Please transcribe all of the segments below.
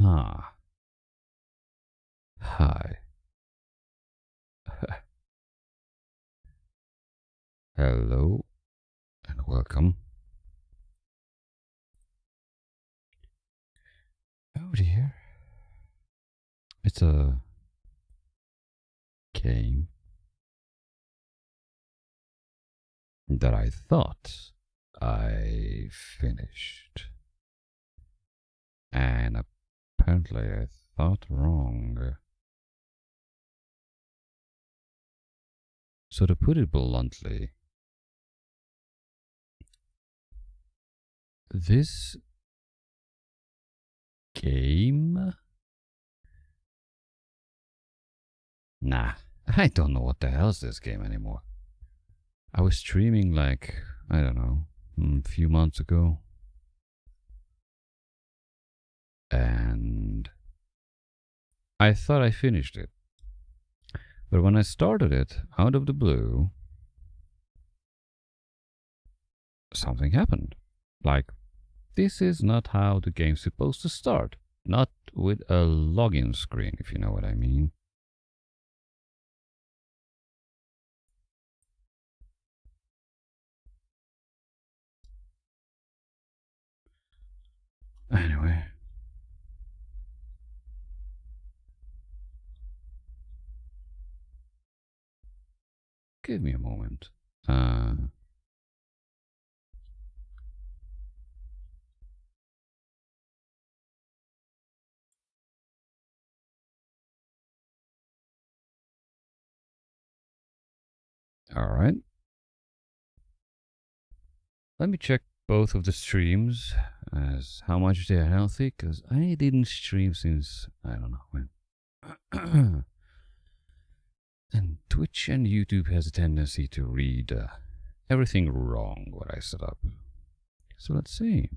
Huh. Hi. Hello and welcome. Oh dear. It's a game that I thought I finished. And apparently I thought wrong. So to put it bluntly, this game? Nah, I don't know what the hell is this game anymore. I was streaming like, I don't know, a few months ago. And I thought I finished it. But when I started it, out of the blue, something happened. Like, this is not how the game's supposed to start. Not with a login screen, if you know what I mean. Anyway. Give me a moment. Alright. Let me check both of the streams as how much they are healthy, because I didn't stream since I don't know when. And Twitch and YouTube has a tendency to read everything wrong what I set up. So let's see.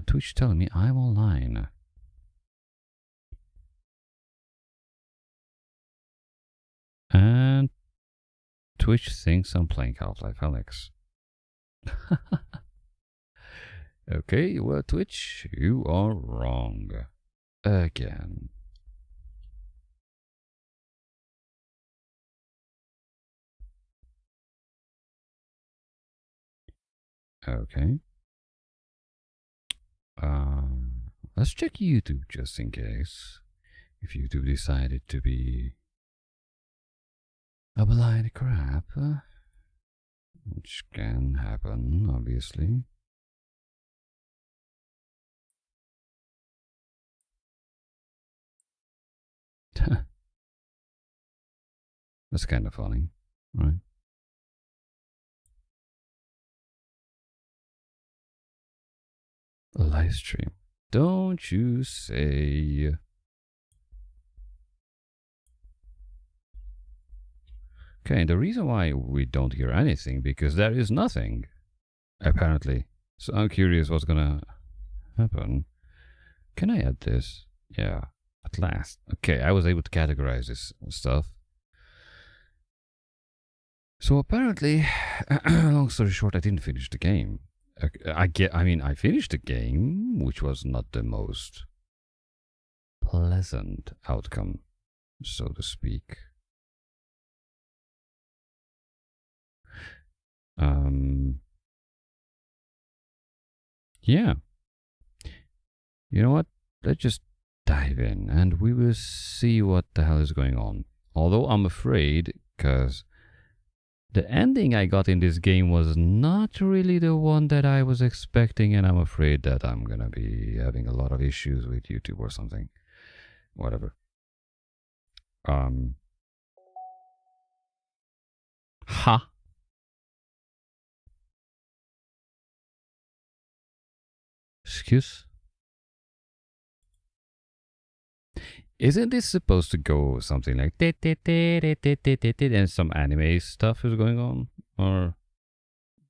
Twitch telling me I'm online. And Twitch thinks I'm playing Half-Life Alyx. Okay, well, Twitch, you are wrong. Again. Okay. Let's check YouTube just in case. If YouTube decided to be a blind crap, which can happen, obviously. That's kind of funny, right? A live stream. Don't you say. Okay, and the reason why we don't hear anything, because there is nothing, apparently. So I'm curious what's gonna happen. Can I add this? Yeah, at last. Okay, I was able to categorize this stuff. So apparently, long story short, I didn't finish the game. I finished the game, which was not the most pleasant outcome, so to speak. Yeah. You know what? Let's just dive in and we will see what the hell is going on. Although I'm afraid, because the ending I got in this game was not really the one that I was expecting, and I'm afraid that I'm gonna be having a lot of issues with YouTube or something. Whatever. Ha! Excuse? Isn't this supposed to go something like and some anime stuff is going on? Or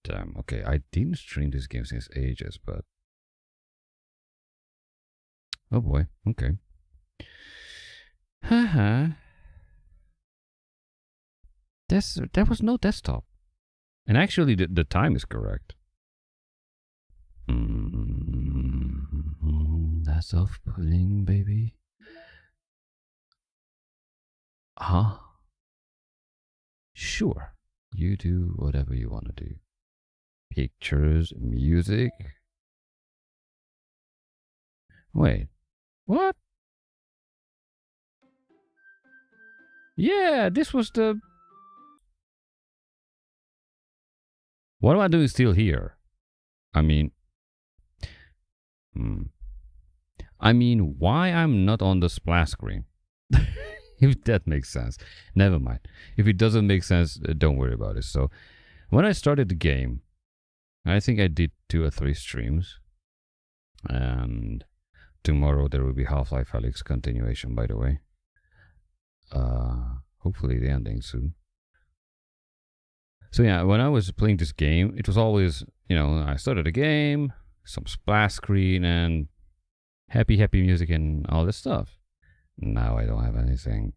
damn, okay, I didn't stream this game since ages, but oh boy, okay. Haha. There was no desktop. And actually the time is correct. That's off-putting, baby. Huh? Sure. You do whatever you want to do. Pictures, music. Wait. What? Yeah, this was the... What am I doing still here? I mean... why I'm not on the splash screen? If that makes sense. Never mind. If it doesn't make sense, don't worry about it. So, when I started the game, I think I did 2 or 3 streams. And tomorrow there will be Half-Life Alyx continuation, by the way. Hopefully the ending soon. So yeah, when I was playing this game, it was always, I started a game, some splash screen, and happy music and all this stuff. Now I don't have anything.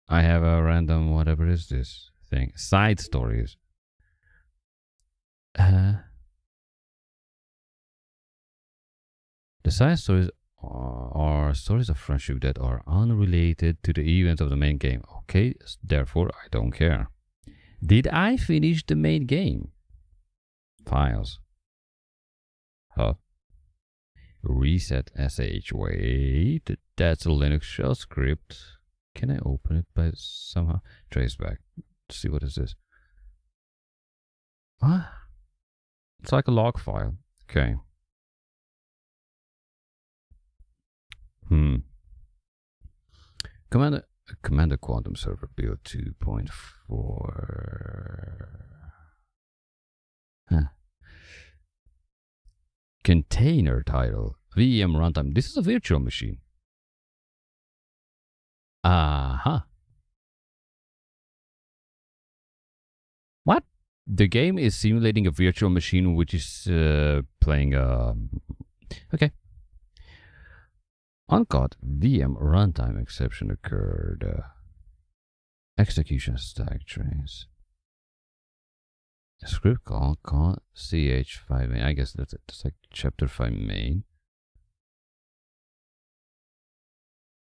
I have a random, whatever is this thing, side stories. The side stories are stories of friendship that are unrelated to the events of the main game. Okay, therefore I don't care. Did I finish the main game? Files. Huh? Reset sh. Wait, that's a Linux shell script. Can I open it by somehow? Traceback. Let's see, what is this? What? It's like a log file. Okay. Commander Quantum Server Build 2.4. Huh. Container title. VM runtime. This is a virtual machine. What? The game is simulating a virtual machine which is playing a... Okay. Uncaught VM runtime exception occurred. Execution stack trace. A script call ch5 main. I guess that's it. It's like chapter 5 main.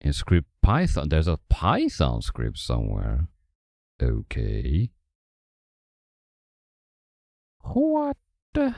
In script Python. There's a Python script somewhere. Okay. What the...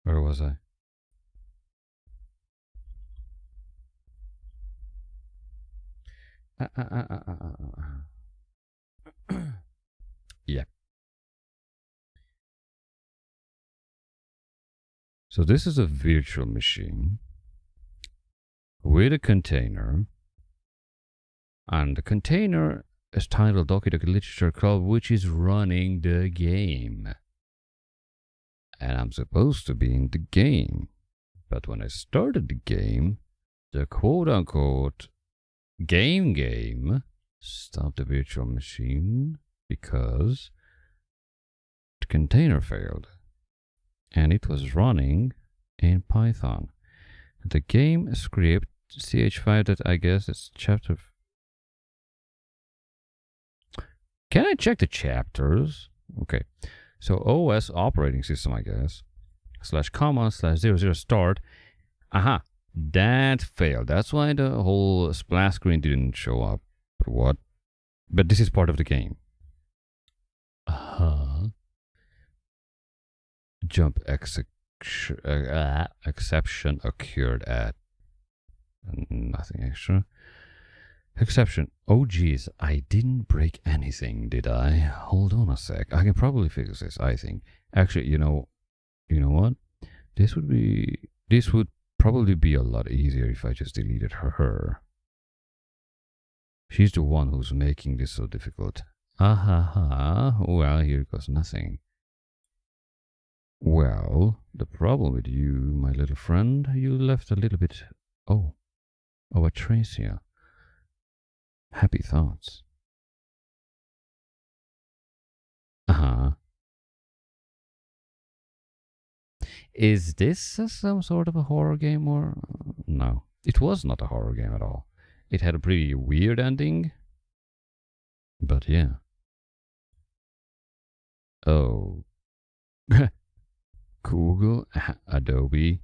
Where was I? Yeah. So this is a virtual machine with a container, and the container is titled Doki-Doki Literature Club, which is running the game. And I'm supposed to be in the game. But when I started the game, the quote-unquote game stopped the virtual machine because the container failed. And it was running in Python. The game script ch5 that I guess is chapter... Can I check the chapters? Okay. So OS operating system, I guess. /common/00 start. Aha. That failed. That's why the whole splash screen didn't show up. But what? But this is part of the game. Jump exception occurred at... Nothing extra. Exception. Oh geez, I didn't break anything, did I? Hold on a sec. I can probably fix this, I think. Actually, you know what? This would probably be a lot easier if I just deleted her. She's the one who's making this so difficult. Well, here goes nothing. Well, the problem with you, my little friend, you left a little bit... Oh, a trace here. Happy thoughts. Uh-huh. Is this some sort of a horror game or... No, it was not a horror game at all. It had a pretty weird ending. But yeah. Oh. Google, Adobe.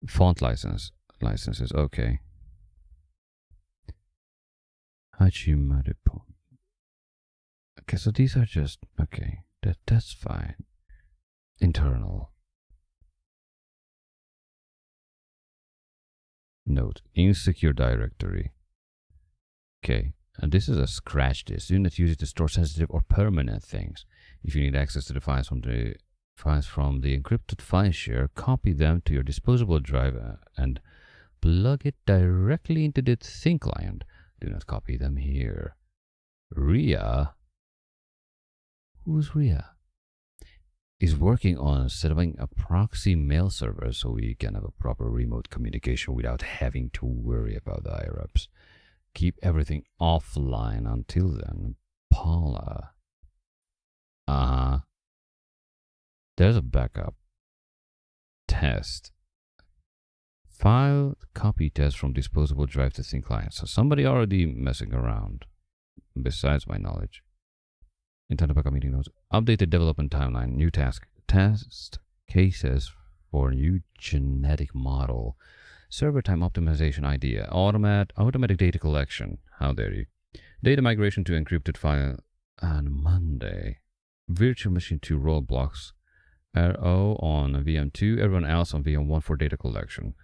Font licenses, okay. Hachimaripon. Okay, so these are just... Okay, that's fine. Internal. Note, insecure directory. Okay, and this is a scratch disk. Do not use it to store sensitive or permanent things. If you need access to the files from the encrypted file share, copy them to your disposable drive and plug it directly into the thin client. Do not copy them here. Ria? Who's Ria? Is working on setting a proxy mail server so we can have a proper remote communication without having to worry about the IRAPs. Keep everything offline until then. Paula. There's a backup. Test. File copy test from disposable drive to thin client. So somebody already messing around, besides my knowledge. Internal backup meeting notes. Updated development timeline. New task. Test cases for new genetic model. Server time optimization idea. Automatic data collection. How dare you. Data migration to encrypted file on Monday. Virtual machine 2 roadblocks. RO on VM2. Everyone else on VM1 for data collection.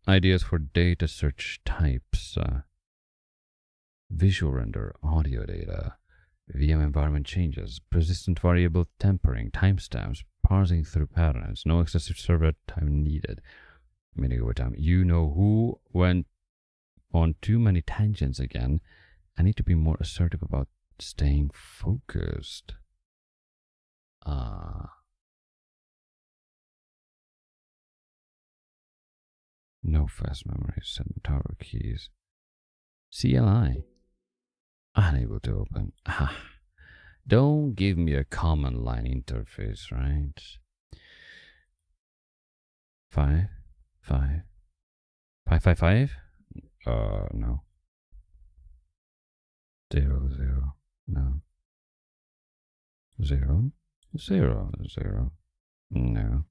Ideas for data search types. Visual render. Audio data. VM environment changes, persistent variable tempering, timestamps, parsing through patterns, no excessive server time needed. Meaning over time. You know who went on too many tangents again. I need to be more assertive about staying focused. No fast memory, set tower keys. CLI. Unable to open. Don't give me a command line interface, right? 5, 5, 5, 5, 5? No. 0, 0, no. 0, 0, 0, no.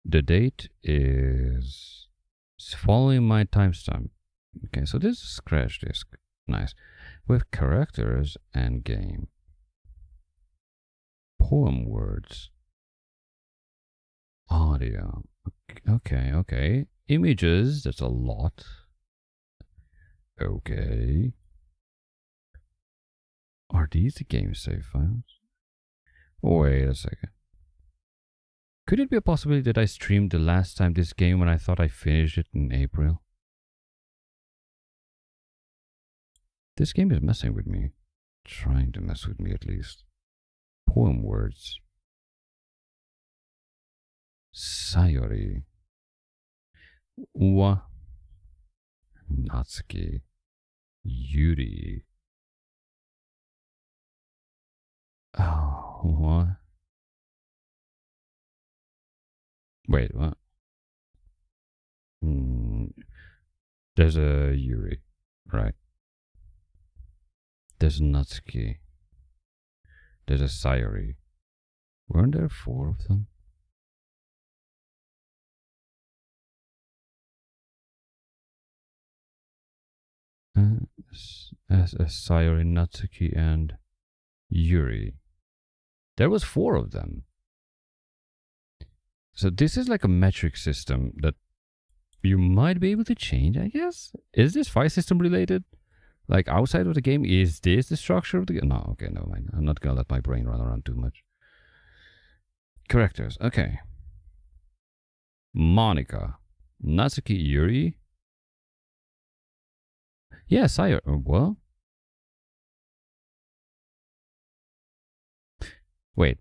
The date is following my timestamp. Okay, so this is scratch disk. Nice. With characters and game. Poem words. Audio. Okay. Images, that's a lot. Okay. Are these the game save files? Wait a second. Could it be a possibility that I streamed the last time this game when I thought I finished it in April? This game is messing with me. Trying to mess with me at least. Poem words. Sayori. Wa. Natsuki. Yuri. Oh, what? Wait, what? There's a Yuri, right? There's a Natsuki. There's a Sayori. Weren't there 4 of them? As Sayori, Natsuki, and Yuri. There was 4 of them. So this is like a metric system that you might be able to change, I guess? Is this file system related? Like outside of the game, is this the structure of the game? No, okay, no mind. I'm not gonna let my brain run around too much. Characters, okay. Monica. Natsuki, Yuri. Yeah, Sayori. Well. Wait.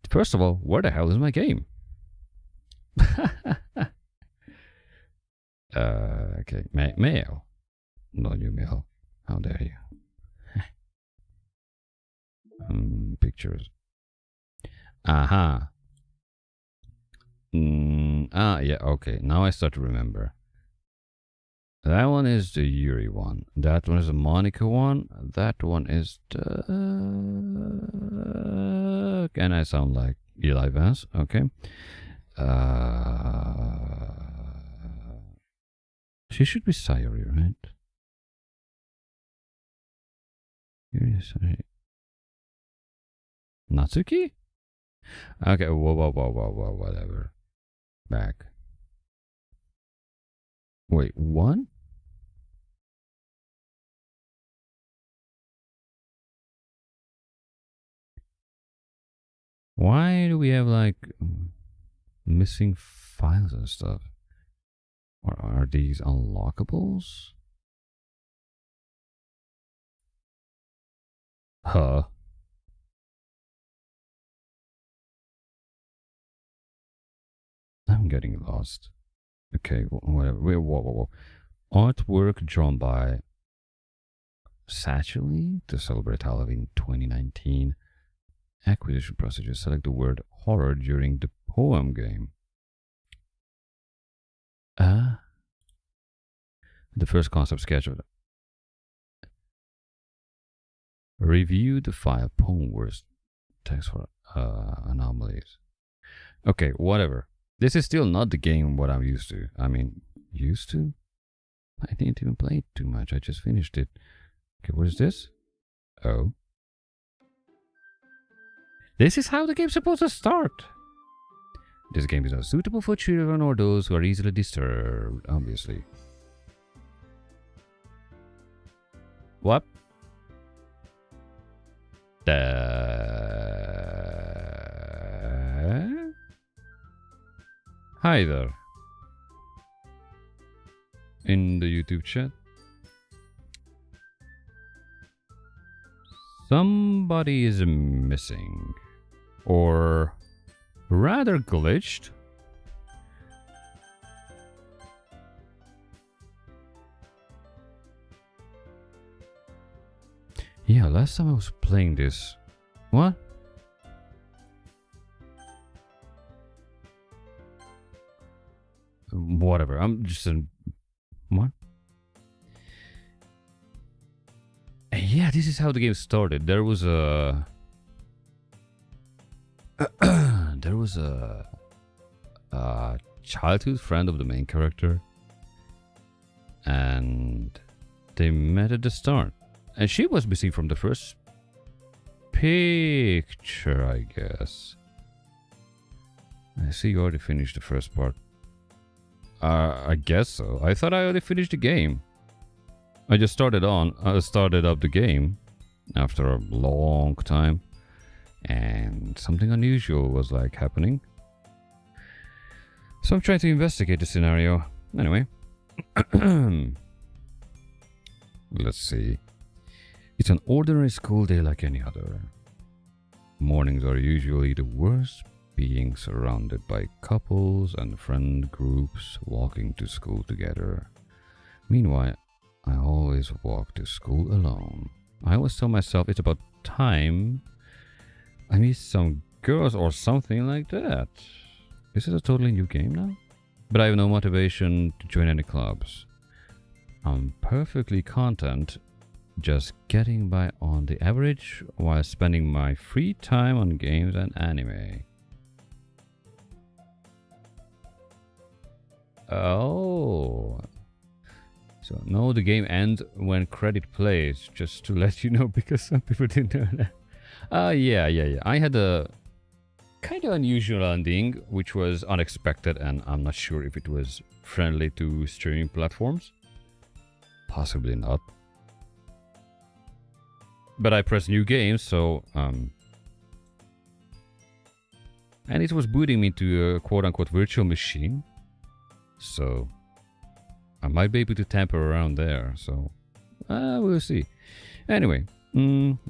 First of all, where the hell is my game? Okay, mail. No new mail. How dare you? Pictures. Aha. Yeah, okay. Now I start to remember. That one is the Yuri one. That one is the Monica one. That one is the... Can I sound like Eli Vance? Okay. She should be Sayori, right? Yuri, sorry. Natsuki? Okay, whoa, whatever. Back. Wait, one? Why do we have like missing files and stuff? Or are these unlockables? Huh. I'm getting lost. Okay, whatever. Wait, whoa. Artwork drawn by Satchely to celebrate Halloween 2019. Acquisition procedure. Select the word horror during the poem game. The first concept sketch of it. Review the file poem words. Text for anomalies. Okay, whatever. This is still not the game what I'm used to. I mean, used to? I didn't even play it too much. I just finished it. Okay, what is this? Oh. This is how the game's supposed to start. This game is not suitable for children or those who are easily disturbed, obviously. What? Hi there. In the YouTube chat. Somebody is missing. Or rather glitched. Yeah, last time I was playing this. What? Whatever, I'm just in... What? Yeah, this is how the game started. There was a... there was a childhood friend of the main character. And they met at the start. And she was missing from the first picture, I guess. I see you already finished the first part. I guess so. I thought I already finished the game. I just started up the game after a long time. And something unusual was like happening. So I'm trying to investigate the scenario. Anyway. Let's see. It's an ordinary school day like any other. Mornings are usually the worst, being surrounded by couples and friend groups walking to school together. Meanwhile, I always walk to school alone. I always tell myself it's about time I meet some girls or something like that. Is it a totally new game now? But I have no motivation to join any clubs. I'm perfectly content just getting by on the average while spending my free time on games and anime. Oh. So no, the game ends when credit plays, just to let you know, because some people didn't know that. Yeah. I had a kind of unusual ending, which was unexpected, and I'm not sure if it was friendly to streaming platforms. Possibly not. But I pressed new games, so and it was booting me to a quote-unquote virtual machine. So I might be able to tamper around there, so we'll see. Anyway,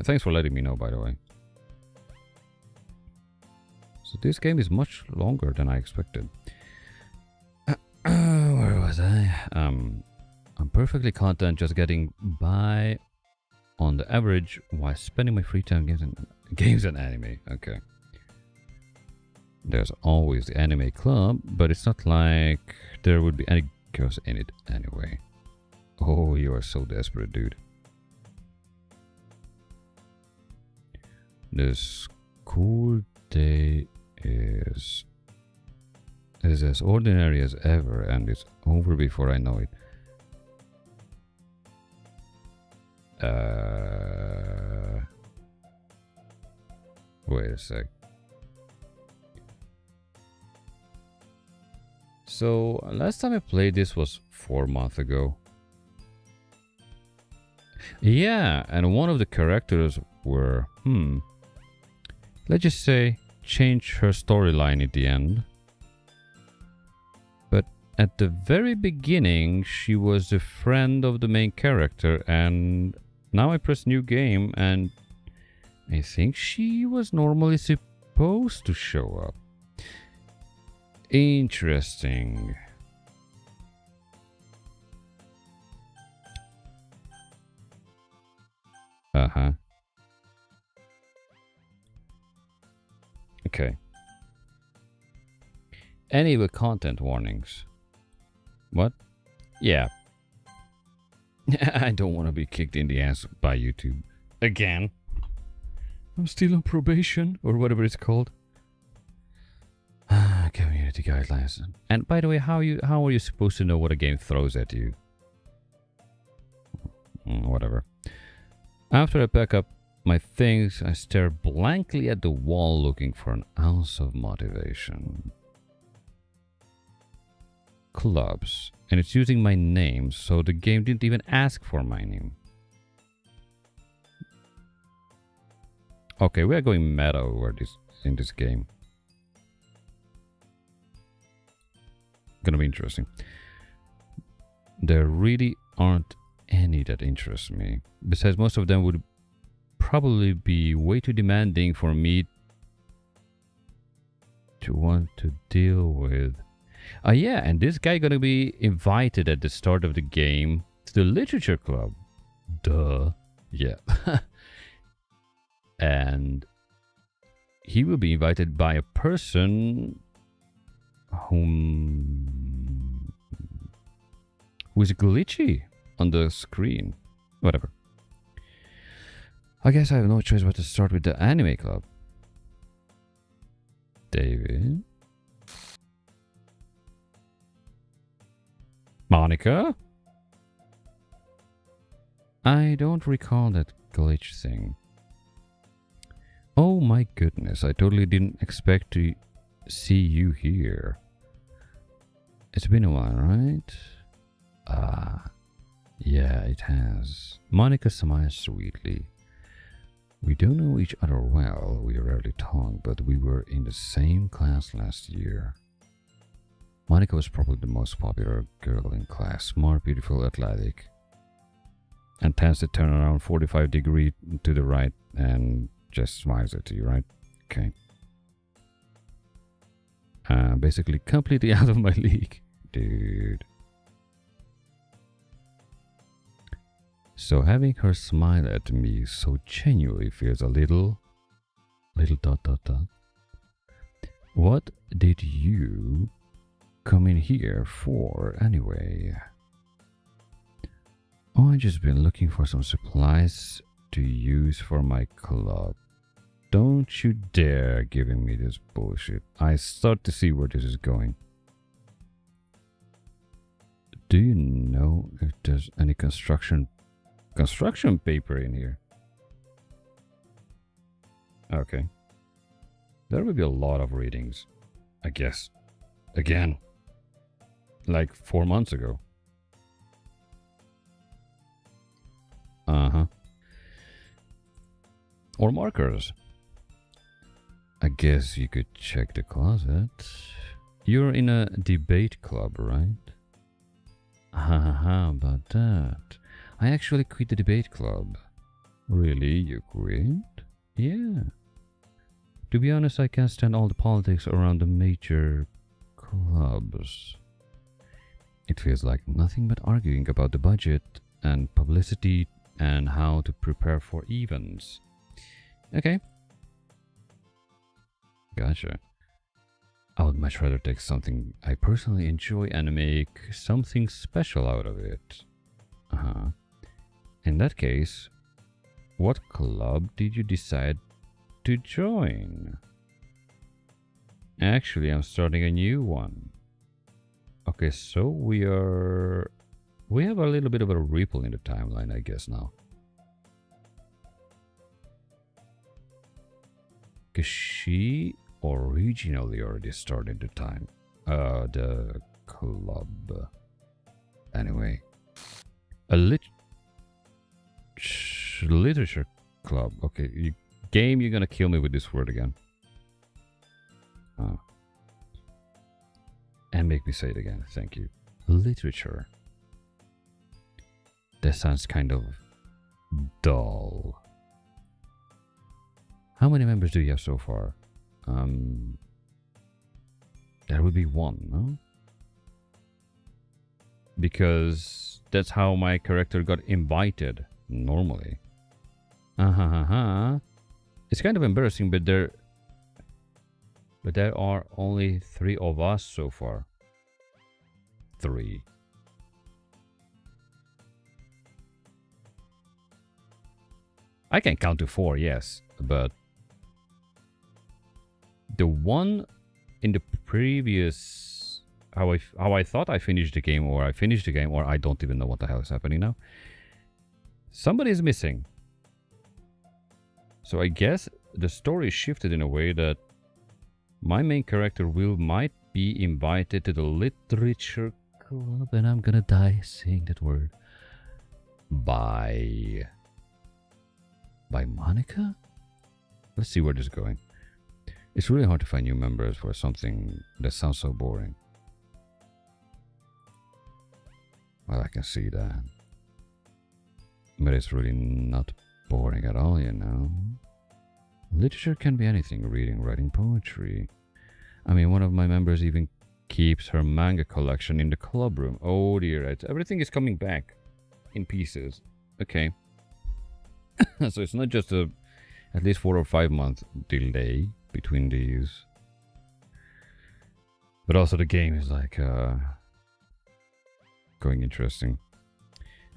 thanks for letting me know, by the way. So this game is much longer than I expected. Where was I? I'm perfectly content just getting by on the average while spending my free time games and anime. Okay. There's always the anime club, but it's not like there would be any girls in it anyway. Oh, you are so desperate, dude. The school day is as ordinary as ever, and it's over before I know it. Wait a sec. So last time I played this was 4 months ago. Yeah, and one of the characters were, let's just say, changed her storyline at the end. But at the very beginning, she was a friend of the main character, and now I press new game, and I think she was normally supposed to show up. Interesting. Okay. Any with content warnings. What? Yeah. I don't want to be kicked in the ass by YouTube. Again. I'm still on probation, or whatever it's called. Community guidelines. And by the way, how are you supposed to know what a game throws at you? Whatever. After I pack up my things, I stare blankly at the wall looking for an ounce of motivation. Clubs. And it's using my name, so the game didn't even ask for my name. Okay, we are going meta over this in this game. Gonna be interesting. There really aren't any that interest me. Besides, most of them would probably be way too demanding for me to want to deal with. Yeah, and this guy gonna be invited at the start of the game to the literature club. Duh. Yeah. And he will be invited by a person who is glitchy on the screen. Whatever. I guess I have no choice but to start with the anime club. David. Monica? I don't recall that glitch thing. Oh my goodness, I totally didn't expect to see you here. It's been a while, right? Yeah, it has. Monica smiles sweetly. We don't know each other well, we rarely talk, but we were in the same class last year. Monica was probably the most popular girl in class, smart, beautiful, athletic, and tends to turn around 45 degrees to the right and just smiles at you, right? Okay. Basically completely out of my league, dude. So having her smile at me so genuinely feels a little dot dot dot. What did you come in here for anyway? Oh, I've just been looking for some supplies to use for my club. Don't you dare giving me this bullshit. I start to see where this is going. Do you know if there's any construction paper in here? Okay. There will be a lot of readings, I guess. Again. Like 4 months ago. Or markers. I guess you could check the closet. You're in a debate club, right? Haha, about that. I actually quit the debate club. Really? You quit? Yeah. To be honest, I can't stand all the politics around the major clubs. It feels like nothing but arguing about the budget and publicity and how to prepare for events. Okay. Gotcha. I would much rather take something I personally enjoy and make something special out of it. In that case, what club did you decide to join? Actually, I'm starting a new one. Okay, so we have a little bit of a ripple in the timeline, I guess, now. Because she originally already started the club. Anyway, a literature club. Okay, game, you're gonna kill me with this word again. And make me say it again. Thank you. Literature. That sounds kind of dull. How many members do you have so far? There would be one, no? Because that's how my character got invited normally. It's kind of embarrassing, but there are only 3 of us so far. 3. I can count to 4, yes, but the one in the previous, how I thought I finished the game, or I don't even know what the hell is happening now. Somebody is missing. So I guess the story shifted in a way that my main character might be invited to the literature club, and I'm gonna die saying that word. By Monica? Let's see where this is going. It's really hard to find new members for something that sounds so boring. Well, I can see that. But it's really not boring at all, you know. Literature can be anything: reading, writing, poetry. I mean, one of my members even keeps her manga collection in the club room. Oh dear, everything is coming back in pieces. Okay. So it's not just at least 4 or 5 month delay between these. But also the game is like going interesting.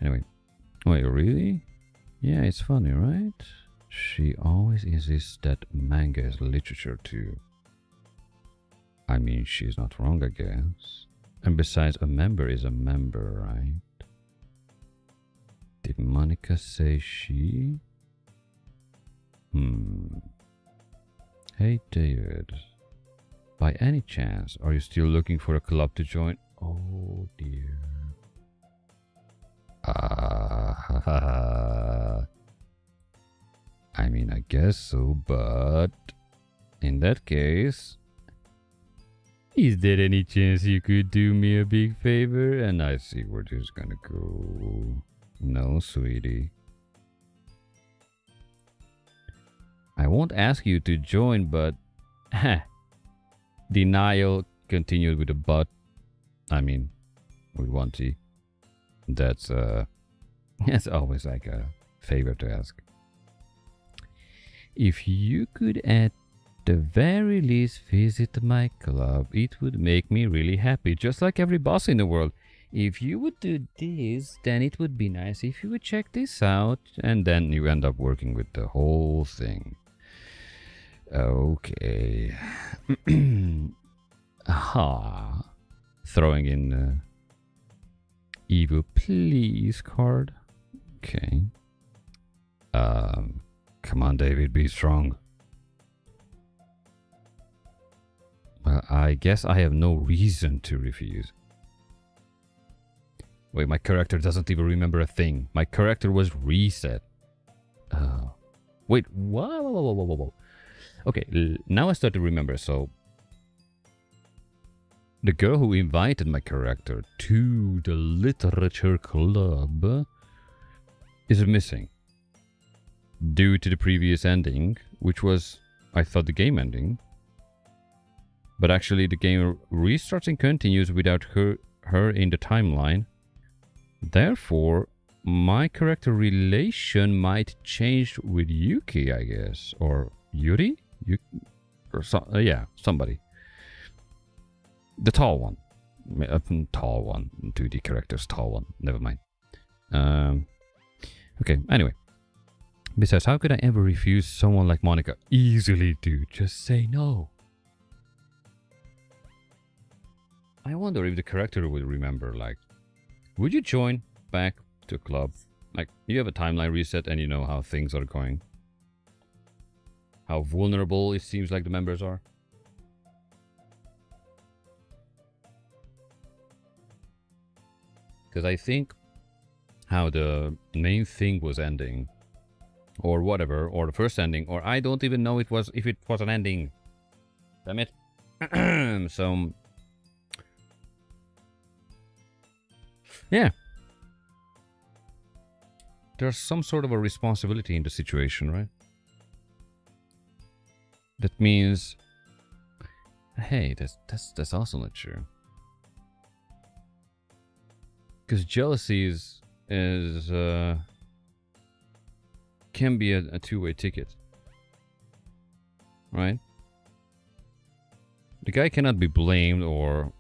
Anyway. Wait, really? Yeah, it's funny, right? She always insists that manga is literature too. I mean, she's not wrong, I guess. And besides, a member is a member, right? Did Monica say she? Hey, David. By any chance, are you still looking for a club to join? Oh, dear. I mean, I guess so, but in that case, is there any chance you could do me a big favor? And I see where this is gonna go. No, sweetie. I won't ask you to join, but denial continued with a but. I mean, with one T. That's always like a favor to ask. If you could at the very least visit my club, it would make me really happy, just like every boss in the world. If you would do this, then it would be nice if you would check this out, and then you end up working with the whole thing. Okay. Aha. Throwing in the evil please card. Okay. Come on, David, be strong. Well, I guess I have no reason to refuse. Wait, my character doesn't even remember a thing. My character was reset. Wait, whoa. Okay, now I start to remember. So, the girl who invited my character to the literature club is missing. Due to the previous ending, which was, I thought, the game ending. But actually the game restarts and continues without her her in the timeline. Therefore, my character relation might change with Yuki, I guess. Or Yuri? Or yeah, somebody. The tall one. Tall one. 2D characters, tall one. Never mind. Okay, anyway. Besides, how could I ever refuse someone like Monica? Easily, dude. Just say no. I wonder if the character would remember, like, would you join back to club? Like, you have a timeline reset and you know how things are going. How vulnerable it seems like the members are. Because I think how the main thing was ending, or whatever, or the first ending, or I don't even know if it was an ending. Damn it. So yeah, there's some sort of a responsibility in the situation, right? That means, hey, that's also not true. Because jealousy is can be a two-way ticket, right? The guy cannot be blamed, or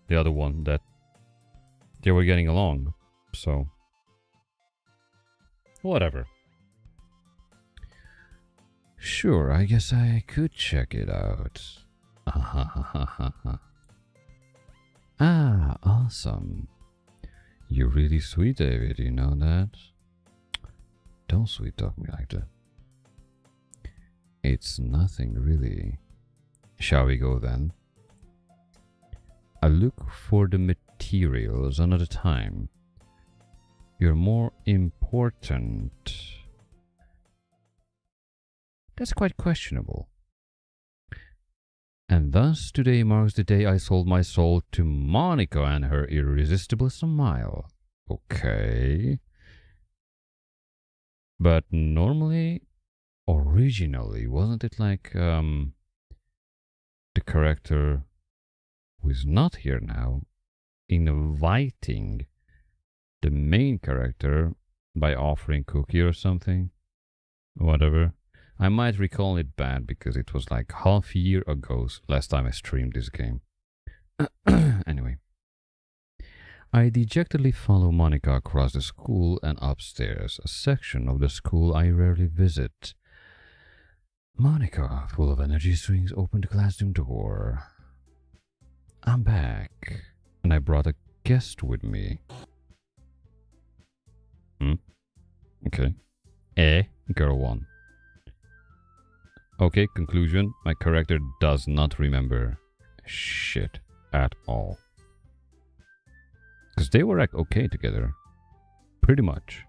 the other one, that they were getting along. So whatever. Sure, I guess I could check it out. Ah, awesome. You're really sweet, David, you know that? Don't sweet talk me like that. It's nothing, really. Shall we go then? I'll look for the materials another time. You're more important. That's quite questionable. And thus today marks the day I sold my soul to Monica and her irresistible smile. Okay. But normally, originally, wasn't it like the character who is not here now inviting the main character by offering cookie or something? Whatever. I might recall it bad because it was like half a year ago last time I streamed this game. Anyway. I dejectedly follow Monica across the school and upstairs, a section of the school I rarely visit. Monica, full of energy, swings open the classroom door. I'm back, and I brought a guest with me. Okay. Girl 1. Okay, conclusion. My character does not remember shit at all. Because they were like okay together. Pretty much.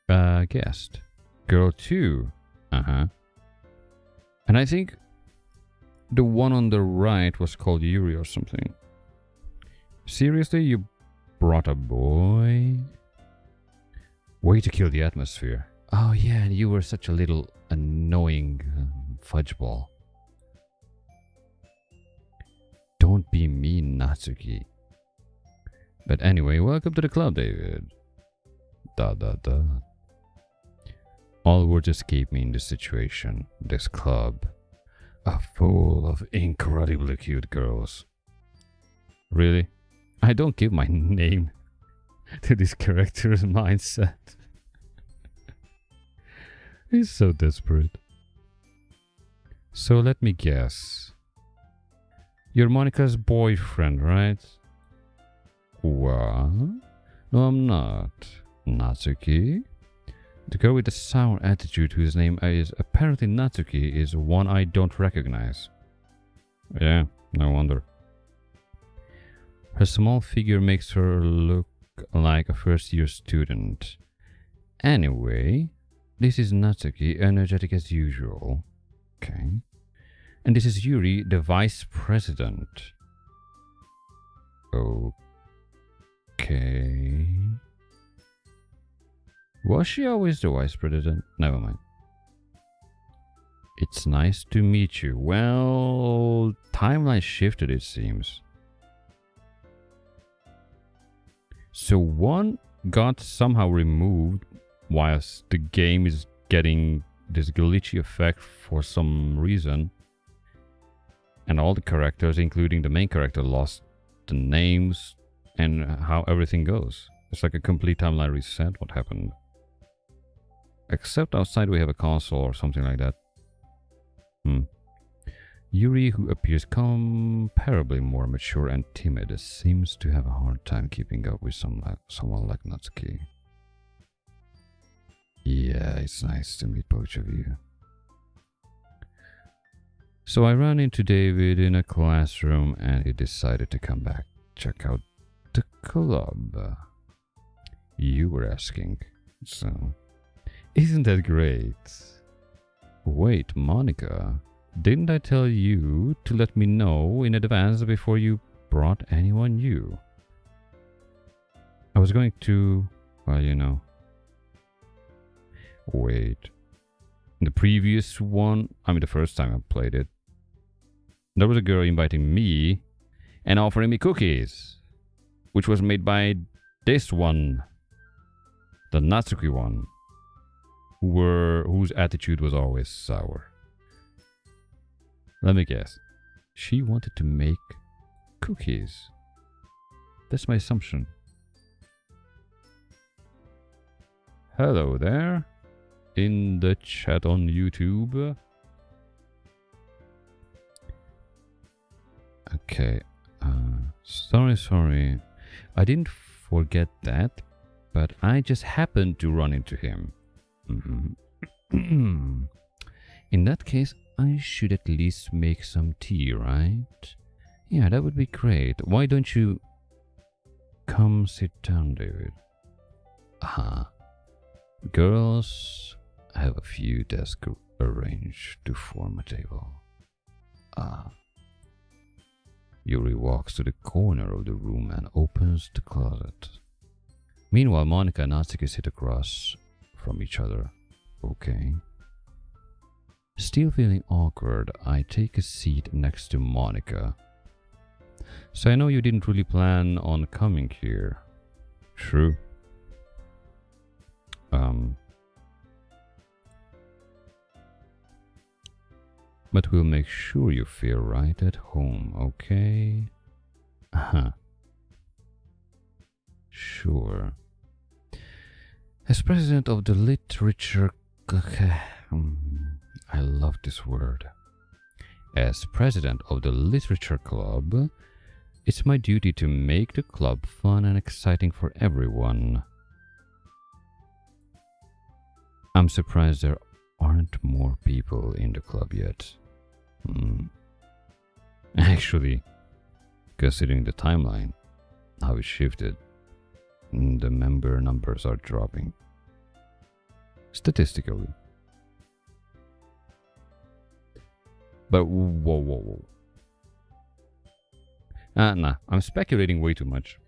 Guest. Girl 2. And I think the one on the right was called Yuri or something. Seriously, you brought a boy? Way to kill the atmosphere. Oh yeah, you were such a little annoying fudge ball. Don't be mean, Natsuki. But anyway, welcome to the club, David. All words escape me in this situation. This club. Full of incredibly cute girls. Really? I don't give my name to this character's mindset. He's so desperate. So let me guess. You're Monica's boyfriend, right? What? No, I'm not. Natsuki? The girl with the sour attitude whose name is apparently Natsuki is one I don't recognize. Yeah, no wonder. Her small figure makes her look like a first-year student. Anyway, this is Natsuki, energetic as usual. Okay. And this is Yuri, the vice president. Okay. Was she always the vice president? Never mind. It's nice to meet you. Well, timeline shifted, it seems. So one got somehow removed whilst the game is getting this glitchy effect for some reason. And all the characters, including the main character, lost the names and how everything goes. It's like a complete timeline reset. What happened? Except outside we have a console or something like that. Yuri, who appears comparably more mature and timid, seems to have a hard time keeping up with someone like Natsuki. Yeah, it's nice to meet both of you. So I ran into David in a classroom and he decided to come back, check out the club. You were asking, so... Isn't that great? Wait, Monica, didn't I tell you to let me know in advance before you brought anyone new? I was going to, well, you know. Wait. The previous one, I mean the first time I played it, there was a girl inviting me and offering me cookies, which was made by this one, the Natsuki one, whose attitude was always sour. Let me guess. She wanted to make cookies. That's my assumption. Hello there. In the chat on YouTube. Okay. Sorry. I didn't forget that, but I just happened to run into him. In that case, I should at least make some tea, right? Yeah, that would be great. Why don't you come sit down, David? Girls have a few desks arranged to form a table. Yuri walks to the corner of the room and opens the closet. Meanwhile, Monica and Natsuki sit across from each other. Okay. Still feeling awkward, I take a seat next to Monica. So I know you didn't really plan on coming here. True. But we'll make sure you feel right at home, okay? Sure. As president of the literature... I love this word. As president of the literature club, it's my duty to make the club fun and exciting for everyone. I'm surprised there aren't more people in the club yet. Actually, considering the timeline, how it shifted, the member numbers are dropping. Statistically. But whoa. Nah, I'm speculating way too much.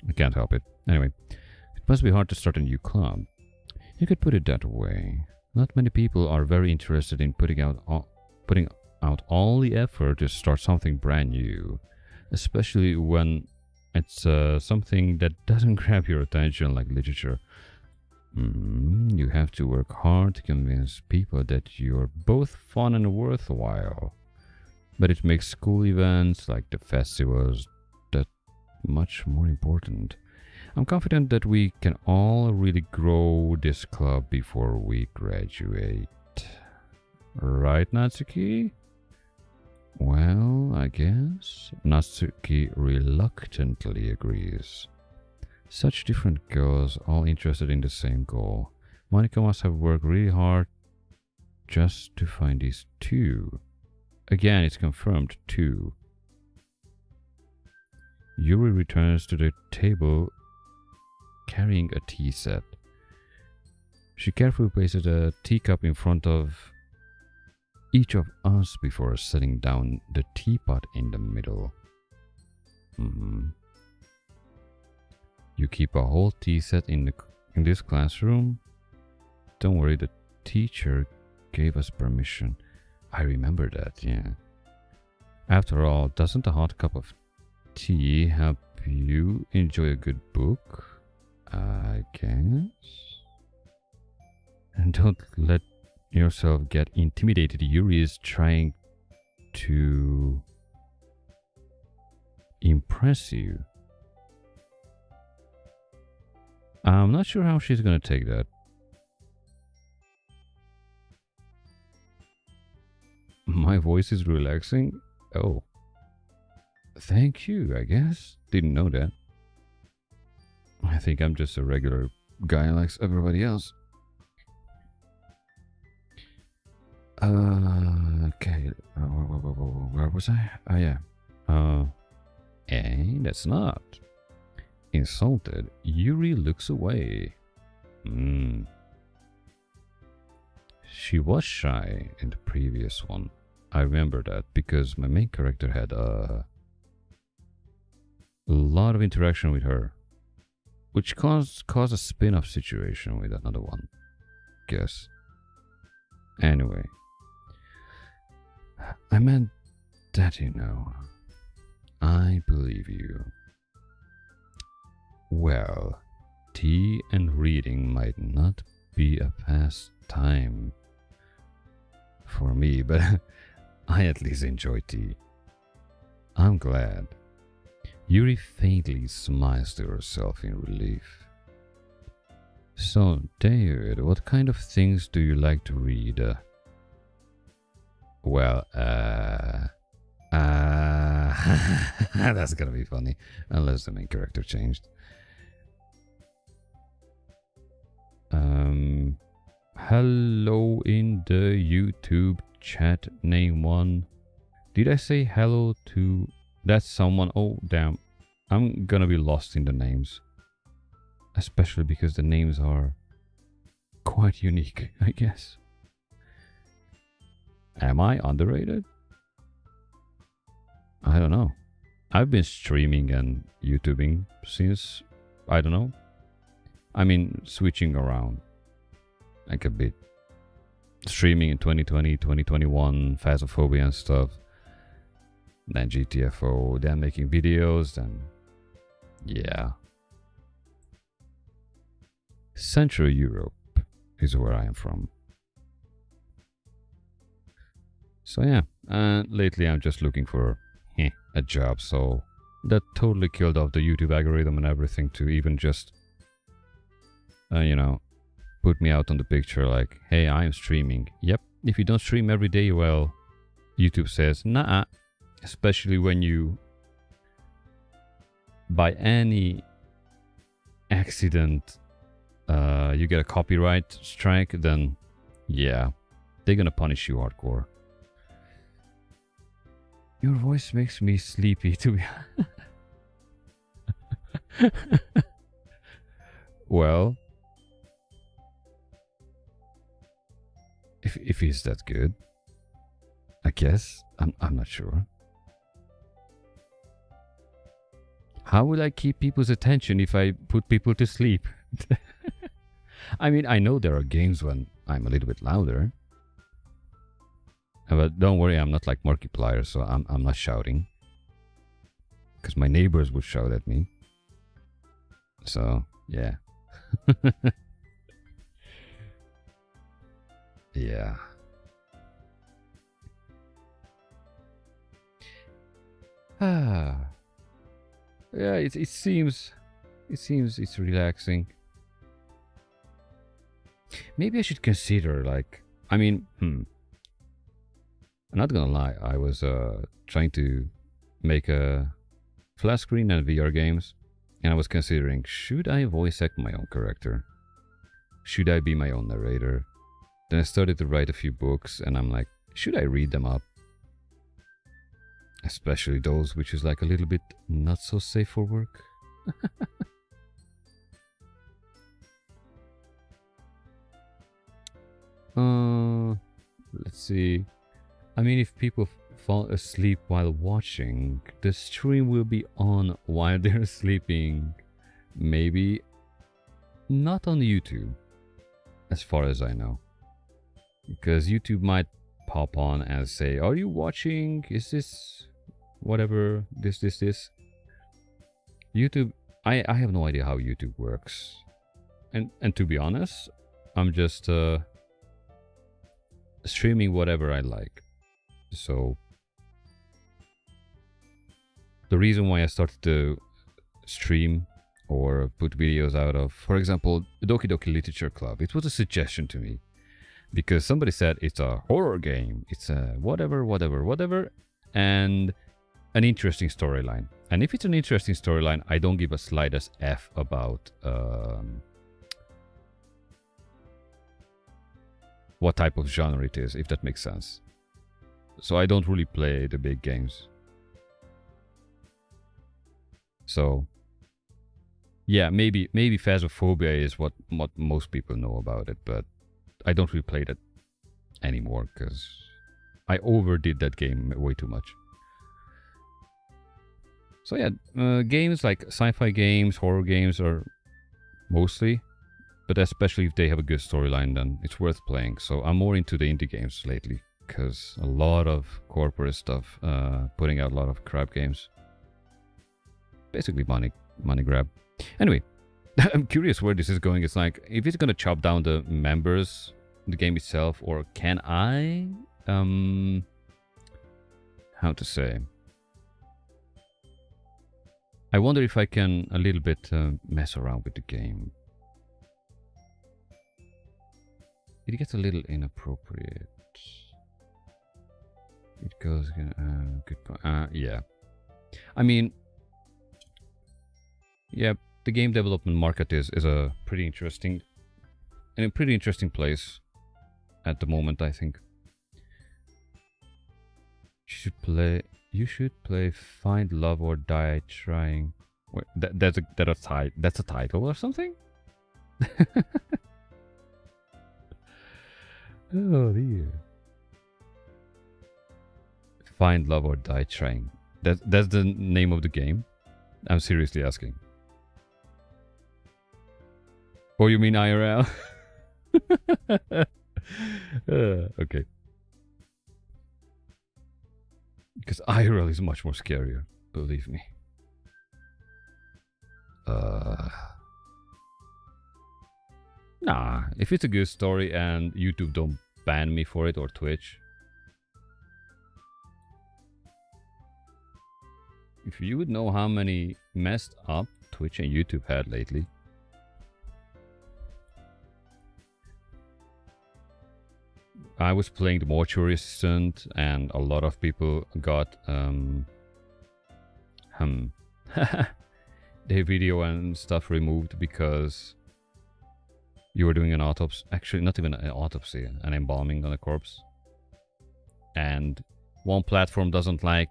I can't help it. Anyway, it must be hard to start a new club. You could put it that way. Not many people are very interested in putting out all the effort to start something brand new, especially when it's something that doesn't grab your attention like literature. You have to work hard to convince people that you're both fun and worthwhile. But it makes school events like the festivals that much more important. I'm confident that we can all really grow this club before we graduate. Right, Natsuki? Well, I guess. Natsuki reluctantly agrees. Such different girls, all interested in the same goal. Monica must have worked really hard just to find these two. Again, it's confirmed, two. Yuri returns to the table carrying a tea set. She carefully places a teacup in front of each of us before setting down the teapot in the middle. You keep a whole tea set in this classroom? Don't worry, the teacher gave us permission. I remember that, yeah. After all, doesn't a hot cup of tea help you enjoy a good book? I guess. And don't let yourself get intimidated. Yuri is trying to impress you. I'm not sure how she's gonna take that. My voice is relaxing? Oh. Thank you, I guess. Didn't know that. I think I'm just a regular guy like everybody else. Okay. Where was I? Oh, yeah. That's not. Insulted, Yuri looks away. She was shy in the previous one. I remember that because my main character had a lot of interaction with her, which caused a spin-off situation with another one. Guess. Anyway, I meant that, you know. I believe you. Well, tea and reading might not be a pastime for me, but I at least enjoy tea. I'm glad. Yuri faintly smiles to herself in relief. So, David, what kind of things do you like to read? That's gonna be funny, unless the main character changed. Hello in the YouTube chat, name one. Did I say hello to that someone? Oh, damn. I'm gonna be lost in the names. Especially because the names are quite unique, I guess. Am I underrated? I don't know. I've been streaming and YouTubing since, I don't know. I mean, switching around like a bit. Streaming in 2020, 2021, Phasmophobia and stuff. Then GTFO, then making videos, then yeah. Central Europe is where I am from. So yeah, and lately I'm just looking for a job, so that totally killed off the YouTube algorithm and everything to even just, you know, put me out on the picture like, hey, I'm streaming. Yep, if you don't stream every day, well, YouTube says, nah. Especially when you, by any accident, you get a copyright strike, then yeah, they're gonna punish you hardcore. Your voice makes me sleepy, to be well, if he's that good, I guess. I'm not sure. How will I keep people's attention if I put people to sleep? I mean, I know there are games when I'm a little bit louder. But don't worry, I'm not like Markiplier, so I'm not shouting. Because my neighbors would shout at me. So, yeah. Yeah. Yeah, it seems it's relaxing. Maybe I should consider, like, I mean, I'm not gonna lie, I was trying to make a flat screen and VR games, and I was considering, should I voice act my own character? Should I be my own narrator? Then I started to write a few books, and I'm like, should I read them up? Especially those which is like a little bit not so safe for work. Let's see. I mean, if people fall asleep while watching, the stream will be on while they're sleeping. Maybe not on YouTube, as far as I know. Because YouTube might hop on and say, "Are you watching? Is this whatever? This? YouTube." I have no idea how YouTube works, and to be honest, I'm just streaming whatever I like. So the reason why I started to stream or put videos out of, for example, Doki-Doki Literature Club, it was a suggestion to me because somebody said it's a horror game, it's a whatever, and an interesting storyline. And if it's an interesting storyline, I don't give a slightest F about what type of genre it is, if that makes sense. So I don't really play the big games. So yeah, maybe Phasmophobia is what most people know about it, but I don't really play that anymore because I overdid that game way too much. So yeah, games like sci-fi games, horror games are mostly, but especially if they have a good storyline, then it's worth playing. So I'm more into the indie games lately because a lot of corporate stuff putting out a lot of crap games. Basically money grab. Anyway, I'm curious where this is going. It's like, if it's gonna chop down the members, the game itself, or can I how to say, I wonder if I can a little bit mess around with the game. It gets a little inappropriate. It goes again. Good point. Yeah. I mean, yeah, the game development market is a pretty interesting, in a pretty interesting place at the moment, I think. You should play Find Love or Die Trying. Wait, that's a title or something? Oh dear. Find Love or Die Trying. That's the name of the game? I'm seriously asking. Oh, you mean IRL? Okay. Because IRL is much more scarier, believe me. Nah, if it's a good story and YouTube don't ban me for it, or Twitch. If you would know how many messed up Twitch and YouTube had lately. I was playing the Mortuary Assistant and a lot of people got their video and stuff removed because you were doing an autopsy. Actually, not even an autopsy, an embalming on a corpse. And one platform doesn't like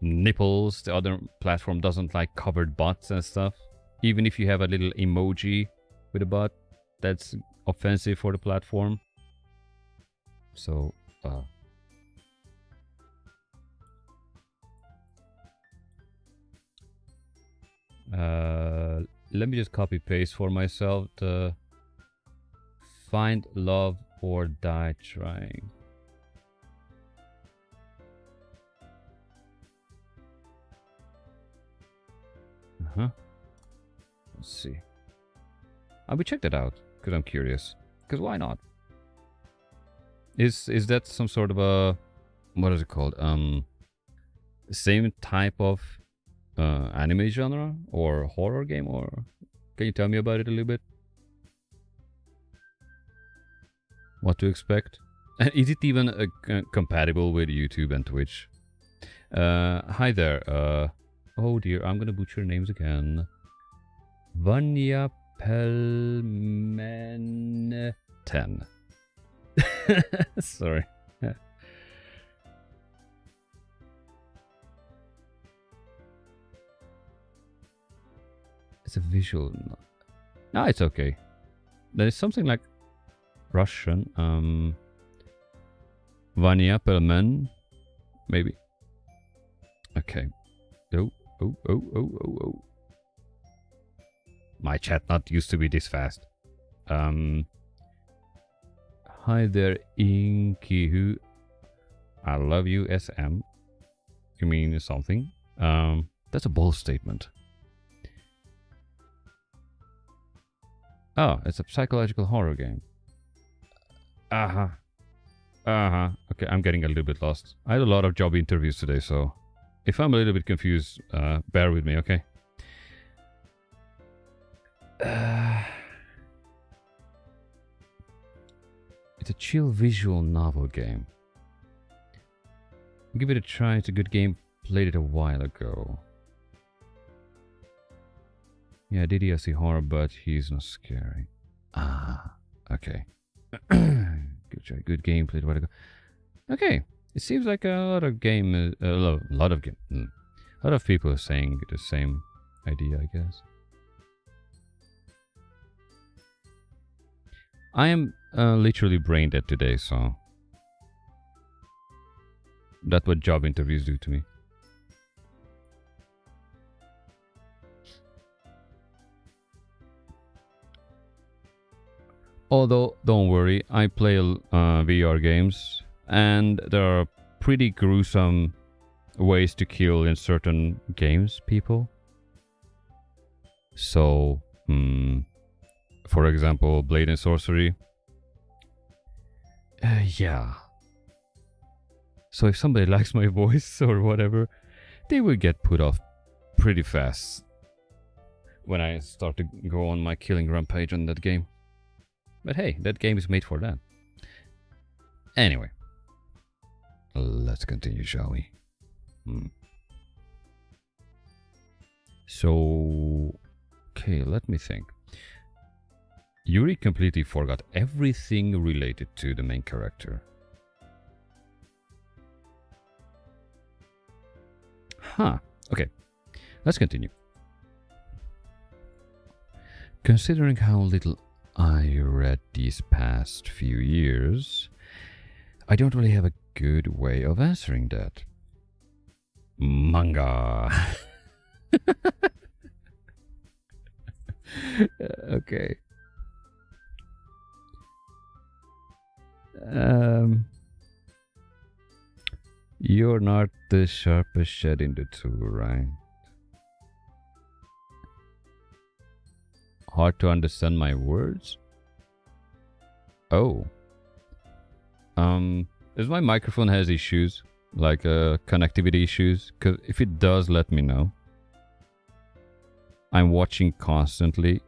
nipples, the other platform doesn't like covered butts and stuff. Even if you have a little emoji with a butt, that's offensive for the platform. So, let me just copy paste for myself the Find Love or Die Trying. Let's see. I will check that out because I'm curious. Because why not? Is that some sort of a, what is it called? Same type of anime genre or horror game, or can you tell me about it a little bit? What to expect? And is it even compatible with YouTube and Twitch? Hi there. Oh dear, I'm gonna butcher names again. Vanya Pelmen 10. Sorry. It's a visual. No, it's okay. There's something like Russian. Vanya Pelmen, maybe. Okay. Oh. My chat not used to be this fast. Hi there, Inky. Who? I love you, SM. You mean something? That's a bold statement. Oh, it's a psychological horror game. Okay, I'm getting a little bit lost. I had a lot of job interviews today, so if I'm a little bit confused, bear with me, okay? It's a chill visual novel game. Give it a try, it's a good game. Played it a while ago. Yeah, DDSC horror, but he's not scary. Okay. Good try, good game. Played a while ago. Okay, it seems like a lot of people are saying the same idea, I guess. I am literally brain dead today, so that's what job interviews do to me. Although, don't worry, I play VR games, and there are pretty gruesome ways to kill in certain games people. So, for example, Blade and Sorcery. Yeah. So if somebody likes my voice or whatever, they will get put off pretty fast when I start to go on my killing rampage on that game. But hey, that game is made for that. Anyway, let's continue, shall we? So, okay, let me think. Yuri completely forgot everything related to the main character. Okay, let's continue. Considering how little I read these past few years, I don't really have a good way of answering that. Manga. Okay. You're not the sharpest shed in the two, right? Hard to understand my words? Oh. If my microphone has issues, like connectivity issues, because if it does, let me know. I'm watching constantly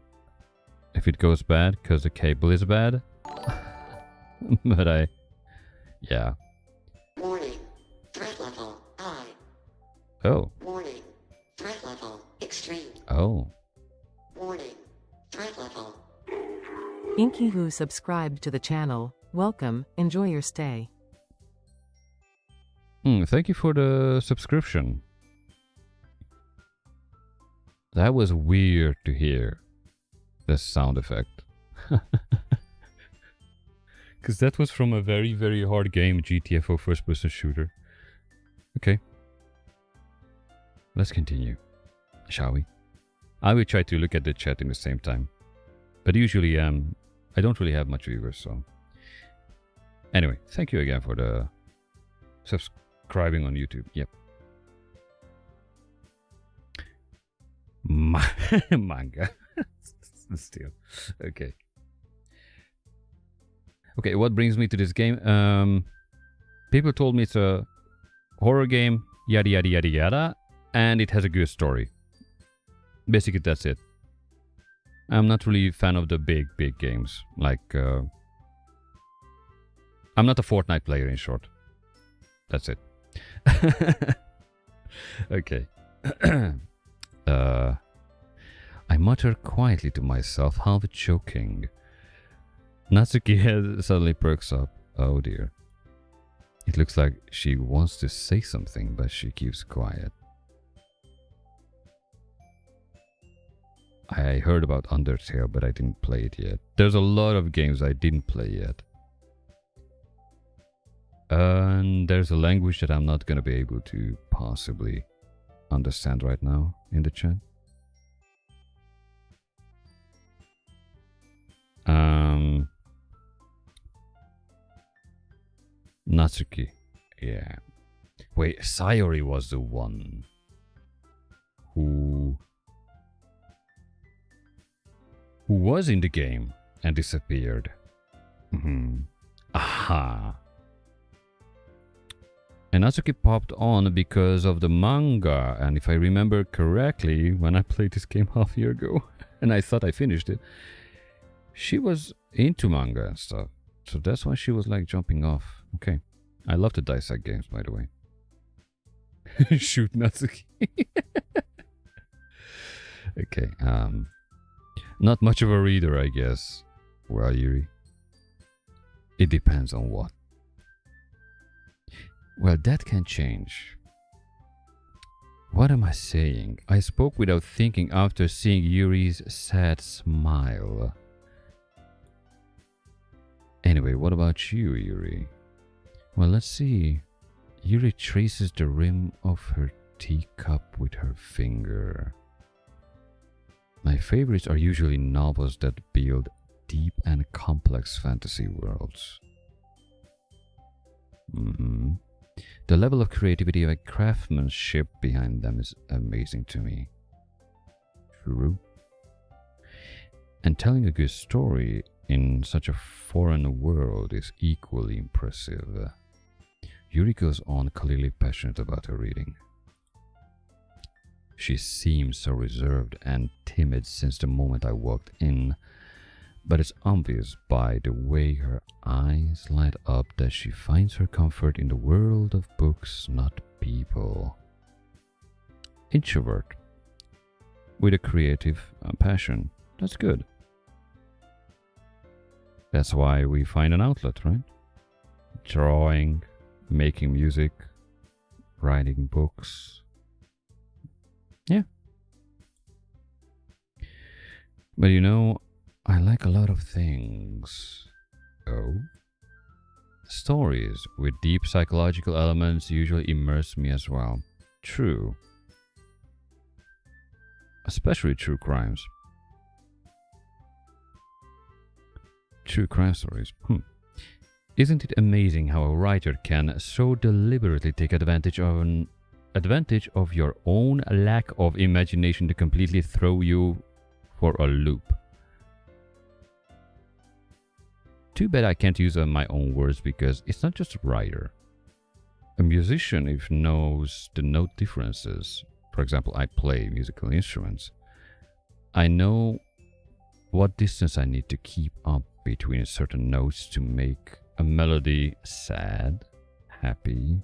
if it goes bad, because the cable is bad. But yeah. Warning, threat level high. Oh. Warning, threat level extreme. Oh. Warning, threat level. Inky who subscribed to the channel, welcome, enjoy your stay. Thank you for the subscription. That was weird to hear, the sound effect. Because that was from a very, very hard game, GTFO first-person shooter. Okay. Let's continue, shall we? I will try to look at the chat in the same time. But usually, I don't really have much viewers, so... Anyway, thank you again for the subscribing on YouTube. Yep. Manga. Still. Okay. Okay, what brings me to this game? People told me it's a horror game, yada yada yada yada, and it has a good story. Basically, that's it. I'm not really a fan of the big games. Like, I'm not a Fortnite player, in short. That's it. Okay. I mutter quietly to myself, half choking. Natsuki head suddenly perks up. Oh dear. It looks like she wants to say something, but she keeps quiet. I heard about Undertale, but I didn't play it yet. There's a lot of games I didn't play yet. And there's a language that I'm not gonna be able to possibly understand right now in the chat. Natsuki. Yeah. Wait, Sayori was the one who was in the game and disappeared. Aha. And Natsuki popped on because of the manga, and if I remember correctly, when I played this game half a year ago, and I thought I finished it, she was into manga and stuff. So that's why she was like jumping off. Okay. I love the dissect games, by the way. Shoot Natsuki. Okay. Not much of a reader, I guess. Well, Yuri. It depends on what. Well, that can change. What am I saying? I spoke without thinking after seeing Yuri's sad smile. Anyway, what about you, Yuri? Well, let's see. Yuri traces the rim of her teacup with her finger. My favorites are usually novels that build deep and complex fantasy worlds. The level of creativity and craftsmanship behind them is amazing to me. True. And telling a good story in such a foreign world is equally impressive. Yuri goes on clearly passionate about her reading. She seems so reserved and timid since the moment I walked in, but it's obvious by the way her eyes light up that she finds her comfort in the world of books, not people. Introvert, with a creative passion. That's good. That's why we find an outlet, right? Drawing, making music, writing books. Yeah. But you know, I like a lot of things. Oh? Stories with deep psychological elements usually immerse me as well. True. Especially true crimes. True crime stories. Isn't it amazing how a writer can so deliberately take advantage of your own lack of imagination to completely throw you for a loop? Too bad I can't use my own words because it's not just a writer. A musician, if knows the note differences, for example, I play musical instruments, I know what distance I need to keep up between certain notes to make a melody sad, happy,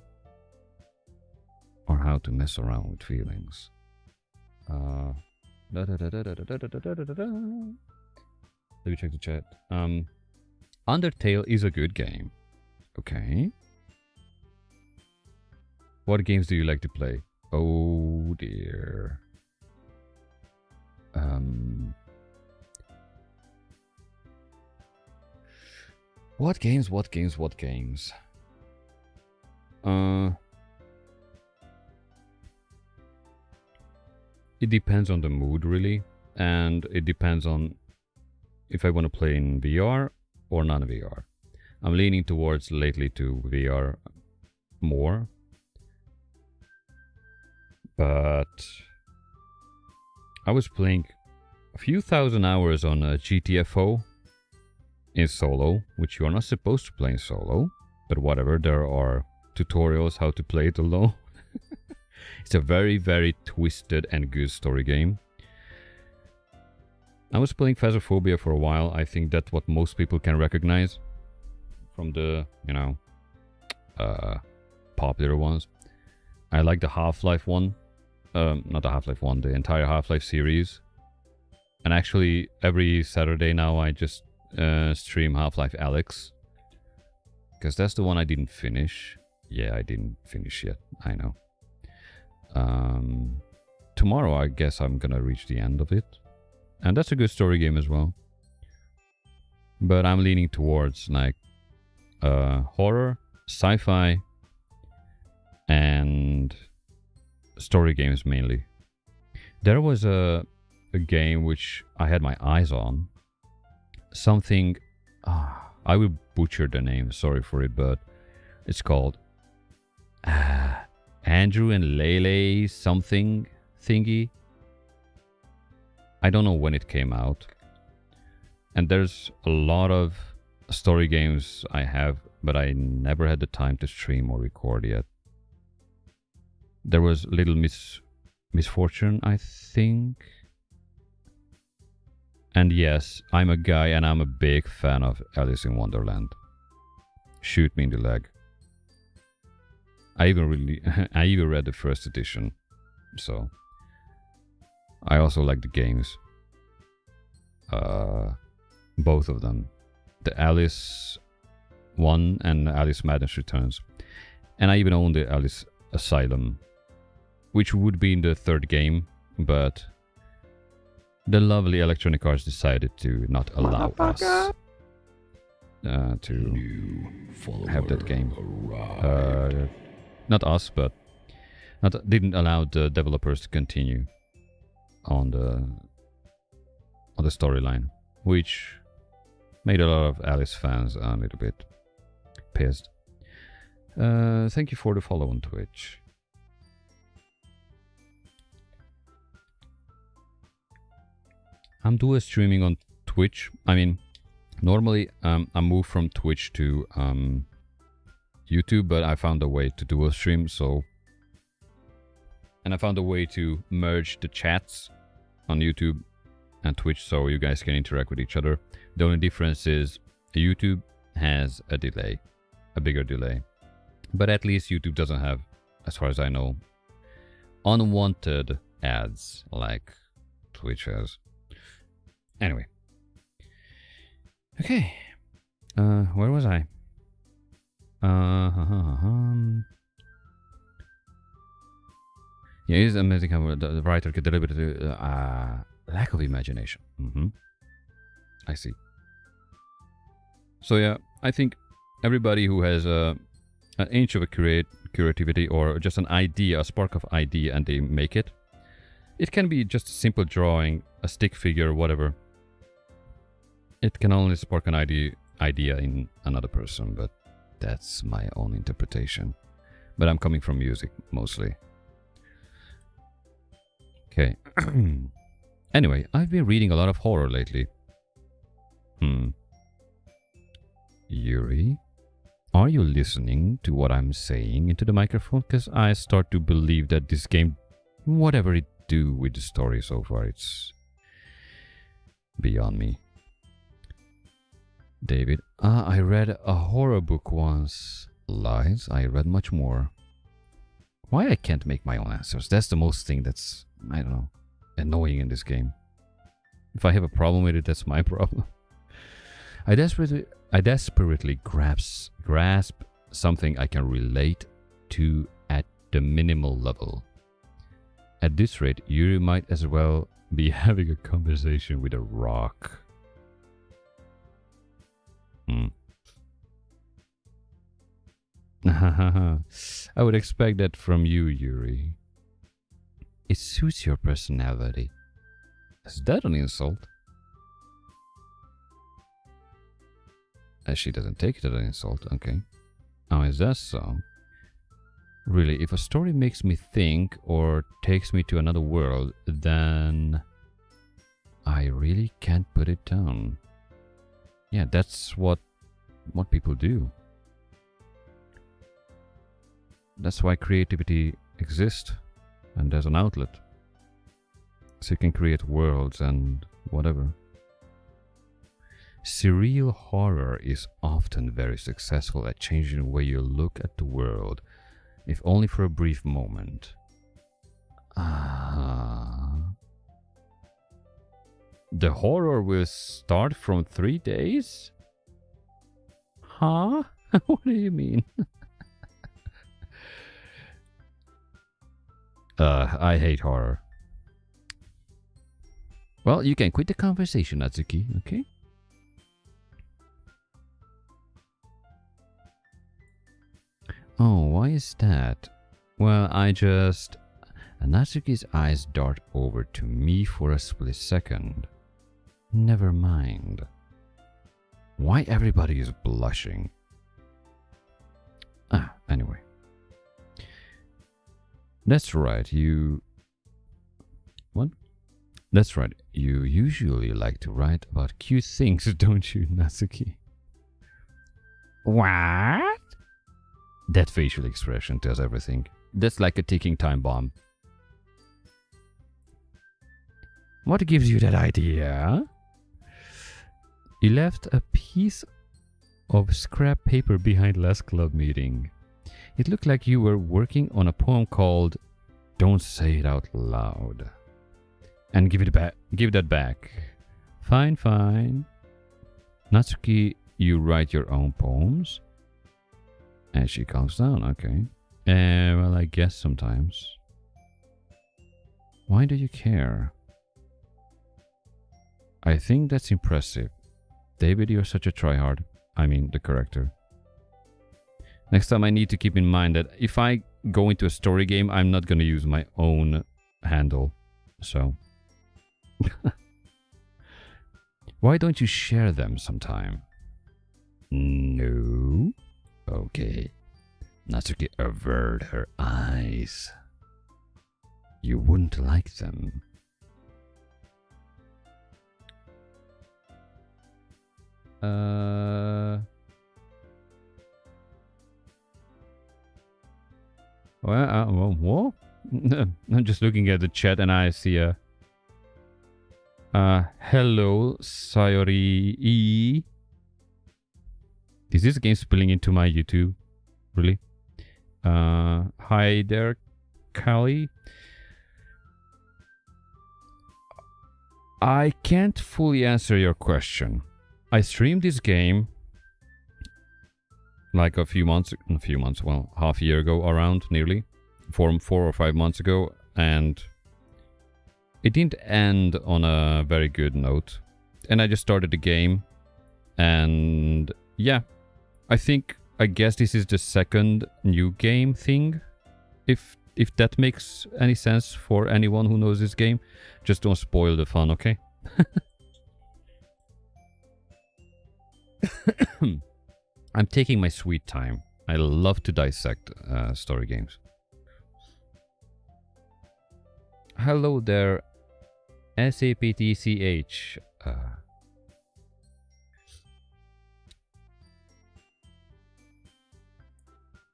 or how to mess around with feelings. Let me check the chat. Undertale is a good game. Okay. What games do you like to play? Oh dear. What games? It depends on the mood, really. And it depends on if I want to play in VR or non-VR. I'm leaning towards lately to VR more. But I was playing a few thousand hours on a GTFO in solo, which you are not supposed to play in solo, but whatever, there are tutorials how to play it alone. It's a very, very twisted and good story game. I was playing Phasmophobia for a while. I think that's what most people can recognize from the, popular ones. I like the Half-Life one. Not the Half-Life one, the entire Half-Life series. And actually, every Saturday now I just stream Half-Life Alyx. Because that's the one I didn't finish. Yeah, I didn't finish yet. I know. Tomorrow, I guess I'm gonna reach the end of it. And that's a good story game as well. But I'm leaning towards like horror, sci-fi, and story games mainly. There was a game which I had my eyes on. Something... I will butcher the name, sorry for it, but It's called Andrew and Lele something thingy. I don't know when it came out. And there's a lot of story games I have, but I never had the time to stream or record yet. There was Little Misfortune, I think. And yes, I'm a guy and I'm a big fan of Alice in Wonderland. Shoot me in the leg. I even read the first edition, so I also like the games. Both of them, the Alice one and Alice Madness Returns, and I even own the Alice Asylum, which would be in the third game, but the lovely Electronic Arts decided to not allow us to have that game. Not us, but didn't allow the developers to continue on the storyline, which made a lot of Alice fans a little bit pissed. Thank you for the follow on Twitch. I'm dual streaming on Twitch. I mean, normally I move from Twitch to YouTube, but I found a way to dual stream, and I found a way to merge the chats on YouTube and Twitch so you guys can interact with each other. The only difference is YouTube has a delay, a bigger delay. But at least YouTube doesn't have, as far as I know, unwanted ads like Twitch has. Anyway. Okay. Where was I? Yeah, it is amazing how the writer could deliberately lack of imagination. I see. So yeah, I think everybody who has an inch of a creativity or just an idea, a spark of idea, and they make it. It can be just a simple drawing, a stick figure, whatever. It can only spark an idea in another person, but that's my own interpretation. But I'm coming from music, mostly. Okay. Anyway, I've been reading a lot of horror lately. Yuri? Are you listening to what I'm saying into the microphone? Because I start to believe that this game, whatever it do with the story so far, it's beyond me. David, I read a horror book once. Lies, I read much more. Why I can't make my own answers? That's the most thing that's, I don't know, annoying in this game. If I have a problem with it, that's my problem. I desperately grasp something I can relate to at the minimal level. At this rate, Yuri might as well be having a conversation with a rock. I would expect that from you, Yuri. It suits your personality. Is that an insult? She doesn't take it as an insult, okay. Oh, is that so? Really, if a story makes me think or takes me to another world, then I really can't put it down. Yeah, that's what people do. That's why creativity exists, and there's an outlet. So you can create worlds and whatever. Surreal horror is often very successful at changing the way you look at the world, if only for a brief moment. The horror will start from 3 days? Huh? What do you mean? I hate horror. Well, you can quit the conversation, Natsuki, okay? Oh, why is that? Well, Natsuki's eyes dart over to me for a split second. Never mind. Why everybody is blushing? Anyway. That's right, What? That's right, you usually like to write about cute things, don't you, Natsuki? What? That facial expression tells everything. That's like a ticking time bomb. What gives you that idea? You left a piece of scrap paper behind last club meeting. It looked like you were working on a poem called Don't Say It Out Loud. And give it back. Give that back. Fine, fine. Natsuki, you write your own poems? And she calms down, okay. Well, I guess sometimes. Why do you care? I think that's impressive. David, you're such a tryhard. I mean, the character. Next time I need to keep in mind that if I go into a story game, I'm not going to use my own handle. So. Why don't you share them sometime? No. Okay. Natsuki averted her eyes. You wouldn't like them. What? I'm just looking at the chat and I see a hello, Sayori. Is this game spilling into my YouTube? Really? Hi there, Callie. I can't fully answer your question. I streamed this game like half a year ago around, nearly. 4 or 5 months ago, and it didn't end on a very good note. And I just started the game, and yeah, I guess this is the second new game thing, if that makes any sense for anyone who knows this game. Just don't spoil the fun, okay? I'm taking my sweet time. I love to dissect story games. Hello there, SAPTCH.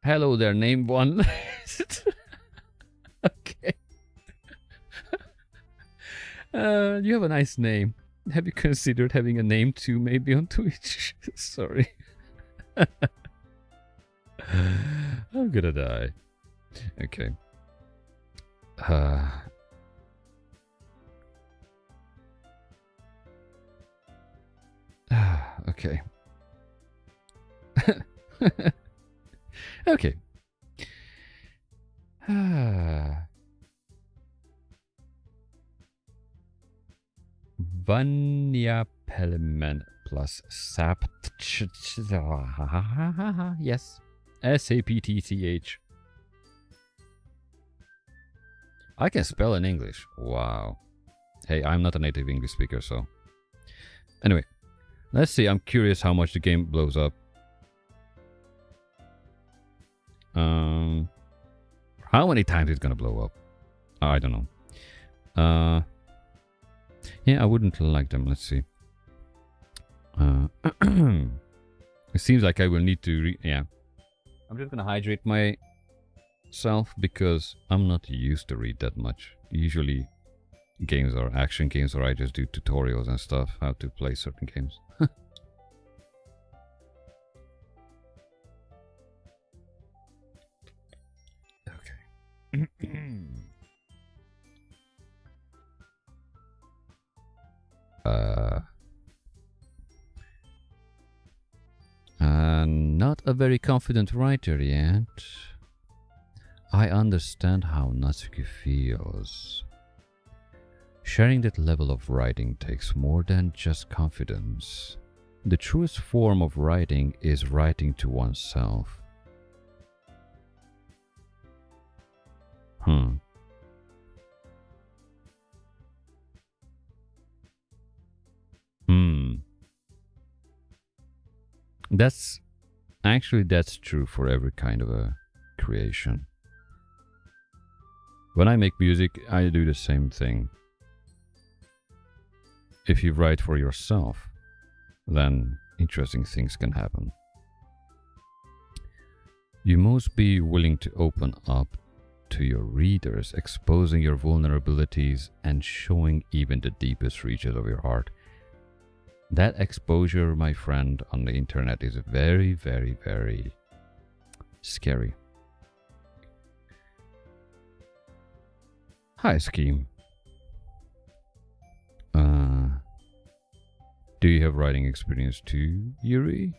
Hello there, name one. Okay. You have a nice name. Have you considered having a name too, maybe on Twitch? Sorry. I'm gonna die. Okay. Okay. Okay. Vanya Pelman plus Sap. Yes. SAPTCH. I can spell in English. Wow. Hey, I'm not a native English speaker, so. Anyway, let's see. I'm curious how much the game blows up. How many times it's gonna blow up? I don't know. Yeah, I wouldn't like them. Let's see. It seems like I will need to yeah. I'm just gonna hydrate myself because I'm not used to read that much. Usually games or action games, or I just do tutorials and stuff how to play certain games. Okay. Not a very confident writer yet. I understand how Natsuki feels. Sharing that level of writing takes more than just confidence. The truest form of writing is writing to oneself. That's true for every kind of a creation. When I make music, I do the same thing. If you write for yourself, then interesting things can happen. You must be willing to open up to your readers, exposing your vulnerabilities and showing even the deepest reaches of your heart. That exposure, my friend, on the internet is very, very, very scary. Hi, Scheme. Do you have writing experience too, Yuri?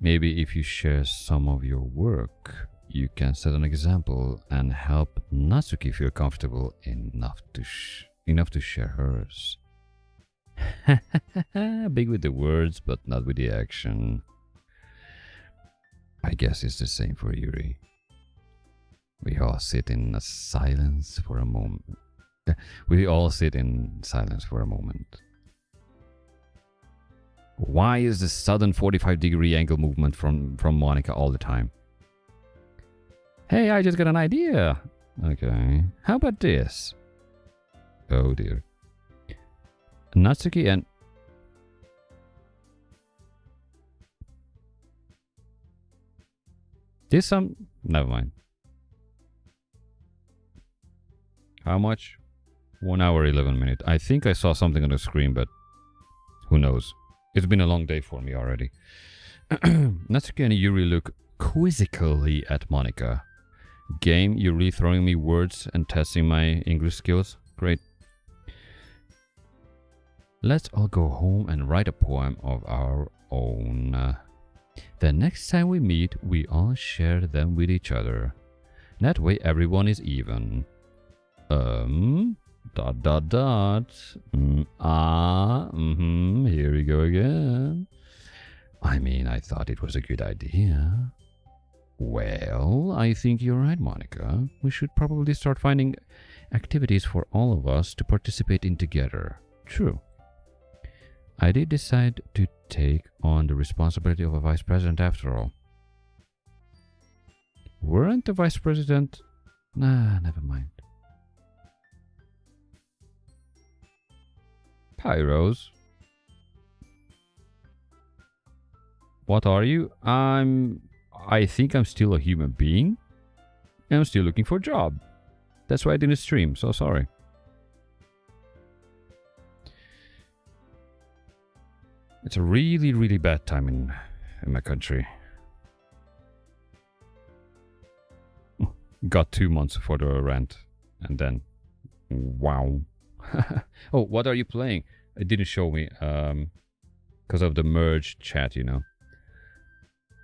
Maybe if you share some of your work, you can set an example and help Natsuki feel comfortable enough to share hers. Big with the words, but not with the action. I guess it's the same for Yuri. We all sit in silence for a moment. We all sit in silence for a moment. Why is the sudden 45-degree angle movement from Monica all the time? Hey, I just got an idea. Okay, how about this? Oh dear. Natsuki and... This some... Never mind. How much? 1 hour 11 minutes. I think I saw something on the screen, but who knows? It's been a long day for me already. Natsuki and Yuri look quizzically at Monica. Game, you're really throwing me words and testing my English skills? Great. Let's all go home and write a poem of our own. The next time we meet, we all share them with each other. That way everyone is even. Here we go again. I mean, I thought it was a good idea. Well, I think you're right, Monica. We should probably start finding activities for all of us to participate in together. True. I did decide to take on the responsibility of a vice president after all. Weren't the vice president... Nah, never mind. Hi, Rose. What are you? I think I'm still a human being. And I'm still looking for a job. That's why I didn't stream, so sorry. It's a really, really bad time in my country. Got 2 months for the rent. And then... Wow. Oh, what are you playing? It didn't show me. Because of the merge chat, you know.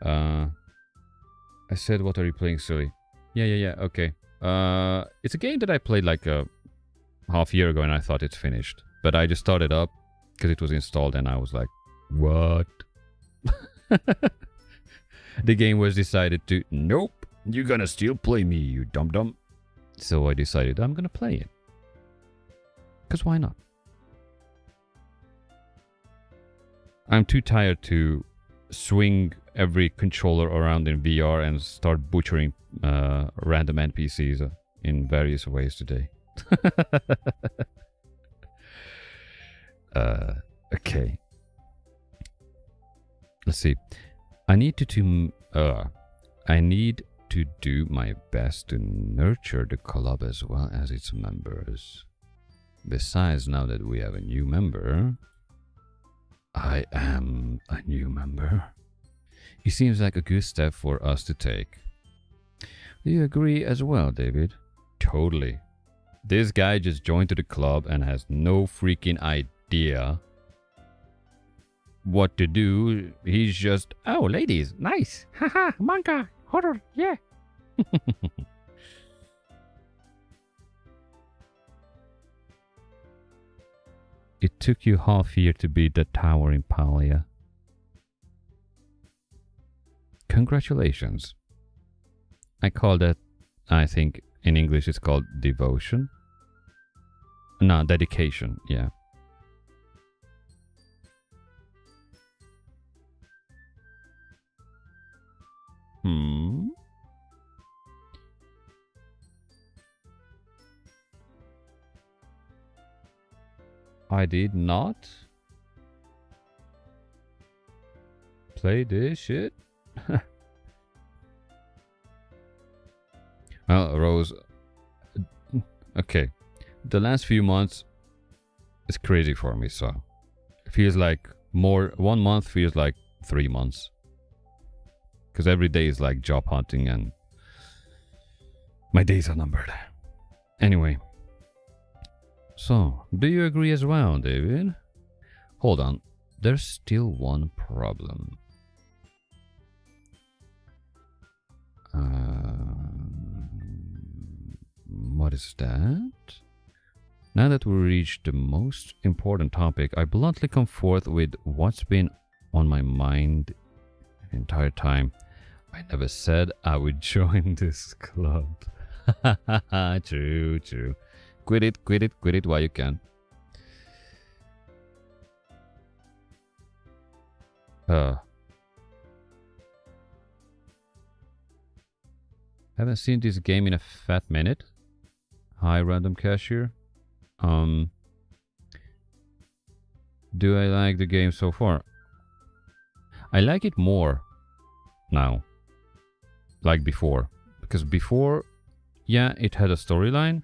I said, what are you playing, silly? Yeah, okay. It's a game that I played like a half year ago and I thought it's finished. But I just started up because it was installed and I was like, what? The game was decided to, nope, you're gonna still play me, you dum-dum. So I decided I'm gonna play it. Because why not? I'm too tired to swing every controller around in VR and start butchering random NPCs in various ways today. Okay. Let's see. I need to do my best to nurture the club as well as its members. Besides, now that we have a new member, I am a new member. It seems like a good step for us to take. Do you agree as well, David? Totally. This guy just joined to the club and has no freaking idea what to do. He's just, oh, ladies, nice. Haha, manga, horror, yeah. It took you half a year to beat the tower in Palia. Congratulations. I call that, I think in English it's called devotion. No, dedication, yeah. I did not play this shit. Well, Rose. Okay. The last few months is crazy for me, so it feels like 1 month feels like 3 months. Because every day is like job hunting and my days are numbered. Anyway. So, do you agree as well, David? Hold on. There's still one problem. What is that? Now that we reached the most important topic, I bluntly come forth with what's been on my mind the entire time. I never said I would join this club. True, true. Quit it while you can. Haven't seen this game in a fat minute. Hi, random cashier. Do I like the game so far? I like it more now. Like before. Because before, yeah, it had a storyline.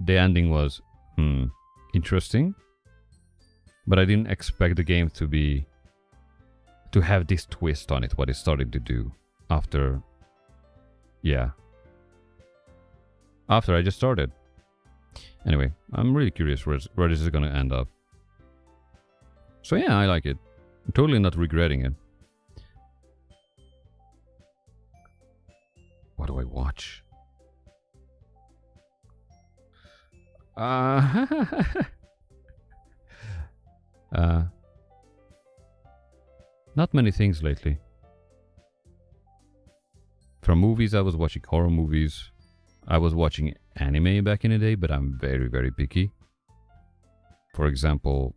The ending was interesting. But I didn't expect the game to have this twist on it, what it started to do after, yeah. After I just started. Anyway, I'm really curious where this is gonna end up. So yeah, I like it. I'm totally not regretting it. What do I watch? Not many things lately. From movies, I was watching horror movies. I was watching anime back in the day, but I'm very, very picky. For example,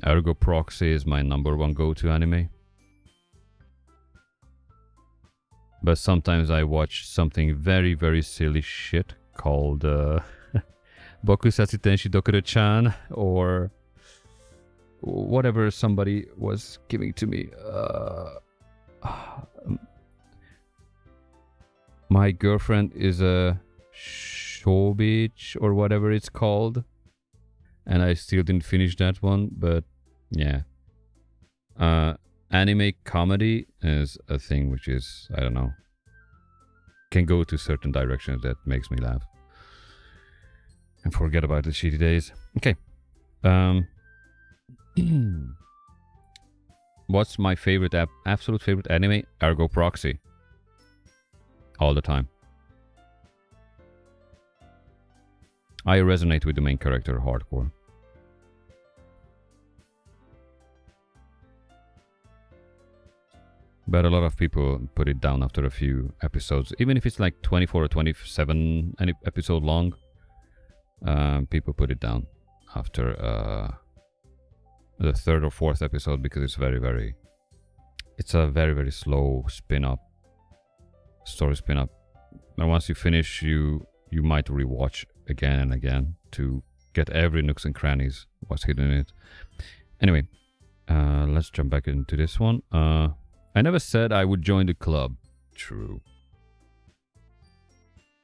Ergo Proxy is my #1 go-to anime. But sometimes I watch something very, very silly shit called Bokusatsu Tenshi Dokuro-chan, or whatever somebody was giving to me. My girlfriend is a shobich, or whatever it's called. And I still didn't finish that one, but yeah. Anime comedy is a thing which is, I don't know, can go to certain directions that makes me laugh. And forget about the shitty days. Okay. What's my favorite absolute favorite anime? Ergo Proxy. All the time. I resonate with the main character hardcore. But a lot of people put it down after a few episodes. Even if it's like 24 or 27 episode long, people put it down after the 3rd or 4th episode, because it's it's a very, very slow spin-up. Story spin-up. And once you finish, you might rewatch again and again to get every nooks and crannies what's hidden in it. Anyway, let's jump back into this one. I never said I would join the club. True.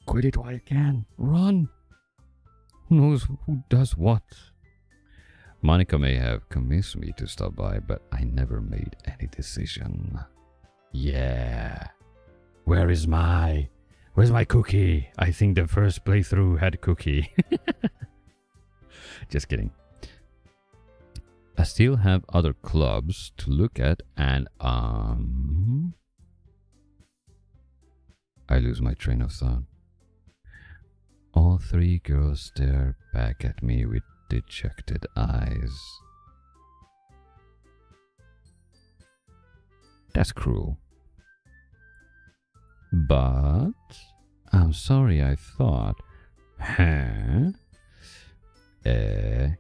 Quit it while you can. Run. Who knows who does what? Monica may have convinced me to stop by, but I never made any decision. Yeah. Where's my cookie? I think the first playthrough had cookie. Just kidding. I still have other clubs to look at, and I lose my train of thought. All 3 girls stare back at me with dejected eyes. That's cruel. But I'm sorry, I thought. Huh? The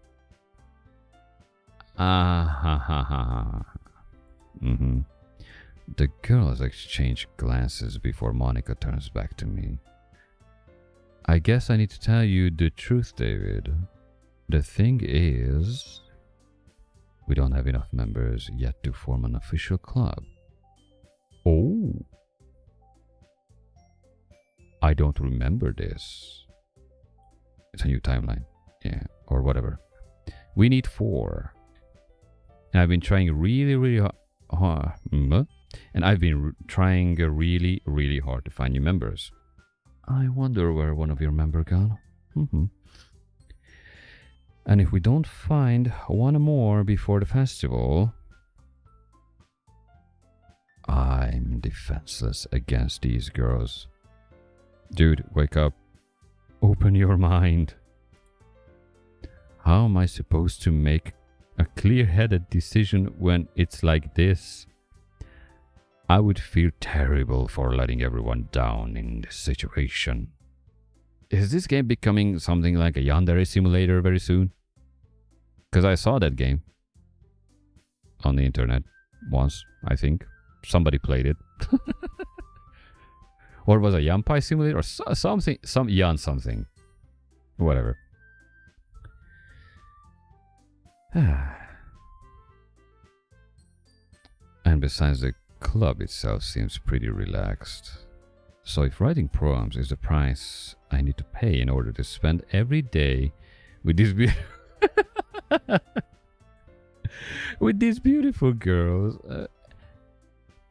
girls exchange glances before Monica turns back to me. I guess I need to tell you the truth, David. The thing is, we don't have enough members yet to form an official club. Oh. I don't remember this. It's a new timeline. Yeah, or whatever. We need 4. And I've been trying really hard. And I've been trying really hard to find new members. I wonder where one of your members gone. And if we don't find one more before the festival, I'm defenseless against these girls. Dude, wake up. Open your mind. How am I supposed to make a clear-headed decision when it's like this? I would feel terrible for letting everyone down in this situation. Is this game becoming something like a yandere simulator very soon? Because I saw that game on the internet once, I think. Somebody played it. Or was it a Yampai simulator or something, some Yan something. Whatever. And besides, the club itself seems pretty relaxed. So if writing programs is the price I need to pay in order to spend every day with these with these beautiful girls,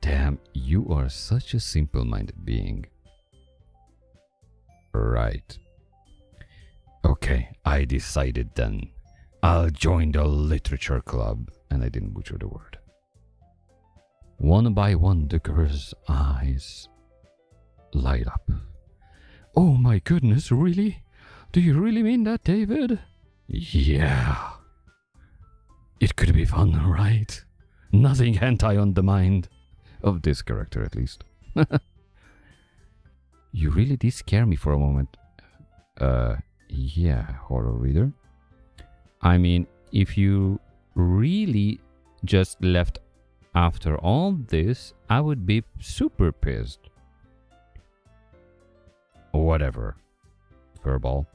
damn, you are such a simple-minded being. Right. Okay, I decided then. I'll join the literature club. And I didn't butcher the word. One by one, the girl's eyes light up. Oh my goodness, really? Do you really mean that, David? Yeah. It could be fun, right? Nothing hentai on the mind. Of this character, at least. You really did scare me for a moment. Yeah, horror reader. I mean, if you really just left after all this, I would be super pissed. Whatever. Furball.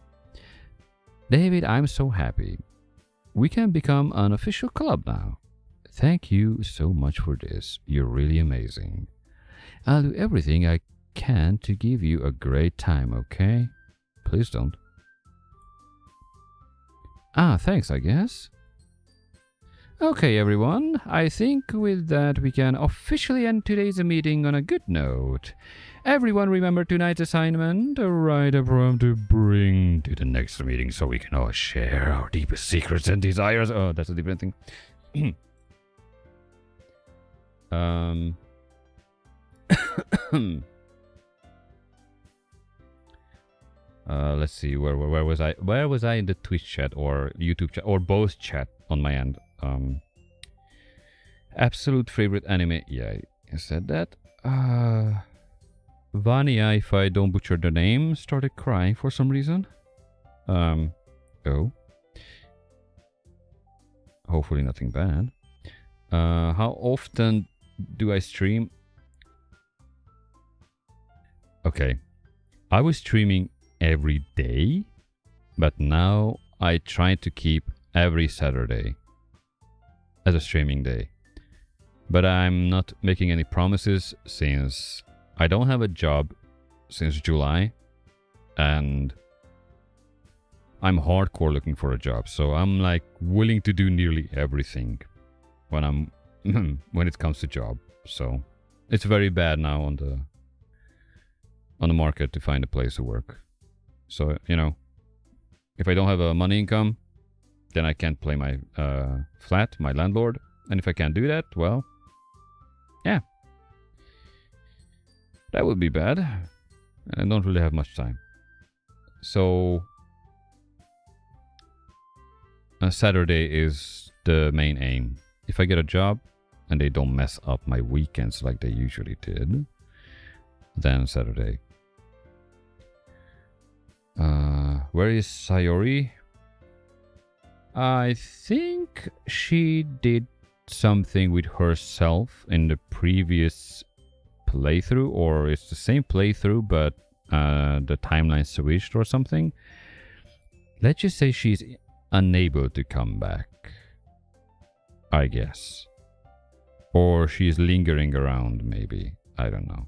David, I'm so happy. We can become an official club now. Thank you so much for this. You're really amazing. I'll do everything I can to give you a great time, okay? Please don't. Ah, thanks, I guess. Okay, everyone. I think with that we can officially end today's meeting on a good note. Everyone remember tonight's assignment, write a poem to bring to the next meeting so we can all share our deepest secrets and desires. Oh, that's a different thing. Let's see, where was I? Where was I in the Twitch chat or YouTube chat or both chat on my end? Absolute favorite anime. Yeah, I said that. Vania, if I don't butcher the name, started crying for some reason. Oh. Hopefully nothing bad. How often do I stream? Okay. I was streaming every day, but now I try to keep every Saturday as a streaming day. But I'm not making any promises since I don't have a job since July and I'm hardcore looking for a job. So I'm like willing to do nearly everything when when it comes to job. So it's very bad now on the market to find a place to work. So, you know, if I don't have a money income, then I can't pay my flat, my landlord. And if I can't do that, well, yeah. That would be bad. And I don't really have much time. So, Saturday is the main aim. If I get a job and they don't mess up my weekends like they usually did, then Saturday. Where is Sayori? I think she did something with herself in the previous playthrough, or it's the same playthrough but the timeline switched or something. Let's just say she's unable to come back, I guess. Or she's lingering around, maybe. I don't know.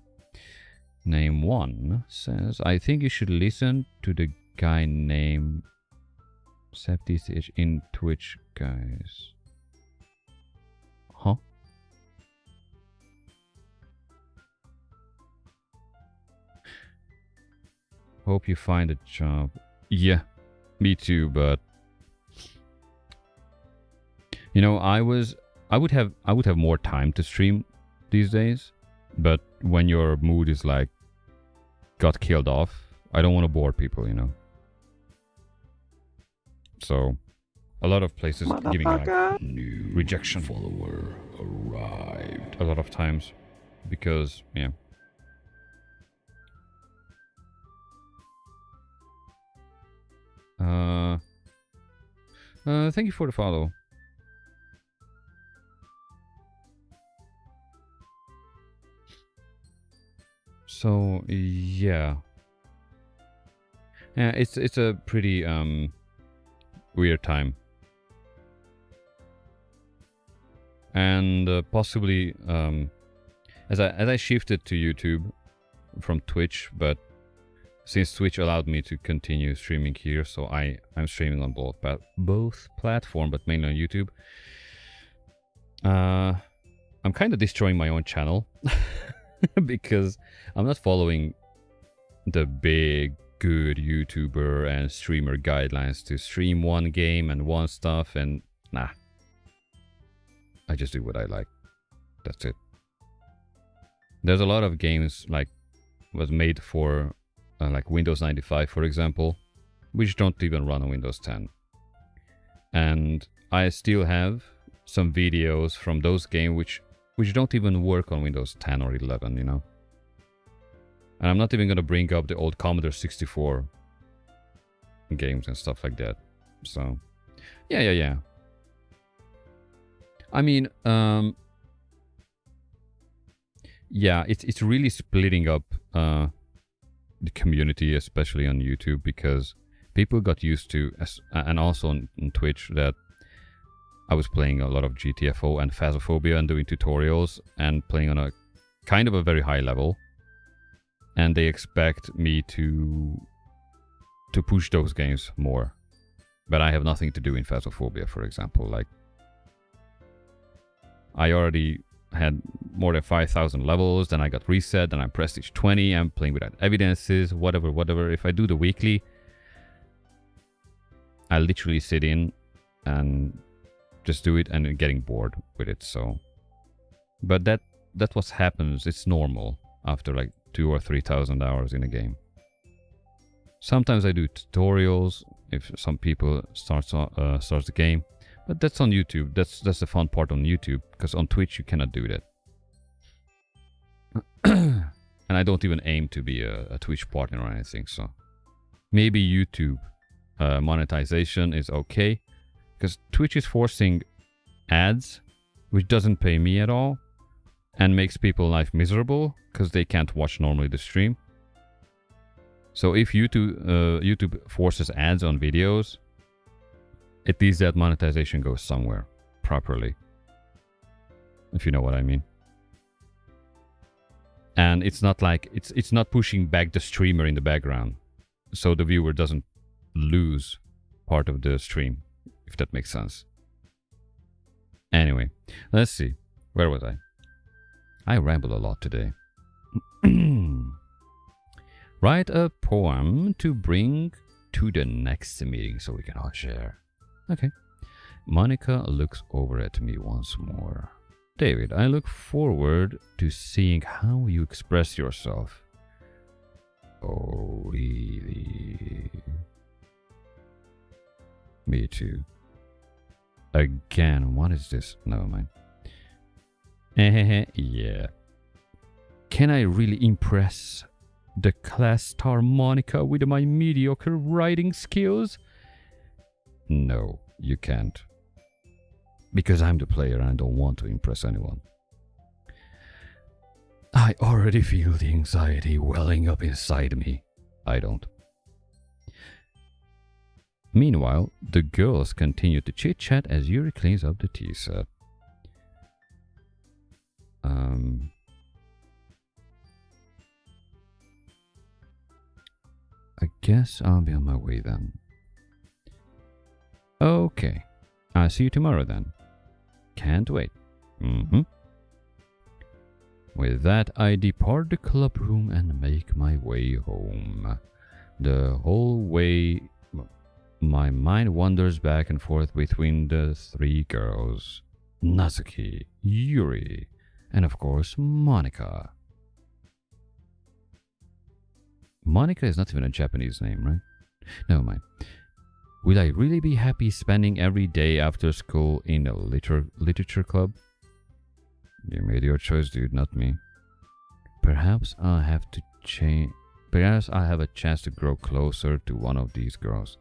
Name 1 says, I think you should listen to the guy named SepTCH in Twitch, guys. Huh? Hope you find a job. Yeah, me too, but you know, I would have more time to stream these days, but when your mood is like got killed off, I don't want to bore people, you know. So a lot of places giving like new rejection follower arrived a lot of times because yeah. Thank you for the follow. So yeah, it's a pretty weird time, and possibly as I shifted to YouTube from Twitch, but since Twitch allowed me to continue streaming here, so I'm streaming on both platforms, but mainly on YouTube. I'm kind of destroying my own channel because I'm not following the big good YouTuber and streamer guidelines to stream one game and one stuff, and nah. I just do what I like. That's it. There's a lot of games like was made for like Windows 95, for example, which don't even run on Windows 10. And I still have some videos from those games which don't even work on Windows 10 or 11, you know. And I'm not even going to bring up the old Commodore 64 games and stuff like that. So, yeah. I mean, yeah, it's really splitting up the community, especially on YouTube, because people got used to, and also on Twitch, that I was playing a lot of GTFO and Phasmophobia and doing tutorials and playing on a kind of a very high level. And they expect me to push those games more. But I have nothing to do in Phasmophobia, for example. Like, I already had more than 5,000 levels, then I got reset, then I'm prestige 20, I'm playing without evidences, whatever. If I do the weekly, I literally sit in and just do it and getting bored with it. So, but that what happens. It's normal after like 2,000 or 3,000 hours in a game. Sometimes I do tutorials if some people starts the game, but that's on YouTube. That's the fun part on YouTube, because on Twitch you cannot do that. And I don't even aim to be a Twitch partner or anything. So maybe YouTube monetization is okay, because Twitch is forcing ads, which doesn't pay me at all, and makes people life miserable because they can't watch normally the stream. So if YouTube forces ads on videos, at least that monetization goes somewhere properly, if you know what I mean. And it's not like it's not pushing back the streamer in the background, so the viewer doesn't lose part of the stream, if that makes sense. Anyway, let's see. Where was I? I ramble a lot today. Write a poem to bring to the next meeting so we can all share. Okay. Monica looks over at me once more. David, I look forward to seeing how you express yourself. Oh, really? Me too. Again, what is this? Never mind. Yeah. Can I really impress the class star Monica with my mediocre writing skills? No, you can't. Because I'm the player and I don't want to impress anyone. I already feel the anxiety welling up inside me. I don't. Meanwhile, the girls continue to chit-chat as Yuri cleans up the tea set. I guess I'll be on my way then. Okay. I'll see you tomorrow then. Can't wait. With that, I depart the club room and make my way home. The whole way, my mind wanders back and forth between the three girls. Natsuki, Yuri, and of course, Monika. Monika is not even a Japanese name, right? Never mind. Will I really be happy spending every day after school in a literature club? You made your choice, dude, not me. Perhaps I'll have to change. Perhaps I'll have a chance to grow closer to one of these girls.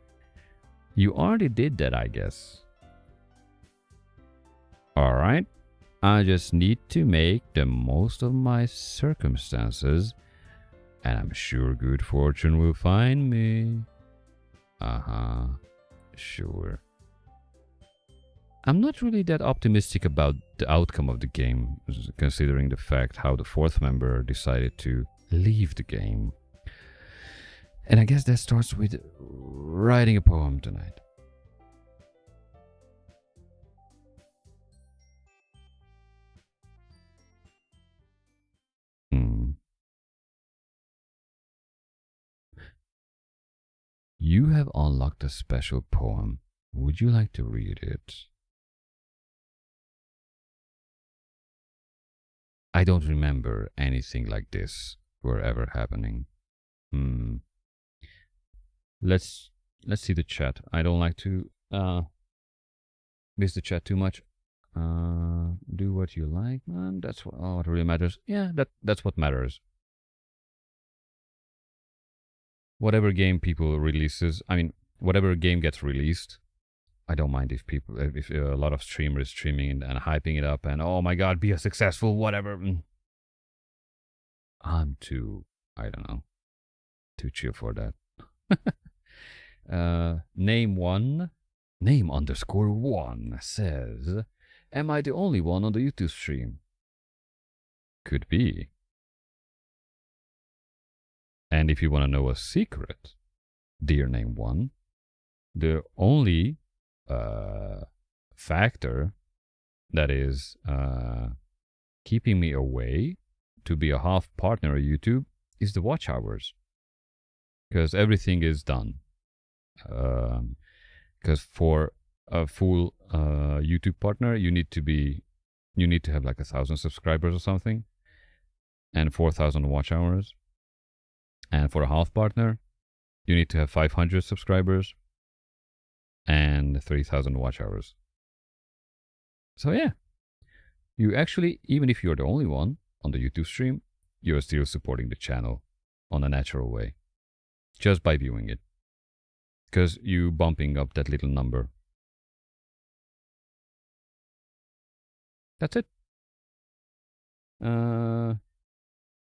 You already did that, I guess. Alright. I just need to make the most of my circumstances, and I'm sure good fortune will find me. Sure. I'm not really that optimistic about the outcome of the game, considering the fact how the fourth member decided to leave the game. And I guess that starts with writing a poem tonight. You have unlocked a special poem. Would you like to read it? I don't remember anything like this were ever happening. Let's see the chat. I don't like to miss the chat too much. Do what you like, man. That's what really matters. Yeah, that's what matters. Whatever game people releases, I mean, whatever game gets released, I don't mind if a lot of streamers streaming and hyping it up and, oh my god, be a successful whatever. I'm too, I don't know, too chill for that. Name_1 says, am I the only one on the YouTube stream? Could be. And if you want to know a secret, dear Name1, the only factor that is keeping me away to be a half partner of YouTube is the watch hours. Because everything is done. Because for a full YouTube partner, you need to have like 1,000 subscribers or something, and 4,000 watch hours. And for a half partner, you need to have 500 subscribers and 3,000 watch hours. So yeah, you actually, even if you're the only one on the YouTube stream, you're still supporting the channel on a natural way, just by viewing it, because you bumping up that little number. That's it.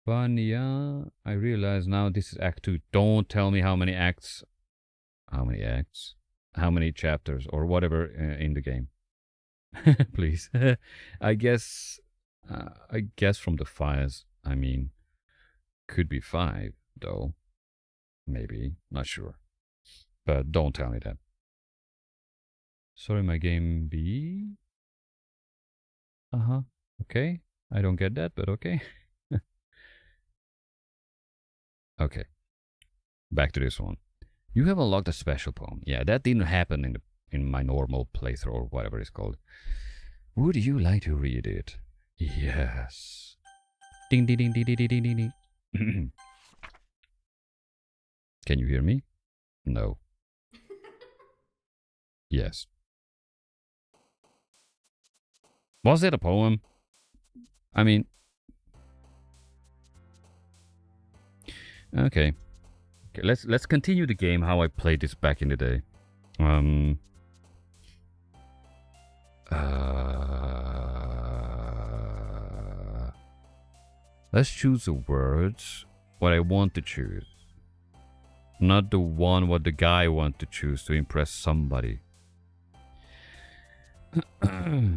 Vanya, I realize now this is Act 2. Don't tell me how many acts, how many chapters, or whatever in the game. Please. I guess from the files, I mean, could be 5, though. Maybe, not sure. But don't tell me that. Sorry, my game B. Okay. I don't get that, but okay. Okay, back to this one. You have unlocked a special poem. Yeah, that didn't happen in my normal playthrough or whatever it's called. Would you like to read it? Yes. Ding ding ding ding ding ding ding ding. Can you hear me? No. Yes. Was it a poem? I mean, okay. Let's continue the game how I played this back in the day. Let's choose the words what I want to choose. not the one what the guy want to choose to impress somebody.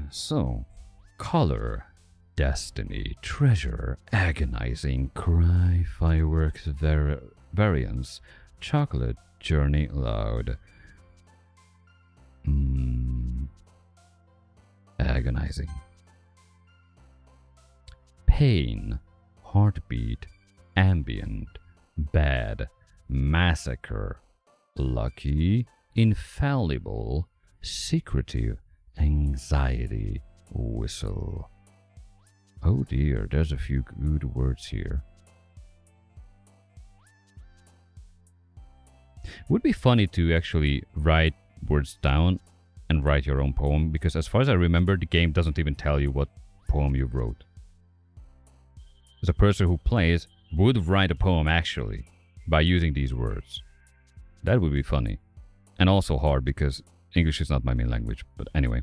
So, color, destiny, treasure, agonizing, cry, fireworks, variance, chocolate, journey, loud. Agonizing. Pain, heartbeat, ambient, bad, massacre, lucky, infallible, secretive, anxiety, whistle. Oh dear, there's a few good words here. Would be funny to actually write words down and write your own poem, because as far as I remember, the game doesn't even tell you what poem you wrote. The person who plays would write a poem actually by using these words. That would be funny. And also hard because English is not my main language. But anyway.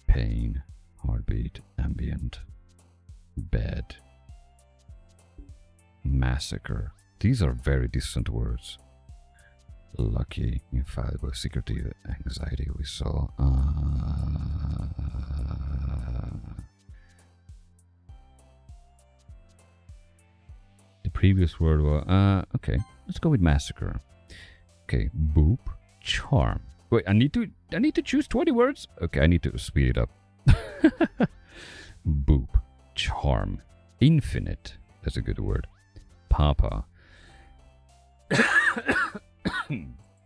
Pain, heartbeat, ambient, bed, massacre. These are very distant words. Lucky, infallible, secretive, anxiety, we saw. The previous word was, okay, let's go with massacre. Okay, boop, charm. Wait, I need to choose 20 words? Okay, I need to speed it up. Boop, charm, infinite. That's a good word. Papa.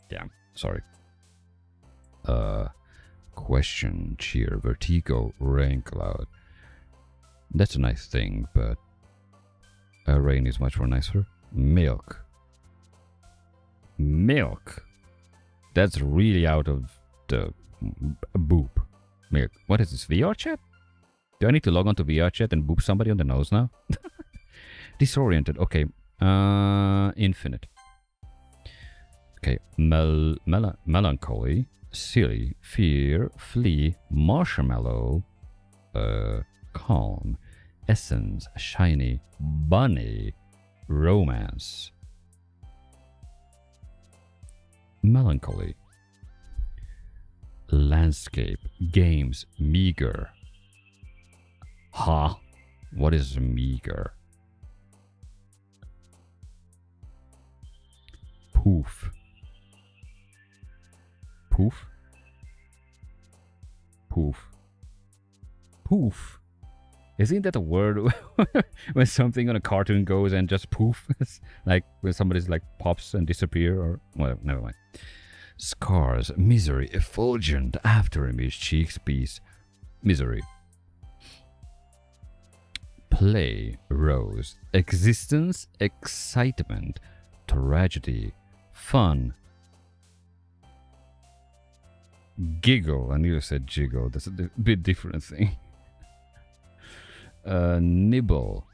Damn, sorry. Question, cheer, vertigo, rain cloud. That's a nice thing, but rain is much more nicer. Milk. Milk. That's really out of the boop. Milk. What is this, VR chat? Do I need to log on to VR chat and boop somebody on the nose now? Disoriented. Okay. Infinite. Okay. Melancholy. Silly. Fear. Flee. Marshmallow. Calm. Essence. Shiny. Bunny. Romance. Melancholy. Landscape. Games. Meager. Huh? What is meager? Poof. Poof? Poof. Poof. Isn't that a word when something on a cartoon goes and just poof? Like when somebody's like pops and disappear or... Well, never mind. Scars. Misery. Effulgent. After image. Cheeks. Peace. Misery. Play. Rose. Existence. Excitement. Tragedy. Fun. Giggle. I knew I said jiggle. That's a bit different thing. Nibble.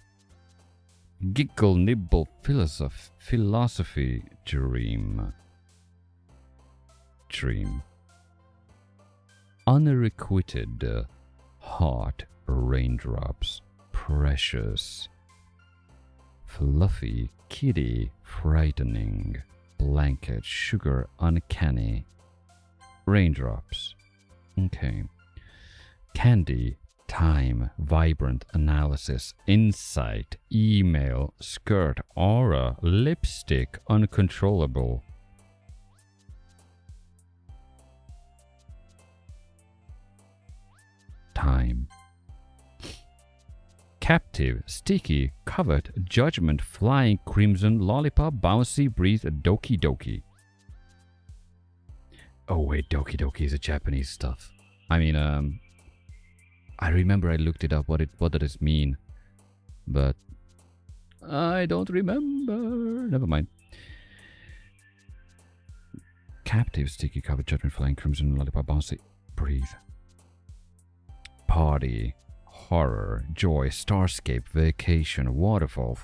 Giggle, nibble, philosophy, dream. Dream. Unrequited. Heart, raindrops, precious. Fluffy, kitty, frightening. Blanket, sugar, uncanny. Raindrops. Okay. Candy. Time, vibrant, analysis, insight, email, skirt, aura, lipstick, uncontrollable. Time. Captive, sticky, covered, judgment, flying, crimson, lollipop, bouncy, breathe, Doki-Doki. Oh wait, Doki-Doki is a Japanese stuff. I mean, I remember I looked it up, what does it mean? But I don't remember. Never mind. Captive, sticky, covered, judgment, flying, crimson, lollipop, bouncy, breathe. Party, horror, joy, starscape, vacation, waterfall,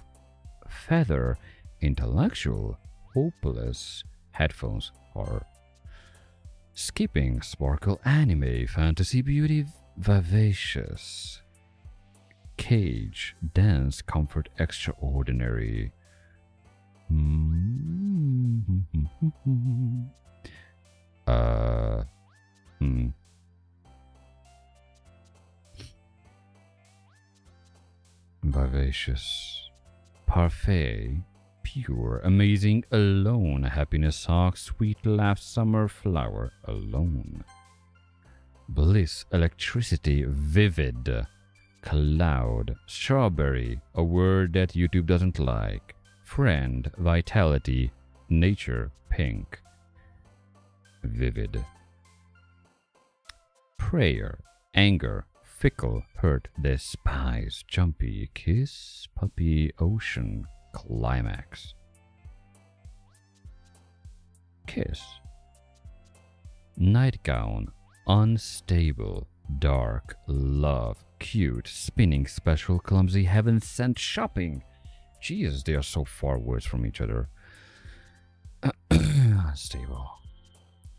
feather, intellectual, hopeless, headphones, horror. Skipping, sparkle, anime, fantasy, beauty, vivacious. cage, dance, comfort, extraordinary. Vivacious, parfait, pure, amazing, alone, happiness, hawk, sweet laugh, summer flower, alone. Bliss, electricity, vivid, cloud, strawberry, a word that YouTube doesn't like, friend, vitality, nature, pink, vivid. Prayer, anger, fickle, hurt, despise, jumpy, kiss, puppy, ocean, climax. Kiss. Nightgown, unstable, dark, love, cute, spinning, special, clumsy, heaven sent, shopping. Jesus, they are so far words from each other. Unstable.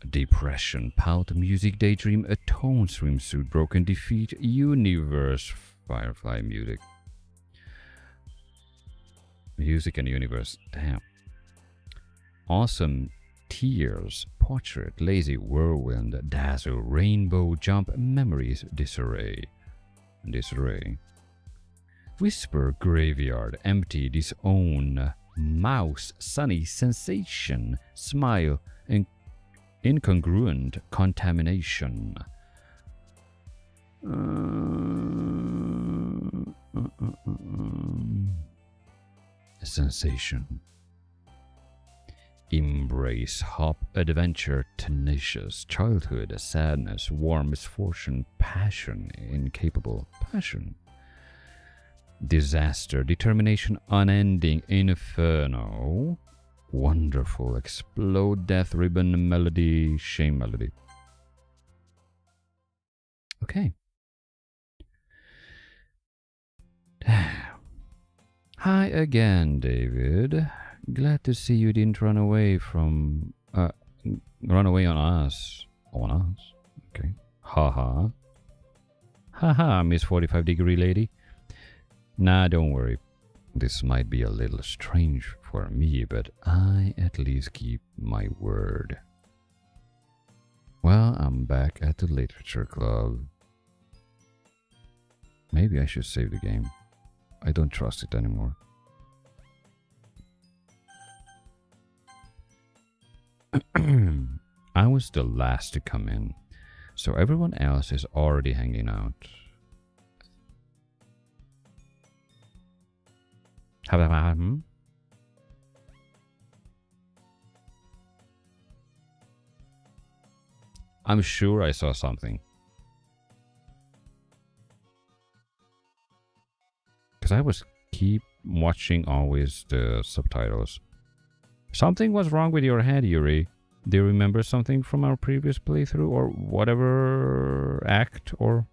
Depression, pout, music, daydream, atone, swimsuit, broken, defeat, universe, firefly, music. Music and universe, damn. Awesome, tears, portrait, lazy, whirlwind, dazzle, rainbow, jump, memories, disarray. Disarray. Whisper, graveyard, empty, disown, mouse, sunny, sensation, smile, and incongruent, contamination. Sensation. Embrace, hop, adventure, tenacious, childhood, sadness, warm, misfortune, passion, incapable, passion. Disaster, determination, unending, inferno. Wonderful, explode, death, ribbon, melody, shame melody. Okay. Hi again, David. Glad to see you didn't run away from... run away on us. On us? Okay. Haha. Haha, Miss 45-degree lady. Nah, don't worry. This might be a little strange for me, but I at least keep my word. Well, I'm back at the literature club. Maybe I should save the game. I don't trust it anymore. I was the last to come in, so everyone else is already hanging out. I'm sure I saw something. Because I was keep watching always the subtitles. Something was wrong with your head, Yuri. Do you remember something from our previous playthrough or whatever act or...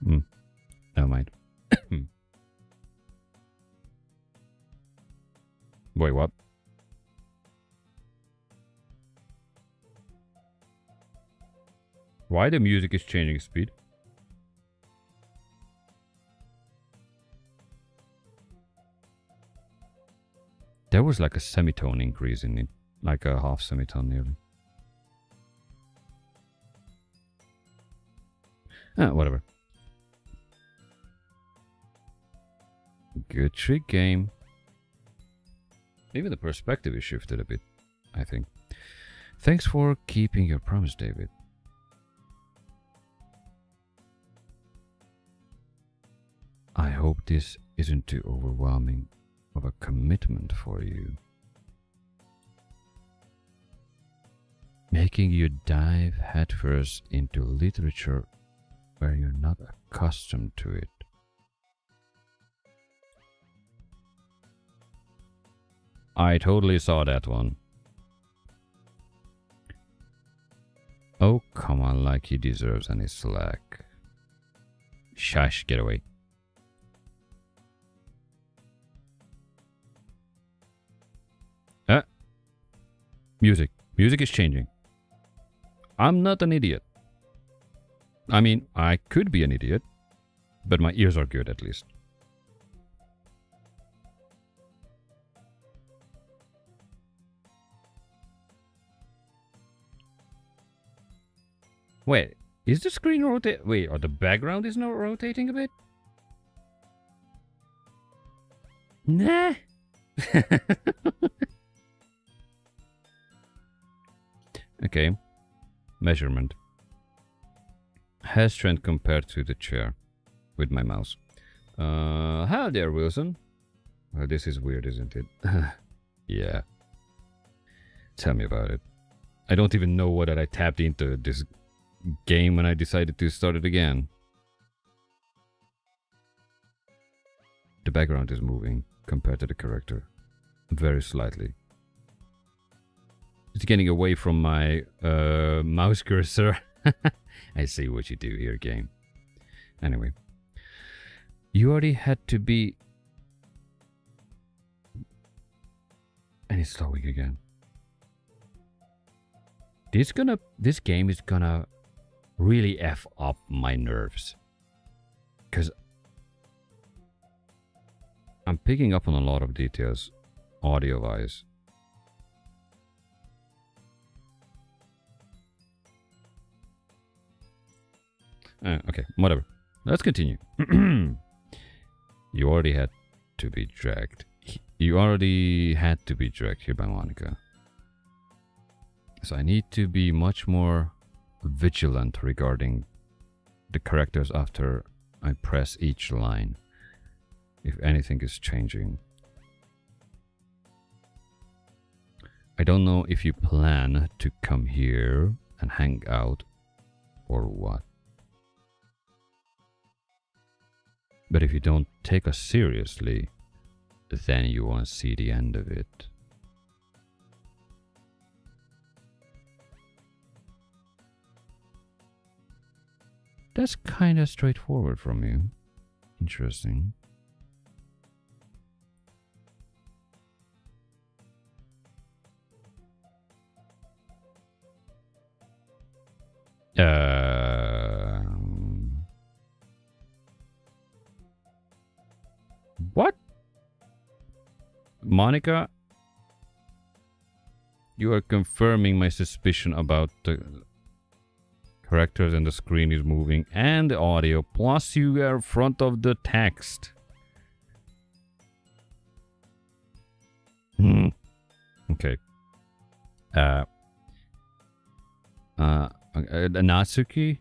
Never mind. Wait, what? Why the music is changing speed? There was like a semitone increase in it, like a half semitone nearly. Whatever. Good trick game. Even the perspective is shifted a bit, I think. Thanks for keeping your promise, David. I hope this isn't too overwhelming of a commitment for you. Making you dive headfirst into literature where you're not accustomed to it. I totally saw that one. Oh, come on, like he deserves any slack. Shush, get away. Music. Music is changing. I'm not an idiot. I mean, I could be an idiot, but my ears are good at least. Wait, is the screen rotate? Wait, or the background is not rotating a bit? Nah. Okay. Measurement. Hair strength compared to the chair with my mouse. Hello there, Wilson. Well, this is weird, isn't it? Yeah. Tell me about it. I don't even know what I tapped into this game when I decided to start it again. The background is moving compared to the character. Very slightly. It's getting away from my mouse cursor. I see what you do here, game. Anyway. You already had to be... And it's slowing again. This game is gonna really F up my nerves. Because I'm picking up on a lot of details, audio-wise. Okay, whatever. Let's continue. You already had to be dragged. You already had to be dragged here by Monica. So I need to be much more vigilant regarding the characters after I press each line. If anything is changing. I don't know if you plan to come here and hang out or what. But if you don't take us seriously, then you won't see the end of it. That's kind of straightforward from you. Interesting. What? Monica? You are confirming my suspicion about the characters and the screen is moving and the audio, plus you are in front of the text. Okay. Natsuki?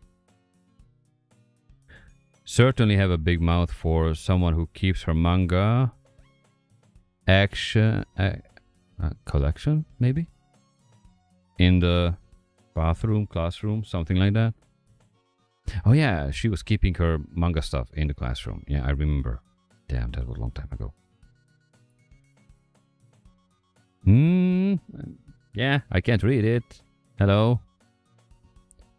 Certainly have a big mouth for someone who keeps her manga action collection, maybe? In the bathroom, classroom, something like that. Oh yeah, she was keeping her manga stuff in the classroom. Yeah, I remember. Damn, that was a long time ago. Yeah, I can't read it. Hello.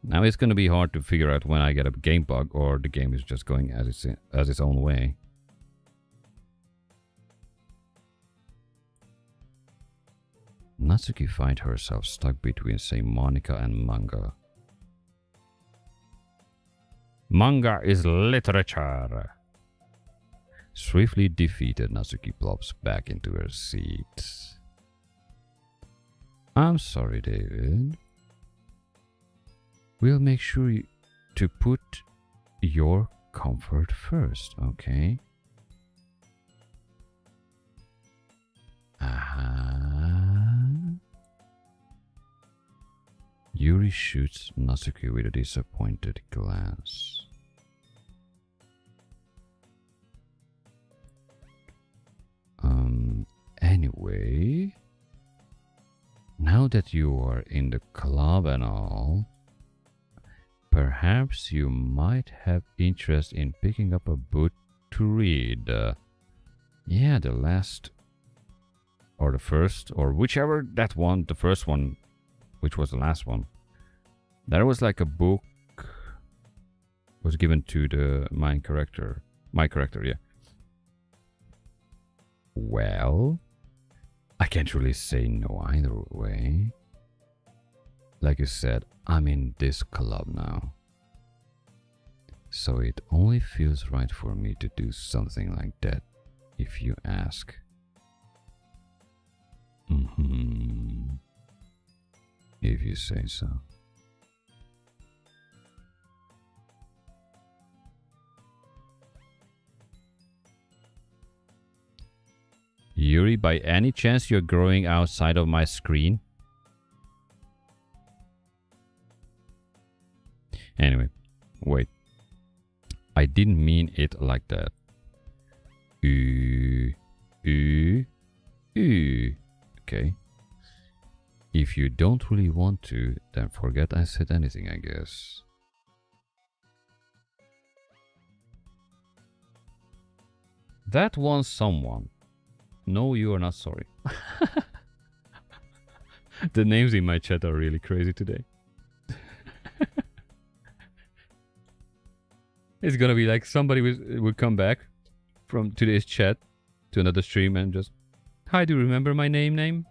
Now it's gonna be hard to figure out when I get a game bug or the game is just going as its own way. Natsuki find herself stuck between, say, Monica and manga. Manga is literature. Swiftly defeated, Natsuki plops back into her seat. I'm sorry, David. We'll make sure to put your comfort first, okay? Yuri shoots Natsuki with a disappointed glance. Anyway, now that you are in the club and all, perhaps you might have interest in picking up a book to read. Yeah, the last, or the first, or whichever that one, the first one, which was the last one. There was like a book was given to the my character, yeah. Well, I can't really say no either way. Like you said, I'm in this club now. So it only feels right for me to do something like that, if you ask. If you say so. Yuri, by any chance you're growing outside of my screen? Anyway, wait. I didn't mean it like that. Okay. If you don't really want to, then forget I said anything, I guess. That one someone. No, you are not sorry. The names in my chat are really crazy today. It's gonna be like somebody would come back from today's chat to another stream and just, hi, do you remember my name?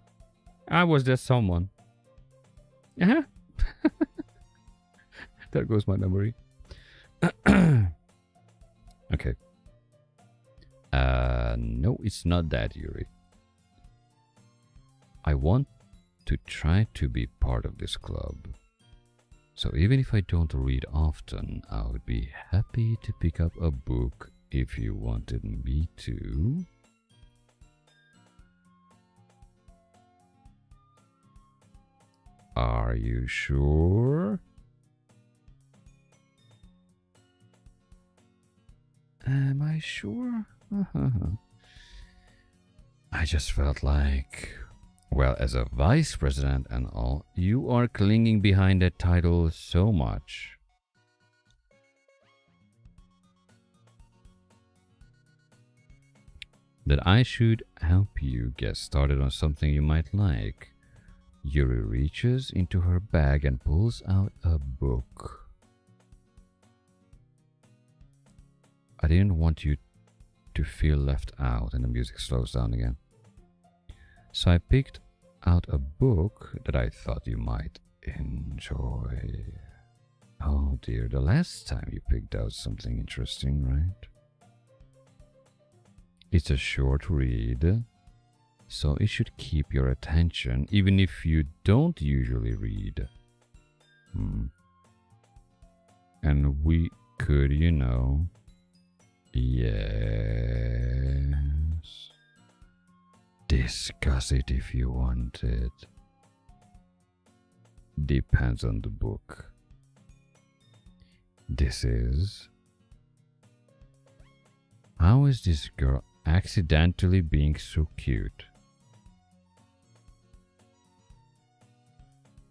I was that someone. Uh-huh. There goes my memory. Okay. No, it's not that, Yuri. I want to try to be part of this club. So even if I don't read often, I would be happy to pick up a book if you wanted me to. Are you sure? Am I sure? I just felt like, well, as a vice president and all, you are clinging behind that title so much. That I should help you get started on something you might like. Yuri reaches into her bag and pulls out a book. I didn't want you to feel left out, and the music slows down again. So I picked out a book that I thought you might enjoy. Oh dear, the last time you picked out something interesting, right? It's a short read, so it should keep your attention, even if you don't usually read. And we could, you know... Yes. Discuss it if you want it. Depends on the book. This is... How is this girl accidentally being so cute?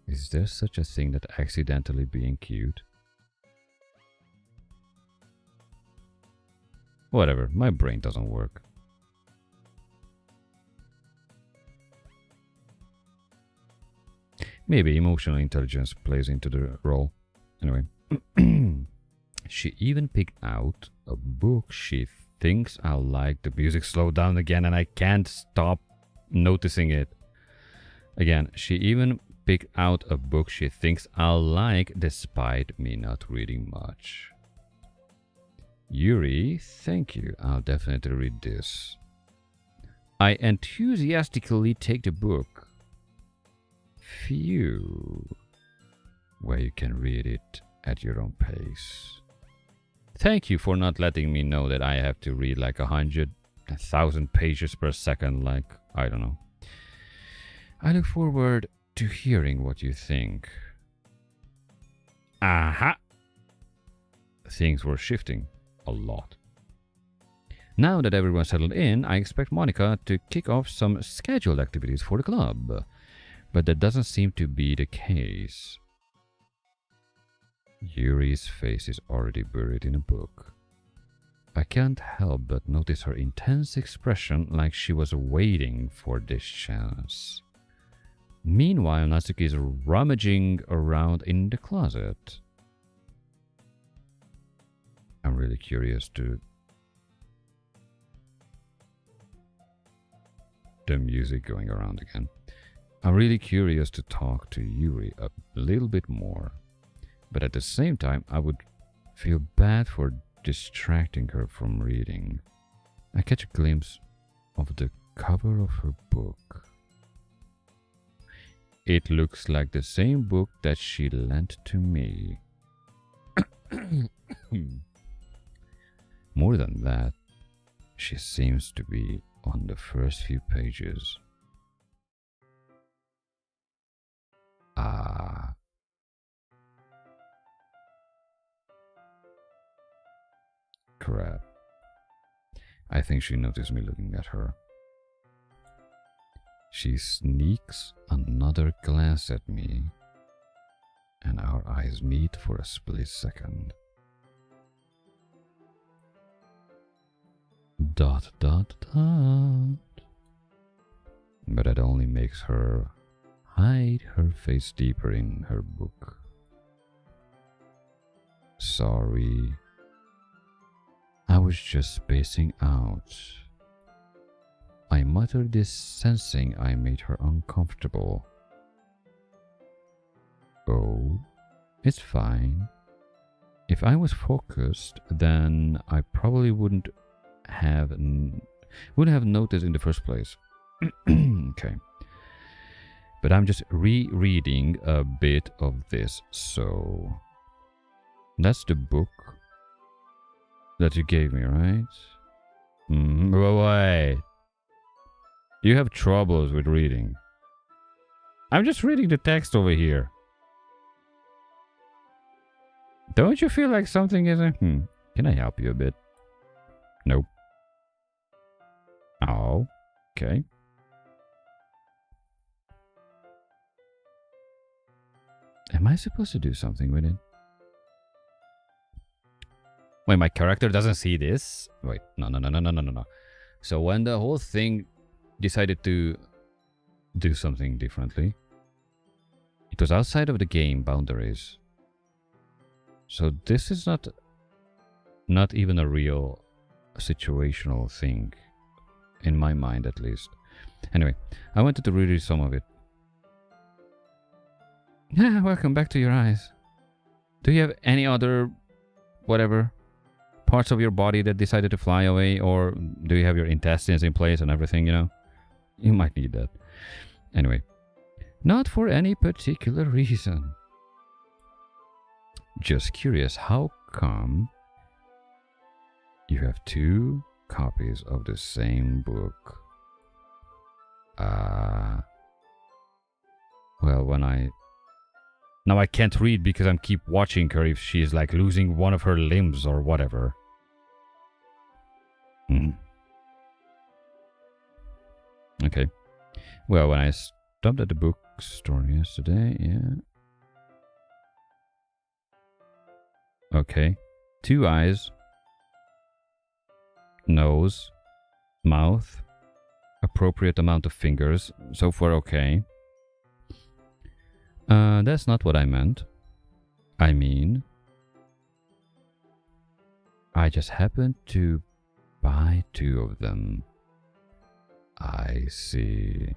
Is there such a thing that accidentally being cute? Whatever, my brain doesn't work. Maybe emotional intelligence plays into the role. Anyway. She even picked out a book she thinks I'll like. The music slowed down again and I can't stop noticing it. Again, she even picked out a book she thinks I'll like despite me not reading much. Yuri, thank you. I'll definitely read this. I enthusiastically take the book. Phew. Where you can read it at your own pace. Thank you for not letting me know that I have to read like 100,000 pages per second, like, I don't know. I look forward to hearing what you think. Aha! Things were shifting. A lot. Now that everyone's settled in, I expect Monica to kick off some scheduled activities for the club, but that doesn't seem to be the case. Yuri's face is already buried in a book. I can't help but notice her intense expression, like she was waiting for this chance. Meanwhile, Natsuki is rummaging around in the closet. I'm really curious to... The music going around again. I'm really curious to talk to Yuri a little bit more. But at the same time, I would feel bad for distracting her from reading. I catch a glimpse of the cover of her book. It looks like the same book that she lent to me. More than that, she seems to be on the first few pages. Ah. Crap. I think she noticed me looking at her. She sneaks another glance at me, and our eyes meet for a split second. Dot, dot, dot. But that only makes her hide her face deeper in her book. Sorry. I was just spacing out. I muttered this, sensing I made her uncomfortable. Oh, it's fine. If I was focused, then I probably wouldn't have noticed in the first place. Okay. But I'm just rereading a bit of this, so that's the book that you gave me, right? Wait. You have troubles with reading. I'm just reading the text over here. Don't you feel like something isn't... Can I help you a bit? Nope. Oh, okay. Am I supposed to do something with it? Wait, my character doesn't see this? Wait, no. So when the whole thing decided to do something differently, it was outside of the game boundaries. So this is not even a real situational thing, in my mind at least. Anyway, I wanted to reread some of it. Yeah, welcome back to your eyes. Do you have any other, whatever, parts of your body that decided to fly away? Or do you have your intestines in place and everything, you know? You might need that. Anyway, not for any particular reason. Just curious, how come you have 2 copies of the same book? Well, now I can't read because I keep watching her if she's like losing one of her limbs or whatever. Okay. Well, when I stopped at the bookstore yesterday, yeah. Okay. 2 eyes. Nose. Mouth. Appropriate amount of fingers. So far, okay. That's not what I meant. I mean, I just happened to buy 2 of them. I see.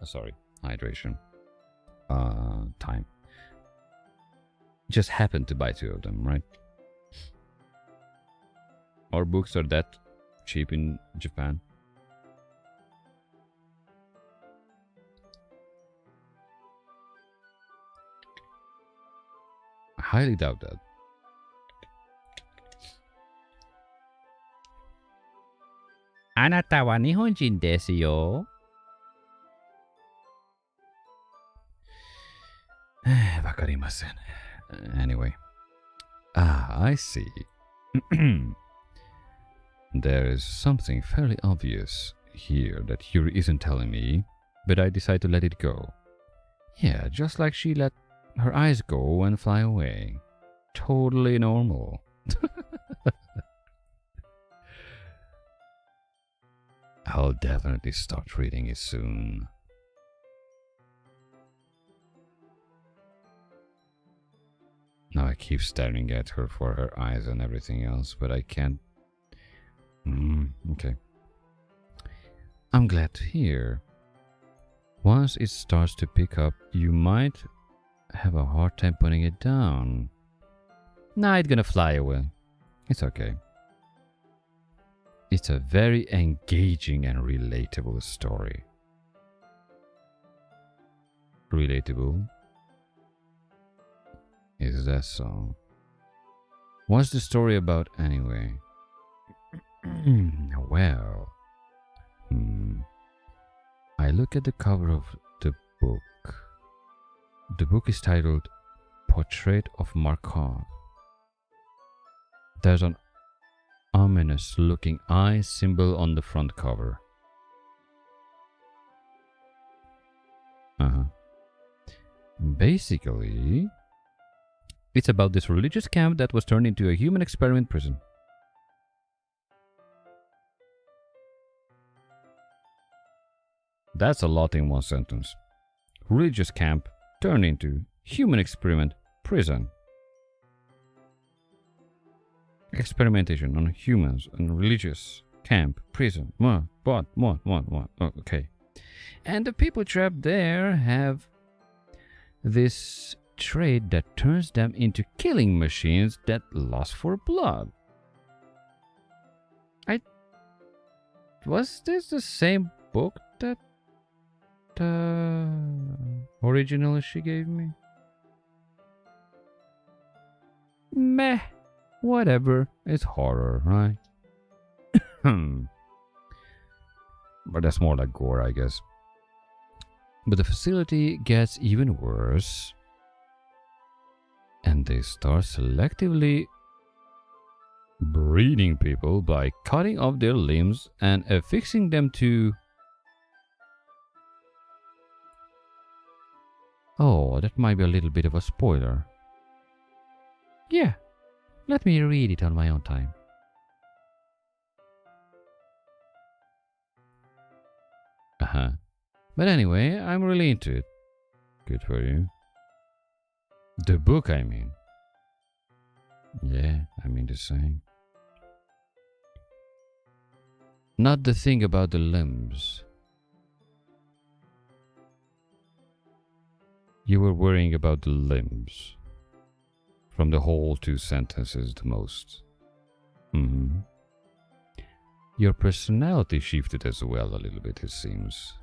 Sorry, hydration. Time. Just happened to buy 2 of them, right? Our books are that cheap in Japan. I highly doubt that. Anata wa Nihonjin desu yo. Wakarimasen. Anyway. I see. There is something fairly obvious here that Yuri isn't telling me, but I decide to let it go. Yeah, just like she let her eyes go and fly away. Totally normal. I'll definitely start reading it soon. Now I keep staring at her for her eyes and everything else, but I can't. Okay. I'm glad to hear. Once it starts to pick up, you might have a hard time putting it down. Nah, it's gonna fly away. It's okay. It's a very engaging and relatable story. Relatable? Is that so? What's the story about anyway? Well, I look at the cover of the book. The book is titled Portrait of Markov. There's an ominous looking eye symbol on the front cover. Basically, it's about this religious camp that was turned into a human experiment prison. That's a lot in one sentence. Religious camp turned into human experiment prison. Experimentation on humans and religious camp prison. What? Oh, okay. And the people trapped there have this trait that turns them into killing machines that lust for blood. Was this the same book that originally she gave me? Meh. Whatever. It's horror, right? But that's more like gore, I guess. But the facility gets even worse. And they start selectively breeding people by cutting off their limbs and affixing them to... Oh, that might be a little bit of a spoiler. Yeah, let me read it on my own time. But anyway, I'm really into it. Good for you. The book, I mean. Yeah, I mean the same. Not the thing about the limbs. You were worrying about the limbs. From the whole 2 sentences the most. Your personality shifted as well a little bit, it seems.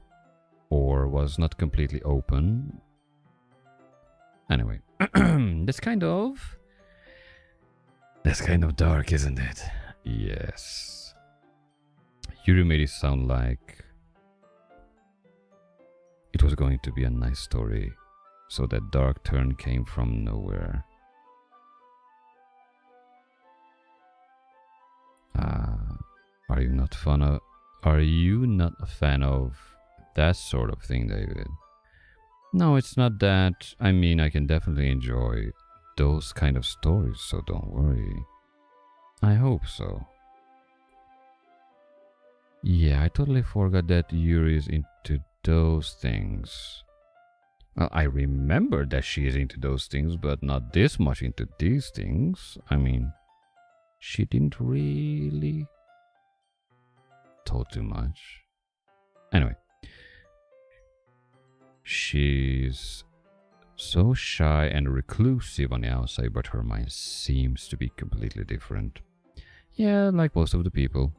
Or was not completely open. Anyway, that's kind of dark, isn't it? Yes. Yuri made it sound like it was going to be a nice story, so that dark turn came from nowhere. Are you not a fan of that sort of thing, David? No, it's not that. I mean, I can definitely enjoy those kind of stories, so don't worry. I hope so. Yeah, I totally forgot that Yuri is into those things. Well, I remember that she is into those things, but not this much into these things. I mean, she didn't really talk too much. Anyway. She's so shy and reclusive on the outside, but her mind seems to be completely different. Yeah, like most of the people.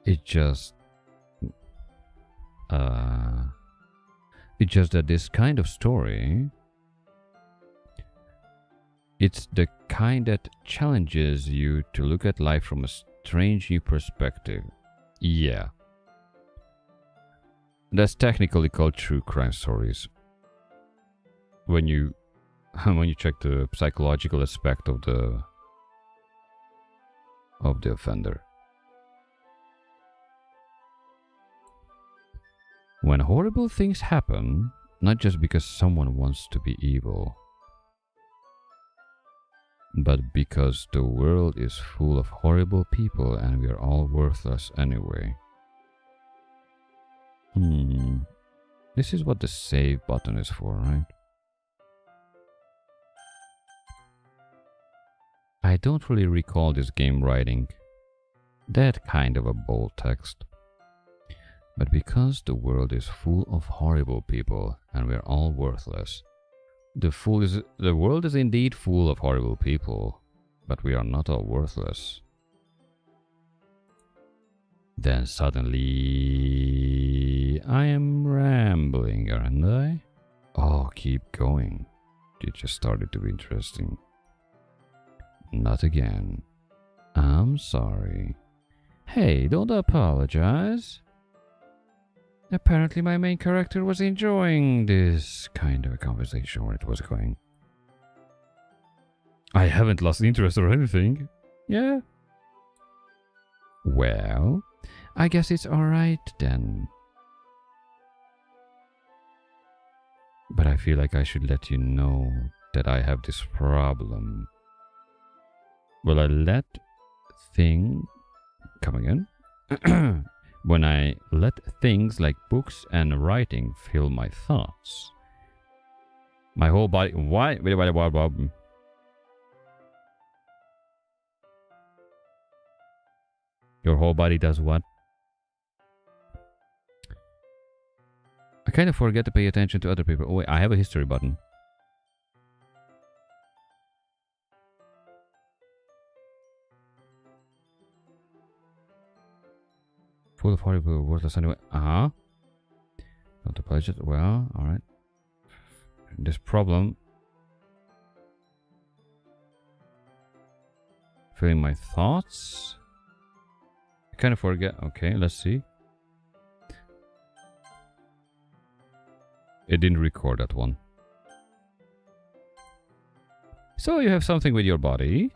It's just that this kind of story, it's the kind that challenges you to look at life from a strange new perspective. Yeah. That's technically called true crime stories. When you check the psychological aspect of the offender. When horrible things happen, not just because someone wants to be evil, but because the world is full of horrible people and we are all worthless anyway. This is what the save button is for, right? I don't really recall this game writing that kind of a bold text. But because the world is full of horrible people and we're all worthless, the world is indeed full of horrible people, but we are not all worthless. Then suddenly, I am rambling, aren't I? Oh, keep going. It just started to be interesting. Not again. I'm sorry. Hey, don't apologize. Apparently my main character was enjoying this kind of a conversation where it was going. I haven't lost interest or anything. Yeah. Well, I guess it's alright then. But I feel like I should let you know that I have this problem. Will I let come again? When I let things like books and writing fill my thoughts, my whole body. Why? Your whole body does what? I kind of forget to pay attention to other people. Oh, wait, I have a history button. Full of horrible, worthless anyway. Not the budget. Well, alright. This problem. Filling my thoughts. I kind of forget. Okay, let's see. It didn't record that one. So you have something with your body.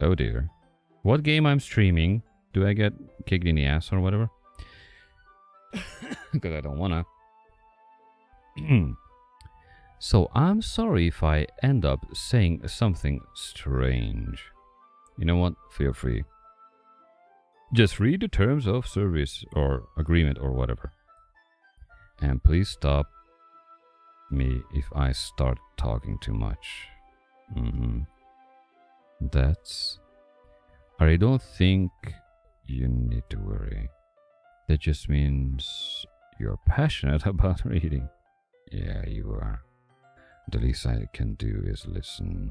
Oh dear. What game I'm streaming? Do I get kicked in the ass or whatever? Because I don't wanna. So I'm sorry if I end up saying something strange. You know what? Feel free. Just read the terms of service or agreement or whatever. And please stop me if I start talking too much. That's... I don't think you need to worry. That just means you're passionate about reading. Yeah, you are. The least I can do is listen.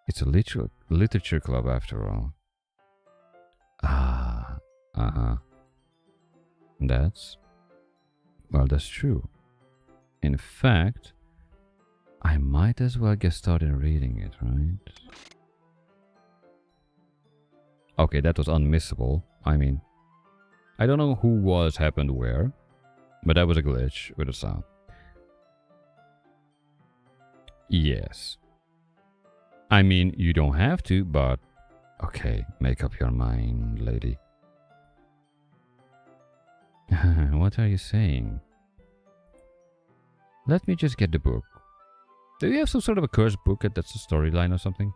It's a literature club after all. That's true. In fact, I might as well get started reading it, right? Okay, that was unmissable. I mean, I don't know who was happened where, but that was a glitch with the sound. Yes. I mean, you don't have to, but okay, make up your mind, lady. What are you saying? Let me just get the book. Do you have some sort of a cursed book that's a storyline or something?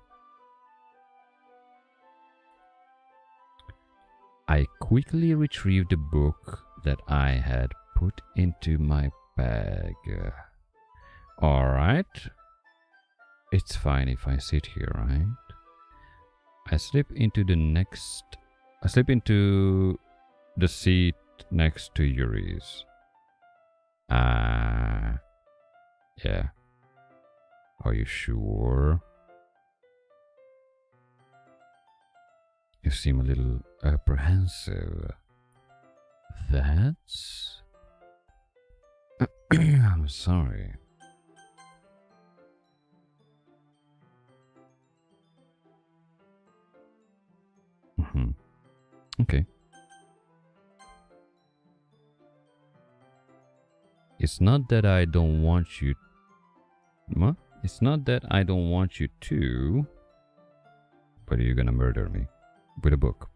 I quickly retrieved the book that I had put into my bag. Alright. It's fine if I sit here, right? I slip into the seat next to Yuri's. Yeah. Are you sure? You seem a little apprehensive. That's... I'm sorry. Okay. It's not that I don't want you... What? It's not that I don't want you to... But you're gonna murder me. With a book.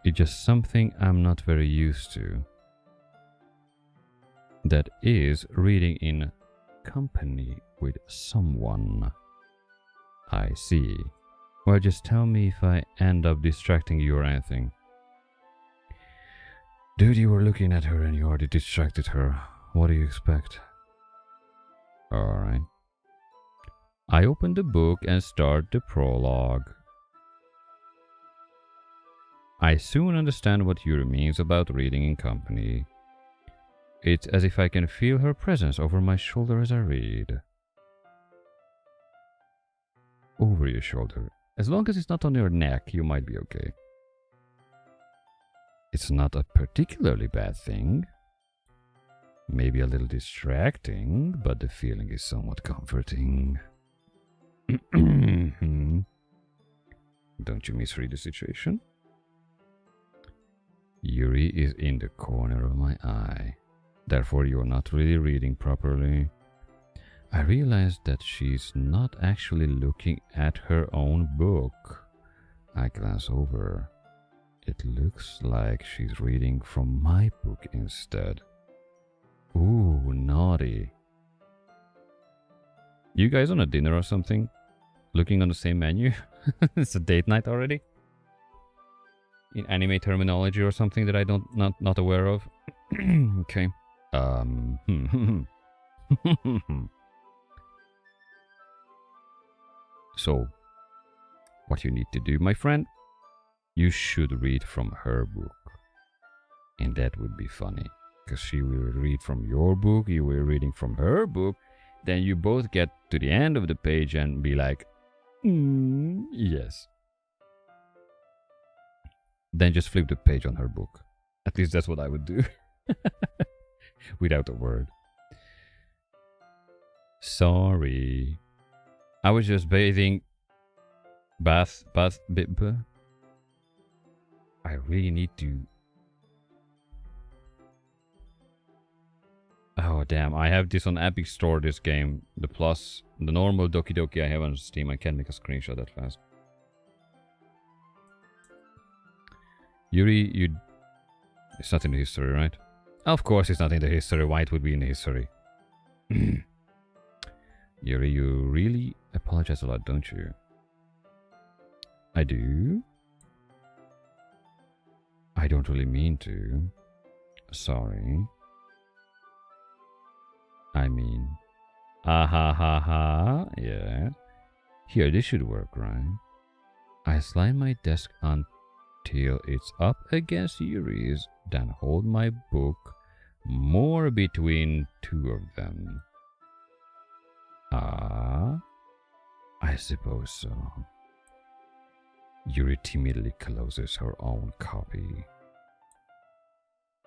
It's just something I'm not very used to. That is reading in company with someone. I see. Well, just tell me if I end up distracting you or anything. Dude, you were looking at her and you already distracted her. What do you expect? Alright. I open the book and start the prologue. I soon understand what Yuri means about reading in company. It's as if I can feel her presence over my shoulder as I read. Over your shoulder. As long as it's not on your neck, you might be okay. It's not a particularly bad thing. Maybe a little distracting, but the feeling is somewhat comforting. Don't you misread the situation? Yuri is in the corner of my eye. Therefore, you are not really reading properly. I realize that she's not actually looking at her own book. I glance over. It looks like she's reading from my book instead. Ooh, naughty. You guys on a dinner or something? Looking on the same menu? It's a date night already? In anime terminology or something that I not aware of? Okay. So, what you need to do, my friend, you should read from her book. And that would be funny. Because she will read from your book, you will reading from her book, then you both get to the end of the page and be like, yes. Then just flip the page on her book. At least that's what I would do. Without a word. Sorry. I was just bathing. Bath. I really need to. Oh damn, I have this on Epic Store, this game. The Plus, the normal Doki-Doki I have on Steam. I can't make a screenshot that fast. Yuri, you... It's not in the history, right? Of course it's not in the history. Why it would be in the history? Yuri, you really apologize a lot, don't you? I do? I don't really mean to. Sorry. I mean... Ah ha ha ha. Yeah. Here, this should work, right? I slide my desk until it's up against Yuri's, then hold my book more between two of them. Ah, I suppose so. Yuri timidly closes her own copy.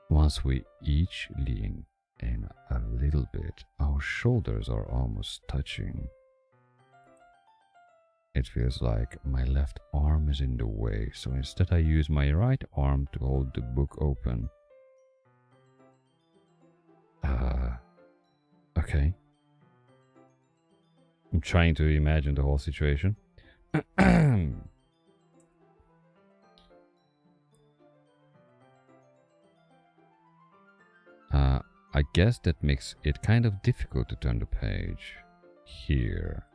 Once we each lean in a little bit, our shoulders are almost touching. It feels like my left arm is in the way, so instead I use my right arm to hold the book open. Okay. I'm trying to imagine the whole situation. I guess that makes it kind of difficult to turn the page. Here.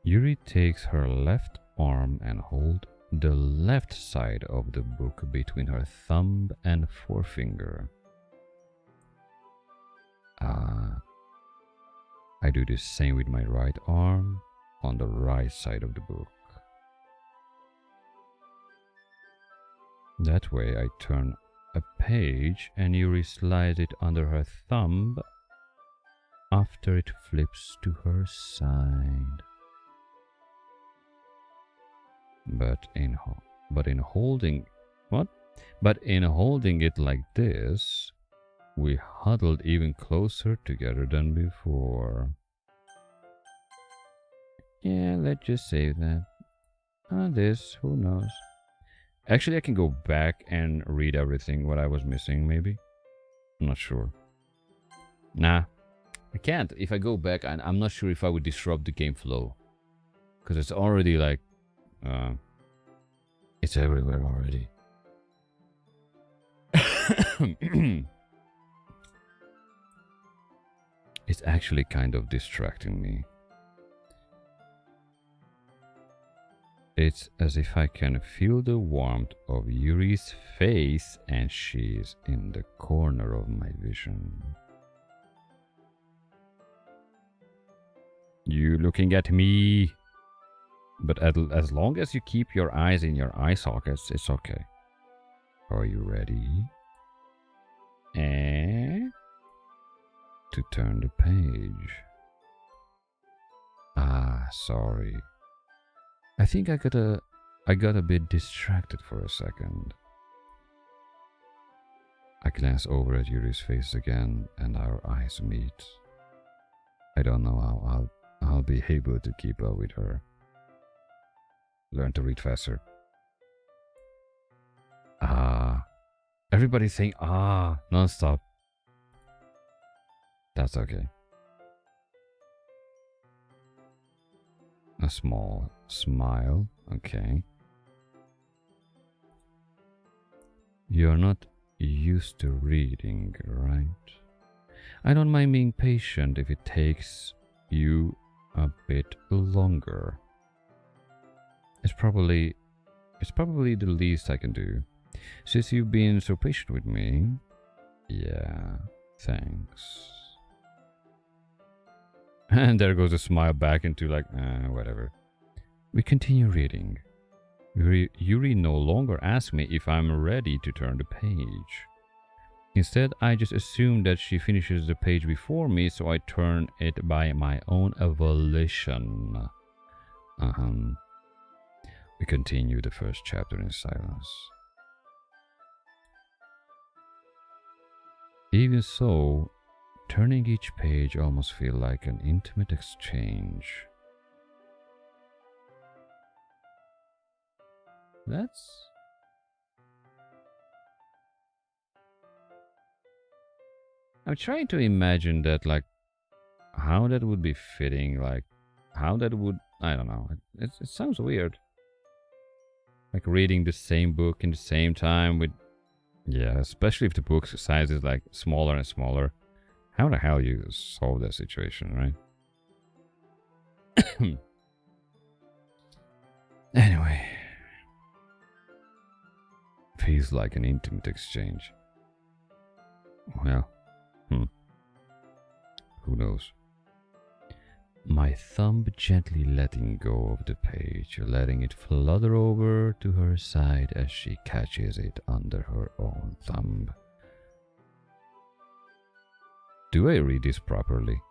Yuri takes her left arm and holds the left side of the book between her thumb and forefinger. I do the same with my right arm on the right side of the book. That way I turn a page and Yuri slides it under her thumb after it flips to her side. But in holding it like this, we huddled even closer together than before. Yeah, let's just save that. This, who knows? Actually, I can go back and read everything what I was missing, maybe. I'm not sure. Nah, I can't. If I go back, I'm not sure if I would disrupt the game flow. Because it's already like... it's everywhere already. It's actually kind of distracting me. It's as if I can feel the warmth of Yuri's face and she's in the corner of my vision. You looking at me? But as long as you keep your eyes in your eye sockets, it's okay. Are you ready? And to turn the page. Sorry. I think I got a bit distracted for a second. I glance over at Yuri's face again, and our eyes meet. I don't know how I'll be able to keep up with her. Learn to read faster. Everybody's saying non-stop. That's okay. A small smile, okay. You're not used to reading, right? I don't mind being patient if it takes you a bit longer. It's probably the least I can do. Since you've been so patient with me. Yeah, thanks. And there goes a smile back into like, whatever. We continue reading. Yuri no longer asks me if I'm ready to turn the page. Instead, I just assume that she finishes the page before me, so I turn it by my own volition. We continue the first chapter in silence. Even so, turning each page almost feels like an intimate exchange. I'm trying to imagine that, like, how that would be fitting, like, how that would, I don't know, it sounds weird. Like reading the same book in the same time with, yeah, especially if the book size is like smaller and smaller. How the hell you solve that situation, right? Anyway. Feels like an intimate exchange. Well, who knows? My thumb gently letting go of the page, letting it flutter over to her side as she catches it under her own thumb. Do I read this properly?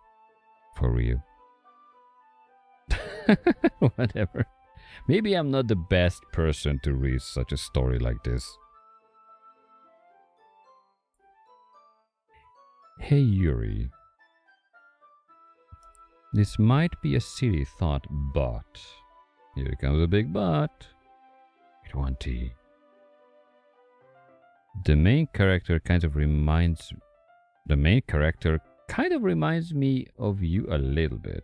For real? Whatever. Maybe I'm not the best person to read such a story like this. Hey Yuri. This might be a silly thought, but... Here comes a big but. With one T. The main character kind of reminds me of you a little bit.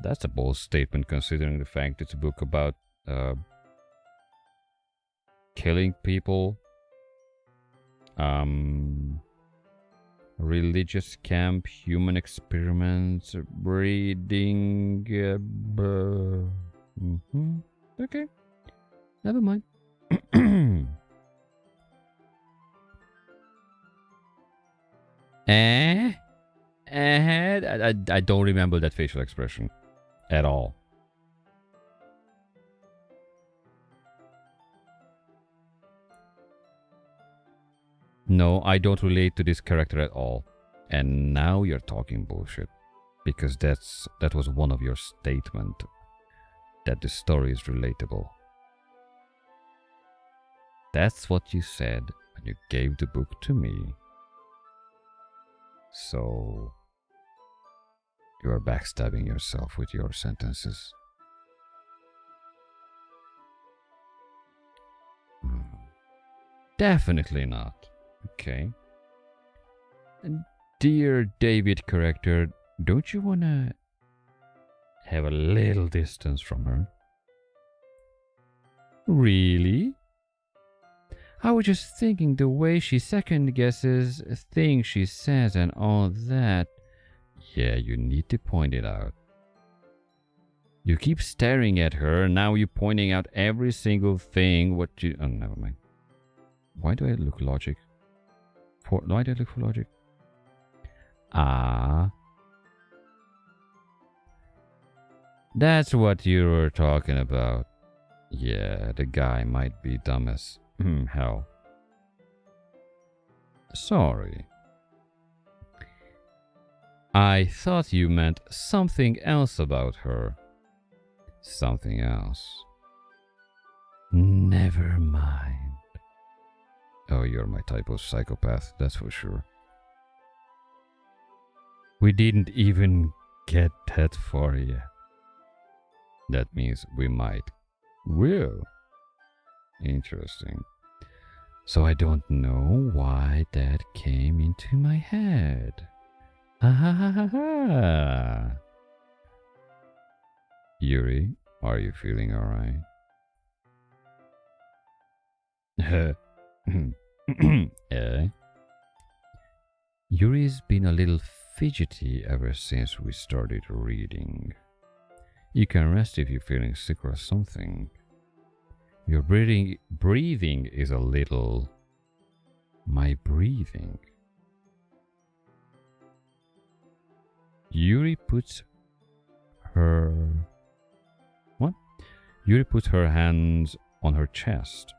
That's a bold statement considering the fact it's a book about killing people, religious camp, human experiments, breeding. Okay, never mind. I don't remember that facial expression at all. No, I don't relate to this character at all. And now you're talking bullshit. Because that was one of your statements. That the story is relatable. That's what you said when you gave the book to me. So... you are backstabbing yourself with your sentences. Definitely not. Okay. Dear David character, don't you wanna have a little distance from her? Really? I was just thinking the way she second guesses things she says and all that. Yeah, you need to point it out. You keep staring at her, now you're pointing out every single thing what you... Oh, never mind. Why do I look logic? Why do I look for logic? That's what you were talking about. Yeah, the guy might be dumb as hell. Sorry. I thought you meant something else about her. Something else. Never mind. Oh, you're my type of psychopath, that's for sure. We didn't even get that far yet. That means we might. Will. Interesting. So I don't know why that came into my head. Ha ha ha ha ha. Yuri, are you feeling alright? Yuri's been a little fidgety ever since we started reading. You can rest if you're feeling sick or something. Your breathing is a little... My breathing. Yuri puts her... What? Yuri puts her hands on her chest,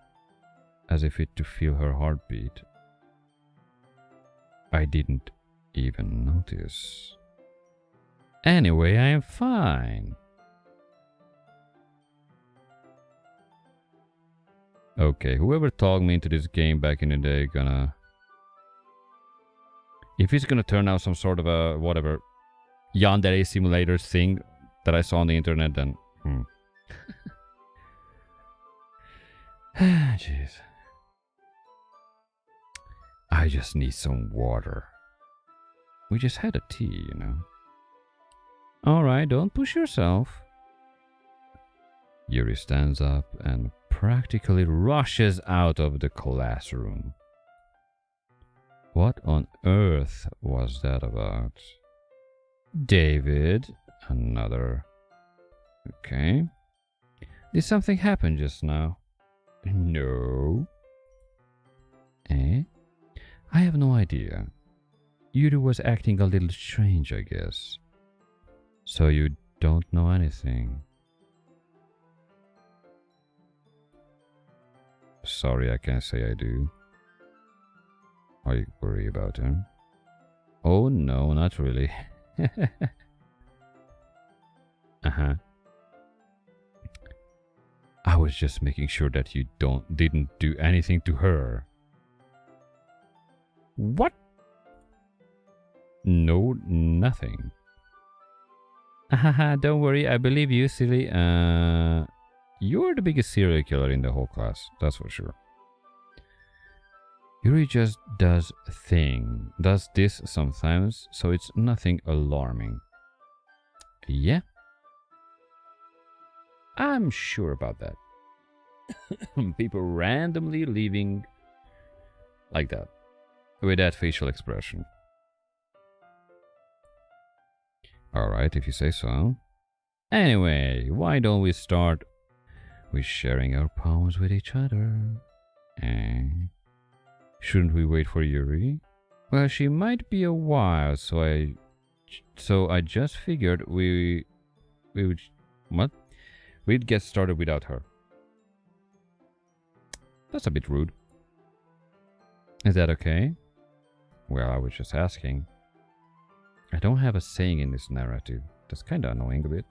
as if it to feel her heartbeat. I didn't even notice. Anyway, I am fine. Okay, whoever talked me into this game back in the day gonna... If it's gonna turn out some sort of a, whatever, yandere simulator thing that I saw on the internet, then... Jeez. I just need some water. We just had a tea, you know. Alright, don't push yourself. Yuri stands up and practically rushes out of the classroom. What on earth was that about? David, another. Okay. Did something happen just now? No. Eh? I have no idea. Yuri was acting a little strange, I guess. So you don't know anything? Sorry, I can't say I do. Are you worried about her? Oh no, not really. Uh-huh. I was just making sure that you didn't do anything to her. What? No, nothing. Haha, don't worry, I believe you, silly. You're the biggest serial killer in the whole class, that's for sure. Yuri just does this sometimes, so it's nothing alarming. Yeah? I'm sure about that. People randomly leaving like that, with that facial expression. Alright, if you say so. Anyway, why don't we start with sharing our poems with each other? Shouldn't we wait for Yuri? Well, she might be a while, so I just figured we would... What? We'd get started without her. That's a bit rude. Is that okay? Well, I was just asking. I don't have a saying in this narrative. That's kinda annoying a bit.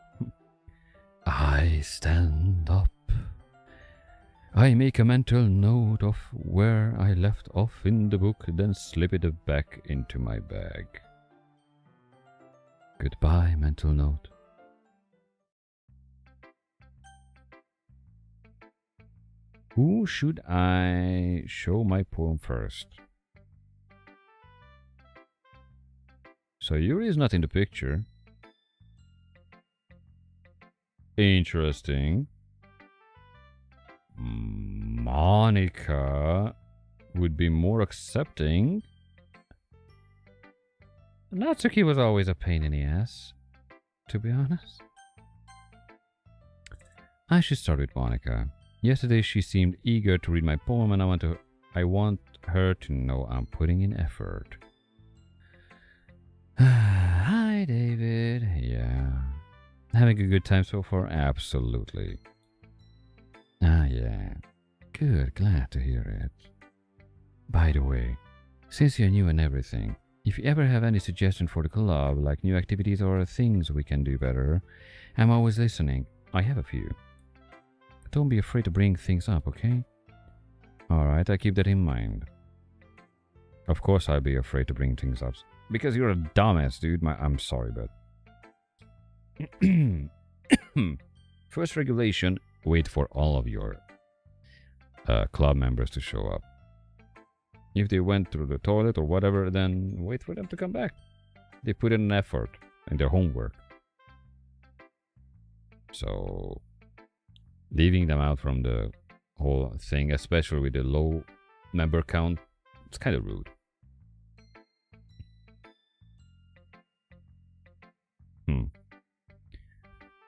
I stand up. I make a mental note of where I left off in the book, then slip it back into my bag. Goodbye, mental note. Who should I show my poem first? So Yuri is not in the picture. Interesting. Monica would be more accepting. Natsuki was always a pain in the ass, to be honest. I should start with Monica. Yesterday she seemed eager to read my poem, and I want her to know I'm putting in effort. Hi, David. Yeah. Having a good time so far? Absolutely. Ah, yeah. Good, glad to hear it. By the way, since you're new and everything, if you ever have any suggestion for the club, like new activities or things we can do better, I'm always listening. I have a few. Don't be afraid to bring things up, okay? Alright, I keep that in mind. Of course I'll be afraid to bring things up. Because you're a dumbass, dude. I'm sorry, but... First regulation, wait for all of your club members to show up. If they went through the toilet or whatever, then wait for them to come back. They put in an effort in their homework. So, leaving them out from the whole thing, especially with the low member count, it's kind of rude.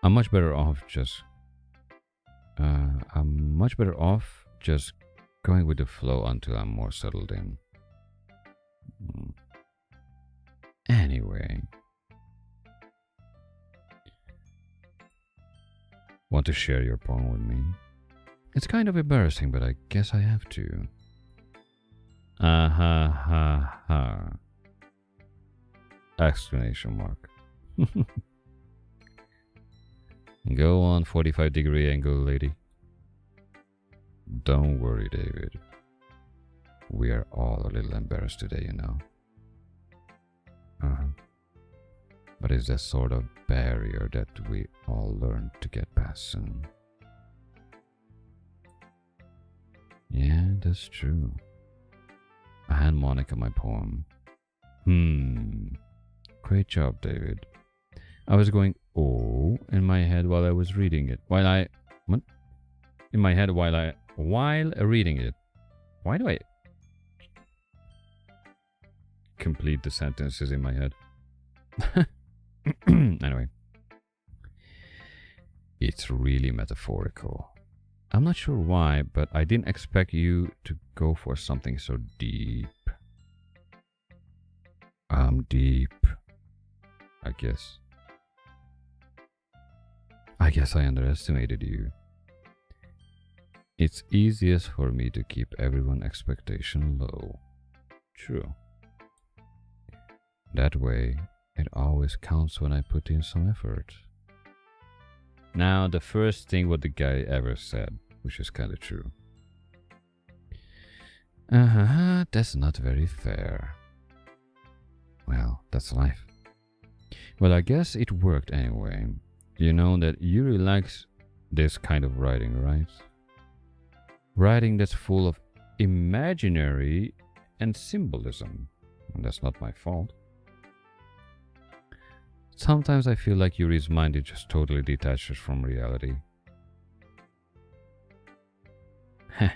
I'm much better off just going with the flow until I'm more settled in. Anyway, want to share your poem with me? It's kind of embarrassing, but I guess I have to. Ha ha ha. Exclamation mark. Go on, 45-degree angle, lady. Don't worry, David. We are all a little embarrassed today, you know. But it's that sort of barrier that we all learn to get past soon. Yeah, that's true. I hand Monica my poem. Great job, David. I was going, oh, in my head while I was reading it. While reading it. Why do I complete the sentences in my head? Anyway. It's really metaphorical. I'm not sure why, but I didn't expect you to go for something so deep. I'm deep. I guess I underestimated you. It's easiest for me to keep everyone's expectation low. True. That way, it always counts when I put in some effort. Now, the first thing what the guy ever said, which is kind of true. That's not very fair. Well, that's life. Well, I guess it worked anyway. You know that you really like this kind of writing, right? Writing that's full of imaginary and symbolism. And that's not my fault. Sometimes I feel like Yuri's mind is just totally detached from reality. Heh.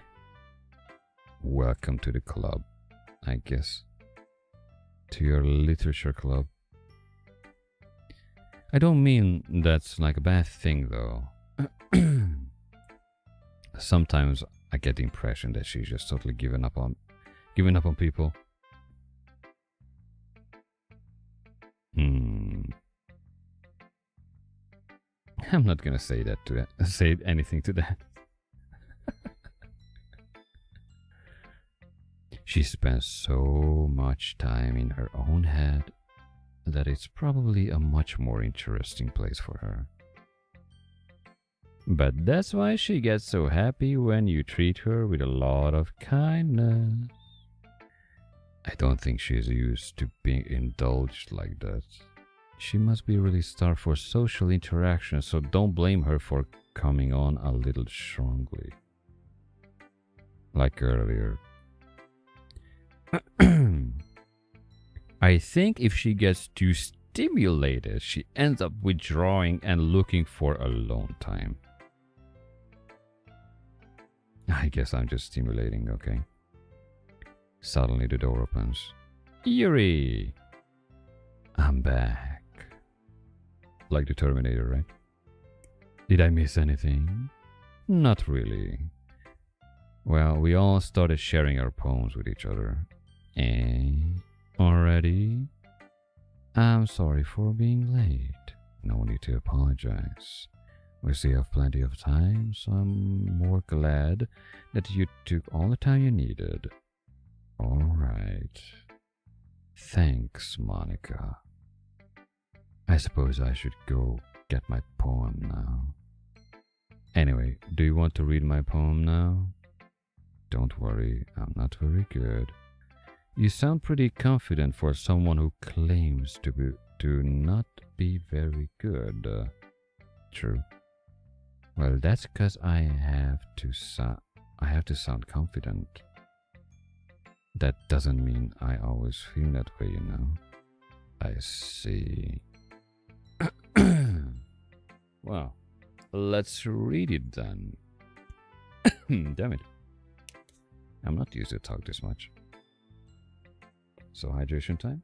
Welcome to the club, I guess. To your literature club. I don't mean that's like a bad thing, though. Sometimes I get the impression that she's just totally giving up on people. I'm not gonna say anything to that. She spends so much time in her own head that it's probably a much more interesting place for her. But that's why she gets so happy when you treat her with a lot of kindness. I don't think she's used to being indulged like that. She must be really starved for social interaction, so don't blame her for coming on a little strongly. Like earlier. I think if she gets too stimulated, she ends up withdrawing and looking for alone time. I guess I'm just stimulating, okay? Suddenly the door opens. Yuri! I'm back. Like the Terminator, right? Did I miss anything? Not really. Well, we all started sharing our poems with each other. Already? I'm sorry for being late. No need to apologize. We still have plenty of time, so I'm more glad that you took all the time you needed. Alright. Thanks, Monica. I suppose I should go get my poem now. Anyway, do you want to read my poem now? Don't Don't worry, I'm not very good. You sound pretty confident for someone who claims to not be very good. True. Well, that's because I have to sound confident. That doesn't mean I always feel that way, you know. I see. Well, let's read it then. Damn it. I'm not used to talk this much. So hydration time?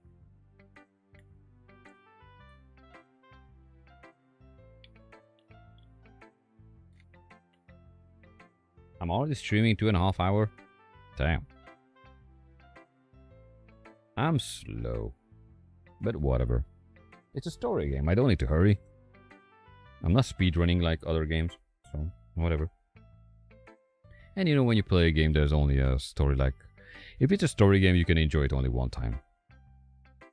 I'm already streaming 2.5 hours. Damn. I'm slow. But whatever. It's a story game. I don't need to hurry. I'm not speedrunning like other games. So, whatever. And you know, when you play a game, there's only a story. Like, if it's a story game, you can enjoy it only one time.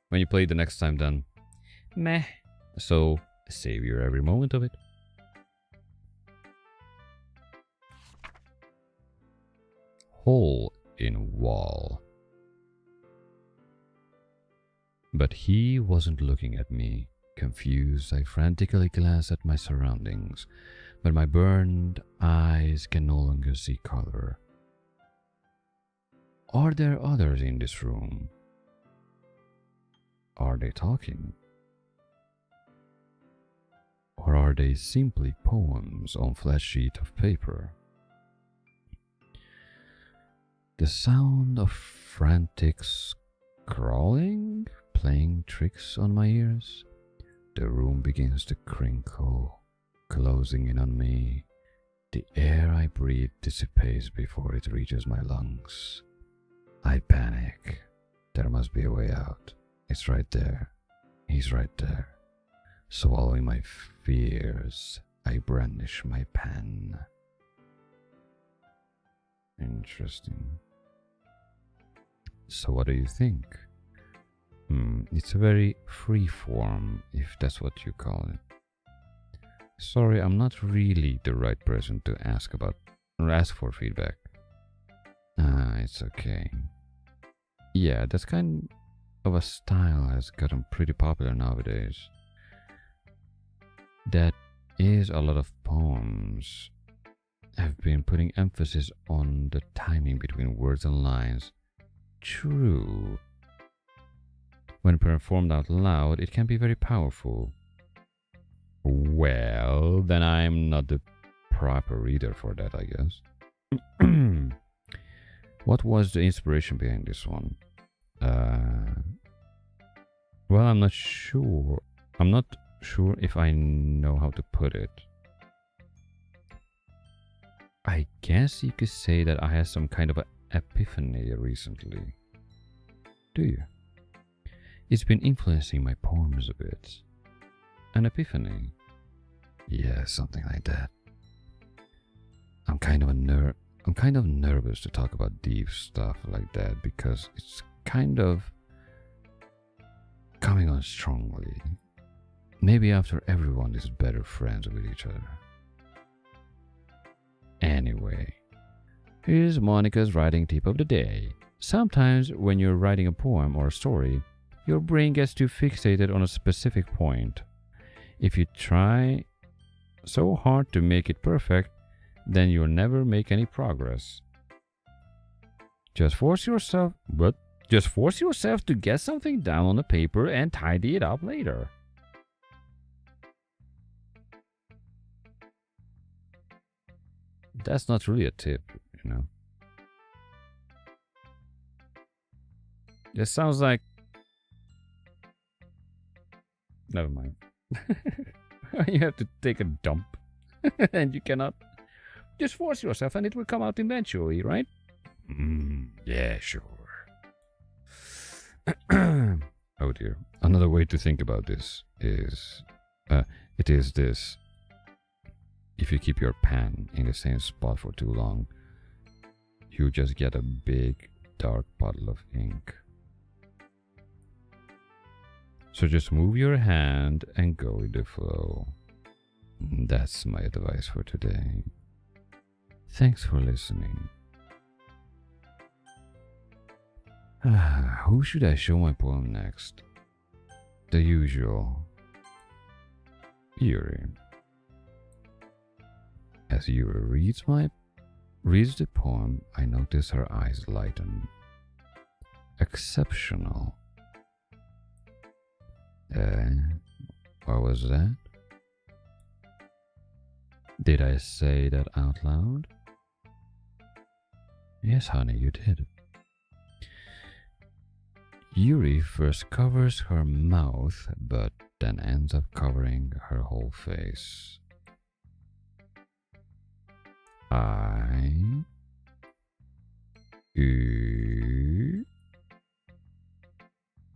When you play it the next time, then meh. So, savor every moment of it. Hole in wall. But he wasn't looking at me. Confused, I frantically glanced at my surroundings, but my burned eyes can no longer see color. Are there others in this room? Are they talking? Or are they simply poems on flat sheet of paper? The sound of frantic scrawling playing tricks on my ears. The room begins to crinkle, closing in on me. The air I breathe dissipates before it reaches my lungs. I panic. There must be a way out. It's right there. He's right there. Swallowing my fears, I brandish my pen. Interesting. So what do you think? It's a very free form, if that's what you call it. Sorry, I'm not really the right person to ask for feedback. It's okay. Yeah, that's kind of a style has gotten pretty popular nowadays. That is, a lot of poems have been putting emphasis on the timing between words and lines. True. When performed out loud, it can be very powerful. Well, then I'm not the proper reader for that, I guess. What was the inspiration behind this one? Well, I'm not sure. I'm not sure if I know how to put it. I guess you could say that I had some kind of an epiphany recently. Do you? It's been influencing my poems a bit. An epiphany? Yeah, something like that. I'm kind of nervous to talk about deep stuff like that because it's kind of coming on strongly. Maybe after everyone is better friends with each other. Anyway, here's Monica's writing tip of the day. Sometimes when you're writing a poem or a story, your brain gets too fixated on a specific point. If you try so hard to make it perfect, then you'll never make any progress. Just force yourself to get something down on the paper and tidy it up later. That's not really a tip, you know. It sounds like... Never mind. You have to take a dump. And you cannot... Just force yourself and it will come out eventually, right? Yeah, sure. Oh dear. Another way to think about this is... it is this. If you keep your pen in the same spot for too long, you just get a big, dark puddle of ink. So just move your hand and go with the flow. That's my advice for today. Thanks for listening. Who should I show my poem next? The usual. Yuri. As Yuri reads the poem, I notice her eyes lighten. Exceptional. What was that? Did I say that out loud? Yes, honey, you did. Yuri first covers her mouth, but then ends up covering her whole face.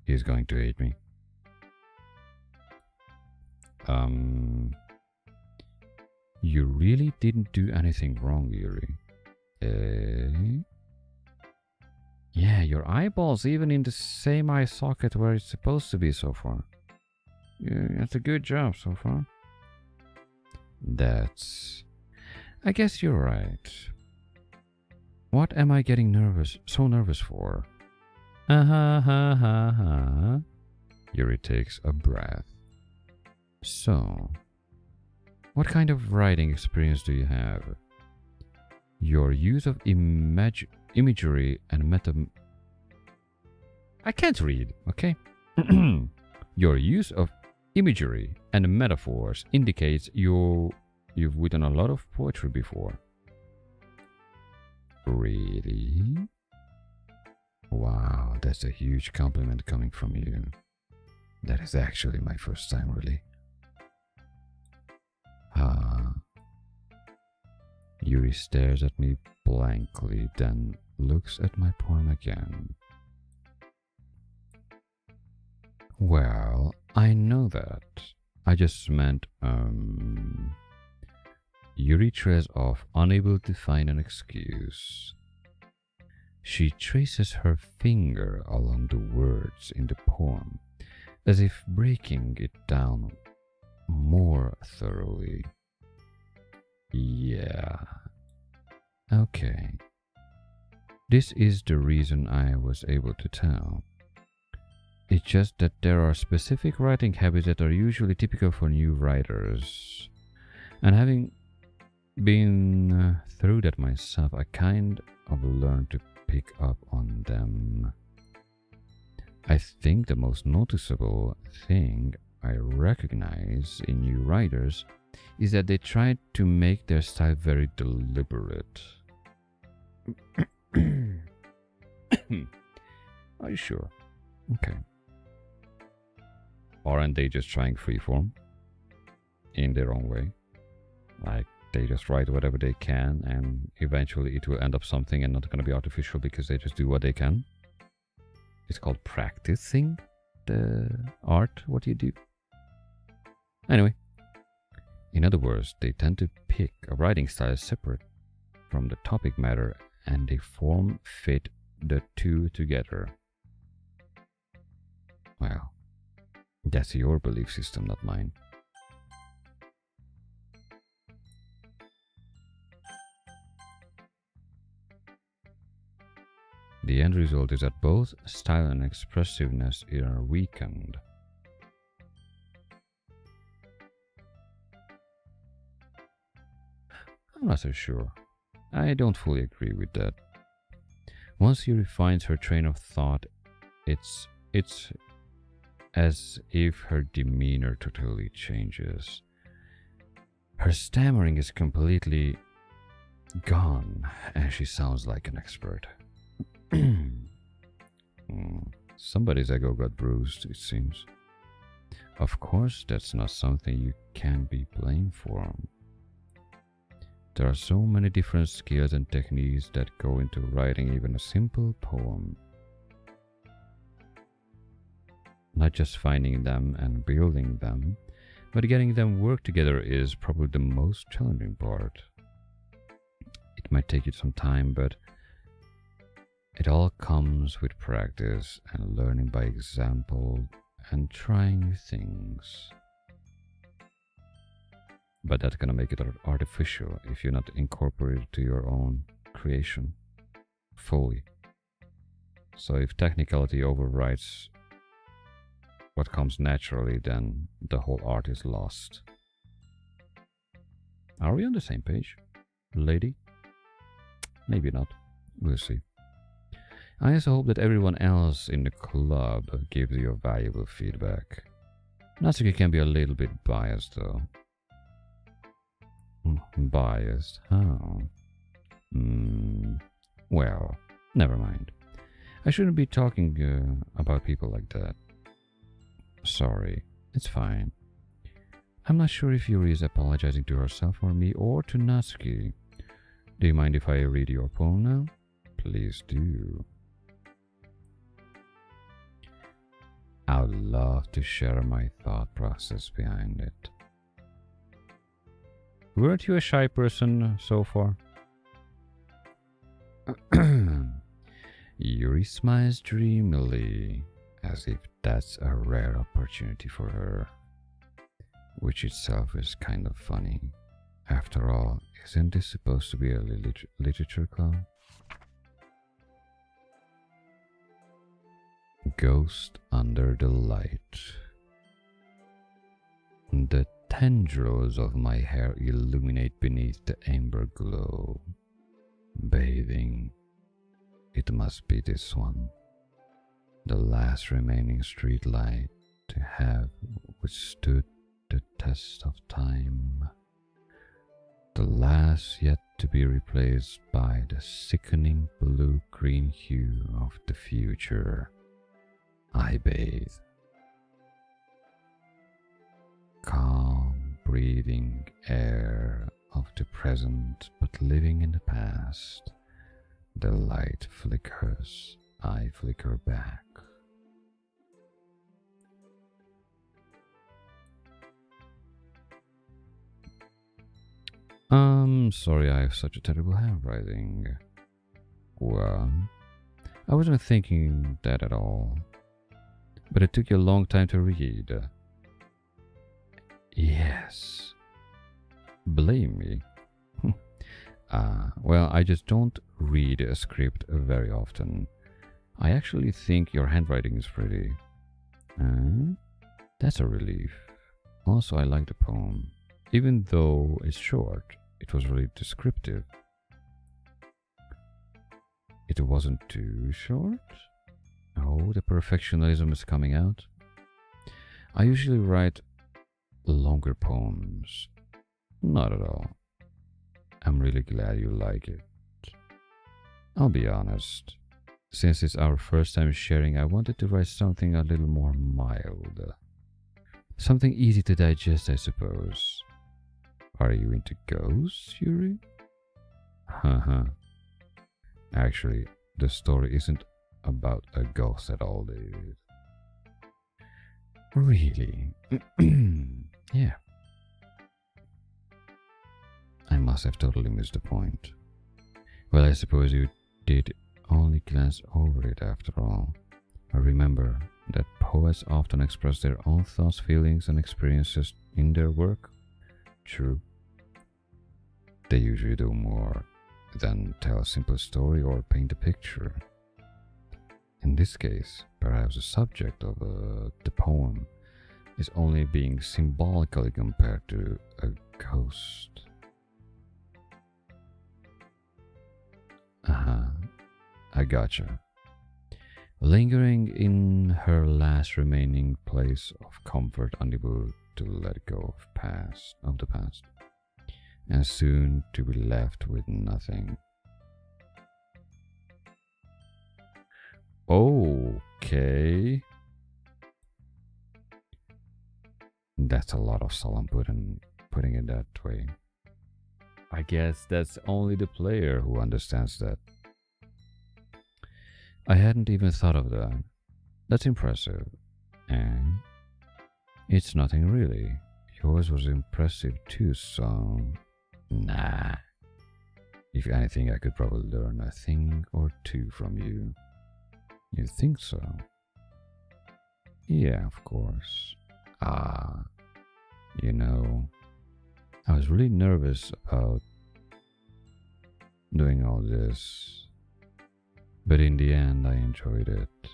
He's going to hate me. You really didn't do anything wrong, Yuri. Yeah, your eyeball's even in the same eye socket where it's supposed to be so far. Yeah, that's a good job so far. I guess you're right. What am I getting so nervous for? Yuri takes a breath. So, what kind of writing experience do you have? Your use of imagery and I can't read, okay? Your use of imagery and metaphors indicates you've written a lot of poetry before. Really? Wow, that's a huge compliment coming from you. That is actually my first time, really. Yuri stares at me blankly, then looks at my poem again. Well, I know that. I just meant, Yuri trails off, unable to find an excuse. She traces her finger along the words in the poem, as if breaking it down more thoroughly. Yeah. Okay. This is the reason I was able to tell. It's just that there are specific writing habits that are usually typical for new writers. And having been through that myself, I kind of learned to pick up on them. I think the most noticeable thing I recognize in new writers is that they try to make their style very deliberate. Are you sure? Okay. Aren't they just trying freeform? In their own way? Like, they just write whatever they can and eventually it will end up something and not going to be artificial because they just do what they can? It's called practicing the art, what you do. Anyway. In other words, they tend to pick a writing style separate from the topic matter and they fit the two together. Well, that's your belief system, not mine. The end result is that both style and expressiveness are weakened. I'm not so sure. I don't fully agree with that. Once she refines her train of thought, it's as if her demeanor totally changes. Her stammering is completely gone, and she sounds like an expert. Somebody's ego got bruised, it seems. Of course, that's not something you can be blamed for. There are so many different skills and techniques that go into writing even a simple poem. Not just finding them and building them, but getting them work together is probably the most challenging part. It might take you some time, but it all comes with practice and learning by example and trying new things. But that's gonna make it artificial if you're not incorporated to your own creation fully. So if technicality overrides what comes naturally, then the whole art is lost. Are we on the same page, lady? Maybe not. We'll see. I also hope that everyone else in the club gives you valuable feedback. Natsuki can be a little bit biased, though. Biased? How? Well, never mind. I shouldn't be talking about people like that. Sorry, it's fine. I'm not sure if Yuri is apologizing to herself or me or to Natsuki. Do you mind if I read your poem now? Please do. I'd love to share my thought process behind it. Weren't you a shy person so far? Yuri smiles dreamily, as if that's a rare opportunity for her, which itself is kind of funny. After all, isn't this supposed to be a literature club? Ghost under the light. The tendrils of my hair illuminate beneath the amber glow. Bathing. It must be this one. The last remaining street light to have withstood the test of time. The last yet to be replaced by the sickening blue-green hue of the future. I bathe. Calm, breathing air of the present, but living in the past. The light flickers, I flicker back. Sorry I have such a terrible handwriting. Well, I wasn't thinking that at all. But it took you a long time to read. Yes. Blame me. Well, I just don't read a script very often. I actually think your handwriting is pretty. That's a relief. Also, I like the poem. Even though it's short, it was really descriptive. It wasn't too short? Oh, the perfectionism is coming out. I usually write longer poems. Not at all. I'm really glad you like it. I'll be honest. Since it's our first time sharing, I wanted to write something a little more mild. Something easy to digest, I suppose. Are you into ghosts, Yuri? Haha. Actually, the story isn't about a ghost at all, David. Really? Yeah. I must have totally missed the point. Well, I suppose you did only glance over it after all. I remember that poets often express their own thoughts, feelings, and experiences in their work. True. They usually do more than tell a simple story or paint a picture. In this case, perhaps the subject of the poem is only being symbolically compared to a ghost. I gotcha. Lingering in her last remaining place of comfort, unable to let go of the past, and soon to be left with nothing. Okay. That's a lot of solemn putting it that way. I guess that's only the player who understands that. I hadn't even thought of that. That's impressive. And it's nothing really. Yours was impressive too, so... Nah. If anything, I could probably learn a thing or two from you. You think so? Yeah, of course. You know, I was really nervous about doing all this. But in the end, I enjoyed it.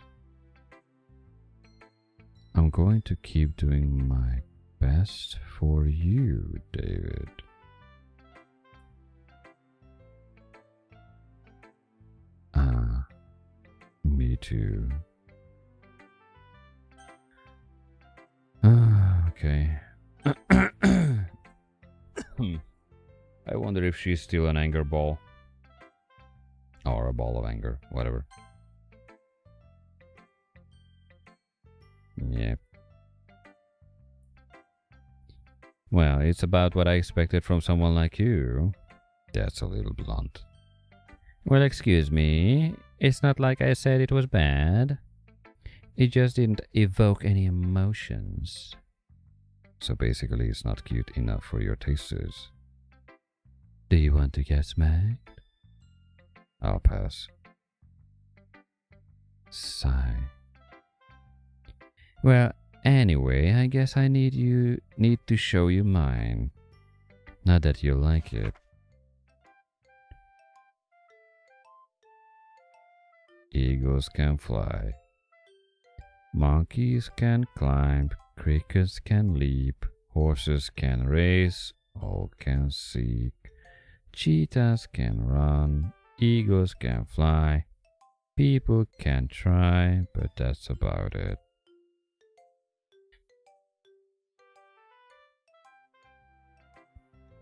I'm going to keep doing my best for you, David. Me too. Okay. I wonder if she's still an anger ball. Or a ball of anger, whatever. Yep. Well, it's about what I expected from someone like you. That's a little blunt. Well, excuse me. It's not like I said it was bad. It just didn't evoke any emotions. So basically, it's not cute enough for your tastes. Do you want to get smacked? I'll pass. Sigh. Well, anyway, I guess I need to show you mine. Not that you like it. Eagles can fly. Monkeys can climb. Crickets can leap. Horses can race. All can seek. Cheetahs can run. Eagles can fly. People can try, but that's about it.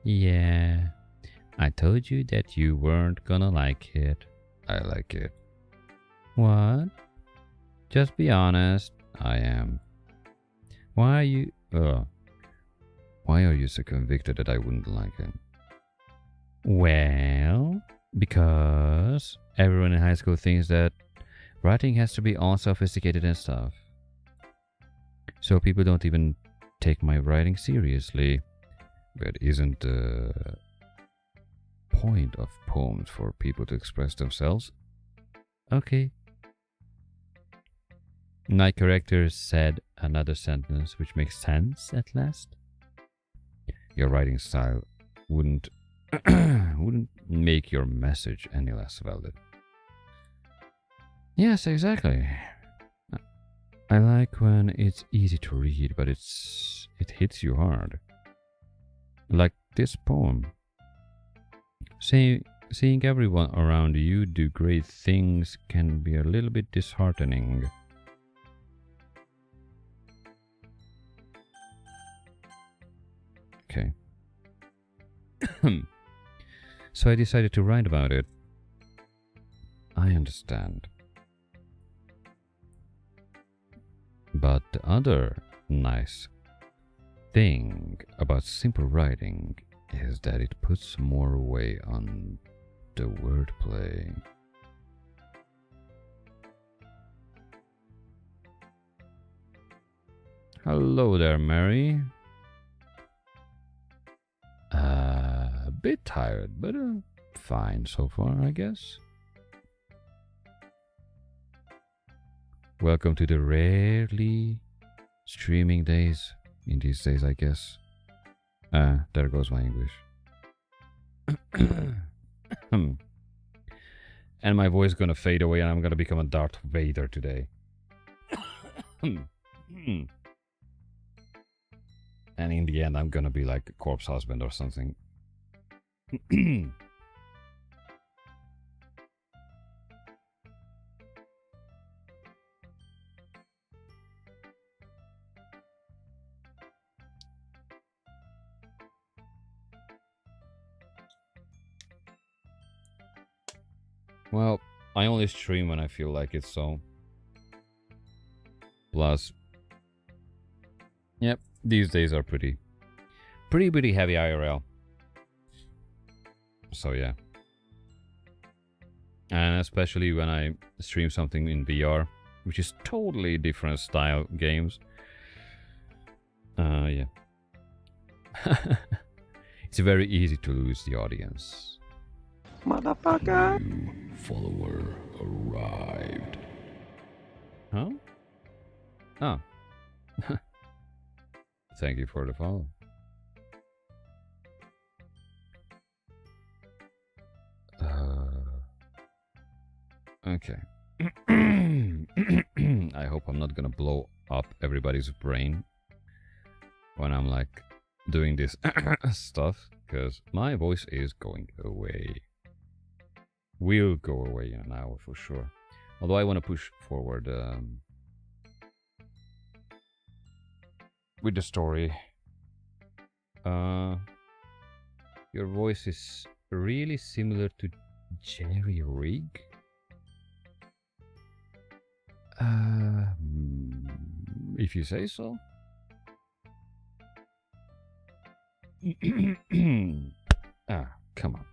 Yeah, I told you that you weren't gonna like it. I like it. What? Just be honest. I am. Why are you so convicted that I wouldn't like it? Well, because everyone in high school thinks that writing has to be all sophisticated and stuff. So people don't even take my writing seriously. But isn't the point of poems for people to express themselves? Okay. My character said another sentence which makes sense at last. Your writing style wouldn't make your message any less valid. Yes, exactly. I like when it's easy to read, but it hits you hard. Like this poem. Seeing everyone around you do great things can be a little bit disheartening. Okay. So I decided to write about it. I understand. But the other nice thing about simple writing is that it puts more weight on the wordplay. Hello there, Mary. A bit tired, but fine so far, I guess. Welcome to the rarely streaming days. In these days, I guess. There goes my English. And my voice is gonna fade away and I'm gonna become a Darth Vader today. And in the end, I'm gonna be like a corpse husband or something. Well, I only stream when I feel like it, so. Plus, yep, these days are pretty heavy IRL. So yeah. And especially when I stream something in VR, which is totally different style games. Yeah. It's very easy to lose the audience. Motherfucker! New follower arrived. Huh? Oh. Thank you for the follow. Okay. I hope I'm not gonna blow up everybody's brain when I'm like doing this stuff, because my voice is going away. Will go away in an hour for sure. Although I want to push forward with the story. Your voice is really similar to Jerry Rig. If you say so. Come on.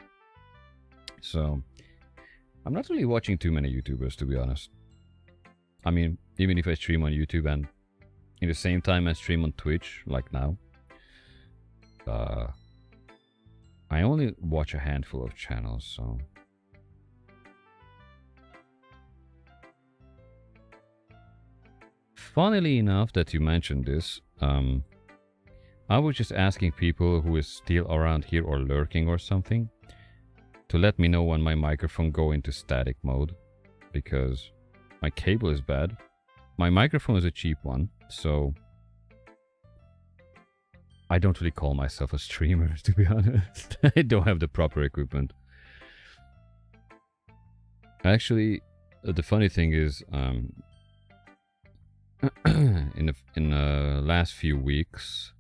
So, I'm not really watching too many YouTubers, to be honest. I mean, even if I stream on YouTube and in the same time I stream on Twitch, like now, I only watch a handful of channels, so... Funnily enough that you mentioned this, I was just asking people who is still around here or lurking or something to let me know when my microphone go into static mode, because my cable is bad. My microphone is a cheap one, so I don't really call myself a streamer, to be honest. I don't have the proper equipment. Actually, the funny thing is, in the last few weeks,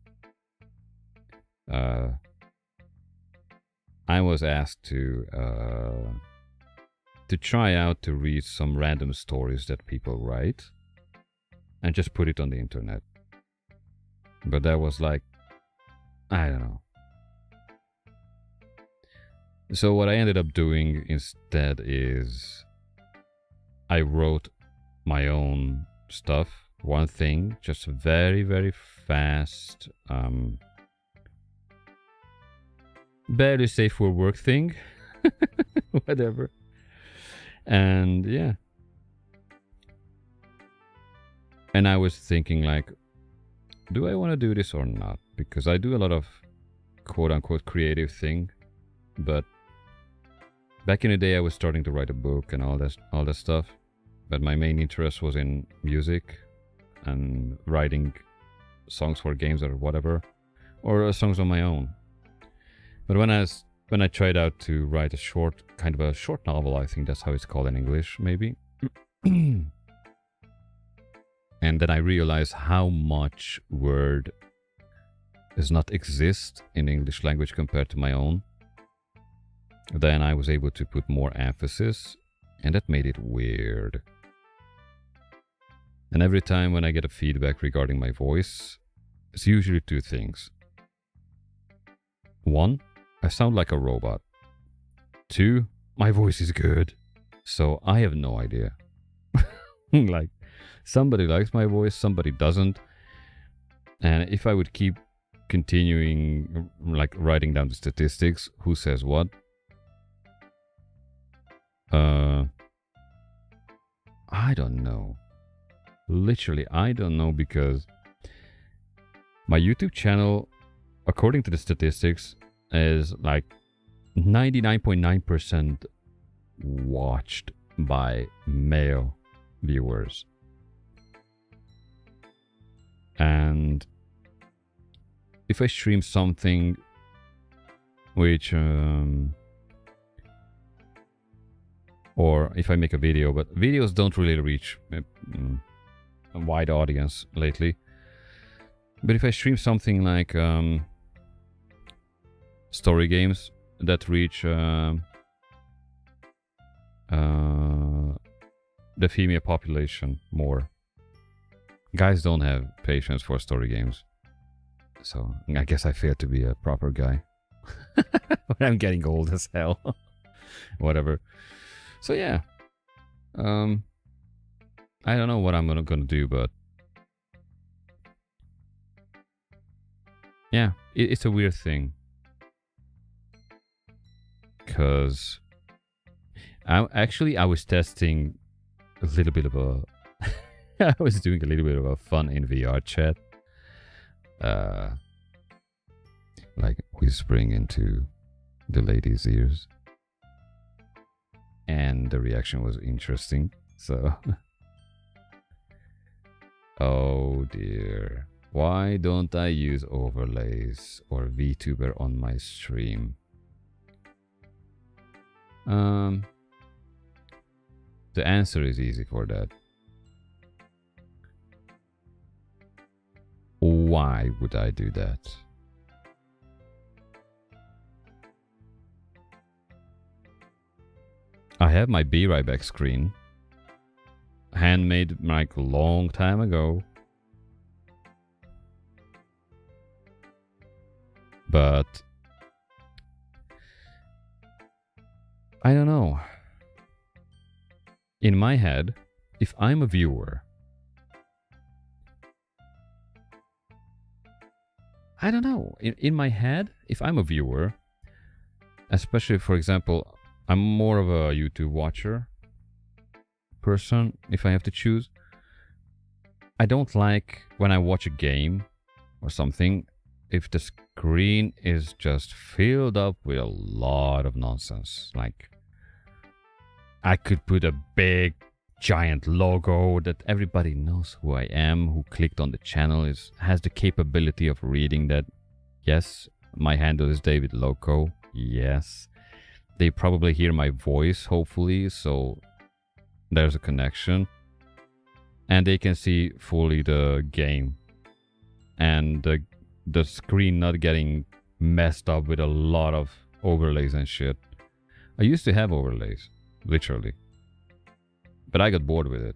I was asked to try out to read some random stories that people write and just put it on the internet. But that was like, I don't know. So what I ended up doing instead is I wrote my own stuff. One thing, just very, very fast, barely safe for work thing. Whatever. And yeah. And I was thinking like, do I want to do this or not? Because I do a lot of quote-unquote creative thing, but back in the day I was starting to write a book and all that stuff, but my main interest was in music and writing songs for games or whatever, or songs on my own. But when I tried out to write a short novel, I think that's how it's called in English, maybe. And then I realized how much word does not exist in English language compared to my own. Then I was able to put more emphasis, and that made it weird. And every time when I get a feedback regarding my voice, it's usually two things. One, I sound like a robot. Two, my voice is good. So I have no idea. Like, somebody likes my voice, somebody doesn't. And if I would keep continuing, like, writing down the statistics, who says what? I don't know. Literally, I don't know, because my YouTube channel, according to the statistics, is like 99.9% watched by male viewers. And if I stream something which or if I make a video, but videos don't really reach a wide audience lately. But if I stream something like story games that reach the female population more. Guys don't have patience for story games. So I guess I failed to be a proper guy. I'm getting old as hell. Whatever. So yeah. I don't know what I'm gonna do, but yeah, it's a weird thing. Because I was testing a little bit of a I was doing a little bit of a fun in VR chat, like whispering into the ladies' ears, and the reaction was interesting. So, oh dear. Why don't I use overlays or VTuber on my stream? The answer is easy for that. Why would I do that? I have my Be Right Back screen. Handmade like a long time ago. But I don't know. In my head, if I'm a viewer, I don't know. In my head, if I'm a viewer, especially for example, I'm more of a YouTube watcher person if I have to choose. I don't like when I watch a game or something if the screen is just filled up with a lot of nonsense. Like, I could put a big giant logo that everybody knows who I am, who clicked on the channel, has the capability of reading that. Yes, my handle is David Loco. Yes. They probably hear my voice, hopefully, so there's a connection. And they can see fully the game. And the screen not getting messed up with a lot of overlays and shit. I used to have overlays, literally. But I got bored with it.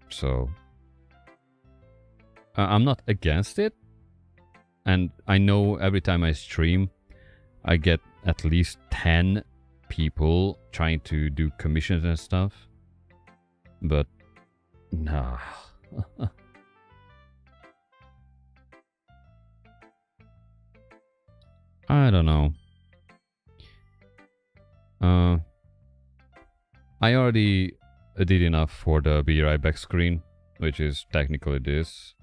So I'm not against it. And I know every time I stream, I get at least 10 people trying to do commissions and stuff. But nah. I don't know. I already did enough for the Be Right Back screen, which is technically this.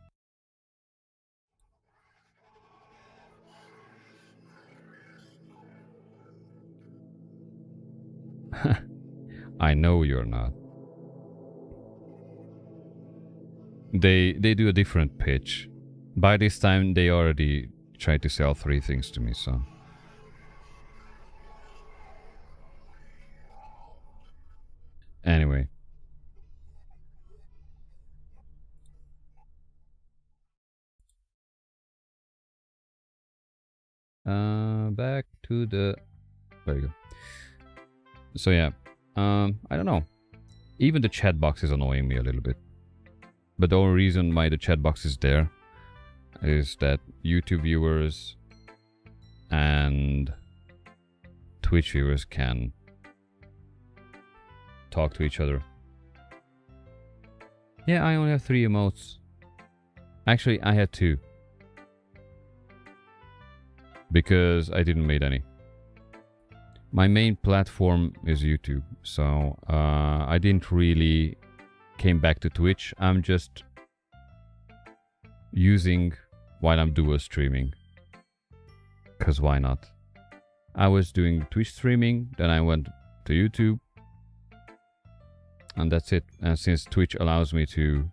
I know you're not. They do a different pitch. By this time, they already tried to sell 3 things to me, so. Anyway. Back to the... There you go. So yeah, I don't know. Even the chat box is annoying me a little bit. But the only reason why the chat box is there is that YouTube viewers and Twitch viewers can talk to each other. Yeah, I only have 3 emotes. Actually, I had 2. Because I didn't make any. My main platform is YouTube, so I didn't really came back to Twitch. I'm just using while I'm dual streaming. Cause why not? I was doing Twitch streaming, then I went to YouTube. And that's it. And since Twitch allows me to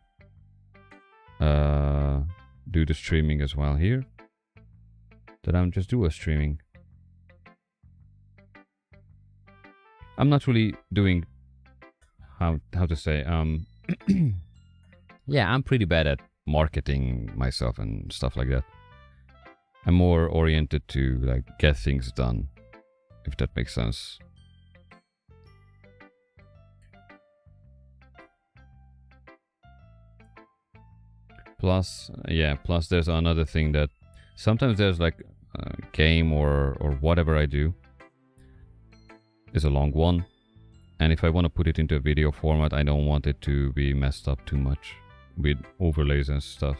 do the streaming as well here, then I'm just dual streaming. I'm not really doing how to say yeah, I'm pretty bad at marketing myself and stuff like that. I'm more oriented to like get things done, if that makes sense. Plus there's another thing that sometimes there's like a game or whatever I do is a long one, and if I want to put it into a video format, I don't want it to be messed up too much with overlays and stuff.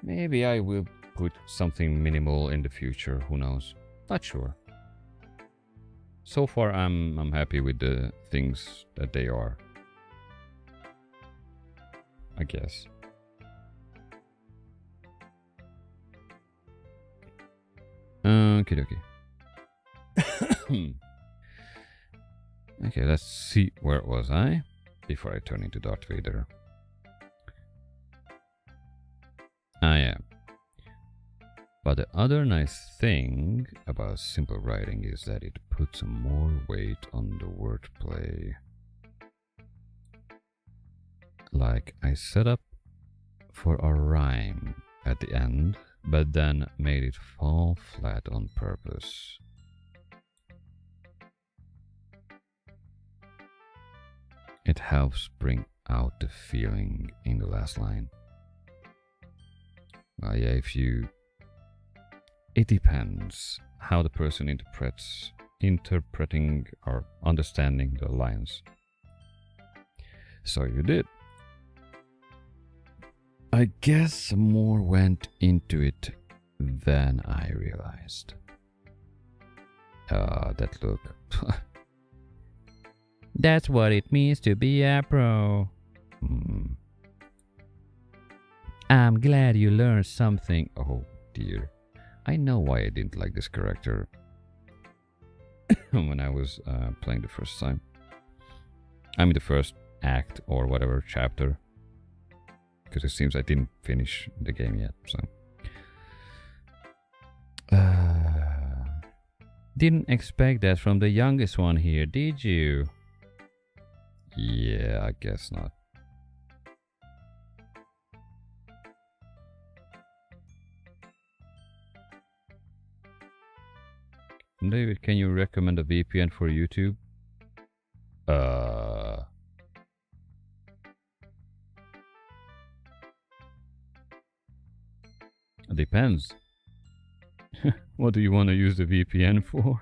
Maybe I will put something minimal in the future, who knows? Not sure. So far I'm happy with the things that they are, I guess. Okie dokie. Okay, let's see, where was I before I turn into Darth Vader. I am. But the other nice thing about simple writing is that it puts more weight on the wordplay. Like I set up for a rhyme at the end, but then made it fall flat on purpose. It helps bring out the feeling in the last line. Well, yeah, it depends how the person interpreting or understanding the lines. So you did. I guess more went into it than I realized. That look. That's what it means to be a pro. I'm glad you learned something. Oh dear. I know why I didn't like this character when I was playing the first time. I mean the first act or whatever chapter. Because it seems I didn't finish the game yet, so. Didn't expect that from the youngest one here, did you? Yeah, I guess not. David, can you recommend a VPN for YouTube? Depends. What do you want to use the VPN for?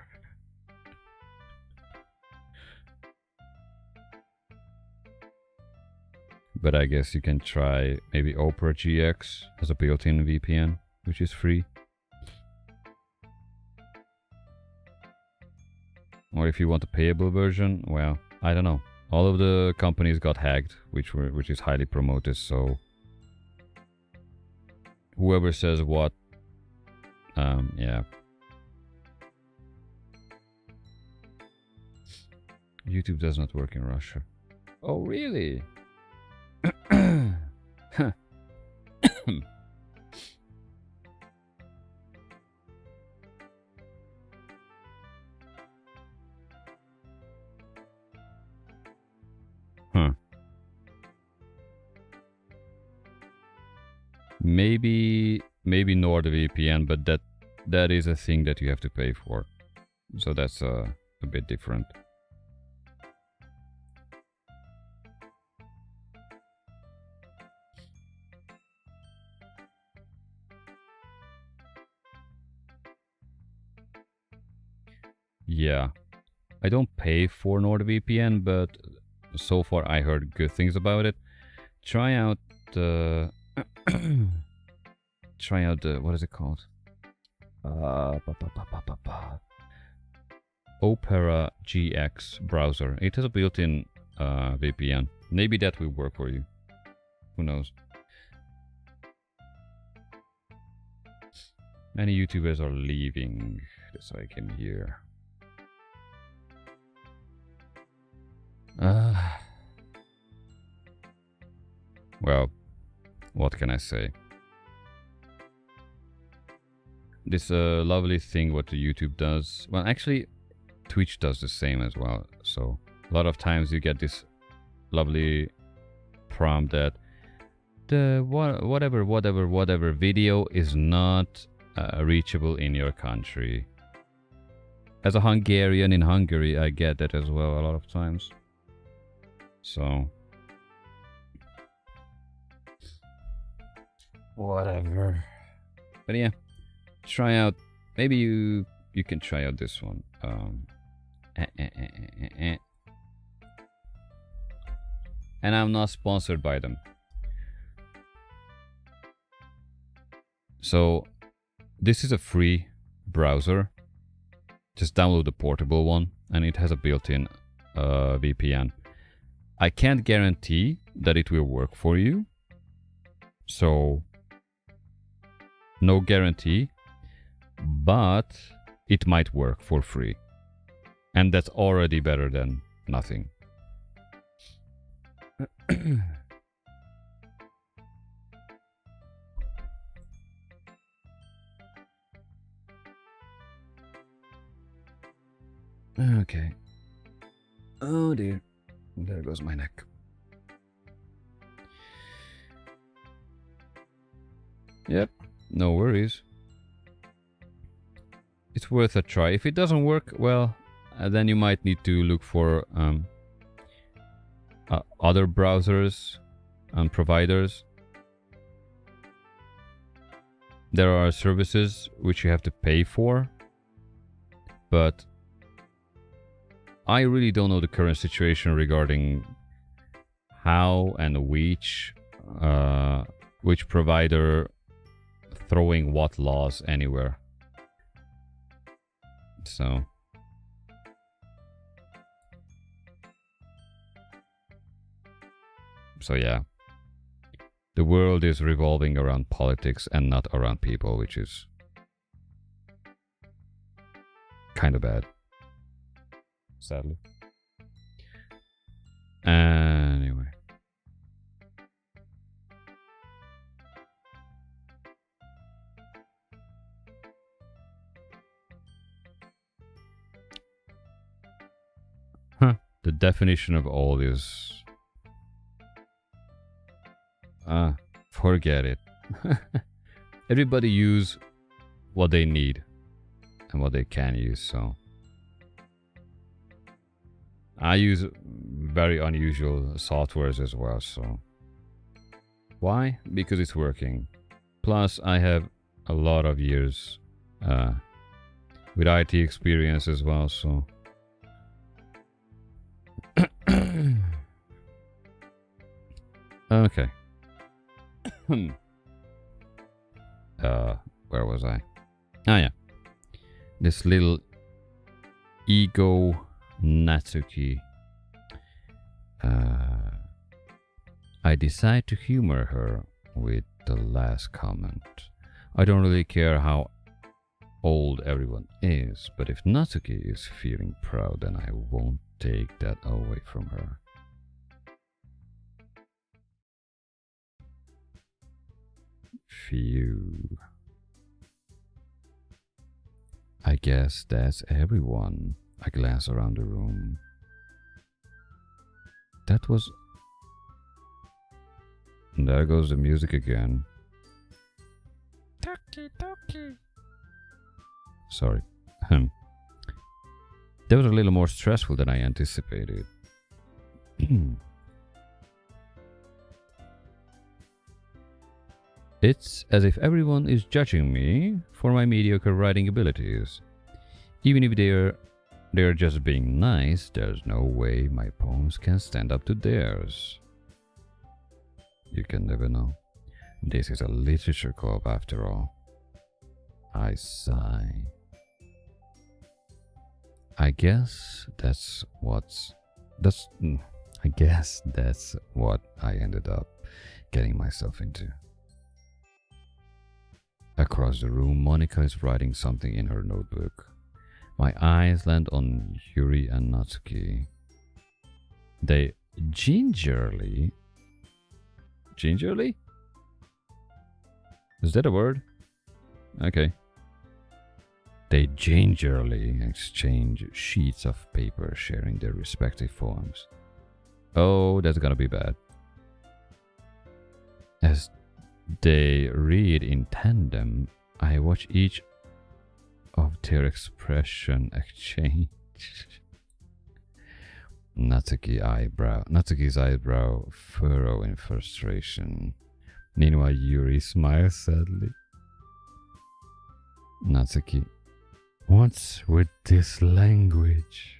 But I guess you can try maybe Opera GX as a built-in VPN, which is free. Or if you want a payable version, well, I don't know. All of the companies got hacked, which is highly promoted, so whoever says what, yeah. YouTube does not work in Russia. Oh, really? Huh. Huh. Maybe NordVPN, but that is a thing that you have to pay for. So that's a bit different. Yeah, I don't pay for NordVPN, but so far I heard good things about it. Try out the what is it called? Opera GX browser. It has a built-in VPN. Maybe that will work for you. Who knows? Many YouTubers are leaving. That's why I came here. Well, what can I say? This lovely thing what the YouTube does. Well, actually, Twitch does the same as well. So a lot of times you get this lovely prompt that the whatever video is not reachable in your country. As a Hungarian in Hungary, I get that as well a lot of times. So whatever. But yeah, try out. Maybe you can try out this one. And I'm not sponsored by them. So this is a free browser. Just download the portable one, and it has a built-in VPN. I can't guarantee that it will work for you. So no guarantee, but it might work for free. And that's already better than nothing. Okay. Oh dear. There goes my neck. Yep, no worries. It's worth a try. If it doesn't work, well, then you might need to look for other browsers and providers. There are services which you have to pay for, but I really don't know the current situation regarding how and which provider throwing what laws anywhere. So yeah, the world is revolving around politics and not around people, which is kind of bad, sadly. Anyway. The definition of old is... forget it. Everybody use what they need and what they can use, so... I use very unusual softwares as well, so... Why? Because it's working. Plus, I have a lot of years with IT experience as well, so... Okay. Where was I? Ah, yeah. This little ego Natsuki. I decide to humor her with the last comment. I don't really care how old everyone is, but if Natsuki is feeling proud, then I won't take that away from her. Phew. I guess that's everyone. I glance around the room. That was... There goes the music again. Doki-Doki. Sorry. That was a little more stressful than I anticipated. It's as if everyone is judging me for my mediocre writing abilities. Even if they're just being nice, there's no way my poems can stand up to theirs. You can never know. This is a literature club after all. I sigh. I guess that's what I ended up getting myself into. Across the room, Monica is writing something in her notebook. My eyes land on Yuri and Natsuki. They gingerly? Is that a word? Okay. They gingerly exchange sheets of paper, sharing their respective poems. Oh, that's gonna be bad. As they read in tandem, I watch each of their expression exchange. Natsuki's eyebrow furrow in frustration. Meanwhile, Yuri smiles sadly. Natsuki, what's with this language?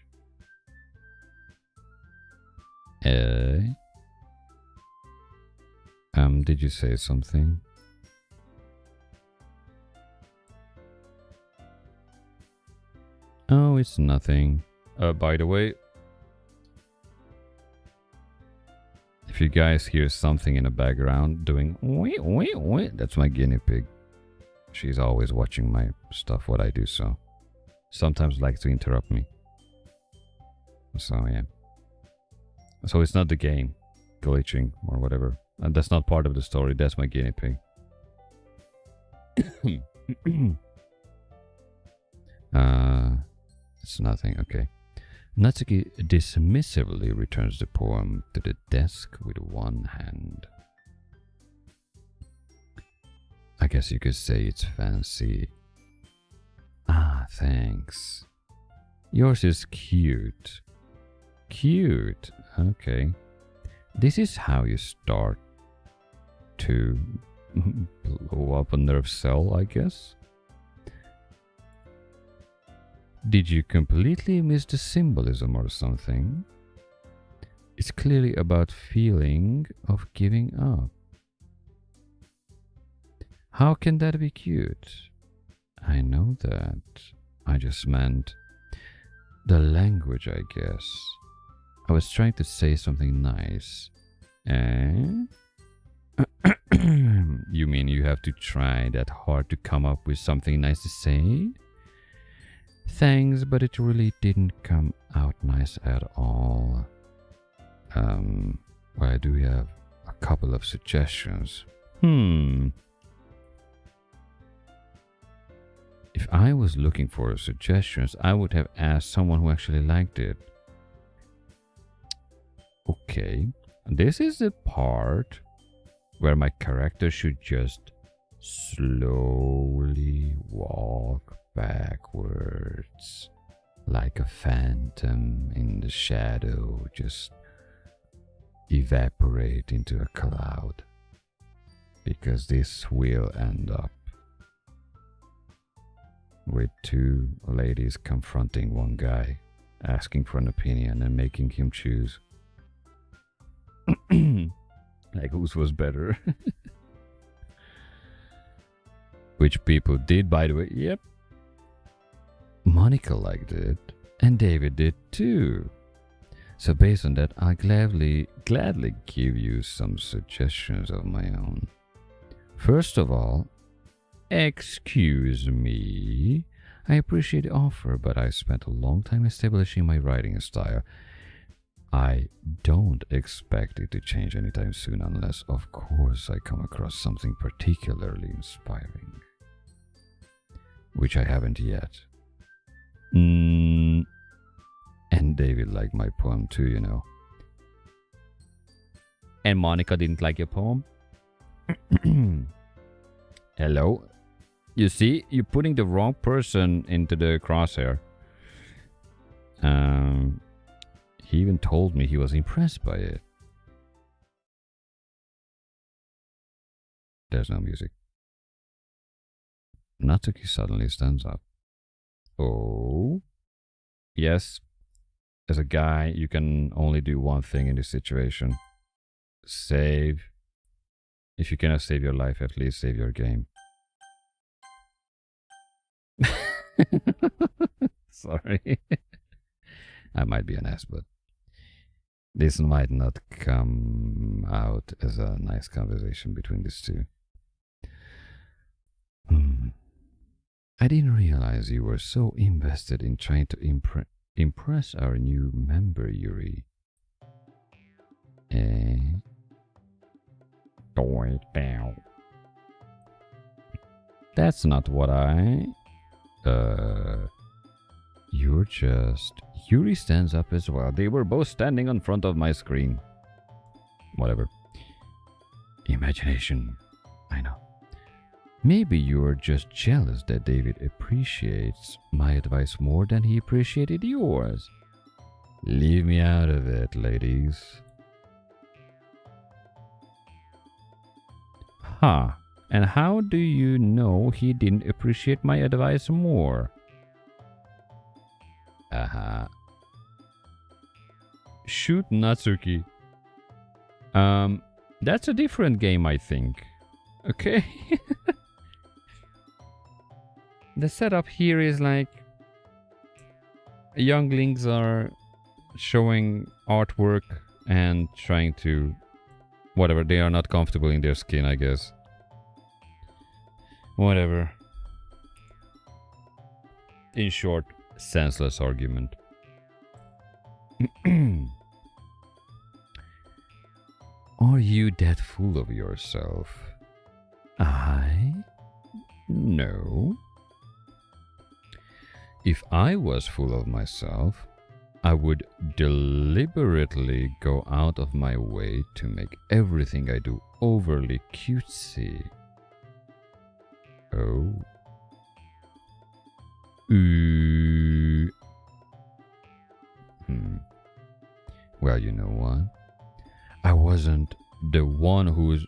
Did you say something? Oh, it's nothing. By the way, if you guys hear something in the background doing wee wee wee, that's my guinea pig. She's always watching my stuff, what I do, so sometimes like to interrupt me. So yeah. So it's not the game glitching or whatever. And that's not part of the story. That's my guinea pig. It's nothing. Okay. Natsuki dismissively returns the poem to the desk with one hand. I guess you could say it's fancy. Ah, thanks. Yours is cute. Cute. Okay. This is how you start to blow up a nerve cell, I guess. Did you completely miss the symbolism or something? It's clearly about feeling of giving up. How can that be cute? I know that. I just meant the language, I guess. I was trying to say something nice. Eh? You mean you have to try that hard to come up with something nice to say? Thanks, but it really didn't come out nice at all. Well, I do have a couple of suggestions. If I was looking for suggestions, I would have asked someone who actually liked it. Okay, this is the part where my character should just slowly walk backwards like a phantom in the shadow, just evaporate into a cloud, because this will end up with two ladies confronting one guy, asking for an opinion and making him choose. Like whose was better. Which people did, by the way. Yep. Monica liked it, and David did too. So based on that, I'll gladly give you some suggestions of my own. First of all, excuse me. I appreciate the offer, but I spent a long time establishing my writing style. I don't expect it to change anytime soon unless, of course, I come across something particularly inspiring. Which I haven't yet. And David liked my poem too, you know. And Monica didn't like your poem? Hello? You see, you're putting the wrong person into the crosshair. He even told me he was impressed by it. There's no music. Natsuki suddenly stands up. Oh? Yes. As a guy, you can only do one thing in this situation. Save. If you cannot save your life, at least save your game. Sorry. I might be an ass, but this might not come out as a nice conversation between these two. I didn't realize you were so invested in trying to impress our new member, Yuri. Eh? That's not what I... You're just... Yuri stands up as well. They were both standing in front of my screen. Whatever. Imagination. I know. Maybe you're just jealous that David appreciates my advice more than he appreciated yours. Leave me out of it, ladies. Huh. And how do you know he didn't appreciate my advice more? Shoot Natsuki. That's a different game, I think. Okay. The setup here is like younglings are showing artwork and trying to whatever, they are not comfortable in their skin, I guess. Whatever. In short, senseless argument. Are you that full of yourself? I? No. If I was full of myself, I would deliberately go out of my way to make everything I do overly cutesy. Oh. Well, you know what? I wasn't the one who's...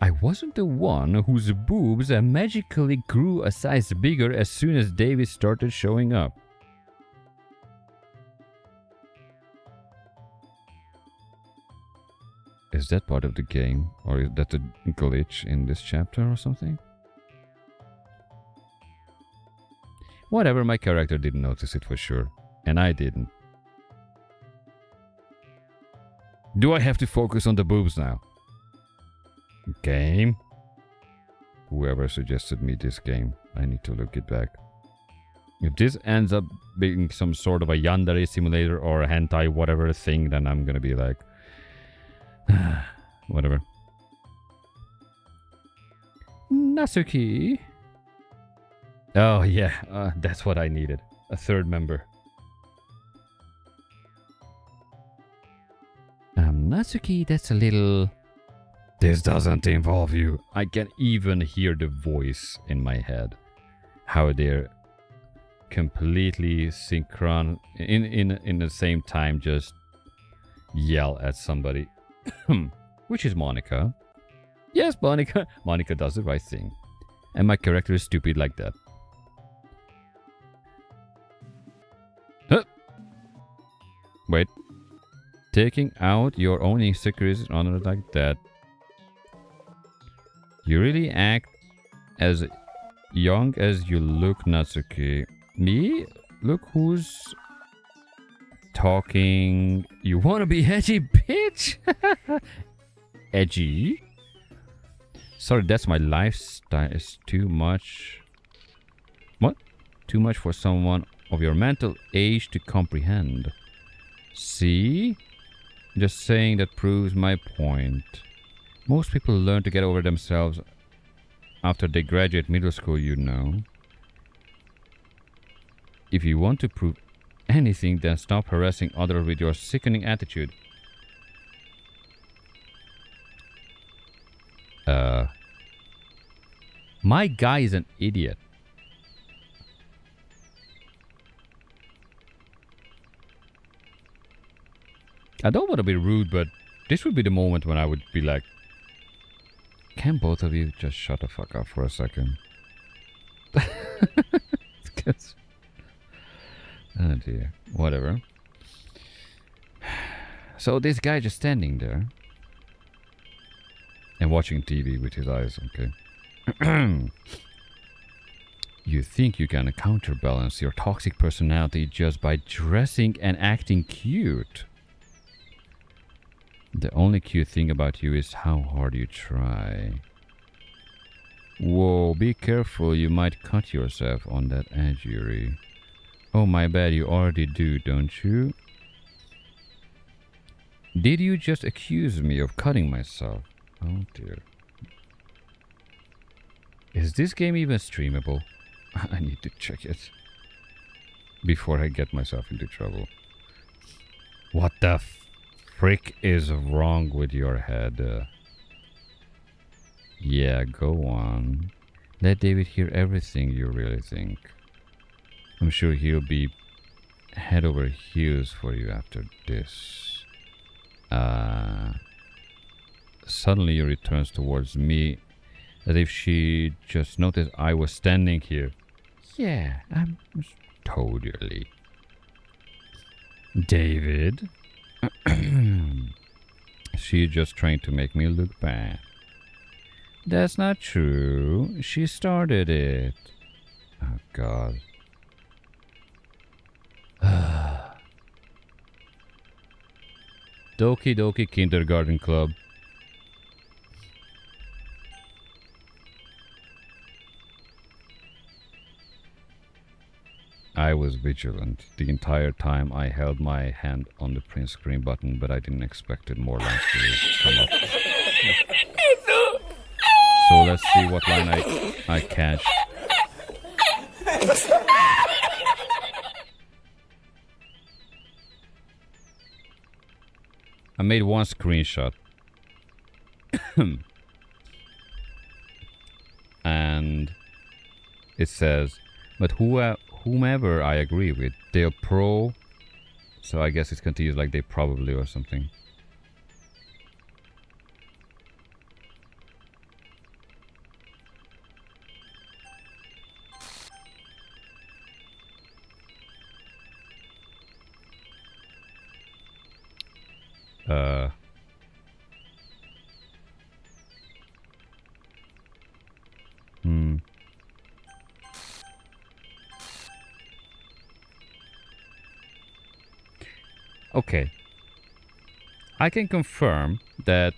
I wasn't the one whose boobs magically grew a size bigger as soon as David started showing up. Is that part of the game? Or is that a glitch in this chapter or something? Whatever, my character didn't notice it for sure. And I didn't. Do I have to focus on the boobs now? Game? Whoever suggested me this game, I need to look it back. If this ends up being some sort of a yandere simulator or a hentai whatever thing, then I'm gonna be like... whatever. Nasuki? Oh yeah, that's what I needed. A third member. Natsuki, that's a little... This doesn't involve you. I can even hear the voice in my head. How they're completely synchron... In the same time just yell at somebody. Which is Monica. Yes, Monica. Monica does the right thing. And my character is stupid like that. Huh. Wait. Taking out your own insecurities on others like that. You really act as young as you look, Natsuki. Me? Look who's talking. You wanna be edgy, bitch? Edgy? Sorry, that's my lifestyle. It's too much. What? Too much for someone of your mental age to comprehend. See? Just saying that proves my point. Most people learn to get over themselves after they graduate middle school, you know. If you want to prove anything, then stop harassing others with your sickening attitude. My guy is an idiot. I don't want to be rude, but this would be the moment when I would be like, can both of you just shut the fuck up for a second? Oh dear. Whatever. So this guy just standing there and watching TV with his eyes, okay. You think you can counterbalance your toxic personality just by dressing and acting cute. The only cute thing about you is how hard you try. Whoa, be careful, you might cut yourself on that edge, Yuri. Oh my bad, you already do, don't you? Did you just accuse me of cutting myself? Oh dear. Is this game even streamable? I need to check it before I get myself into trouble. What the frick is wrong with your head? Yeah, go on. Let David hear everything you really think. I'm sure he'll be head over heels for you after this. Suddenly he returns towards me as if she just noticed I was standing here. Yeah, I'm totally. David? She's just trying to make me look bad. That's not true. She started it. Oh, God. Doki-Doki Kindergarten Club. I was vigilant. The entire time I held my hand on the print screen button, but I didn't expect it more lines to come up. So let's see what line I catch. I made one screenshot. And it says, but whomever I agree with, they're pro. So I guess it continues like they probably or something. Okay. I can confirm that...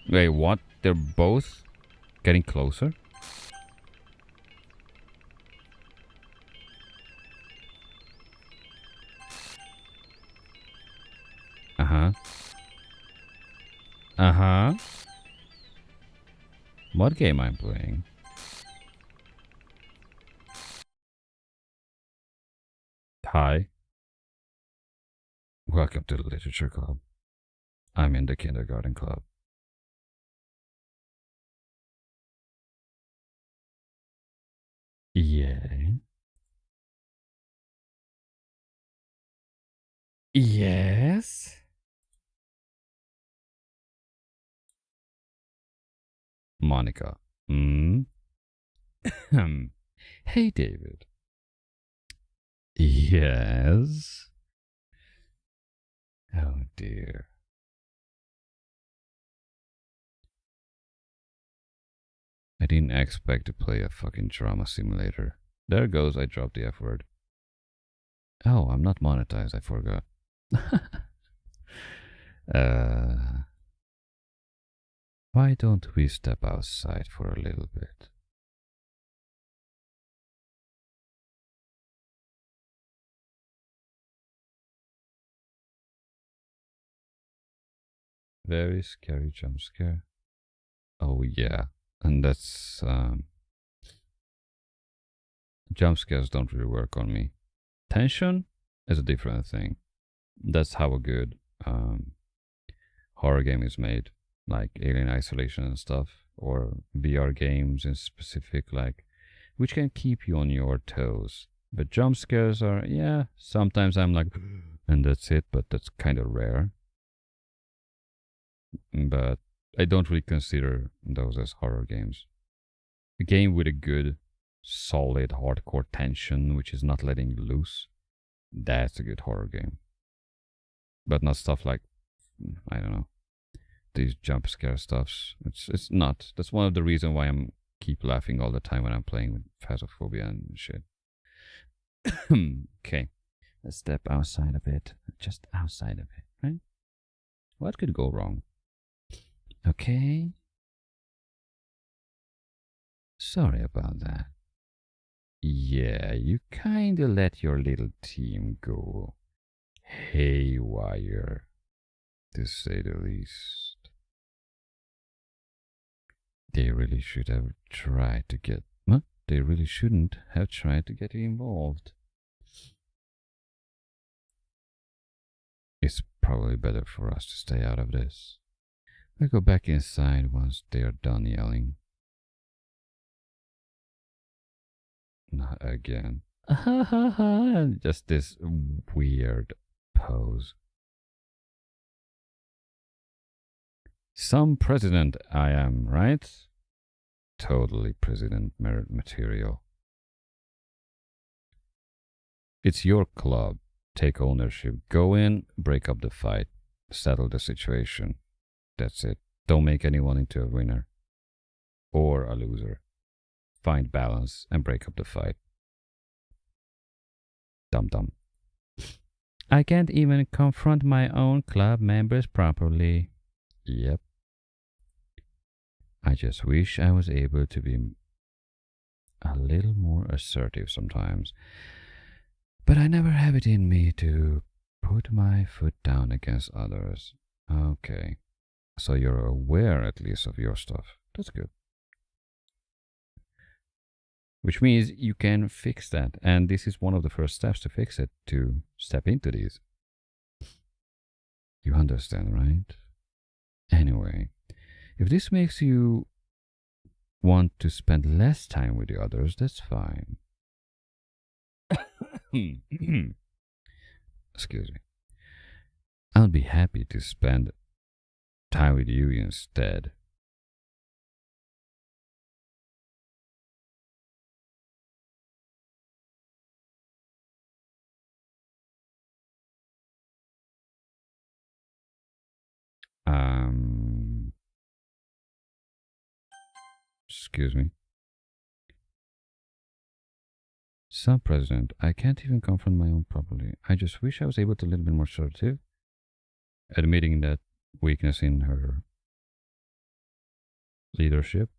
Wait, what? They're both getting closer? Uh-huh. Uh-huh. What game I'm playing? Hi. Welcome to the Literature Club. I'm in the Kindergarten Club. Yeah. Yes. Monica. Hey, David. Yes. Oh dear. I didn't expect to play a fucking drama simulator. There goes, I dropped the F word. Oh, I'm not monetized, I forgot. Why don't we step outside for a little bit? Very scary jump scare. Oh yeah, and that's jump scares don't really work on me. Tension is a different thing. That's how a good horror game is made, like Alien Isolation and stuff, or VR games in specific, like which can keep you on your toes. But jump scares are, yeah, sometimes I'm like, and that's it, but that's kind of rare. But I don't really consider those as horror games. A game with a good, solid, hardcore tension, which is not letting you loose, that's a good horror game. But not stuff like, I don't know, these jump scare stuffs. It's not. That's one of the reasons why I'm keep laughing all the time when I'm playing with Phasmophobia and shit. Okay, let's step outside a bit. Just outside of it, right? What could go wrong? Okay. Sorry about that. Yeah, you kinda let your little team go haywire, to say the least. They really should have tried to get... What? They really shouldn't have tried to get involved. It's probably better for us to stay out of this. We'll go back inside once they're done yelling. Not again. Just this weird pose. Some president I am, right? Totally president material. It's your club. Take ownership. Go in, break up the fight, settle the situation. That's it. Don't make anyone into a winner or a loser. Find balance and break up the fight. Dum-dum. I can't even confront my own club members properly. Yep. I just wish I was able to be a little more assertive sometimes. But I never have it in me to put my foot down against others. Okay. So you're aware at least of your stuff. That's good. Which means you can fix that. And this is one of the first steps to fix it, to step into these. You understand, right? Anyway, if this makes you want to spend less time with the others, that's fine. Excuse me. I'll be happy to spend time with you instead. Excuse me. Sub President, I can't even confront my own properly. I just wish I was able to be a little bit more assertive, admitting that weakness in her leadership.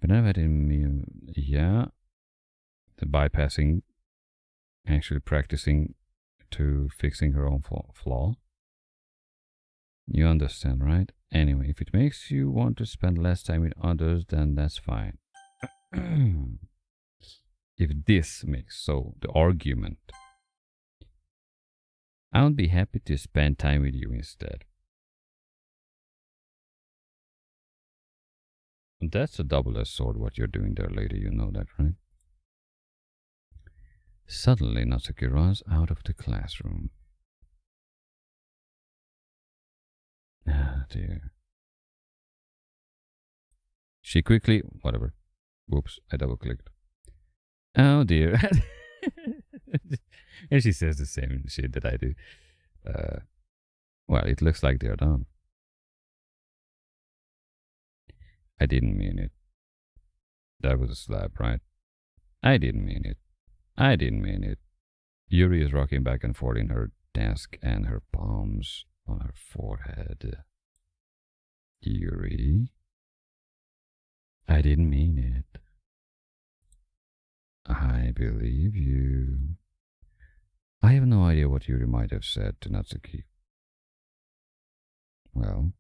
But I've had in me, yeah, the bypassing, actually practicing to fixing her own flaw. You understand, right? Anyway, if it makes you want to spend less time with others, then that's fine. If this makes so the argument, I'll be happy to spend time with you instead. That's a double-edged sword what you're doing there, lady, you know that, right? Suddenly, Natsuki runs out of the classroom. Ah, dear. She quickly... Whatever. Whoops, I double-clicked. Oh, dear. And she says the same shit that I do. Well, it looks like they're done. I didn't mean it. That was a slap, right? I didn't mean it. I didn't mean it. Yuri is rocking back and forth in her desk and her palms on her forehead. Yuri? I didn't mean it. I believe you. I have no idea what Yuri might have said to Natsuki. Well,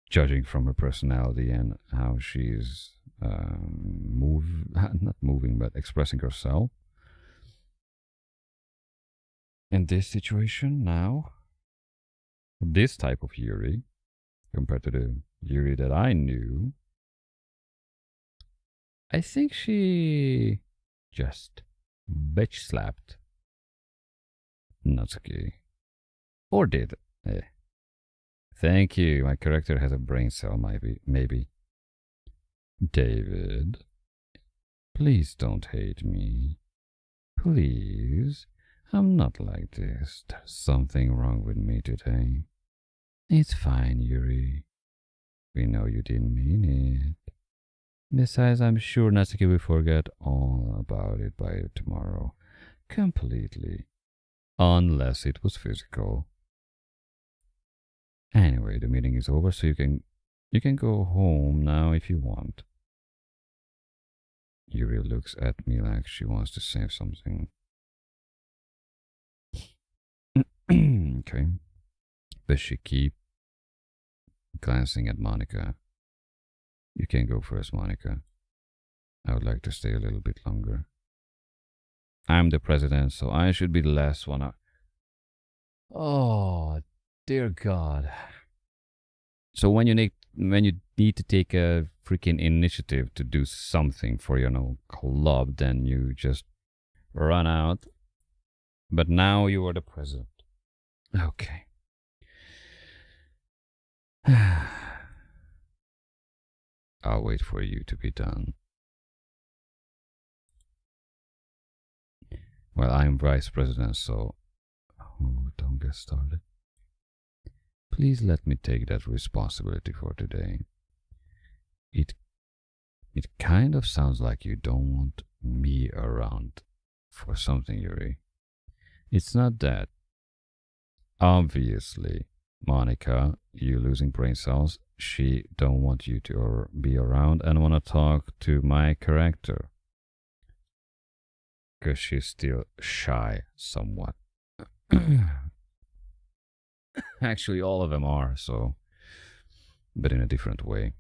judging from her personality and how she's not moving, but expressing herself. In this situation now, this type of Yuri, compared to the Yuri that I knew, I think she just bitch slapped Natsuki. Or did. Thank you, my character has a brain cell, maybe. David, please don't hate me. Please, I'm not like this. There's something wrong with me today. It's fine, Yuri. We know you didn't mean it. Besides, I'm sure Natsuki will forget all about it by tomorrow. Completely. Unless it was physical. Anyway, the meeting is over, so you can go home now if you want. Yuri looks at me like she wants to say something. Okay. But she keep glancing at Monica. You can go first, Monica. I would like to stay a little bit longer. I'm the president, so I should be the last one out. Oh, dear God. So when you need to take a freaking initiative to do something for your club, then you just run out. But now you are the president. Okay. I'll wait for you to be done. Well, I'm vice president, so don't get started. Please let me take that responsibility for today. It kind of sounds like you don't want me around for something, Yuri. It's not that. Obviously, Monica, you losing brain cells, she don't want you to be around and want to talk to my character. Because she's still shy somewhat. Actually, all of them are, so. But in a different way.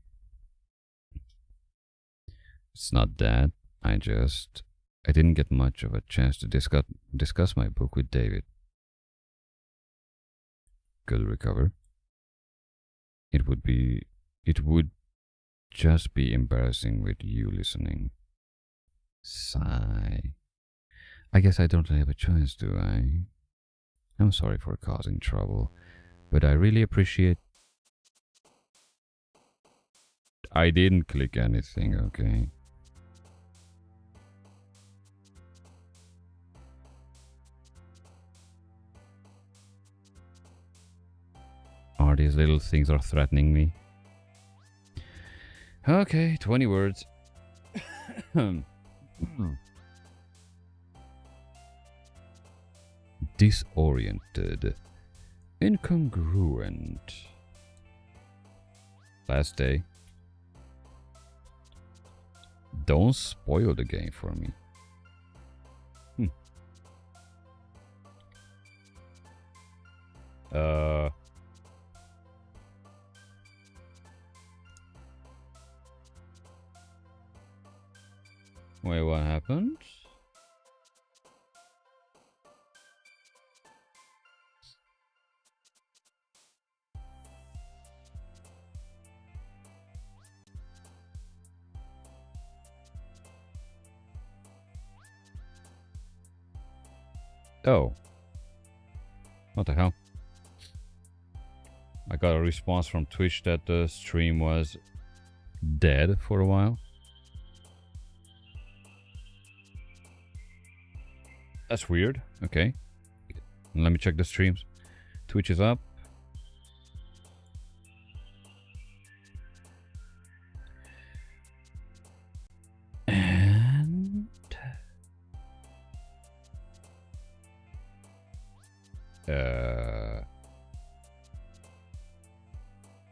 It's not that. I didn't get much of a chance to discuss my book with David. Could recover. It would just be embarrassing with you listening. Sigh. I guess I don't have a choice, do I? I'm sorry for causing trouble, but I really appreciate... I didn't click anything, okay? Are these little things are threatening me? Okay, 20 words. Disoriented. Incongruent. Last day. Don't spoil the game for me. Wait, what happened? Oh. What the hell? I got a response from Twitch that the stream was dead for a while. That's weird. Okay. Let me check the streams. Twitch is up. And...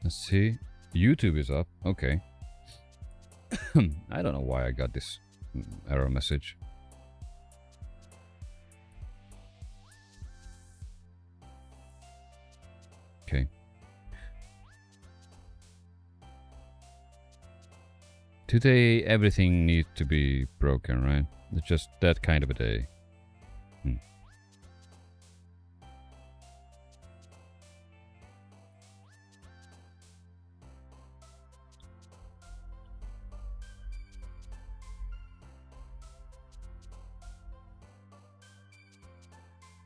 let's see. YouTube is up. Okay. I don't know why I got this error message. Okay. Today everything needs to be broken, right? It's just that kind of a day.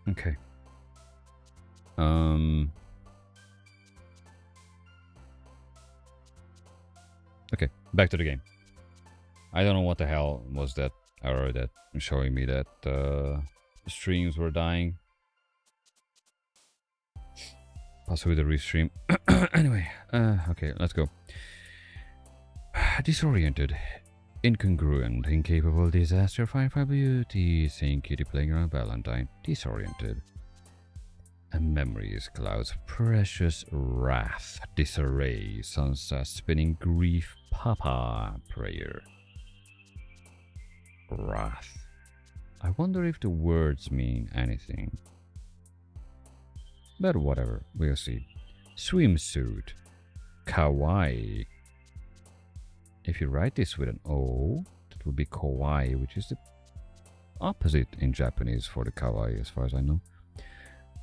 Okay. Okay, back to the game. I don't know what the hell was that error that showing me that streams were dying. Possibly the restream. Anyway, okay, let's go. Disoriented, incongruent, incapable, disaster, firefly beauty, saying kitty playing around Valentine, disoriented. And memories, clouds, precious wrath, disarray, sunset, spinning grief, papa, prayer. Wrath. I wonder if the words mean anything. But whatever, we'll see. Swimsuit. Kawaii. If you write this with an O, that would be kawaii, which is the opposite in Japanese for the kawaii as far as I know.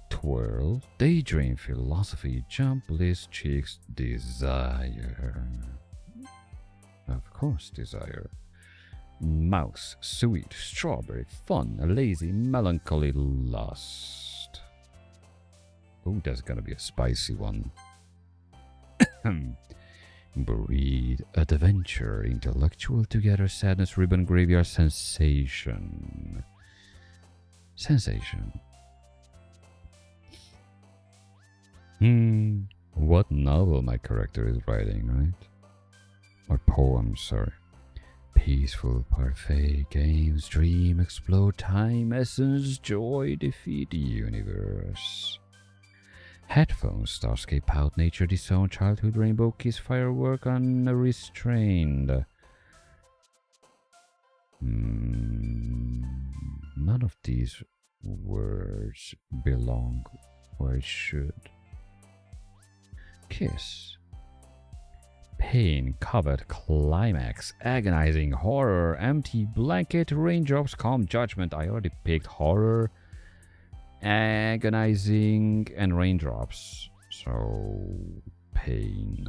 Twirl, daydream, philosophy, jump, list, cheeks, desire. Of course, desire. Mouse, sweet, strawberry, fun, lazy, melancholy, lust. Oh, that's gonna be a spicy one. Breed, adventure, intellectual, together, sadness, ribbon, graveyard, sensation. Sensation. What novel my character is writing, right? Or poem, sorry. Peaceful, parfait, games, dream, explode, time, essence, joy, defeat, universe. Headphones, starscape, out, nature, disown, childhood, rainbow, kiss, firework, unrestrained. none of these words belong where it should. Kiss. Pain, covet, climax, agonizing, horror, empty blanket, raindrops, calm, judgment. I already picked horror, agonizing, and raindrops. So, pain.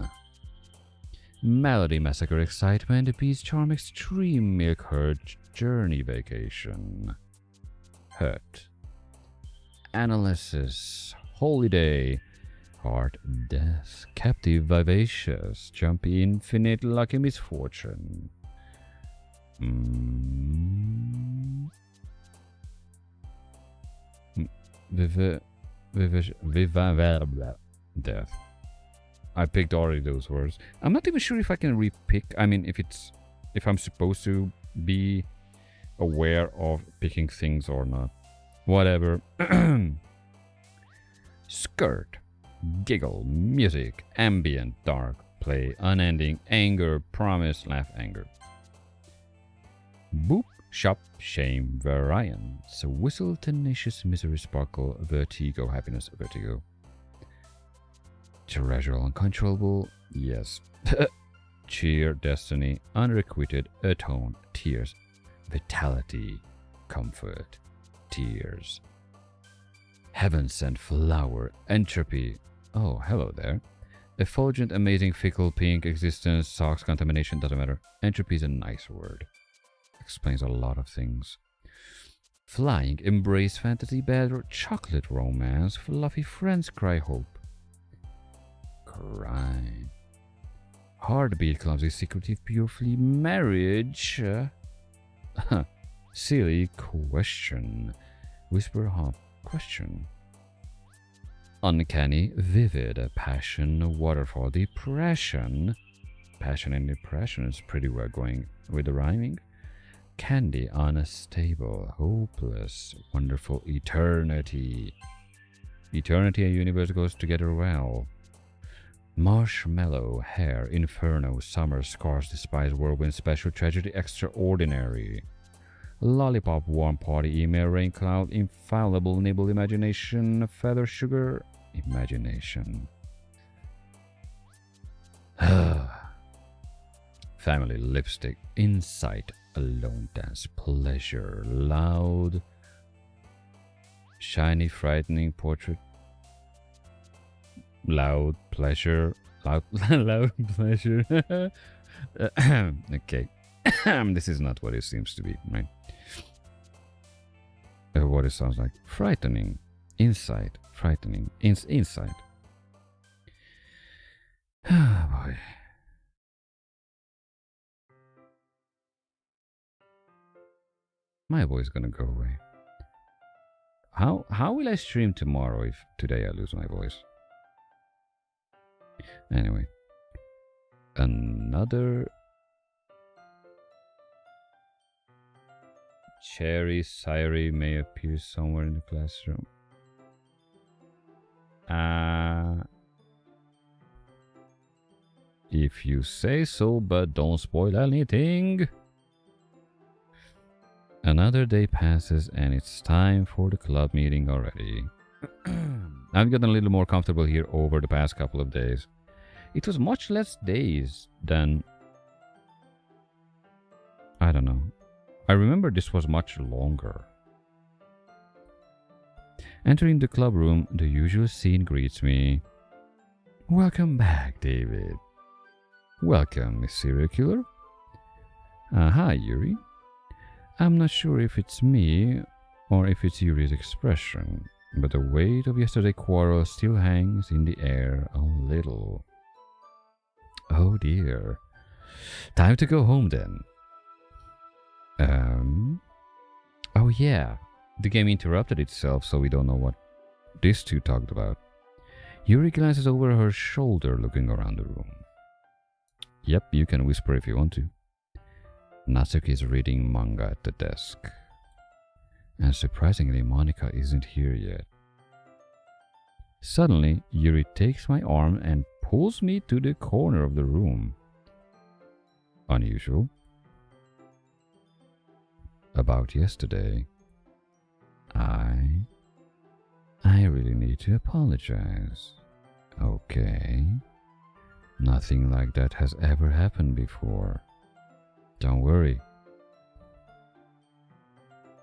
Melody, massacre, excitement, peace, charm, extreme, milk, hurt, journey, vacation. Hurt. Analysis, holiday. Heart, death, captive, vivacious, jumpy, infinite, lucky, misfortune. Death. I picked already those words. I'm not even sure if I can repick. I mean, if I'm supposed to be aware of picking things or not. Whatever. Skirt. Giggle, music, ambient, dark, play, unending, anger, promise, laugh, anger. Boop, shop, shame, variance, whistle, tenacious, misery, sparkle, vertigo, happiness, vertigo. Treasure, uncontrollable, yes. Cheer, destiny, unrequited, atone, tears, vitality, comfort, tears. Heaven sent flower, entropy. Oh, hello there. Effulgent, amazing, fickle, pink, existence, socks, contamination, doesn't matter. Entropy is a nice word. Explains a lot of things. Flying, embrace, fantasy, bad, chocolate, romance, fluffy friends, cry, hope. Cry. Heartbeat, clumsy, secretive, pure flea, marriage. Silly question. Whisper, hop, question. Uncanny, vivid, passion, waterfall, depression. Passion and depression is pretty well going with the rhyming. Candy, unstable, hopeless, wonderful, eternity. Eternity and universe goes together well. Marshmallow, hair, inferno, summer, scars, despise, whirlwind, special, tragedy, extraordinary. Lollipop, warm party, email, rain cloud, infallible, nibble, imagination, feather, sugar, imagination. Family, lipstick, insight, alone dance, pleasure, loud, shiny, frightening, portrait, loud, pleasure, loud, loud, pleasure. Okay. This is not what it seems to be, right? What it sounds like. Frightening. Insight. Frightening. Insight. Oh boy. My voice gonna go away. How will I stream tomorrow if today I lose my voice? Anyway. Another Cherry Siri may appear somewhere in the classroom. If you say so, but don't spoil anything. Another day passes and it's time for the club meeting already. I've gotten a little more comfortable here over the past couple of days. It was much less days than... I don't know. I remember this was much longer. Entering the club room, the usual scene greets me. Welcome back, David. Welcome, Miss Serial Killer. Hi, Yuri. I'm not sure if it's me or if it's Yuri's expression, but the weight of yesterday's quarrel still hangs in the air a little. Oh dear. Time to go home then. Oh yeah. The game interrupted itself, so we don't know what these two talked about. Yuri glances over her shoulder, looking around the room. Yep, you can whisper if you want to. Natsuki is reading manga at the desk. And surprisingly, Monika isn't here yet. Suddenly, Yuri takes my arm and pulls me to the corner of the room. Unusual. About yesterday. I really need to apologize. Okay. Nothing like that has ever happened before. Don't worry.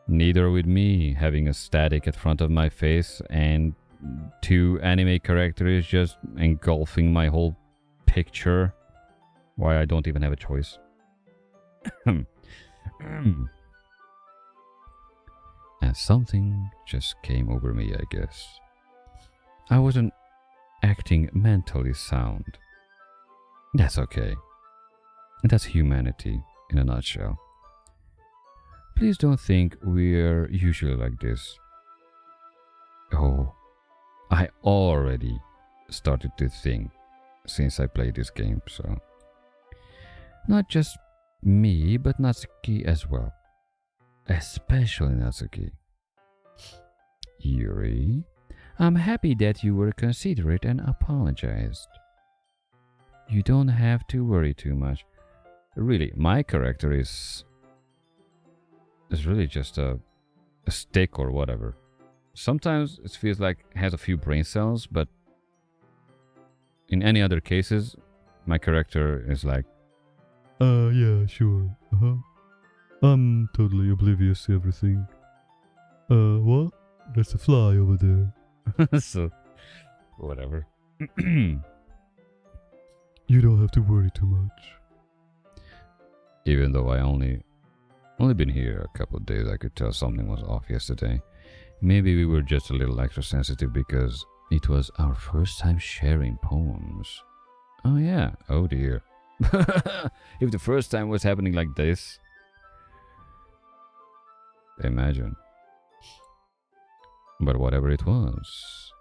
Neither with me having a static at front of my face and two anime characters just engulfing my whole picture. Why I don't even have a choice. And something just came over me, I guess. I wasn't acting mentally sound. That's okay. That's humanity in a nutshell. Please don't think we're usually like this. Oh, I already started to think since I played this game, so... Not just me, but Natsuki as well. Especially Natsuki. Yuri, I'm happy that you were considerate and apologized. You don't have to worry too much. Really, my character is really just a stick or whatever. Sometimes it feels like it has a few brain cells, but in any other cases, my character is like, Yeah, sure. I'm totally oblivious to everything. What? There's a fly over there. so, whatever. You don't have to worry too much. Even though I only been here a couple of days, I could tell something was off yesterday. Maybe we were just a little extra sensitive because it was our first time sharing poems. Oh yeah, oh dear. If the first time was happening like this, imagine. But whatever it was,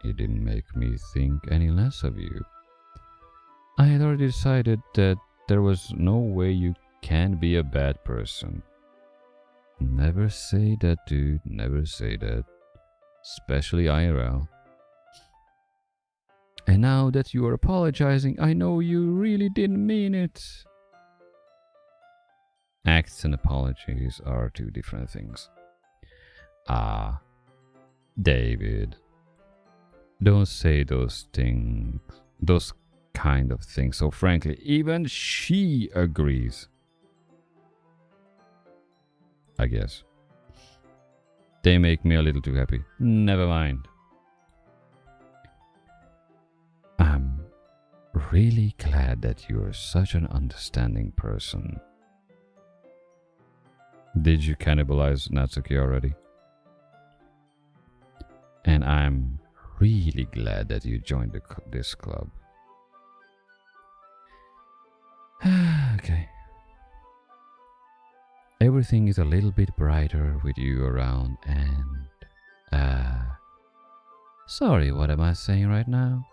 it didn't make me think any less of you. I had already decided that there was no way you can be a bad person. Never say that, dude. Never say that. Especially IRL. And now that you are apologizing, I know you really didn't mean it. Acts and apologies are two different things. Ah, David. Don't say those things. Those kind of things. So frankly, even she agrees. I guess. They make me a little too happy. Never mind. I'm really glad that you're such an understanding person. Did you cannibalize Natsuki already? And I'm really glad that you joined this club. Okay. Everything is a little bit brighter with you around and... Sorry, what am I saying right now?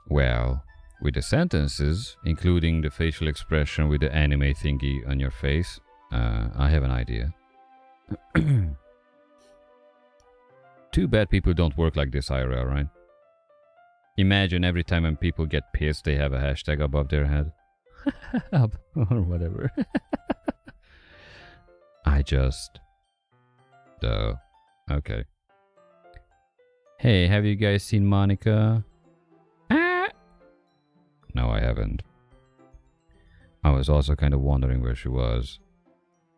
Well, with the sentences, including the facial expression with the anime thingy on your face, I have an idea. Too bad people don't work like this IRL, right? Imagine every time when people get pissed, they have a hashtag above their head. Or whatever. I just... Duh. Okay. Hey, have you guys seen Monica? No, I haven't. I was also kind of wondering where she was.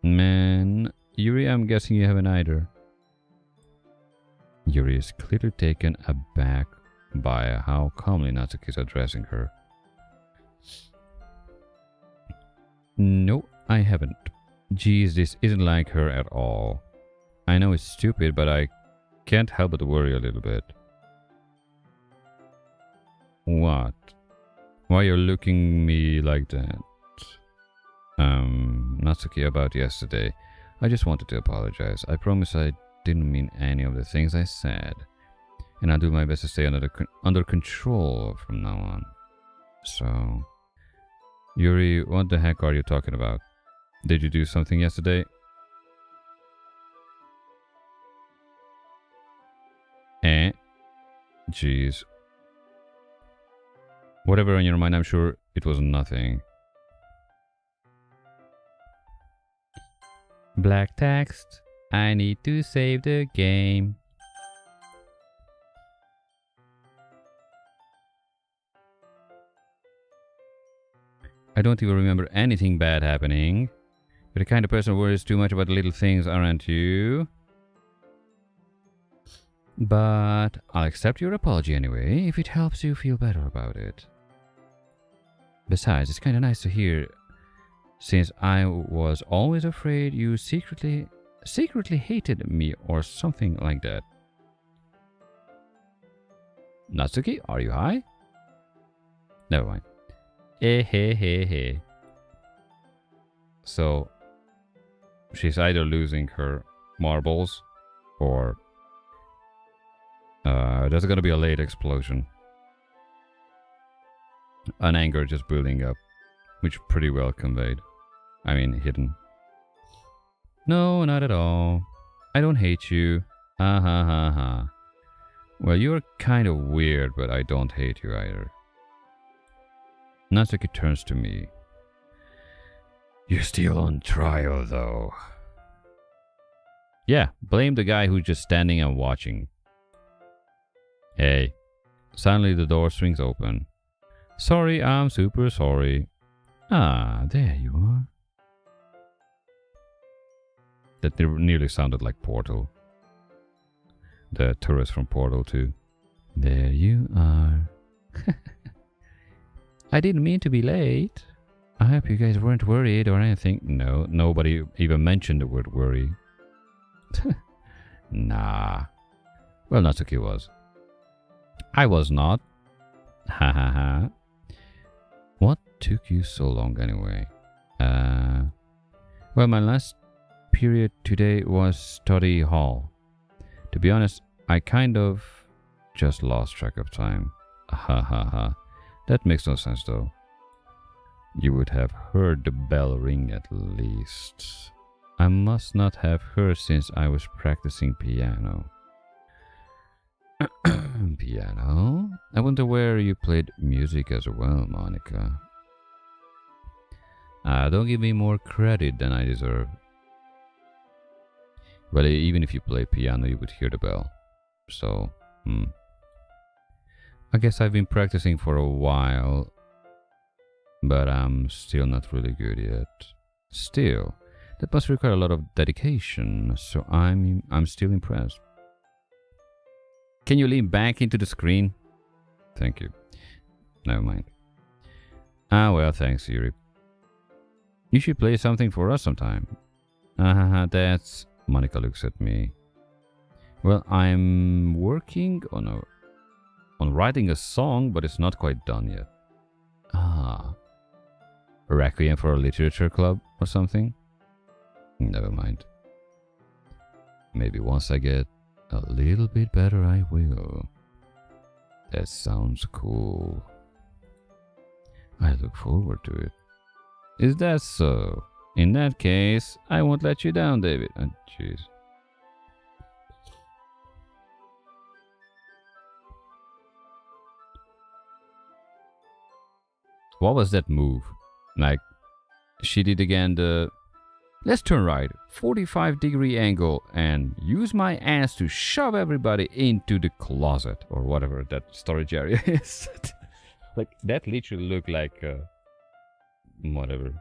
Man, Yuri, I'm guessing you haven't either. Yuri is clearly taken aback by how calmly Natsuki is addressing her. No, I haven't. Geez, this isn't like her at all. I know it's stupid, but I can't help but worry a little bit. What? Why you're looking me like that? Natsuki, about yesterday. I just wanted to apologize. I promise I didn't mean any of the things I said. And I'll do my best to stay under control from now on. So... Yuri, what the heck are you talking about? Did you do something yesterday? Jeez. Whatever on your mind, I'm sure it was nothing. Black text. I need to save the game. I don't even remember anything bad happening. You're the kind of person who worries too much about the little things, aren't you? But I'll accept your apology anyway, if it helps you feel better about it. Besides, it's kind of nice to hear, since I was always afraid you secretly hated me or something like that. Natsuki, are you high? Never mind. Hey. So, she's either losing her marbles or there's gonna be a late explosion. An anger just building up, which pretty well conveyed. I mean, hidden. No, not at all. I don't hate you. Ha ha ha ha. Well, you're kind of weird, but I don't hate you either. Natsuki turns to me. You're still on trial, though. Yeah, blame the guy who's just standing and watching. Hey. Suddenly the door swings open. Sorry, I'm super sorry. Ah, there you are. That nearly sounded like Portal. The tourist from Portal 2. There you are. I didn't mean to be late. I hope you guys weren't worried or anything. No, nobody even mentioned the word worry. Nah. Well, Natsuki was. I was not. Ha ha ha. What took you so long anyway? Well, my last period today was study hall. To be honest, I kind of just lost track of time. Ha ha ha. That makes no sense though. You would have heard the bell ring at least. I must not have heard since I was practicing piano. Piano? I wonder where you played music as well, Monica. Don't give me more credit than I deserve. Well, even if you play piano, you would hear the bell. So, I guess I've been practicing for a while, but I'm still not really good yet. Still, that must require a lot of dedication, so I'm still impressed. Can you lean back into the screen? Thank you. Never mind. Well, thanks, Yuri. You should play something for us sometime. That's... Monica looks at me. Well, I'm working on writing a song, but it's not quite done yet. A requiem for a literature club or something? Never mind. Maybe once I get a little bit better, I will. That sounds cool. I look forward to it. Is that so? In that case, I won't let you down, David. Oh, jeez. What was that move? Like, she did again the... Let's turn right, 45-degree angle, and use my ass to shove everybody into the closet, or whatever that storage area is. Like, that literally looked like... whatever.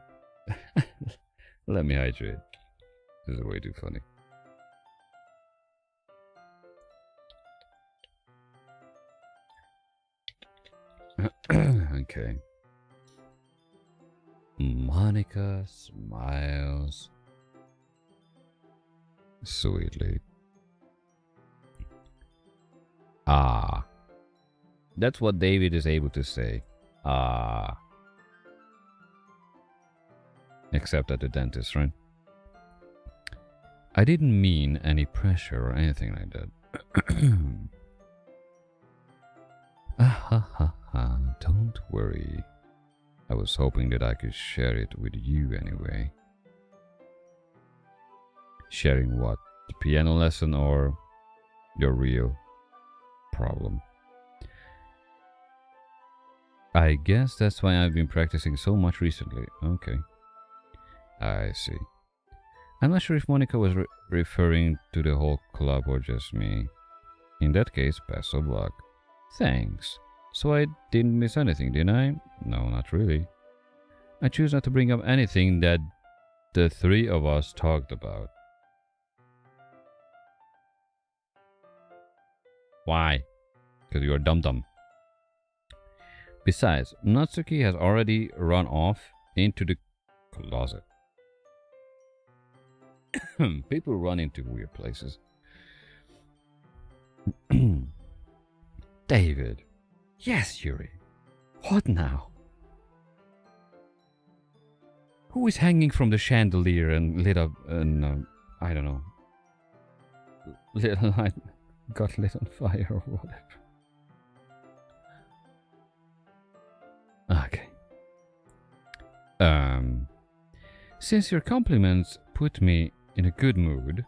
Let me hydrate. This is way too funny. Okay. Monica smiles sweetly. That's what David is able to say. Except at the dentist, right? I didn't mean any pressure or anything like that. Don't worry. I was hoping that I could share it with you anyway. Sharing what? The piano lesson or your real problem? I guess that's why I've been practicing so much recently. Okay. I see. I'm not sure if Monica was referring to the whole club or just me. In that case, best of luck. Thanks. So I didn't miss anything, did I? No, not really. I choose not to bring up anything that the three of us talked about. Why? Because you're dum-dum. Besides, Natsuki has already run off into the closet. People run into weird places. David. Yes, Yuri. What now? Who is hanging from the chandelier and lit up and I don't know. Got lit on fire or whatever. Okay. Since your compliments put me in a good mood.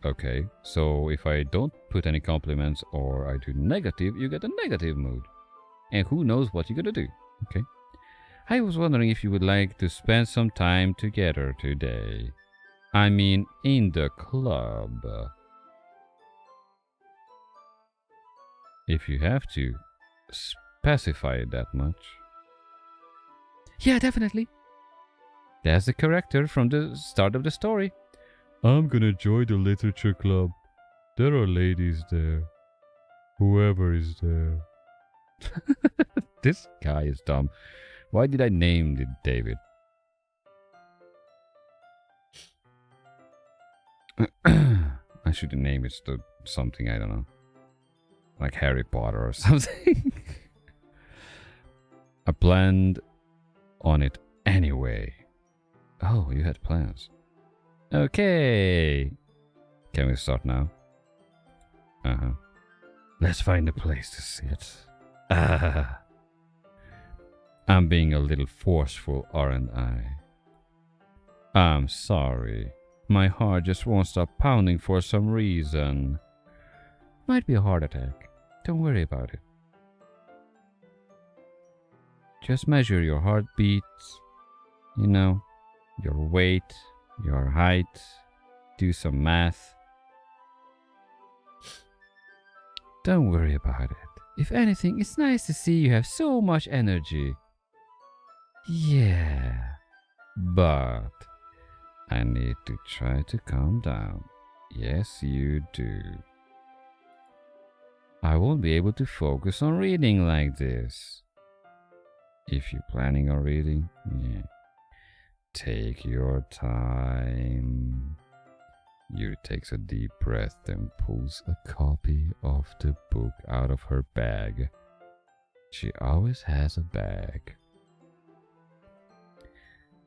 Okay, so if I don't put any compliments or I do negative, you get a negative mood. And who knows what you're gonna do. Okay. I was wondering if you would like to spend some time together today. I mean, in the club. If you have to specify it that much. Yeah, definitely. That's the character from the start of the story. I'm gonna join the literature club. There are ladies there. Whoever is there. This guy is dumb. Why did I name it David? I should name it something, I don't know. Like Harry Potter or something. I planned on it anyway. Oh, you had plans. Okay. Can we start now? Uh-huh. Let's find a place to sit. I'm being a little forceful, aren't I? I'm sorry. My heart just won't stop pounding for some reason. Might be a heart attack. Don't worry about it. Just measure your heartbeats. You know, your weight, your height. Do some math. Don't worry about it. If anything, it's nice to see you have so much energy. Yeah, but I need to try to calm down. Yes, you do. I won't be able to focus on reading like this. If you're planning on reading, yeah. Take your time. Yuri takes a deep breath and pulls a copy of the book out of her bag. She always has a bag.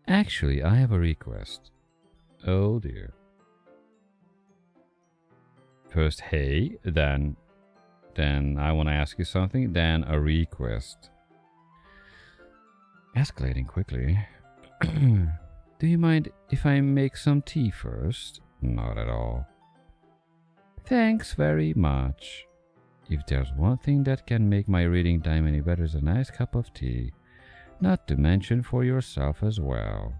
Actually, I have a request. Oh dear. First, hey, then I want to ask you something, then a request. Escalating quickly. Do you mind if I make some tea first? Not at all. Thanks very much. If there's one thing that can make my reading time any better, is a nice cup of tea. Not to mention for yourself as well.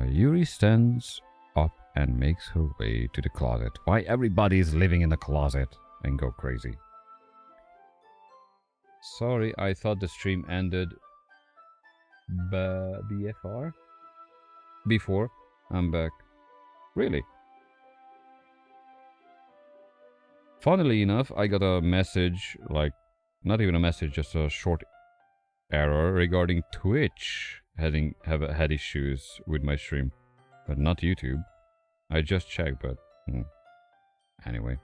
Yuri stands up and makes her way to the closet. Why everybody is living in the closet and go crazy. Sorry, I thought the stream ended BFR? Before. I'm back. Really? Funnily enough, I got a message, like, not even a message, just a short error regarding Twitch have had issues with my stream, but not YouTube. I just checked, but anyway.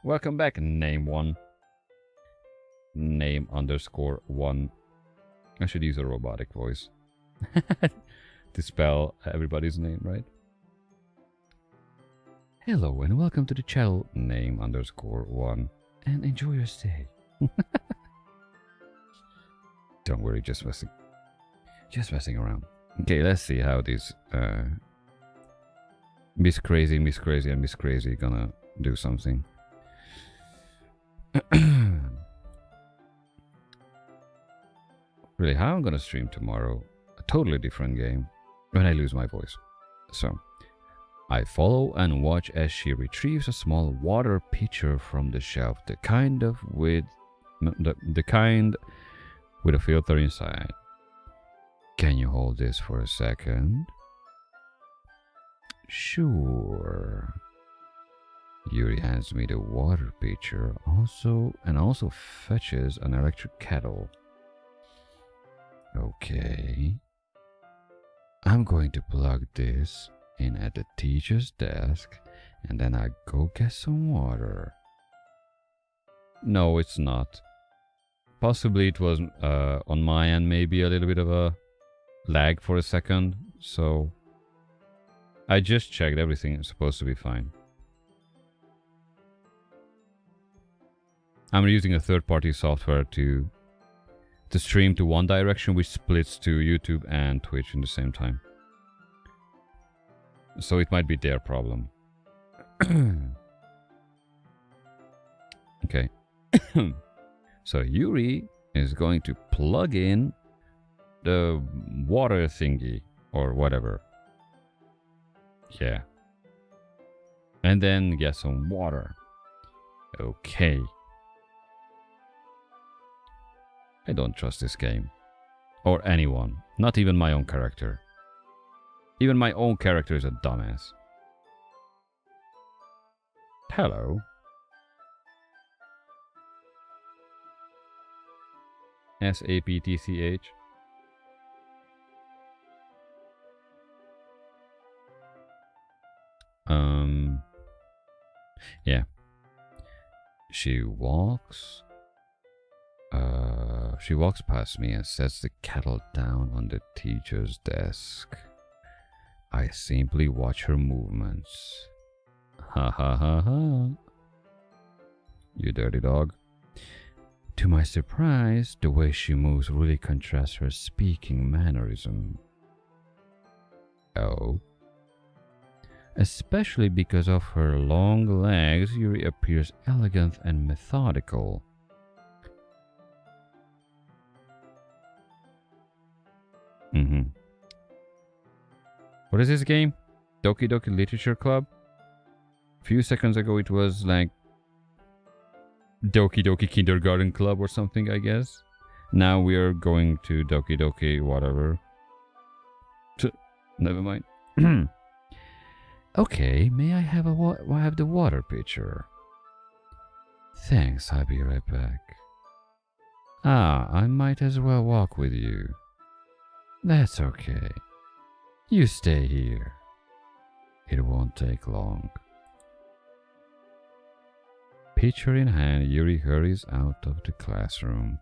Welcome back, name1. Name_1. I should use a robotic voice to spell everybody's name, right? Hello and welcome to the channel Name_1 and enjoy your stay. Don't worry, just messing around. Okay, let's see how these Miss Crazy and Miss Crazy gonna do something. Really, how I'm gonna stream tomorrow? A totally different game when I lose my voice. So, I follow and watch as she retrieves a small water pitcher from the shelf, the kind with a filter inside. Can you hold this for a second? Sure. Yuri hands me the water pitcher also fetches an electric kettle. Okay. I'm going to plug this in at the teacher's desk and then I go get some water. No, it's not. Possibly it was on my end, maybe a little bit of a lag for a second, so I just checked, everything is supposed to be fine. I'm using a third-party software to stream to one direction, which splits to YouTube and Twitch in the same time. So it might be their problem. Okay. So Yuri is going to plug in the water thingy or whatever. Yeah. And then get some water. Okay. I don't trust this game. Or anyone. Not even my own character. Even my own character is a dumbass. Hello. SAPTCH. Yeah. She walks past me and sets the kettle down on the teacher's desk. I simply watch her movements. Ha ha ha ha. You dirty dog. To my surprise, the way she moves really contrasts her speaking mannerism. Oh. Especially because of her long legs, Yuri appears elegant and methodical. What is this game? Doki-Doki Literature Club? A few seconds ago it was like Doki-Doki Kindergarten Club or something, I guess. Now we are going to Doki-Doki whatever. Never mind. Okay, may I have the water pitcher? Thanks, I'll be right back. Ah, I might as well walk with you. That's okay. You stay here. It won't take long. Pitcher in hand, Yuri hurries out of the classroom.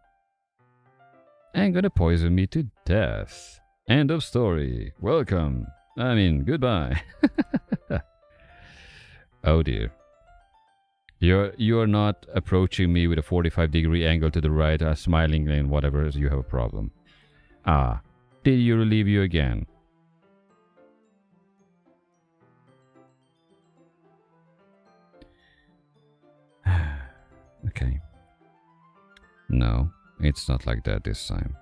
And gonna poison me to death. End of story. Welcome. Goodbye. Oh dear. You are not approaching me with a 45-degree angle to the right, smiling and whatever, so you have a problem. Ah, did Yuri leave you again? Okay. No, it's not like that this time.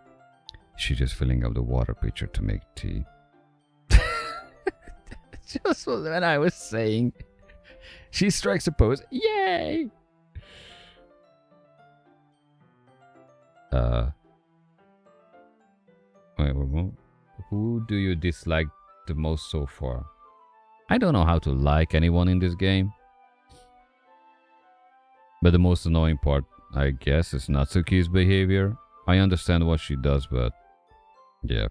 She's just filling up the water pitcher to make tea. Just when I was saying, she strikes a pose. Yay! Wait, who do you dislike the most so far? I don't know how to like anyone in this game. But the most annoying part, I guess, is Natsuki's behavior. I understand what she does, but yeah.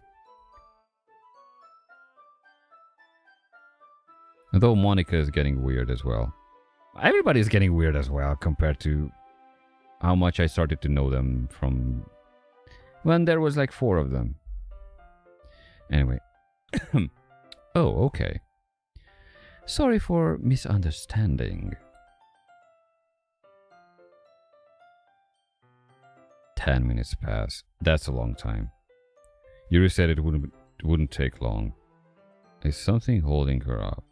Though Monica is getting weird as well. Everybody's getting weird as well compared to how much I started to know them from when there was like 4 of them. Anyway. Oh, okay. Sorry for misunderstanding. 10 minutes pass. That's a long time. Yuri said it wouldn't take long. Is something holding her up?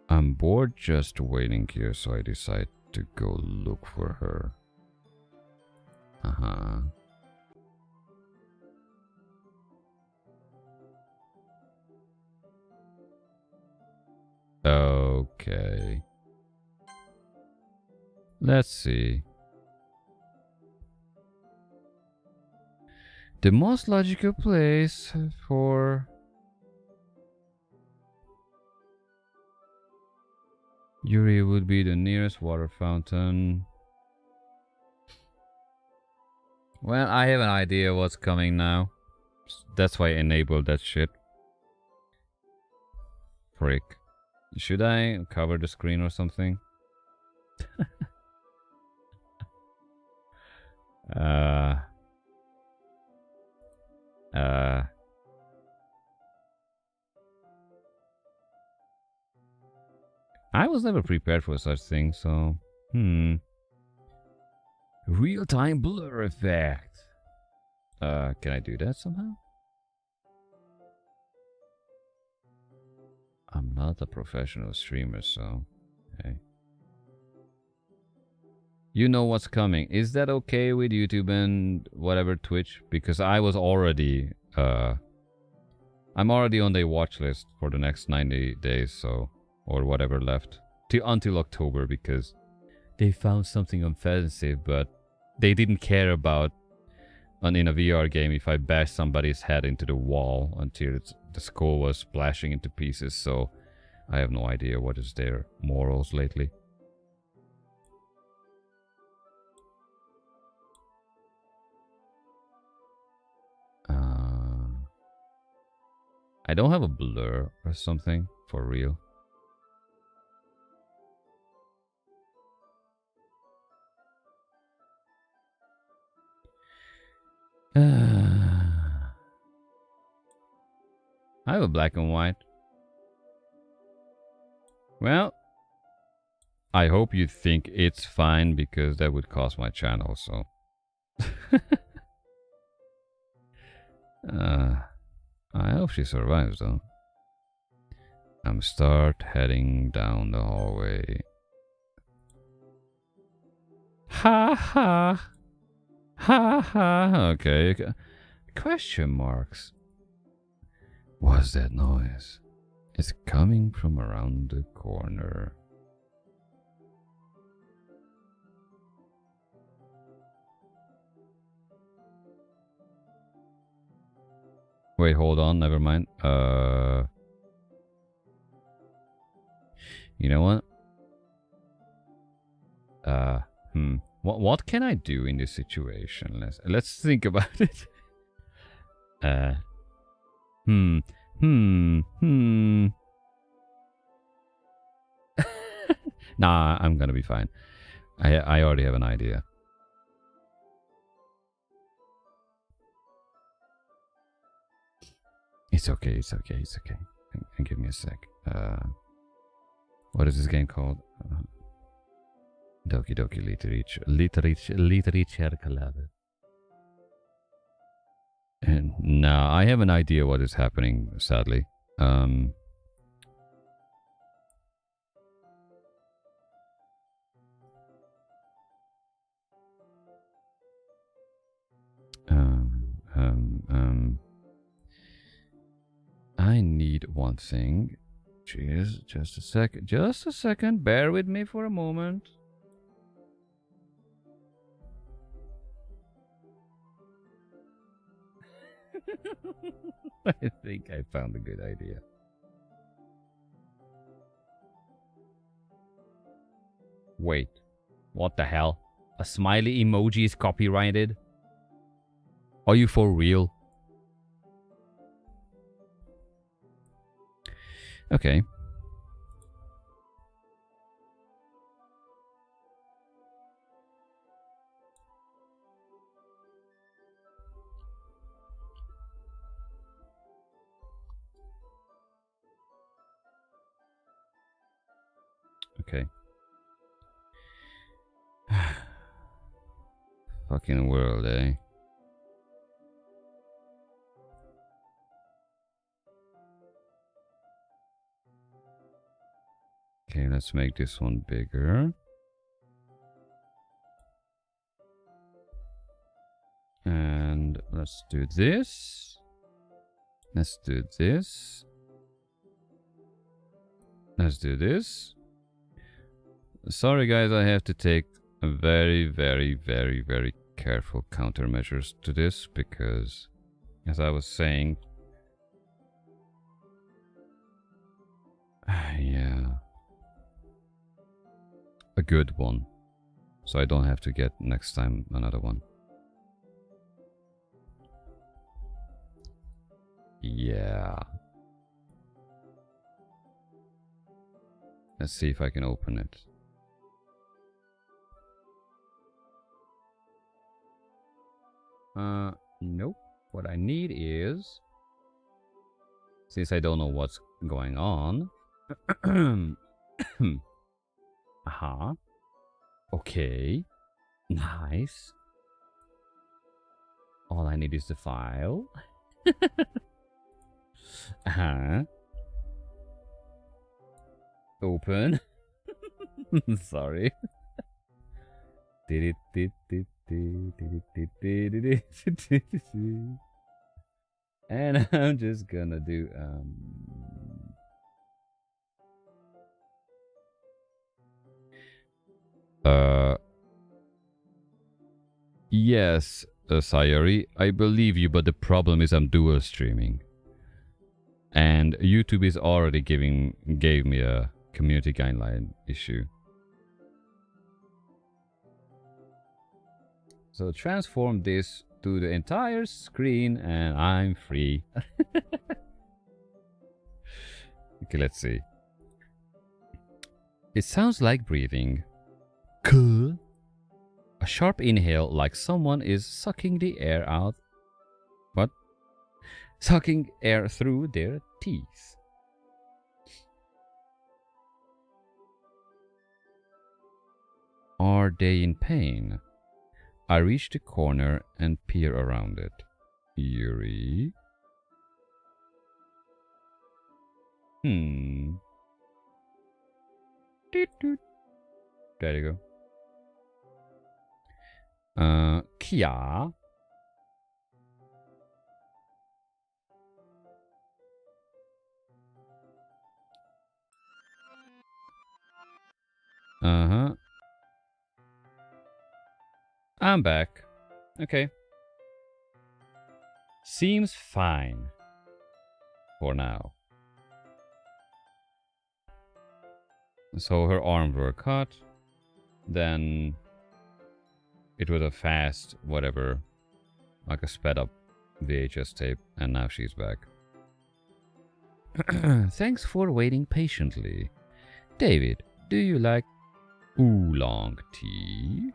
I'm bored just waiting here, so I decide to go look for her. Okay. Let's see. The most logical place for Yuri would be the nearest water fountain. Well, I have an idea what's coming now. That's why I enabled that shit. Frick. Should I cover the screen or something? I was never prepared for such things, so... Real-time blur effect. Can I do that somehow? I'm not a professional streamer, so... Okay. You know what's coming. Is that okay with YouTube and whatever Twitch? Because I was already... I'm already on their watch list for the next 90 days, so... Or whatever left. Until October, because they found something offensive, but they didn't care about... in a VR game, if I bash somebody's head into the wall until the skull was splashing into pieces, so... I have no idea what is their morals lately. I don't have a blur or something, for real. I have a black and white. Well, I hope you think it's fine, because that would cost my channel, so... I hope she survives, though. I'm start heading down the hallway. Ha ha! Ha ha! Okay. Question marks. What's that noise? It's coming from around the corner. Wait, hold on, never mind. You know what? What can I do in this situation? Let's think about it. Nah, I'm gonna be fine. I already have an idea. It's okay, it's okay, it's okay. Give me a sec. What is this game called? Doki-Doki Literature Club. And now I have an idea what is happening, sadly. I need one thing. Cheers. Just a second. Just a second. Bear with me for a moment. I think I found a good idea. Wait. What the hell? A smiley emoji is copyrighted? Are you for real? Okay. Okay. Fucking world, eh? Okay, let's make this one bigger. And let's do this. Let's do this. Let's do this. Sorry guys, I have to take very, very, very, very careful countermeasures to this because, as I was saying, yeah, a good one, so I don't have to get next time another one. Yeah. Let's see if I can open it. Nope. What I need is, since I don't know what's going on. Uh-huh. Okay. Nice. All I need is the file. Uh-huh. Open. Sorry. And I'm just gonna do yes, Sayori, I believe you, but the problem is I'm dual streaming. And YouTube is already gave me a community guideline issue. So transform this to the entire screen and I'm free. Okay, let's see. It sounds like breathing. Cool. A sharp inhale like someone is sucking the air out. What? Sucking air through their teeth. Are they in pain? I reach the corner and peer around it. Yuri? Doot doot. There you go. Kia? Uh-huh. I'm back. Okay. Seems fine. For now. So her arms were cut. Then it was a fast whatever. Like a sped up VHS tape. And now she's back. Thanks for waiting patiently. David, do you like oolong tea?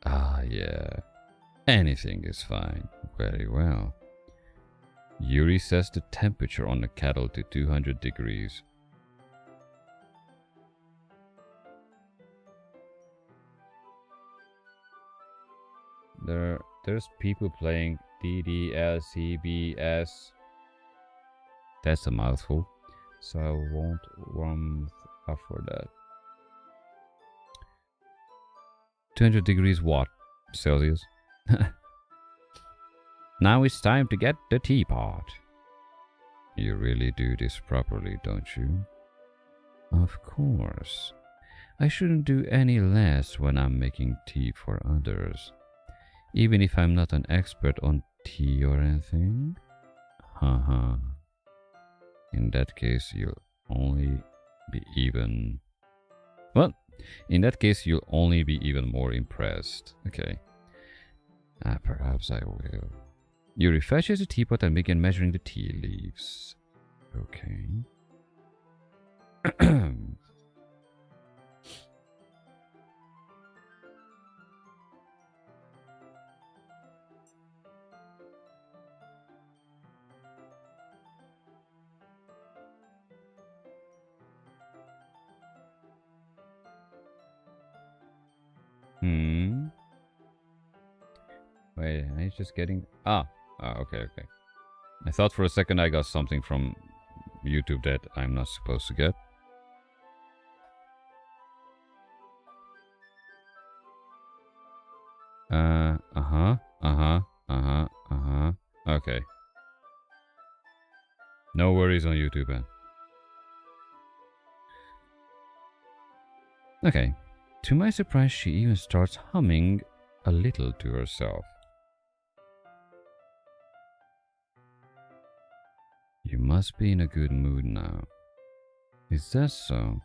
Ah, yeah. Anything is fine. Very well. Yuri sets the temperature on the kettle to 200 degrees. There's people playing DDLCBS. That's a mouthful. So I won't warm up for that. 200 degrees what? Celsius? Now it's time to get the teapot. You really do this properly, don't you? Of course. I shouldn't do any less when I'm making tea for others. Even if I'm not an expert on tea or anything. Haha. In that case, you'll only be even... Well, in that case, you'll only be even more impressed. Okay. Perhaps I will. You refreshes the teapot and begin measuring the tea leaves. Okay. Wait, he's just getting... okay. I thought for a second I got something from YouTube that I'm not supposed to get. Okay. No worries on YouTube, man. Okay. To my surprise, she even starts humming a little to herself. You must be in a good mood now. Is that so?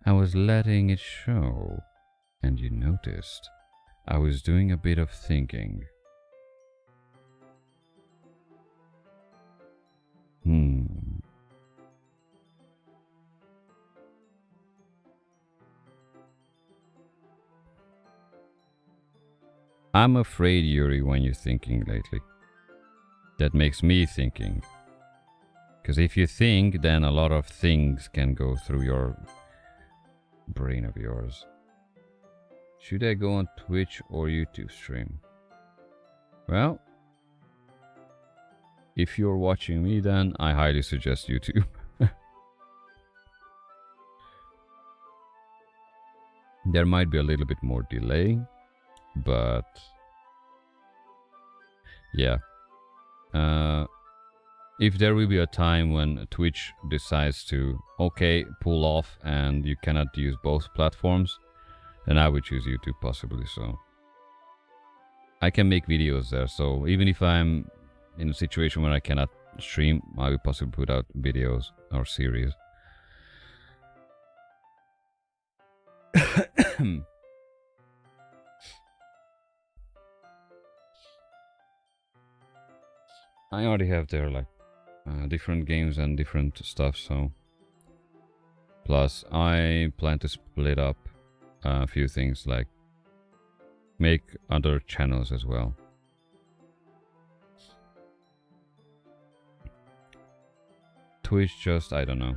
I was letting it show, and you noticed. I was doing a bit of thinking. I'm afraid, Yuri, when you're thinking lately. That makes me thinking. Because if you think, then a lot of things can go through your brain of yours. Should I go on Twitch or YouTube stream? Well, if you're watching me, then I highly suggest YouTube. There might be a little bit more delay, but yeah. If there will be a time when Twitch decides to, okay, pull off and you cannot use both platforms, then I would choose YouTube possibly. So I can make videos there, so even if I'm in a situation where I cannot stream, I will possibly put out videos or series. I already have there like different games and different stuff, so plus I plan to split up a few things, like make other channels as well. Twitch just, I don't know.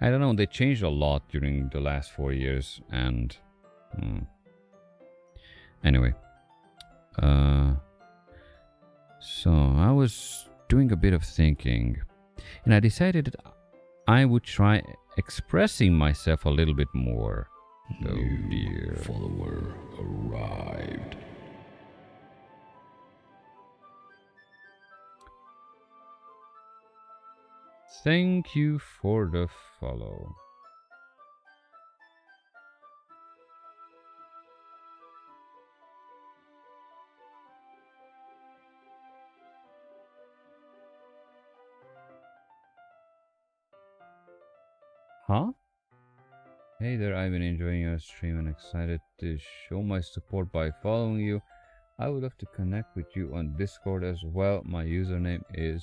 I don't know, they changed a lot during the last 4 years, and anyway. So I was doing a bit of thinking, and I decided that I would try expressing myself a little bit more. Oh dear. Follower arrived. Thank you for the follow. Huh? Hey there, I've been enjoying your stream and excited to show my support by following you. I would love to connect with you on Discord as well. My username is...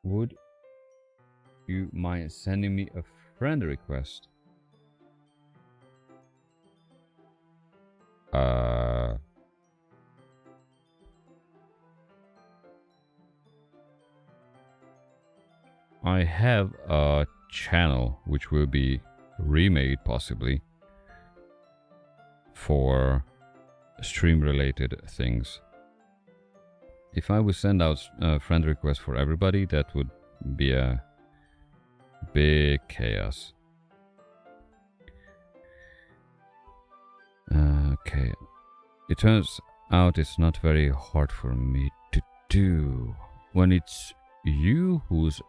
Would you mind sending me a friend request? I have a channel which will be remade possibly for stream related things. If I would send out a friend request for everybody, that would be a big chaos. Okay. It turns out it's not very hard for me to do when it's you who's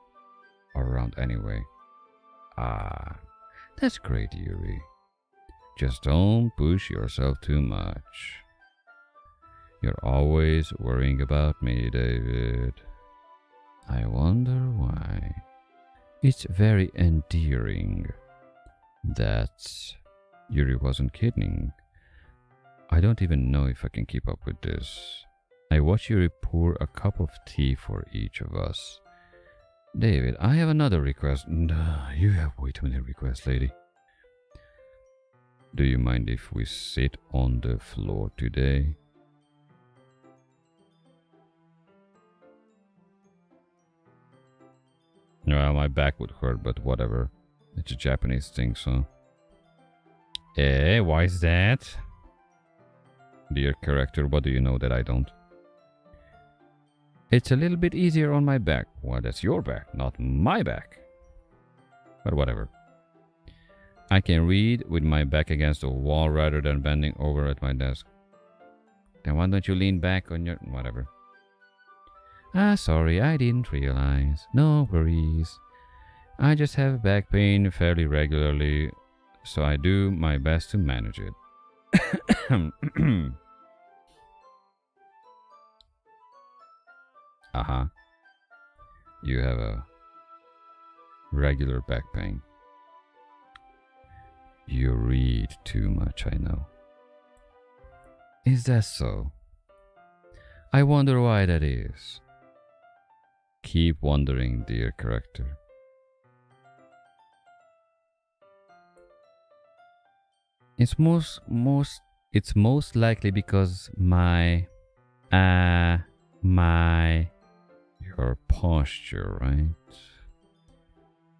around anyway. Ah, that's great, Yuri. Just don't push yourself too much. You're always worrying about me, David. I wonder why. It's very endearing that Yuri wasn't kidding. I don't even know if I can keep up with this. I watch Yuri pour a cup of tea for each of us. David, I have another request. You have way too many requests, lady. Do you mind if we sit on the floor today? No, my back would hurt, but whatever. It's a Japanese thing, so... Eh, why is that? Dear character, what do you know that I don't? It's a little bit easier on my back. Well, that's your back, not my back. But whatever. I can read with my back against the wall rather than bending over at my desk. Then why don't you lean back on your... whatever. Ah, sorry, I didn't realize. No worries. I just have back pain fairly regularly, so I do my best to manage it. Uh-huh. You have a regular back pain. You read too much, I know. Is that so? I wonder why that is. Keep wondering, dear character. It's most likely because your posture, right?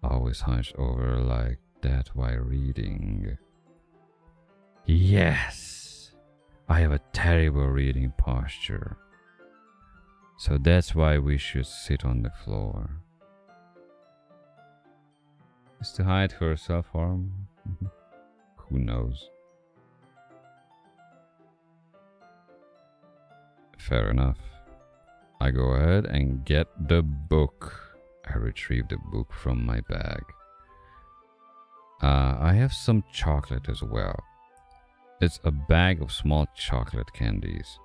Always hunched over like that while reading. Yes! I have a terrible reading posture. So that's why we should sit on the floor. Is to hide her self-harm? Who knows? Fair enough. I go ahead and get the book. I retrieve the book from my bag. I have some chocolate as well. It's a bag of small chocolate candies.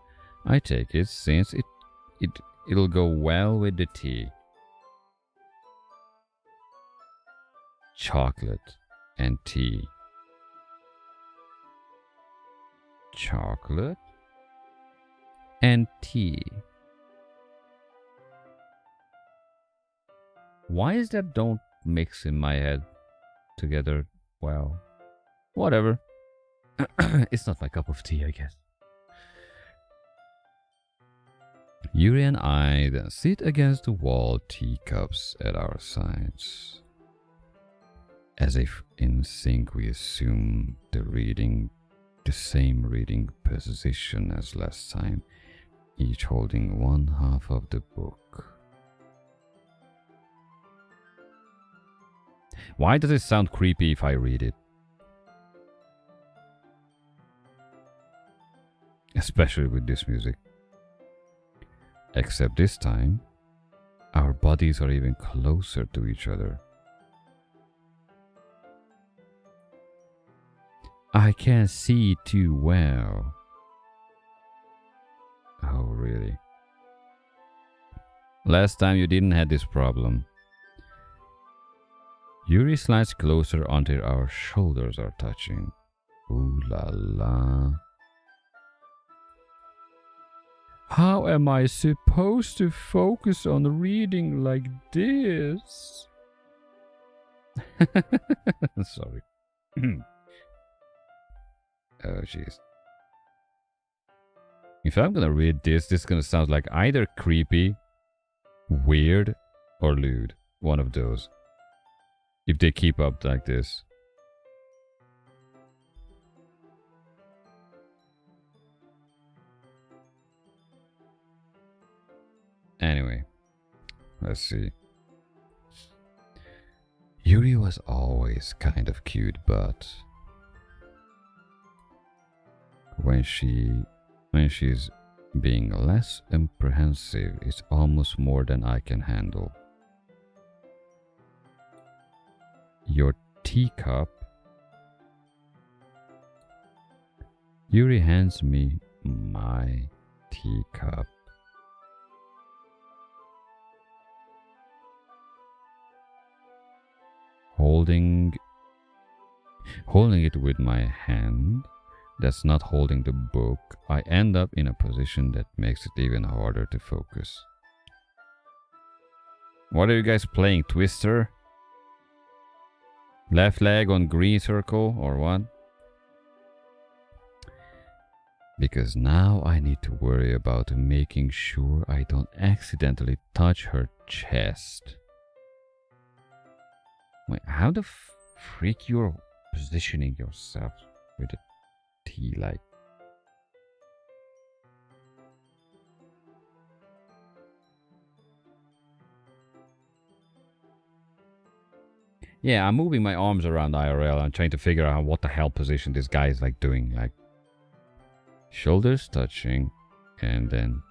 I take it since it'll go well with the tea. Chocolate and tea. Chocolate and tea. Why is that don't mix in my head together? Well, whatever. It's not my cup of tea, I guess. Yuri and I then sit against the wall, teacups at our sides. As if in sync, we assume the same reading position as last time, each holding one half of the book. Why does it sound creepy if I read it? Especially with this music. Except this time, our bodies are even closer to each other. I can't see too well. Oh, really? Last time you didn't have this problem. Yuri slides closer until our shoulders are touching. Ooh la la. How am I supposed to focus on reading like this? Sorry. Oh, jeez. If I'm gonna read this is gonna sound like either creepy, weird, or lewd. One of those. If they keep up like this. Anyway, let's see. Yuri was always kind of cute, but when she's being less apprehensive, it's almost more than I can handle. Your teacup. Yuri hands me my teacup. Holding it with my hand that's not holding the book, I end up in a position that makes it even harder to focus. What are you guys playing? Twister? Left leg on green circle or what? Because now I need to worry about making sure I don't accidentally touch her chest. Wait, how the freak you're positioning yourself with a tea light? Yeah, I'm moving my arms around IRL. I'm trying to figure out what the hell position this guy is like doing. Like shoulders touching and then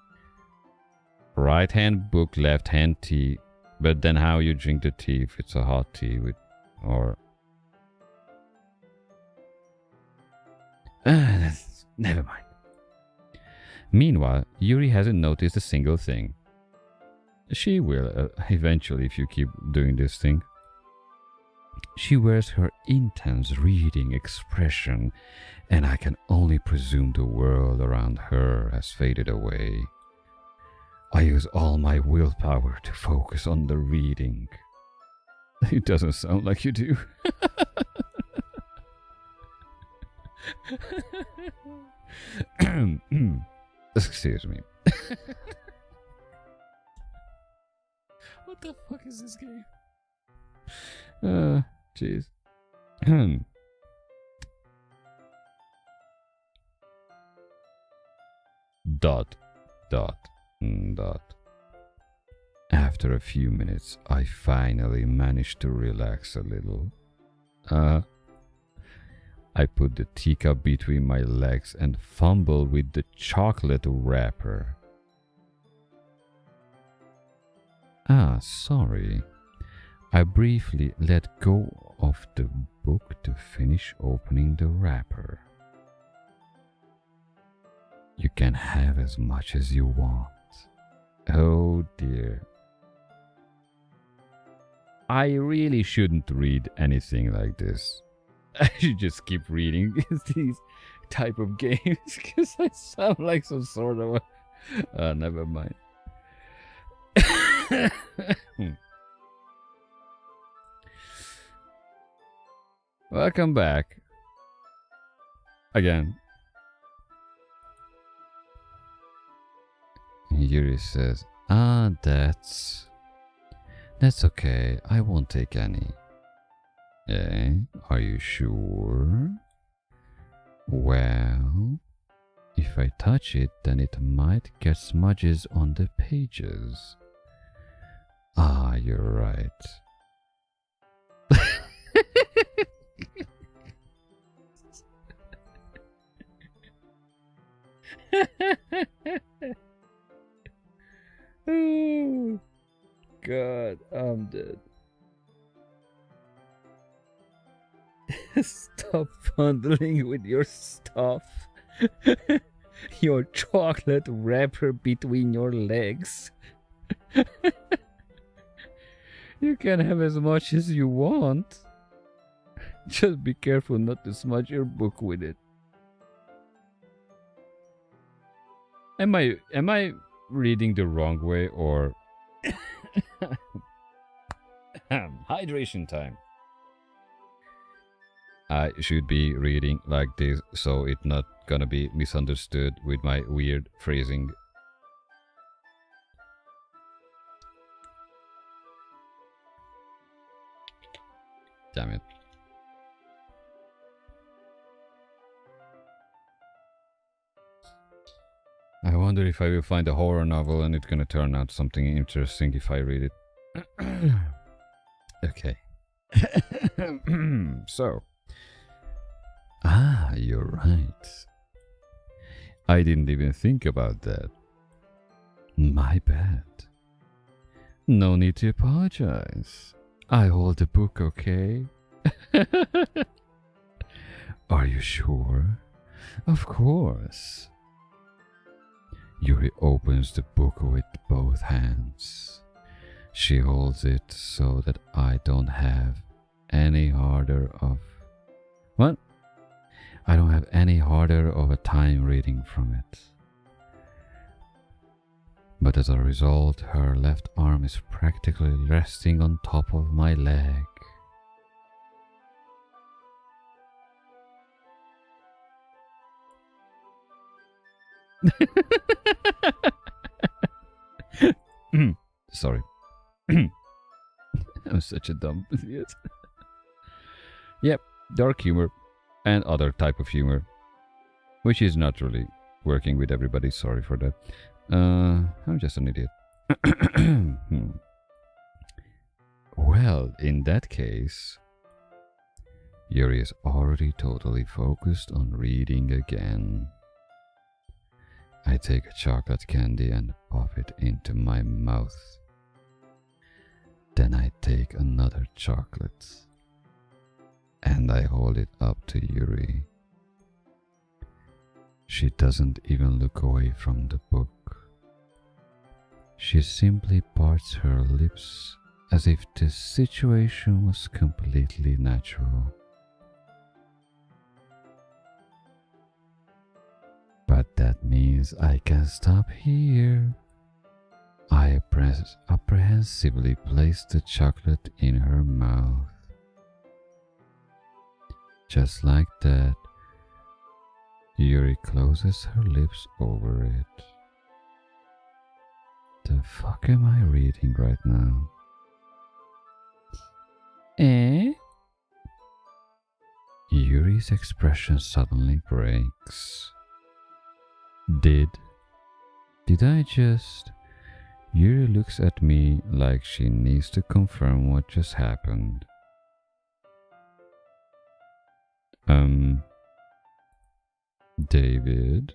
right hand book, left hand tea. But then how you drink the tea if it's a hot tea with, or... never mind. Meanwhile, Yuri hasn't noticed a single thing. She will eventually if you keep doing this thing. She wears her intense reading expression, and I can only presume the world around her has faded away. I use all my willpower to focus on the reading. It doesn't sound like you do. Excuse me. What the fuck is this game? Jeez. Dot. After a few minutes, I finally managed to relax a little. I put the teacup between my legs and fumbled with the chocolate wrapper. Sorry. I briefly let go of the book to finish opening the wrapper. You can have as much as you want. Oh dear. I really shouldn't read anything like this. I should just keep reading these type of games because I sound like some sort of a... never mind. Welcome back. Again. Yuri says, that's okay. I won't take any. Eh? Are you sure? Well, if I touch it, then it might get smudges on the pages. You're right. Oh, God, I'm dead. Stop fondling with your stuff. Your chocolate wrapper between your legs. You can have as much as you want. Just be careful not to smudge your book with it. Am I reading the wrong way or hydration time? I should be reading like this so it's not gonna be misunderstood with my weird phrasing. Damn it. I wonder if I will find a horror novel and it's gonna turn out something interesting if I read it. Okay. So. You're right. I didn't even think about that. My bad. No need to apologize. I hold the book, okay? Are you sure? Of course. Yuri opens the book with both hands. She holds it so that I don't have any harder of... What? I don't have any harder of a time reading from it. But as a result, her left arm is practically resting on top of my leg. Sorry. I'm such a dumb idiot. Yep, dark humor and other type of humor, which is not really working with everybody. Sorry for that. I'm just an idiot. Well, in that case, Yuri is already totally focused on reading again. I take a chocolate candy and pop it into my mouth. Then I take another chocolate and I hold it up to Yuri. She doesn't even look away from the book. She simply parts her lips as if this situation was completely natural. But that means I can stop here. I apprehensively place the chocolate in her mouth. Just like that, Yuri closes her lips over it. The fuck am I reading right now? Eh? Yuri's expression suddenly breaks. Did I just... Yuri looks at me like she needs to confirm what just happened. David?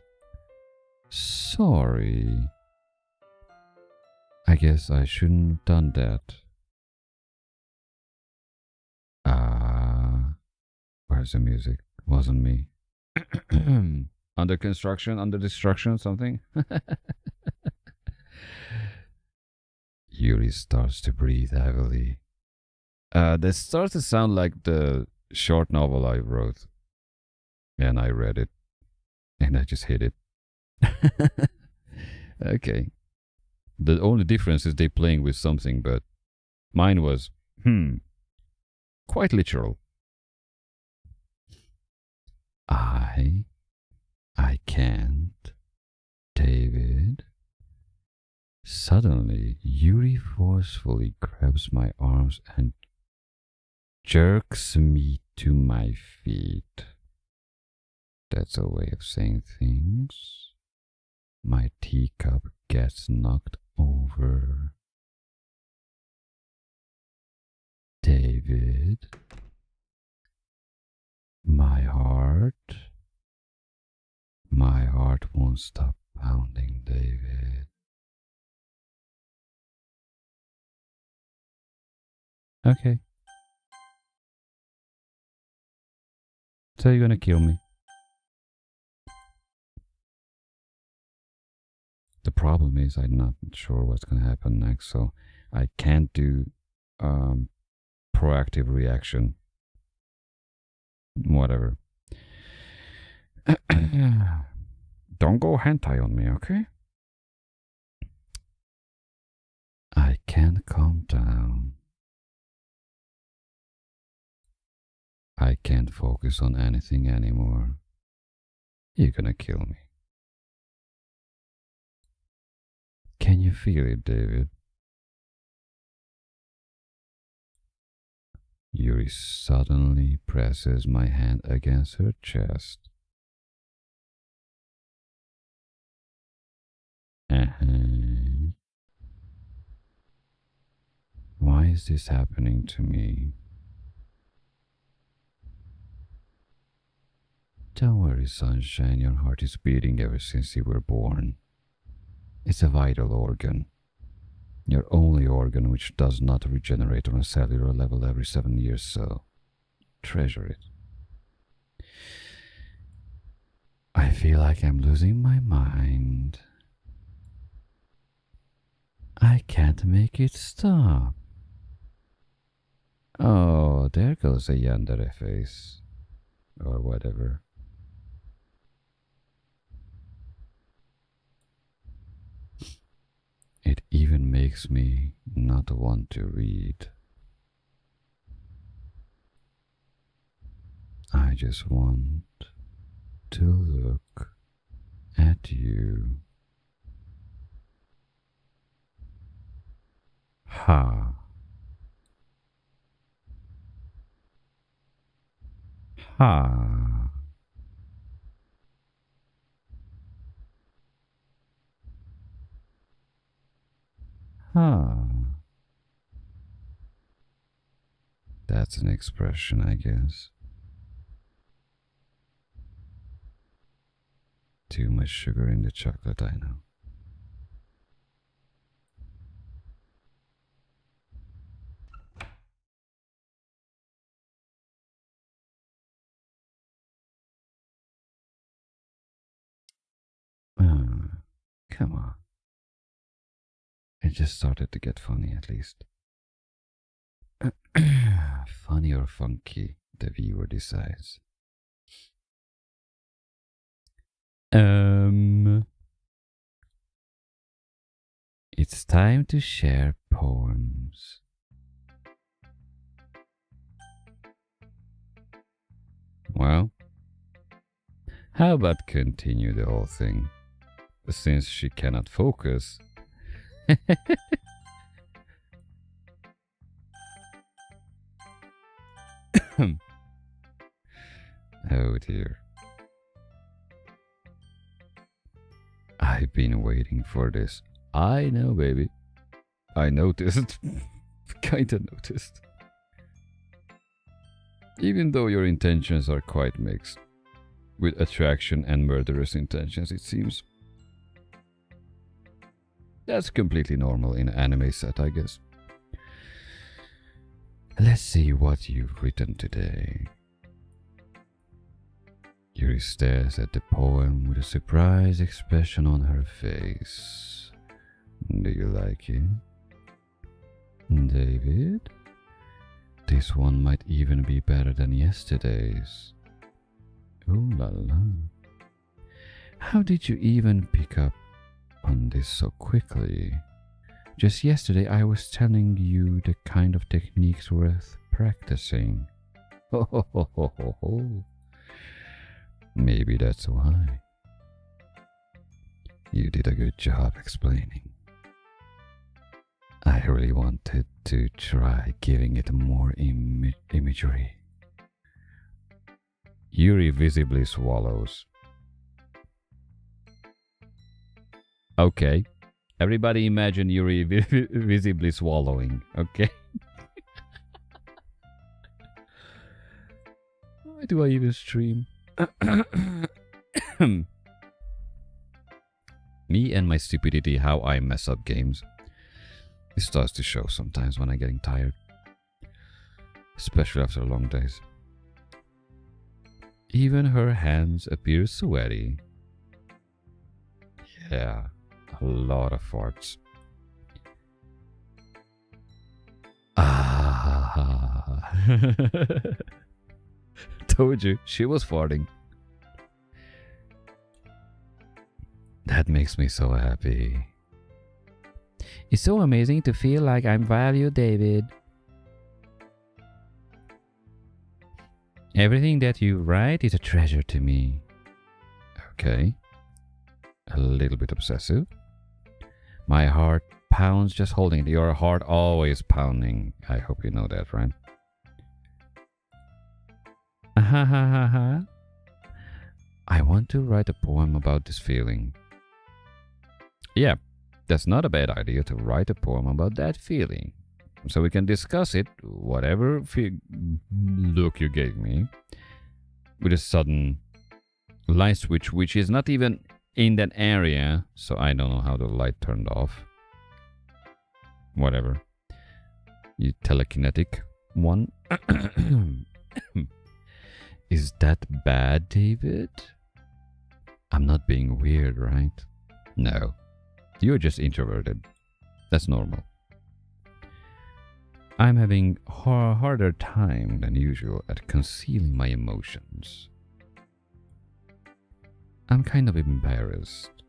Sorry. I guess I shouldn't have done that. Where's the music? Wasn't me. Under construction, under destruction, something? Yuri starts to breathe heavily. That starts to sound like the short novel I wrote. And I read it. And I just hit it. Okay. The only difference is they playing with something, but mine was, quite literal. I can't. David. Suddenly, Yuri forcefully grabs my arms and jerks me to my feet. That's a way of saying things. My teacup gets knocked over. David. My heart won't stop pounding, David. Okay. So you're gonna kill me. The problem is I'm not sure what's gonna happen next, so I can't do proactive reaction. Whatever. Don't go hentai on me, okay? I can't calm down. I can't focus on anything anymore. You're gonna kill me. Can you feel it, David? Yuri suddenly presses my hand against her chest. Why is this happening to me? Don't worry, sunshine, your heart is beating ever since you were born. It's a vital organ. Your only organ which does not regenerate on a cellular level every 7 years, so treasure it. I feel like I'm losing my mind. I can't make it stop. Oh, there goes a yandere face. Or whatever. It even makes me not want to read. I just want to look at you. Ha. Ha. Ha. That's an expression, I guess. too much sugar in the chocolate, I know. Come on. It just started to get funny, at least. Funny or funky, the viewer decides. It's time to share poems. Well, how about continue the whole thing? Since she cannot focus. Oh dear. I've been waiting for this. I know, baby. I noticed. Kinda noticed. Even though your intentions are quite mixed. With attraction and murderous intentions, it seems. That's completely normal in an anime set, I guess. Let's see what you've written today. Yuri stares at the poem with a surprised expression on her face. Do you like it? David? This one might even be better than yesterday's. Ooh la la. How did you even pick up on this so quickly? Just yesterday I was telling you the kind of techniques worth practicing. Ho ho ho ho ho ho. Maybe that's why. You did a good job explaining. I really wanted to try giving it more imagery. Yuri visibly swallows. Okay. Everybody imagine Yuri visibly swallowing, okay? Why do I even stream? Me and my stupidity, how I mess up games. It starts to show sometimes when I'm getting tired. Especially after long days. Even her hands appear sweaty. Yeah, a lot of farts. Ah. Told you, she was farting. That makes me so happy. It's so amazing to feel like I'm valued, David. Everything that you write is a treasure to me. Okay. A little bit obsessive. My heart pounds just holding it. Your heart always pounding. I hope you know that, right? Ha ha ha ha. I want to write a poem about this feeling. Yeah, that's not a bad idea to write a poem about that feeling. So we can discuss it, whatever look you gave me, with a sudden light switch, which is not even in that area, so I don't know how the light turned off. Whatever. You telekinetic one. Is that bad, David? I'm not being weird, right? No. You're just introverted. That's normal. I'm having a harder time than usual at concealing my emotions. I'm kind of embarrassed.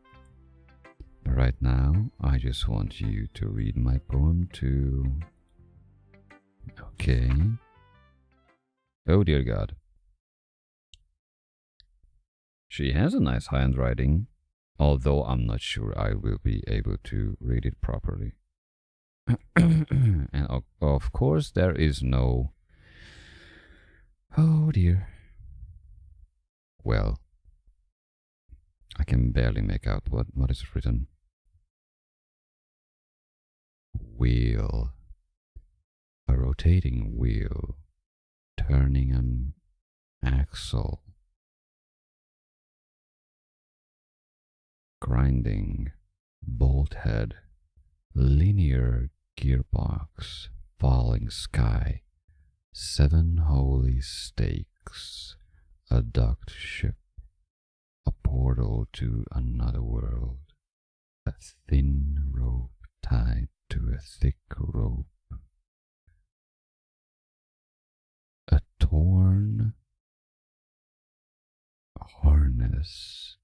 But right now, I just want you to read my poem too. Okay. Oh dear God. She has a nice handwriting, although I'm not sure I will be able to read it properly. And of course there is no... Oh dear. Well, I can barely make out what is written. Wheel. A rotating wheel. Turning an axle. grinding bolt head, linear gearbox, falling sky, 7 holy stakes, a docked ship, a portal to another world, a thin rope tied to a thick rope, a torn harness,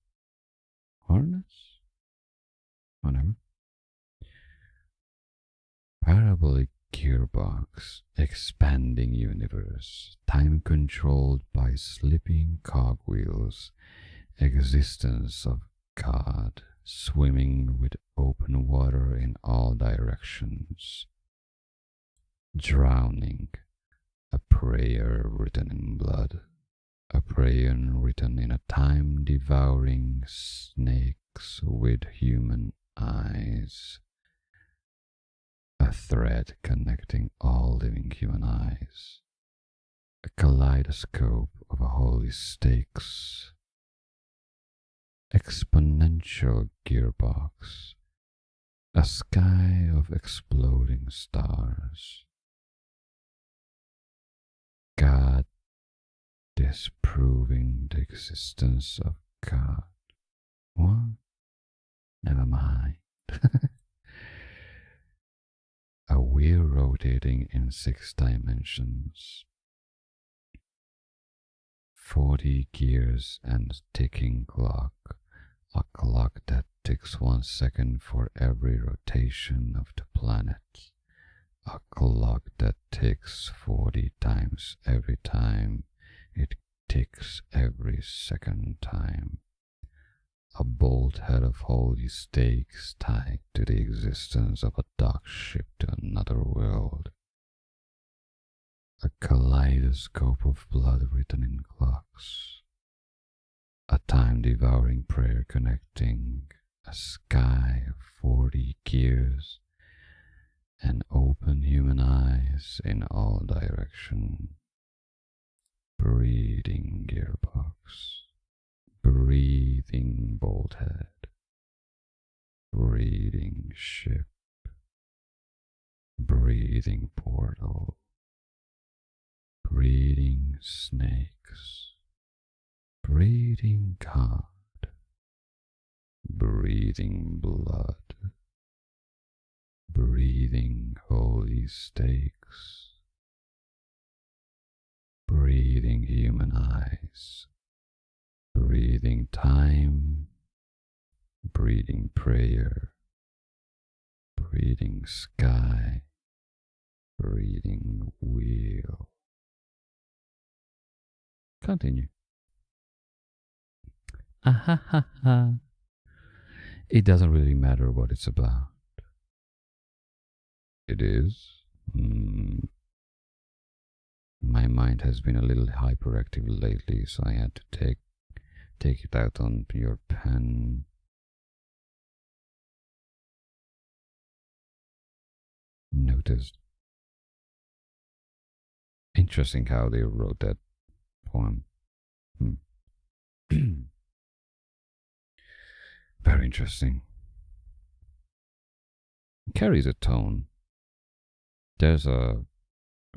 whatever, parabolic gearbox, expanding universe, time controlled by slipping cogwheels, existence of God, swimming with open water in all directions, drowning, a prayer written in blood, a prayer written in a time-devouring snakes with human eyes, a thread connecting all living human eyes, a kaleidoscope of a holy stakes, exponential gearbox, a sky of exploding stars, God disproving the existence of God. What? Never mind. A wheel rotating in 6 dimensions, 40 gears and ticking clock, a clock that ticks 1 second for every rotation of the planet, a clock that ticks 40 times every time it ticks every second time, a bolt head of holy stakes tied to the existence of a docked ship to another world, a kaleidoscope of blood written in clocks, a time-devouring prayer connecting a sky of 40 gears and open human eyes in all directions, breathing gearbox, breathing bolt head, breathing ship, breathing portal, breathing snakes, breathing God, breathing blood, breathing holy stakes, breathing human eyes, breathing time, breathing prayer, breathing sky, breathing wheel. Continue. Ahahaha. It doesn't really matter what it's about. It is. My mind has been a little hyperactive lately, so I had to take it out on your pen. Noticed. Interesting how they wrote that poem. Very interesting. Carries a tone. There's a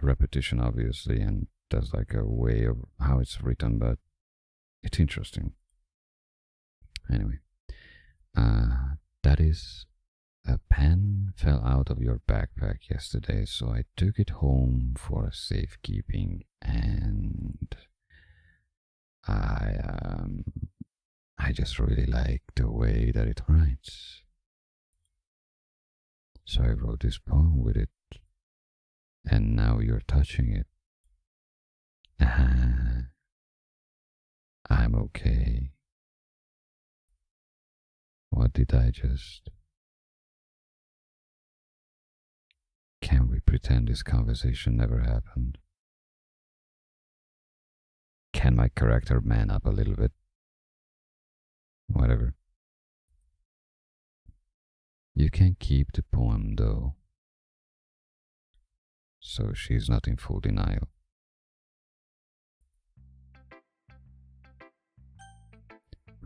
repetition, obviously, and there's like a way of how it's written, but it's interesting. Anyway, that is, a pen fell out of your backpack yesterday, so I took it home for safekeeping, and I just really like the way that it writes. So I wrote this poem with it, and now you're touching it. I'm okay. What did I just... Can we pretend this conversation never happened? Can my character man up a little bit? Whatever. You can keep the poem though, so she's not in full denial.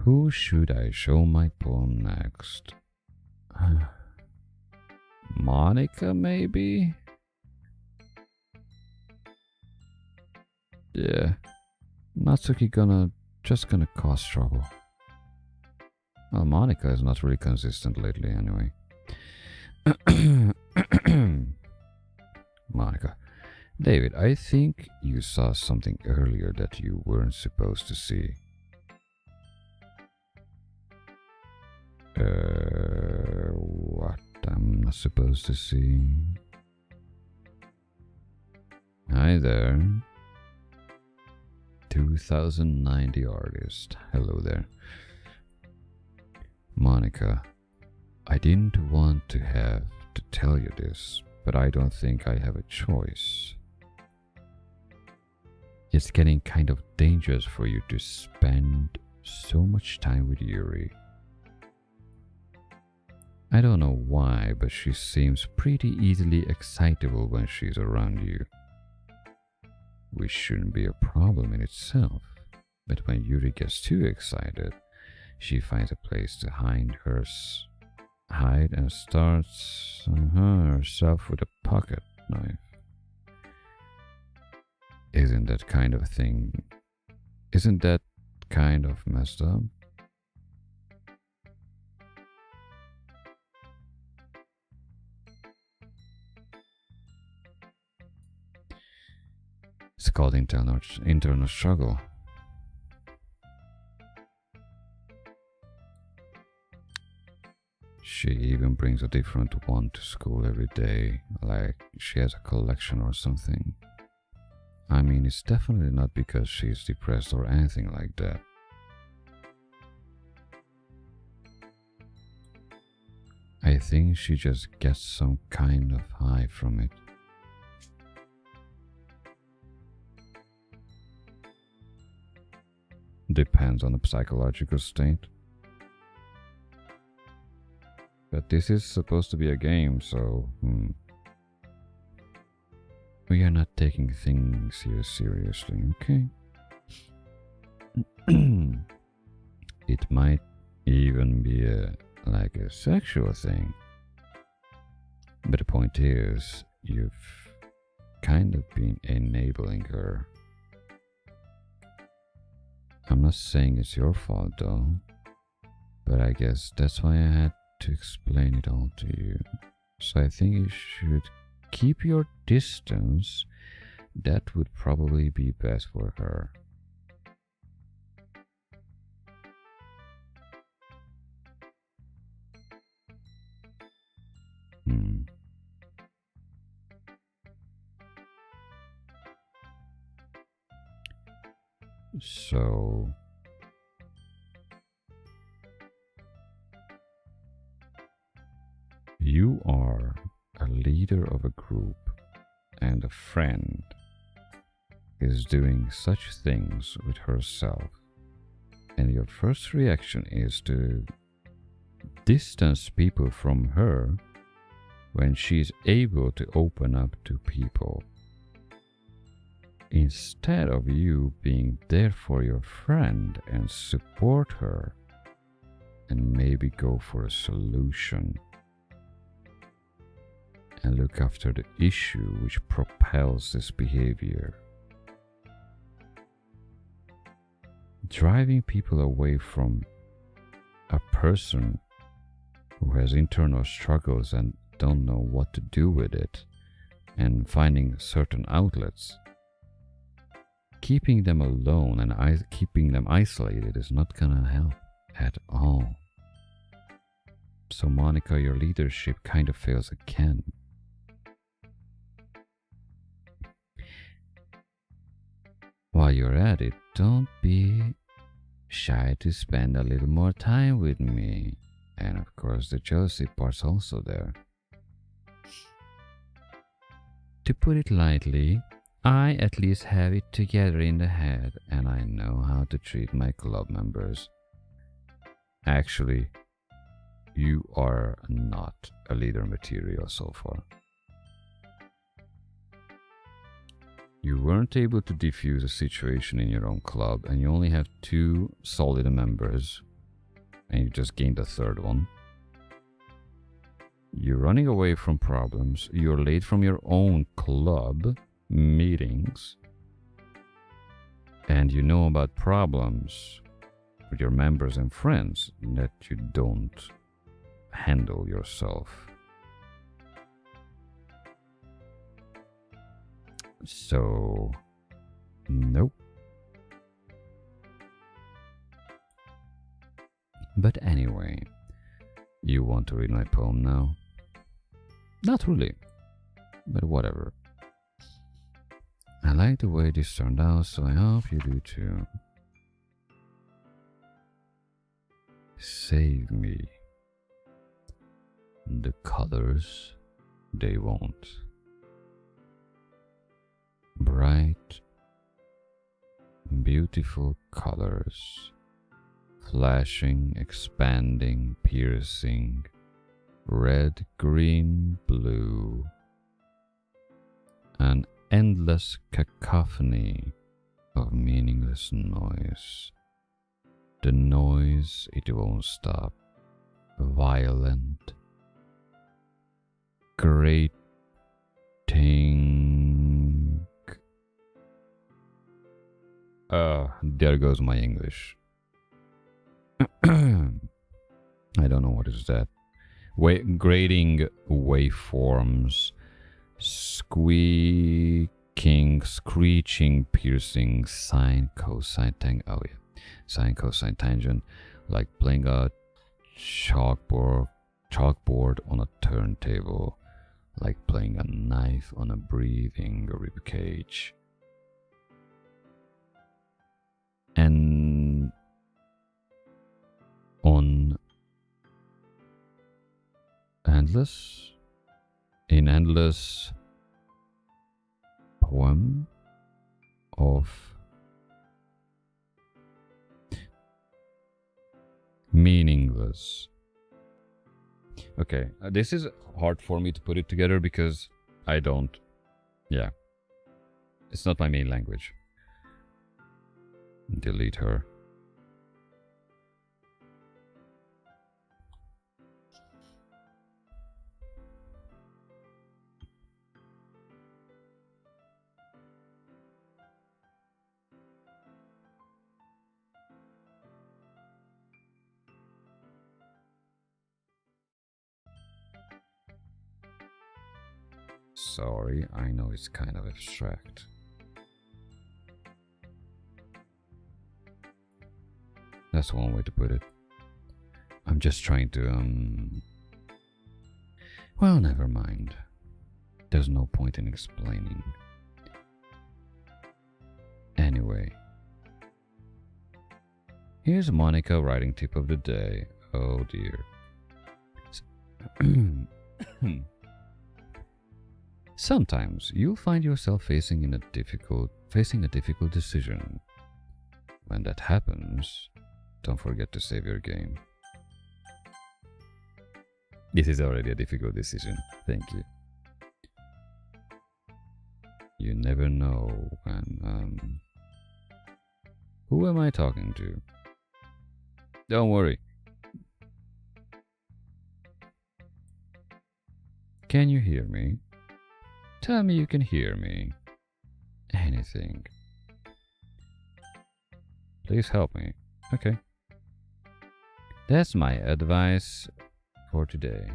Who should I show my poem next? Monica, maybe? Yeah. Natsuki just gonna cause trouble. Well, Monica is not really consistent lately anyway. Monica. David, I think you saw something earlier that you weren't supposed to see. What I'm not supposed to see? Hi there. 2090 artist. Hello there. Monica, I didn't want to have to tell you this, but I don't think I have a choice. It's getting kind of dangerous for you to spend so much time with Yuri. I don't know why, but she seems pretty easily excitable when she's around you. Which shouldn't be a problem in itself, but when Yuri gets too excited, she finds a place to hide and starts herself with a pocket knife. Isn't that kind of messed up? It's called internal struggle. She even brings a different one to school every day, like she has a collection or something. I mean, it's definitely not because she's depressed or anything like that. I think she just gets some kind of high from it. Depends on the psychological state. But this is supposed to be a game, so we are not taking things here seriously, okay? It might even be like a sexual thing. But the point is, you've kind of been enabling her. I'm not saying it's your fault though, but I guess that's why I had to explain it all to you. So I think you should keep your distance. That would probably be best for her. So you are a leader of a group and a friend is doing such things with herself, and your first reaction is to distance people from her when she's able to open up to people, instead of you being there for your friend and support her and maybe go for a solution and look after the issue which propels this behavior. Driving people away from a person who has internal struggles and don't know what to do with it, and finding certain outlets, keeping them alone and keeping them isolated is not gonna help at all. So Monica, your leadership kind of fails again. While you're at it, don't be shy to spend a little more time with me. And of course the jealousy part's also there. To put it lightly, I at least have it together in the head and I know how to treat my club members. Actually, you are not a leader material so far. You weren't able to defuse a situation in your own club and you only have 2 solid members and you just gained a third one. You're running away from problems. You're late from your own club meetings. And you know about problems with your members and friends that you don't handle yourself. So, nope. But anyway, you want to read my poem now? Not really, but whatever. I like the way this turned out, so I hope you do too. Save me. The colors, they won't. Bright, beautiful colors. Flashing, expanding, piercing. Red, green, blue. An endless cacophony of meaningless noise. The noise, it won't stop. Violent. Grating. There goes my English. I don't know what is that. Grading waveforms. Squeaking, screeching, piercing, sine, cosine, tangent. Oh yeah, sine, cosine, tangent, like playing a chalkboard on a turntable, like playing a knife on a breathing rib cage. And on endless poem of meaningless. Okay, this is hard for me to put it together because I don't, yeah, it's not my main language. Delete her. Sorry, I know it's kind of abstract. That's one way to put it. I'm just trying to, well, never mind. There's no point in explaining. Anyway. Here's Monica writing tip of the day. Oh dear. Sometimes you'll find yourself facing a difficult decision. When that happens, don't forget to save your game. This is already a difficult decision. Thank you. You never know when, who am I talking to? Don't worry. Can you hear me? Tell me you can hear me. Anything. Please help me. Okay. That's my advice for today.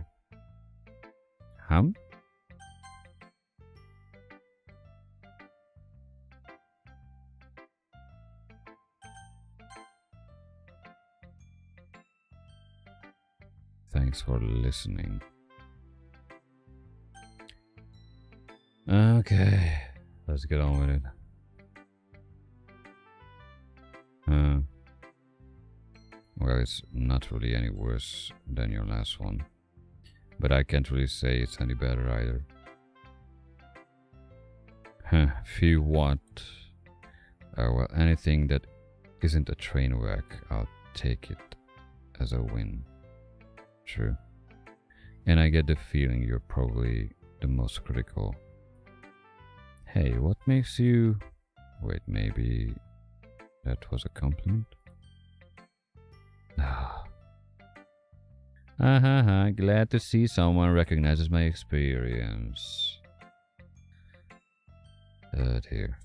Thanks for listening. Okay, let's get on with it. Well, it's not really any worse than your last one, but I can't really say it's any better either. Phew, what? Well, anything that isn't a train wreck, I'll take it as a win. True. And I get the feeling you're probably the most critical. Hey, what makes you... Wait, maybe that was a compliment? Glad to see someone recognizes my experience. Dear.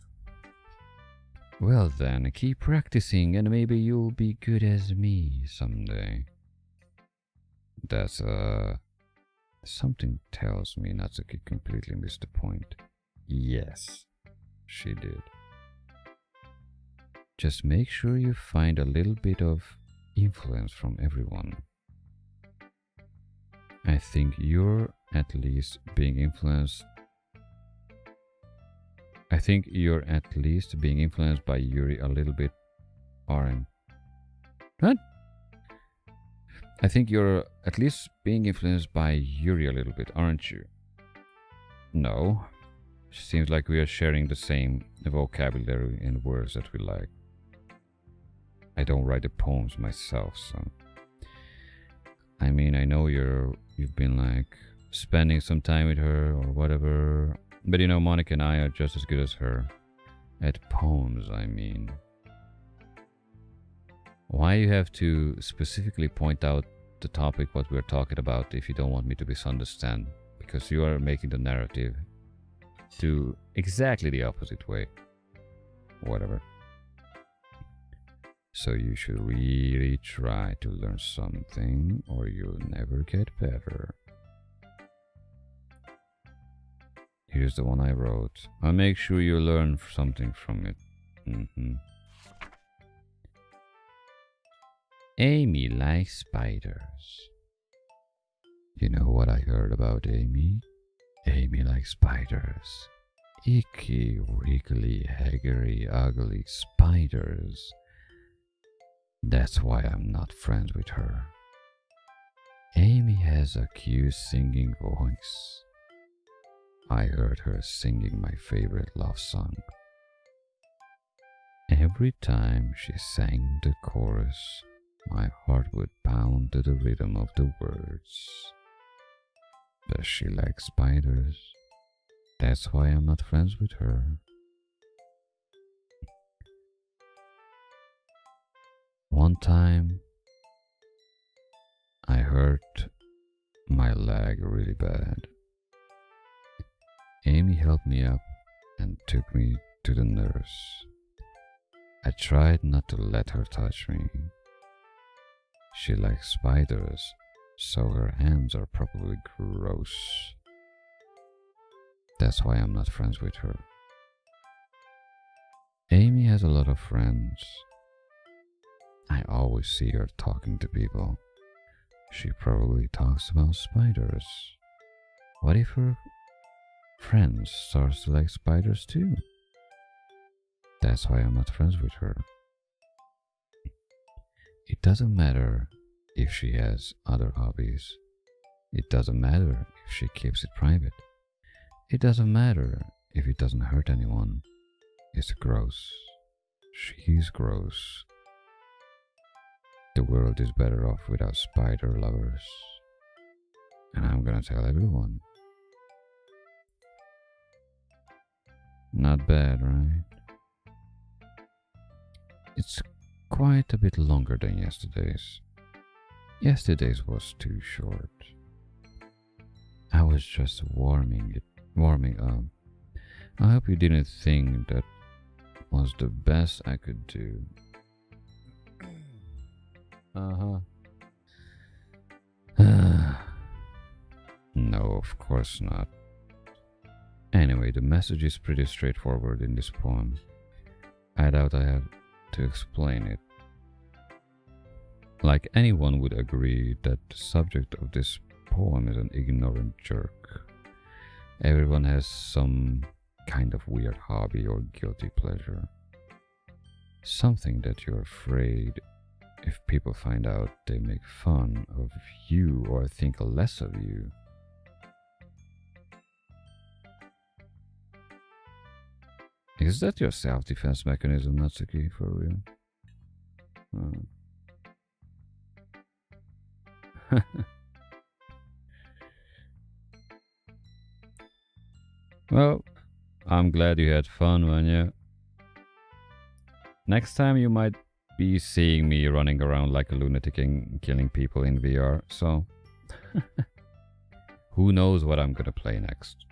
Well then, keep practicing and maybe you'll be good as me someday. That's, something tells me Natsuki completely missed the point. Yes, she did. Just make sure you find a little bit of influence from everyone. I think you're at least being influenced. I think you're at least being influenced by Yuri a little bit, aren't? What? I think you're at least being influenced by Yuri a little bit, aren't you? No. Seems like we are sharing the same vocabulary and words that we like. I don't write the poems myself, so... I mean, I know you've been like spending some time with her or whatever, but you know, Monica and I are just as good as her. At poems, I mean. Why you have to specifically point out the topic what we're talking about if you don't want me to misunderstand? Because you are making the narrative to exactly the opposite way. Whatever. So you should really try to learn something or you'll never get better. Here's the one I wrote. I'll make sure you learn something from it. Amy likes spiders. You know what I heard about Amy? Amy likes spiders. Icky, wriggly, haggery, ugly spiders. That's why I'm not friends with her. Amy has a cute singing voice. I heard her singing my favorite love song. Every time she sang the chorus, my heart would pound to the rhythm of the words. Does she like spiders? That's why I'm not friends with her. One time, I hurt my leg really bad. Amy helped me up and took me to the nurse. I tried not to let her touch me. She likes spiders, so her hands are probably gross. That's why I'm not friends with her. Amy has a lot of friends. I always see her talking to people. She probably talks about spiders. What if her friends start to like spiders too? That's why I'm not friends with her. It doesn't matter if she has other hobbies. It doesn't matter if she keeps it private. It doesn't matter if it doesn't hurt anyone. It's gross. She's gross. The world is better off without spider lovers. And I'm gonna tell everyone. Not bad, right? It's quite a bit longer than yesterday's. Yesterday's was too short. I was just warming up. I hope you didn't think that was the best I could do. No, of course not. Anyway, the message is pretty straightforward in this poem. I doubt I have to explain it. Like anyone would agree that the subject of this poem is an ignorant jerk. Everyone has some kind of weird hobby or guilty pleasure. Something that you're afraid if people find out they make fun of you or think less of you. Is that your self-defense mechanism, Natsuki, for real? Well, I'm glad you had fun, Vanya. Next time you might be seeing me running around like a lunatic and killing people in VR, so Who knows what I'm gonna play next?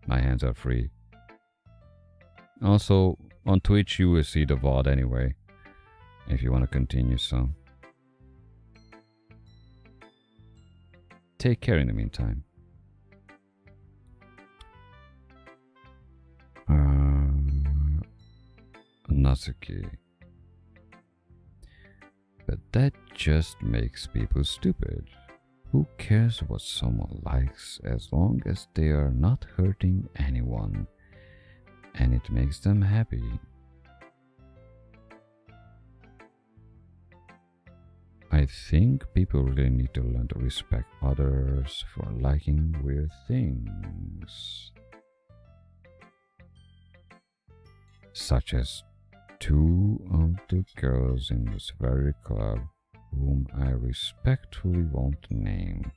My hands are free. Also, on Twitch you will see the VOD anyway, if you want to continue, so. Take care in the meantime. Natsuki. But that just makes people stupid. Who cares what someone likes as long as they are not hurting anyone and it makes them happy? I think people really need to learn to respect others for liking weird things. Such as two of the girls in this very club whom I respectfully won't name.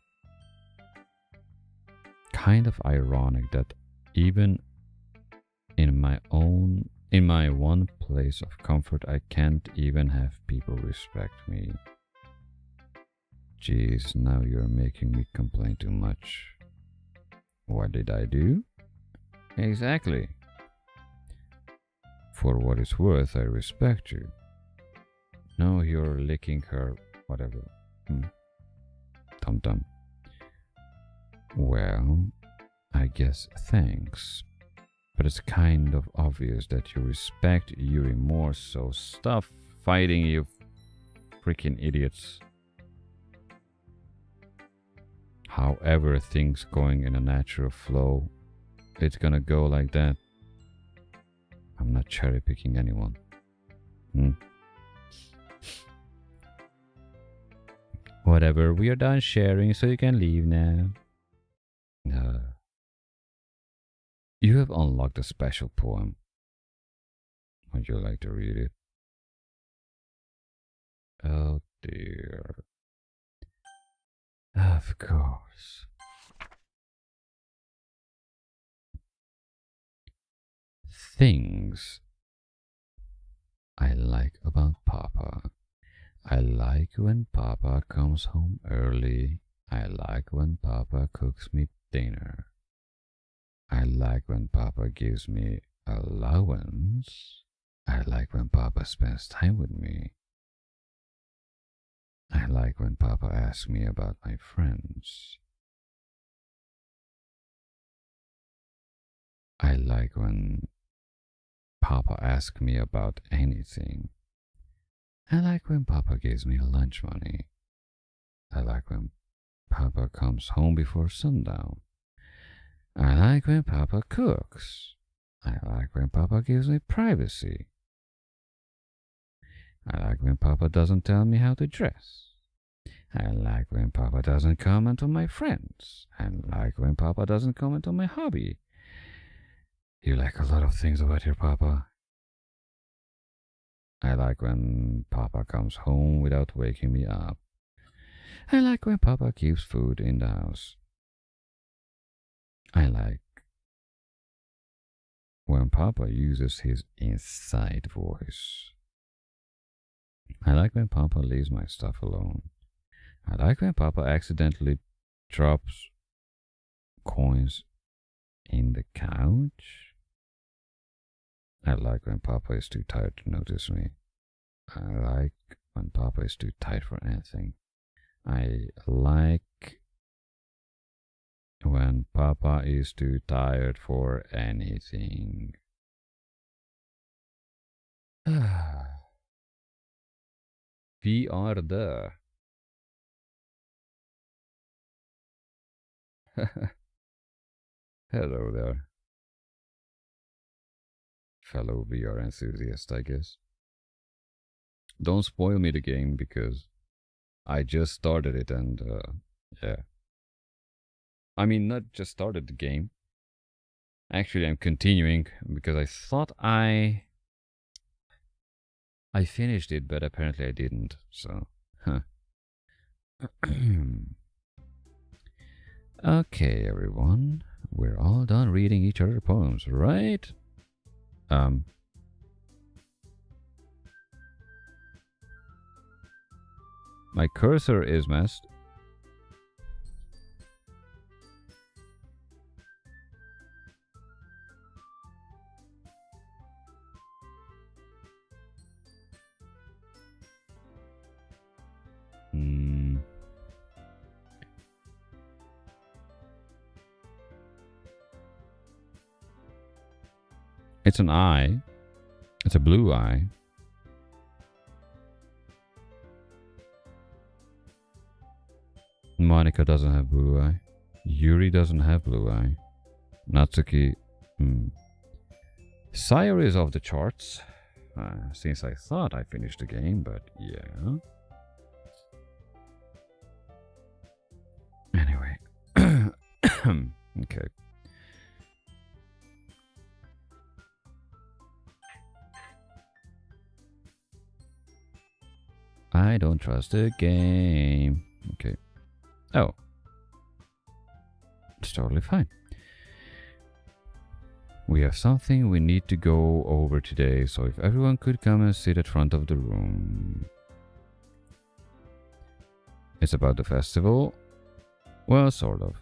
Kind of ironic that even in my one place of comfort I can't even have people respect me. Jeez, now you're making me complain too much. What did I do? Exactly. For what it's worth, I respect you. No, you're licking her, whatever. Dum-dum. Well, I guess thanks. But it's kind of obvious that you respect Yuri more, so stop fighting, you freaking idiots. However things going in a natural flow, it's gonna go like that. I'm not cherry picking anyone. Whatever, we are done sharing, so you can leave now. You have unlocked a special poem. Would you like to read it? Oh dear. Of course. Things I like about Papa. I like when Papa comes home early. I like when Papa cooks me dinner. I like when Papa gives me allowance. I like when Papa spends time with me. I like when Papa asks me about my friends. I like when Papa asks me about anything. I like when Papa gives me lunch money. I like when Papa comes home before sundown. I like when Papa cooks. I like when Papa gives me privacy. I like when Papa doesn't tell me how to dress. I like when Papa doesn't comment on my friends. I like when Papa doesn't comment on my hobby. You like a lot of things about your Papa. I like when Papa comes home without waking me up. I like when Papa keeps food in the house. I like when Papa uses his inside voice. I like when Papa leaves my stuff alone. I like when Papa accidentally drops coins in the couch. I like when Papa is too tired to notice me. I like when Papa is too tired for anything. I like when Papa is too tired for anything. We are the Hello there, fellow VR enthusiast, I guess. Don't spoil me the game because I just started it and yeah. I mean, not just started the game. Actually, I'm continuing because I thought I finished it, but apparently I didn't. So, Okay, everyone. We're all done reading each other's poems, right? My cursor is messed. It's an eye. It's a blue eye. Monica doesn't have blue eye. Yuri doesn't have blue eye. Natsuki. Sire is off the charts. Since I thought I finished the game, but yeah. Anyway. Okay. I don't trust the game. Okay. Oh. It's totally fine. We have something we need to go over today, so if everyone could come and sit at front of the room. It's about the festival. Well, sort of.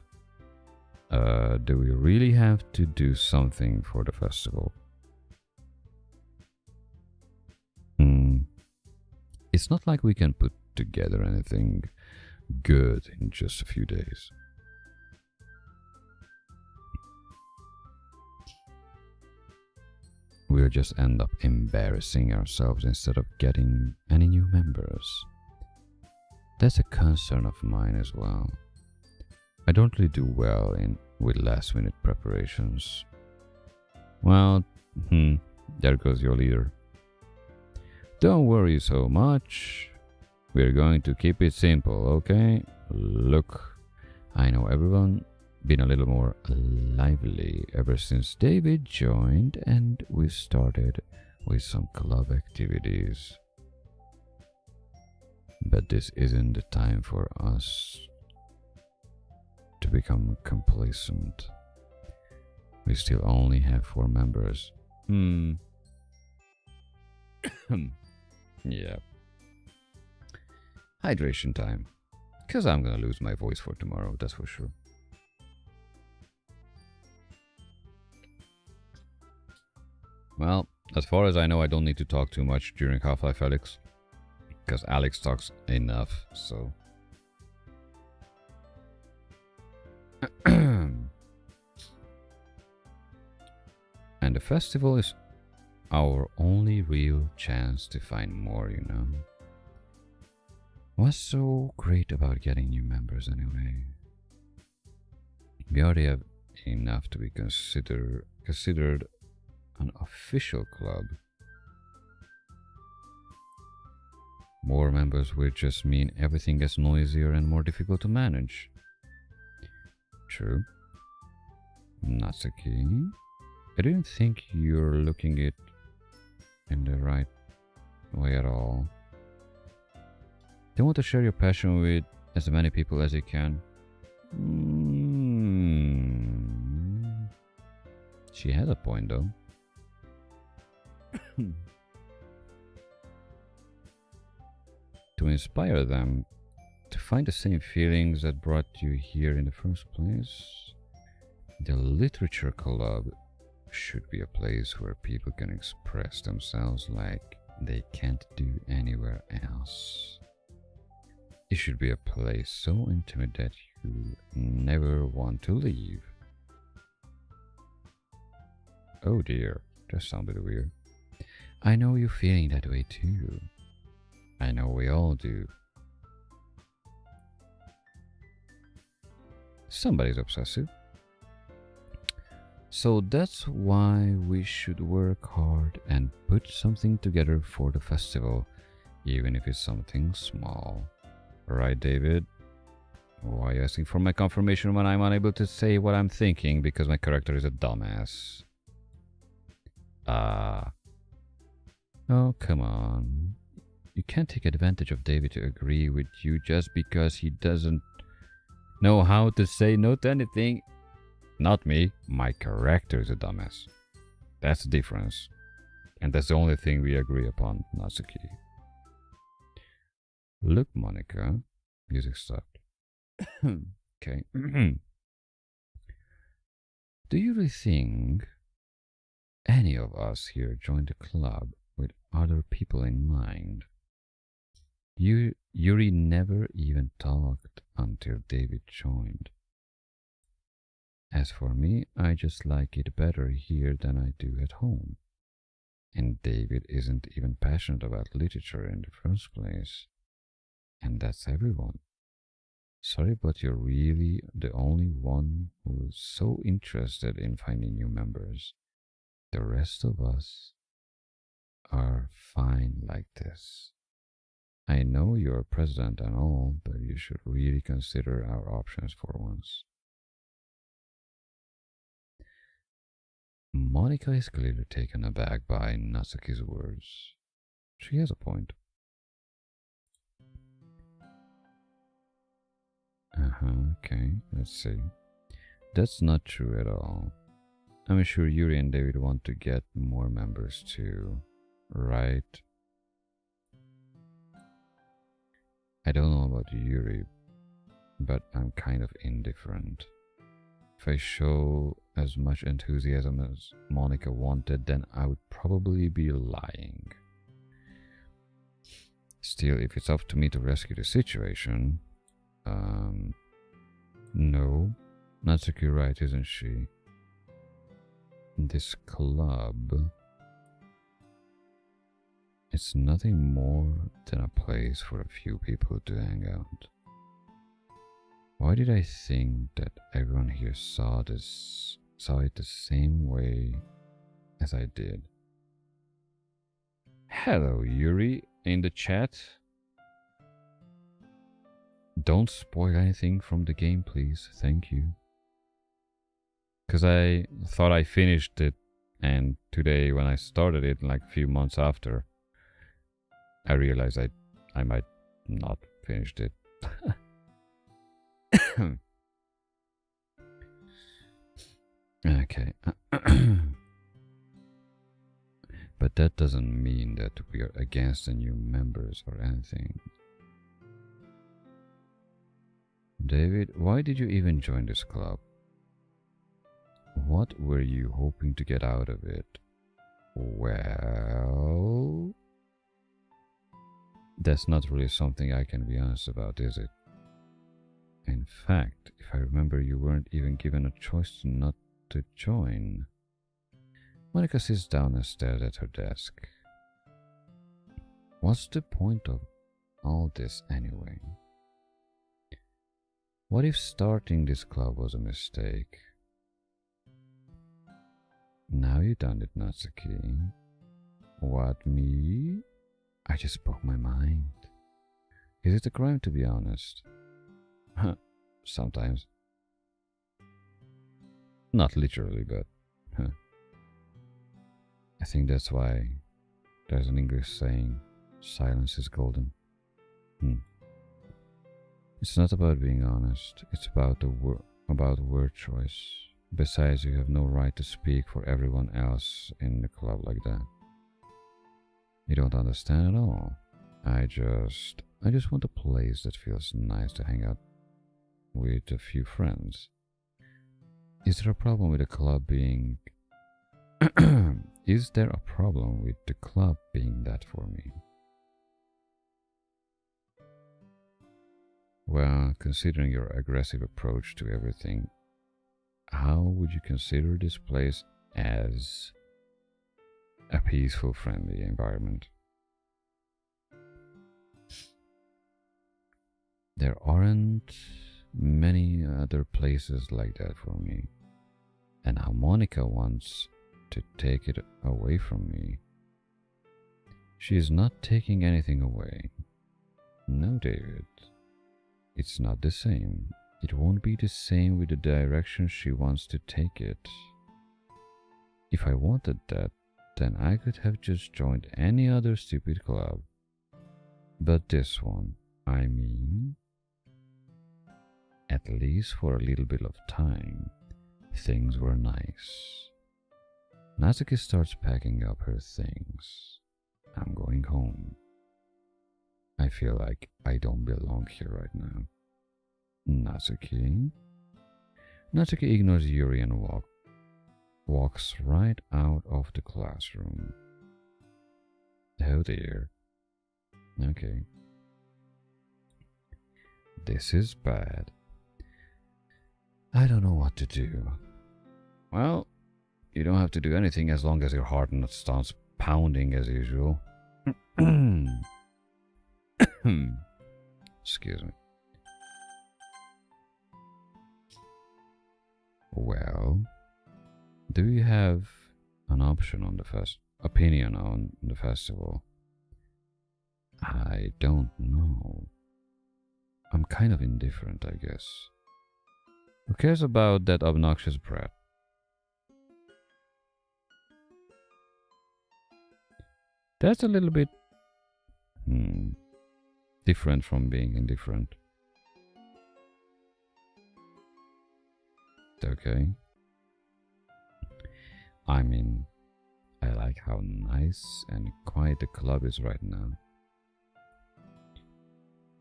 Do we really have to do something for the festival? It's not like we can put together anything good in just a few days. We'll just end up embarrassing ourselves instead of getting any new members. That's a concern of mine as well. I don't really do well with last minute preparations. Well, there goes your leader. Don't worry so much. We're going to keep it simple, okay? Look, I know everyone been a little more lively ever since David joined and we started with some club activities. But this isn't the time for us to become complacent. We still only have 4 members. Yeah. Hydration time. Cause I'm gonna lose my voice for tomorrow, that's for sure. Well, as far as I know, I don't need to talk too much during Half-Life Alyx. Because Alex talks enough, so... And the festival is our only real chance to find more, you know. What's so great about getting new members anyway? We already have enough to be considered an official club. More members will just mean everything gets noisier and more difficult to manage. True. Natsuki, I didn't think you're looking it in the right way at all. Do you want to share your passion with as many people as you can? She has a point though. To inspire them to find the same feelings that brought you here in the first place, the literature club should be a place where people can express themselves like they can't do anywhere else. It should be a place so intimate that you never want to leave. Oh dear, that sounded weird. I know you're feeling that way too. I know we all do. Somebody's obsessive. So that's why we should work hard and put something together for the festival, even if it's something small. Right, David? Why are you asking for my confirmation when I'm unable to say what I'm thinking because my character is a dumbass? Oh, come on. You can't take advantage of David to agree with you just because he doesn't know how to say no to anything. Not me. My character is a dumbass. That's the difference. And that's the only thing we agree upon, Natsuki. Look, Monica. Music stopped. Okay. Do you really think any of us here joined the club with other people in mind? Yuri never even talked until David joined. As for me, I just like it better here than I do at home. And David isn't even passionate about literature in the first place. And that's everyone. Sorry, but you're really the only one who's so interested in finding new members. The rest of us are fine like this. I know you're president and all, but you should really consider our options for once. Monica is clearly taken aback by Natsuki's words. She has a point. Okay, let's see. That's not true at all. I'm sure Yuri and David want to get more members too, right? I don't know about Yuri, but I'm kind of indifferent. If I show as much enthusiasm as Monica wanted, then I would probably be lying. Still, if it's up to me to rescue the situation, no, Natsuki right, isn't she? This club, it's nothing more than a place for a few people to hang out. Why did I think that everyone here saw it the same way as I did? Hello, Yuri, in the chat. Don't spoil anything from the game, please. Thank you. Because I thought I finished it, and today when I started it, like a few months after, I realized I might not finished it. Okay. But that doesn't mean that we are against the new members or anything. David, why did you even join this club? What were you hoping to get out of it? Well, that's not really something I can be honest about, is it? In fact, if I remember, you weren't even given a choice not to join. Monica sits down and stares at her desk. What's the point of all this anyway? What if starting this club was a mistake? Now you've done it, Natsuki. What, me? I just spoke my mind. Is it a crime to be honest? Sometimes. Not literally, but I think that's why there's an English saying, silence is golden. It's not about being honest, it's about about word choice. Besides, you have no right to speak for everyone else in the club like that. You don't understand at all. I just want a place that feels nice to hang out with a few friends. Is there a problem with the club being... Is there a problem with the club being that for me? Well, considering your aggressive approach to everything, how would you consider this place as a peaceful, friendly environment? There aren't many other places like that for me. And how Monica wants to take it away from me. She is not taking anything away. No, David. It's not the same. It won't be the same with the direction she wants to take it. If I wanted that, then I could have just joined any other stupid club. But this one, I mean, at least for a little bit of time, things were nice. Natsuki starts packing up her things. I'm going home. I feel like I don't belong here right now. Natsuki? Natsuki ignores Yuri and walks right out of the classroom. Oh dear. Okay. This is bad. I don't know what to do. Well, you don't have to do anything as long as your heart not starts pounding as usual. Excuse me. Well, do you have an option on the opinion on the festival? I don't know. I'm kind of indifferent, I guess. Who cares about that obnoxious brat? That's a little bit different from being indifferent. Okay. I mean, I like how nice and quiet the club is right now.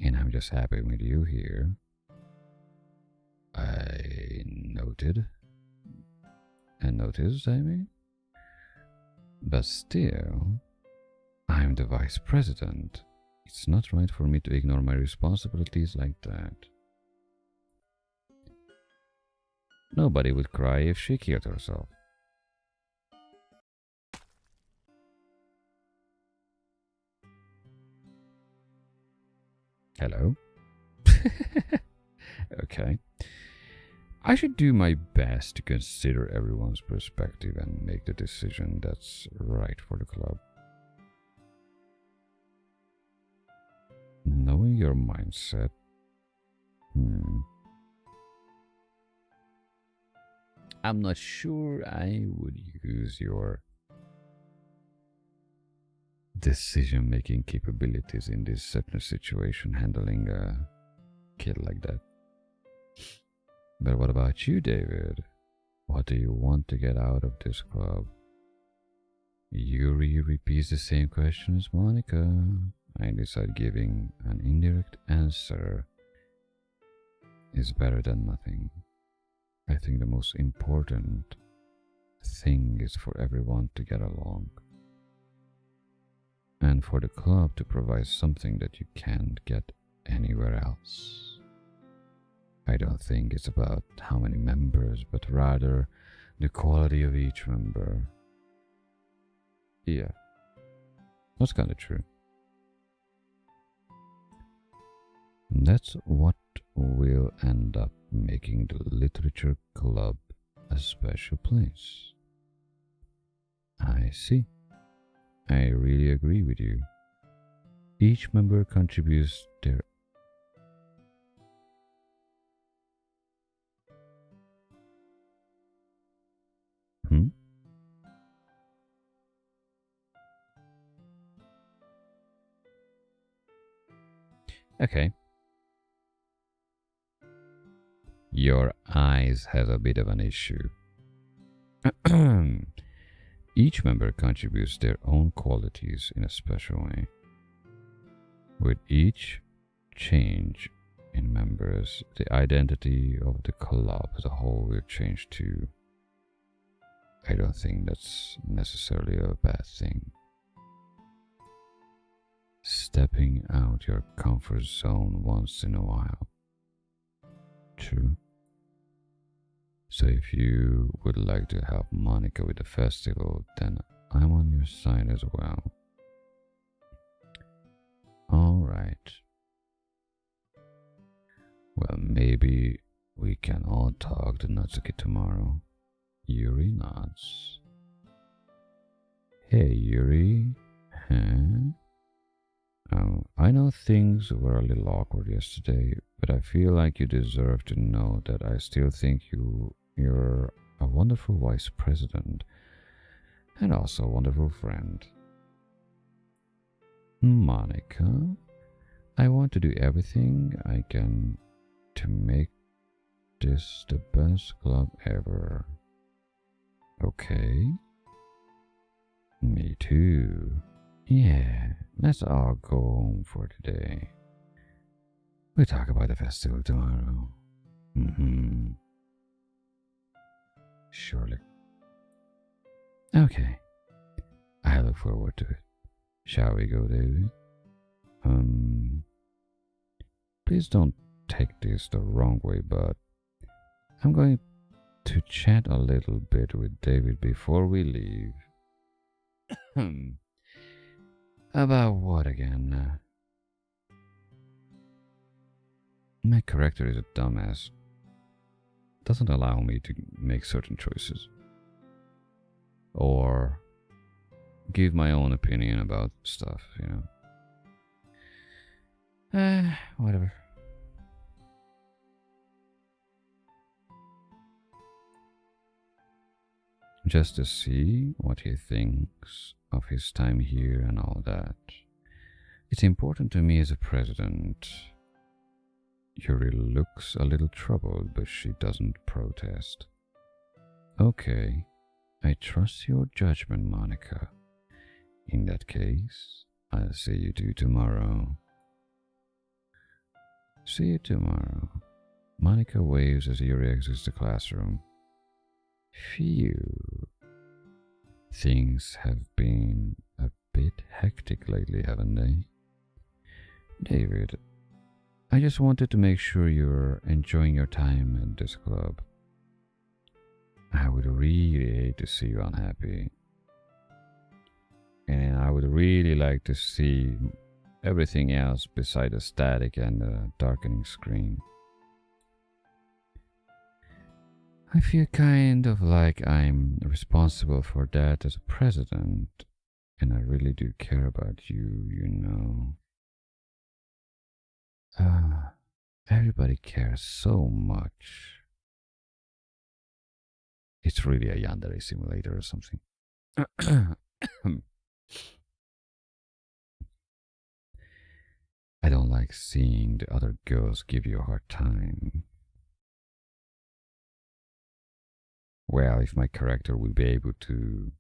And I'm just happy with you here. I noticed, I mean. But still, I'm the vice president. It's not right for me to ignore my responsibilities like that. Nobody would cry if she killed herself. Hello? Okay. I should do my best to consider everyone's perspective and make the decision that's right for the club. Knowing your mindset, I'm not sure I would use your decision-making capabilities in this certain situation, handling a kid like that. But what about you, David? What do you want to get out of this club? Yuri repeats the same question as Monica. I decide giving an indirect answer is better than nothing. I think the most important thing is for everyone to get along. And for the club to provide something that you can't get anywhere else. I don't think it's about how many members, but rather the quality of each member. Yeah, that's kind of true. And that's what will end up making the literature club a special place. I see. I really agree with you. Each member contributes their Okay. Your eyes have a bit of an issue. Each member contributes their own qualities in a special way. With each change in members, the identity of the club as a whole will change too. I don't think that's necessarily a bad thing. Stepping out your comfort zone once in a while. True. So if you would like to help Monica with the festival, then I'm on your side as well. Alright. Well, maybe we can all talk to Natsuki tomorrow. Yuri nods. Hey Yuri. Huh? I know things were a little awkward yesterday, but I feel like you deserve to know that I still think you're a wonderful vice president and also a wonderful friend. Monica, I want to do everything I can to make this the best club ever. Okay? Me too. Yeah, let's all go home for today. We'll talk about the festival tomorrow. Surely. Okay. I look forward to it. Shall we go, David? Please don't take this the wrong way, but I'm going to chat a little bit with David before we leave. About what again? My character is a dumbass. Doesn't allow me to make certain choices. Or give my own opinion about stuff, you know. Whatever. Just to see what he thinks of his time here and all that. It's important to me as a president. Yuri looks a little troubled, but she doesn't protest. Okay, I trust your judgment, Monica. In that case, I'll see you two tomorrow. See you tomorrow. Monica waves as Yuri exits the classroom. Phew. Things have been a bit hectic lately, haven't they? David, I just wanted to make sure you're enjoying your time at this club. I would really hate to see you unhappy. And I would really like to see everything else beside the static and the darkening screen. I feel kind of like I'm responsible for that as a president, and I really do care about you, you know. Everybody cares so much. It's really a yandere simulator or something. I don't like seeing the other girls give you a hard time. Well, if my character would be able to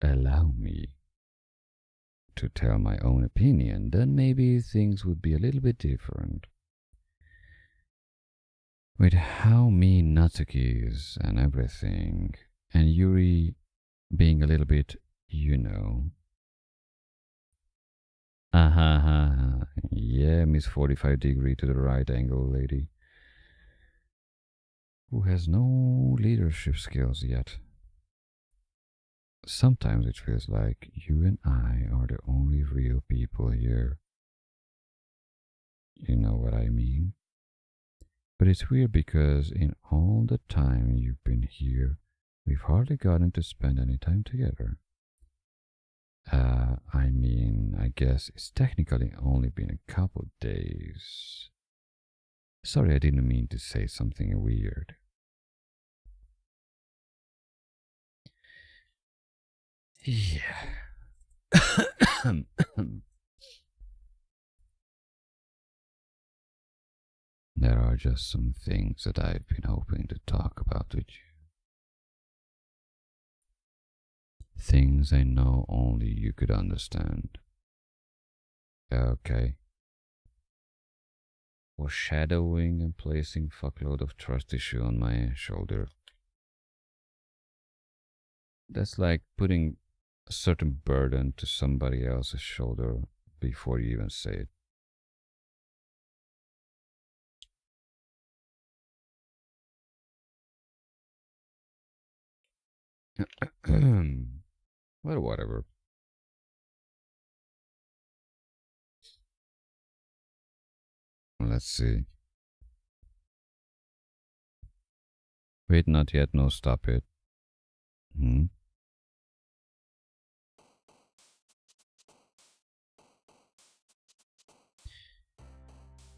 allow me to tell my own opinion, then maybe things would be a little bit different. With how mean Natsuki is and everything, and Yuri being a little bit, you know. Yeah, Miss 45 degree to the right angle lady. Who has no leadership skills yet. Sometimes it feels like you and I are the only real people here. You know what I mean? But it's weird because in all the time you've been here, we've hardly gotten to spend any time together. I guess it's technically only been a couple days. Sorry, I didn't mean to say something weird. Yeah. There are just some things that I've been hoping to talk about with you. Things I know only you could understand. Okay. Foreshadowing and placing fuckload of trust issue on my shoulder. That's like putting a certain burden to somebody else's shoulder before you even say it. Well, whatever. Let's see. Wait, not yet. No, stop it.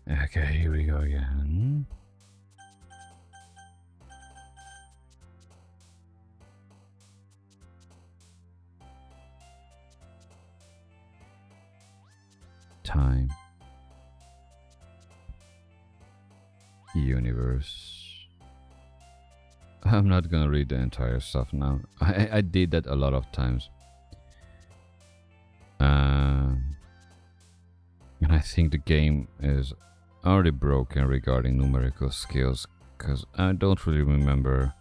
Okay, here we go again. Time. Universe. I'm not gonna read the entire stuff now. I did that a lot of times. And I think the game is already broken regarding numerical skills, because I don't really remember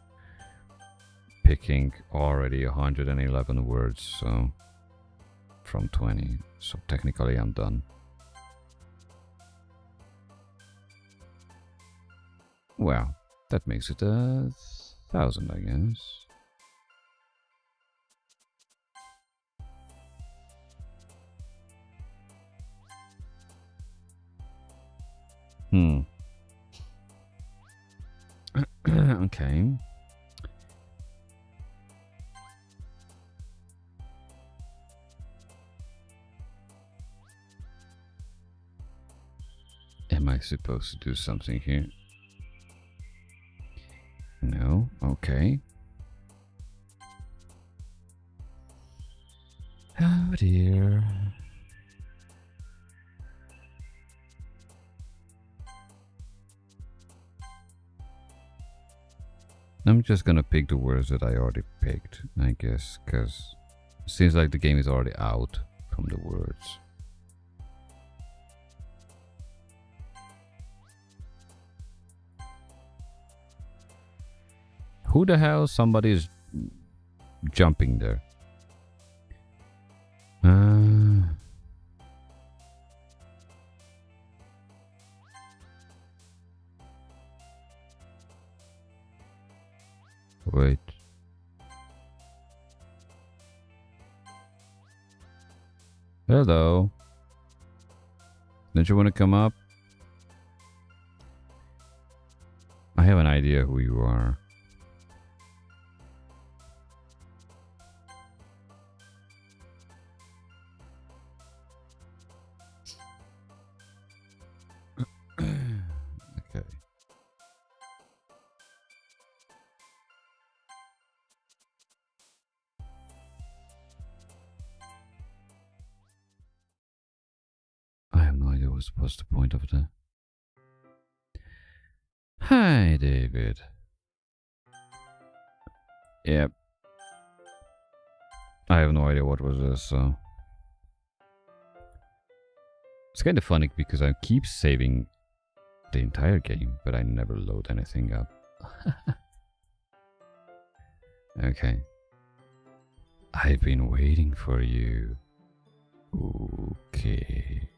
picking already 111 words, so from 20, so technically I'm done. Well, That makes it 1,000, I guess. Okay. Am I supposed to do something here? No? Okay. Oh dear. I'm just gonna pick the words that I already picked, I guess, because it seems like the game is already out from the words. Who the hell? Somebody is jumping there. Wait. Hello. Don't you want to come up? I have an idea who you are. Okay. I have no idea what's the point of that. Hi, David. Yep. I have no idea what was this, so... It's kind of funny because I keep saving the entire game, but I never load anything up. Okay. I've been waiting for you. Okay.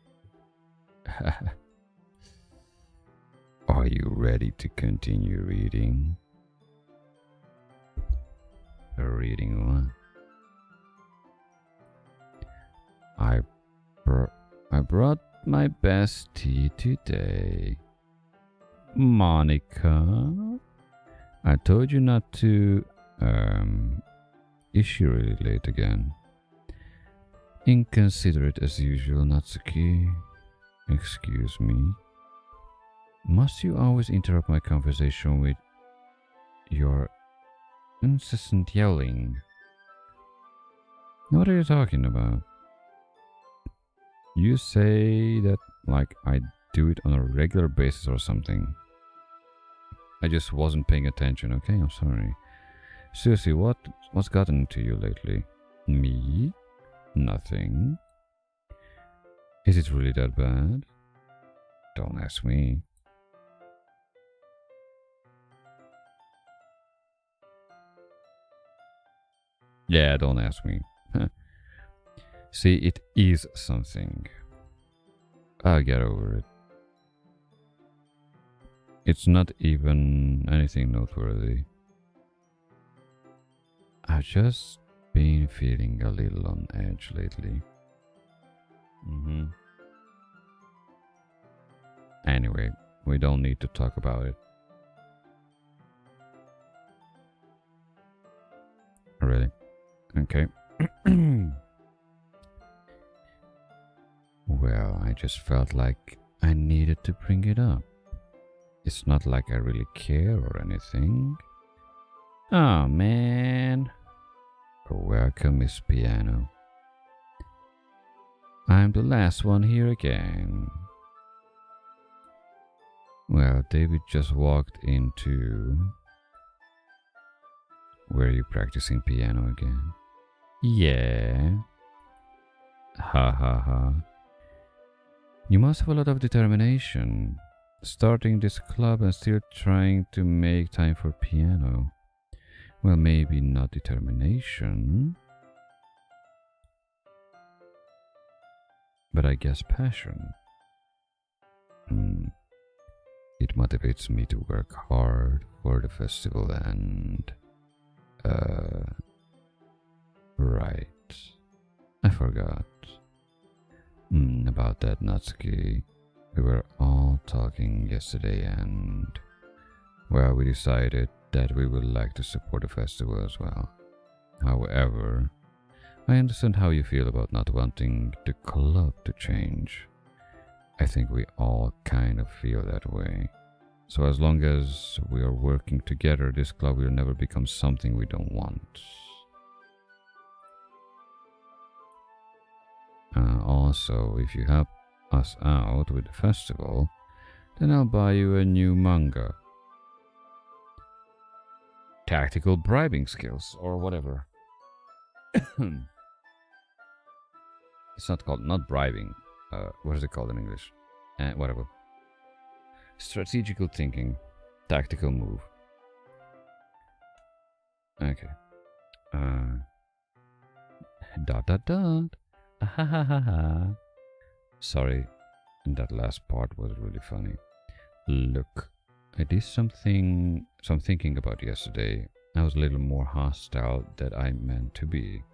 Are you ready to continue reading? Reading what? I brought my bestie today. Monica. I told you not to, is she really late again? Inconsiderate as usual, Natsuki. Excuse me. Must you always interrupt my conversation with your incessant yelling? What are you talking about? You say that like I do it on a regular basis or something. I just wasn't paying attention, okay? I'm sorry. Seriously, what's gotten into you lately? Me? Nothing. Is it really that bad? Don't ask me. Yeah, don't ask me. See, it is something. I'll get over it. It's not even anything noteworthy. I've just been feeling a little on edge lately. Anyway, we don't need to talk about it. Really? Okay. Well, I just felt like I needed to bring it up. It's not like I really care or anything. Oh man. Welcome, Miss Piano. I'm the last one here again. Well, David just walked into... Were you practicing piano again? Yeah. Ha ha ha. You must have a lot of determination. Starting this club and still trying to make time for piano. Well, maybe not determination, but I guess passion. It motivates me to work hard for the festival and... Right. I forgot. About that, Natsuki. We were all talking yesterday and... Well, we decided that we would like to support the festival as well. However, I understand how you feel about not wanting the club to change. I think we all kind of feel that way. So as long as we are working together, this club will never become something we don't want. Also, if you help us out with the festival, then I'll buy you a new manga. Tactical bribing skills, or whatever. It's not bribing. What is it called in English? Whatever. Strategical thinking. Tactical move. Okay. Dot dot dot. Ha ha ha ha. Sorry, that last part was really funny. Look, I did some thinking about yesterday. I was a little more hostile than I meant to be.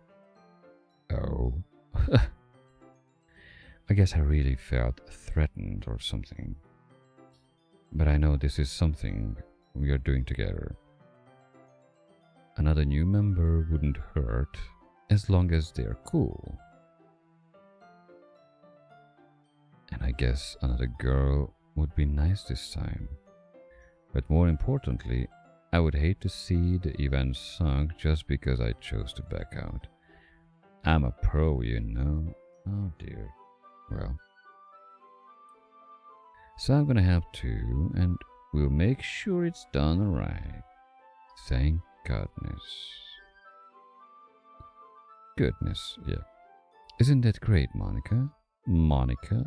Oh. I guess I really felt threatened or something. But I know this is something we are doing together. Another new member wouldn't hurt as long as they're cool. And I guess another girl would be nice this time. But more importantly, I would hate to see the event sunk just because I chose to back out. I'm a pro, you know. Oh dear. Well. So I'm gonna have to, and we'll make sure it's done right. Thank goodness. Goodness, yeah. Isn't that great, Monica? Monica?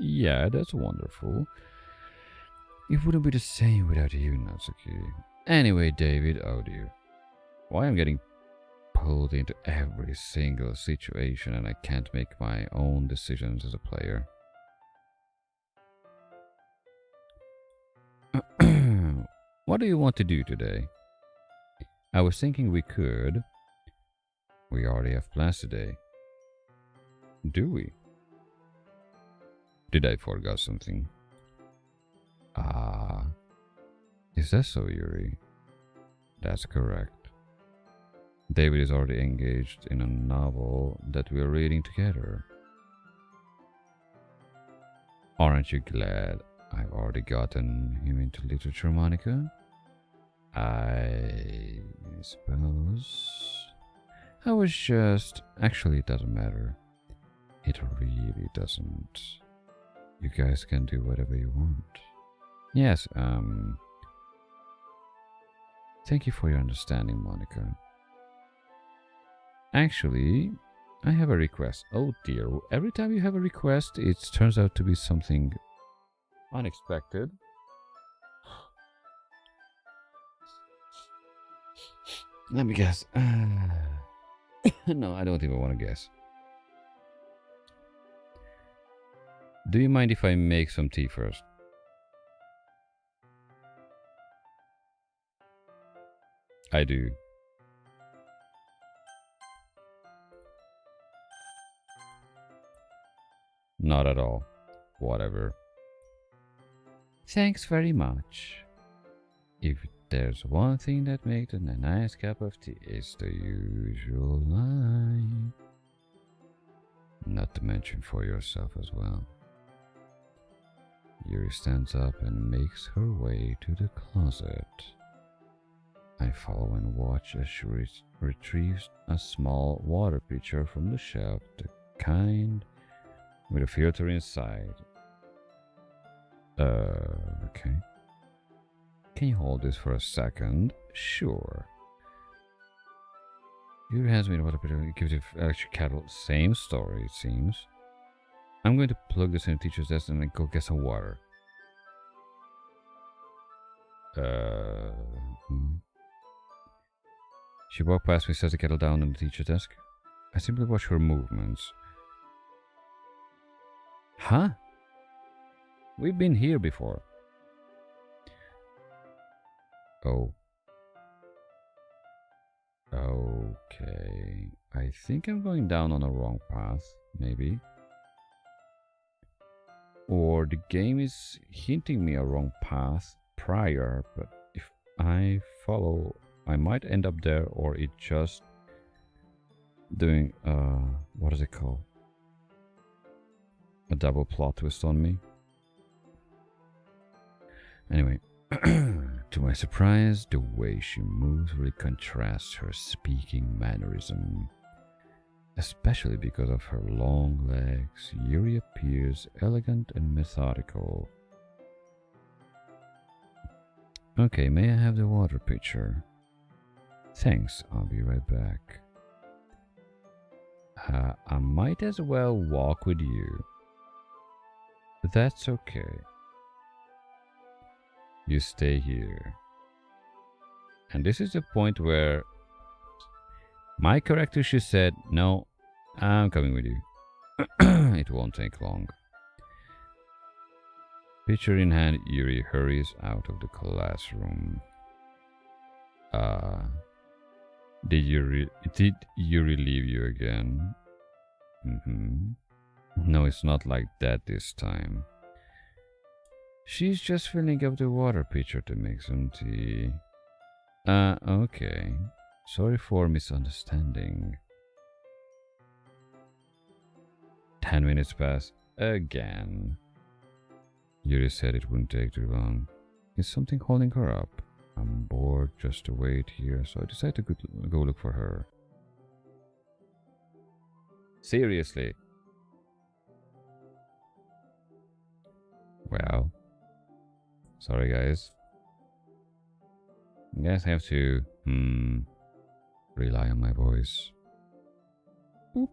Yeah, that's wonderful. It wouldn't be the same without you, Natsuki. Anyway, David, oh dear. Why I'm getting pulled into every single situation and I can't make my own decisions as a player. What do you want to do today? I was thinking we could. We already have plans today. Do we? Did I forget something? Is that so, Yuri? That's correct. David is already engaged in a novel that we're reading together. Aren't you glad I've already gotten him into literature, Monica? I suppose. I was just... Actually, it doesn't matter. It really doesn't. You guys can do whatever you want. Yes, thank you for your understanding, Monica. Actually, I have a request. Oh dear, every time you have a request, it turns out to be something unexpected. Let me guess. No, I don't even want to guess. Do you mind if I make some tea first? I do. Not at all. Whatever. Thanks very much. If there's one thing that makes it a nice cup of tea, it's the usual line. Not to mention for yourself as well. Yuri stands up and makes her way to the closet. I follow and watch as she retrieves a small water pitcher from the shelf, the kind with a filter inside. Okay. Can you hold this for a second? Sure. Yuri hands me the water pitcher and gives it electric kettle. Same story, it seems. I'm going to plug this in the teacher's desk and then go get some water. She walked past me, sets the kettle down on the teacher's desk. I simply watch her movements. Huh? We've been here before. Oh. Okay. I think I'm going down on a wrong path, maybe. Or the game is hinting me a wrong path prior, but if I follow, I might end up there, or it just doing, what is it called? A double plot twist on me. Anyway, to my surprise, the way she moves really contrasts her speaking mannerism. Especially because of her long legs, Yuri appears elegant and methodical. Okay, may I have the water pitcher? Thanks, I'll be right back. I might as well walk with you. That's okay. You stay here. And this is the point where my character, she said, no, I'm coming with you. It won't take long. Pitcher in hand, Yuri hurries out of the classroom. Did Yuri leave you again? No, it's not like that this time. She's just filling up the water pitcher to make some tea. Okay. Sorry for misunderstanding. 10 minutes pass again. Yuri said it wouldn't take too long. Is something holding her up? I'm bored just to wait here, so I decided to go look for her. Seriously? Well, sorry guys. I guess I have to rely on my voice. Boop.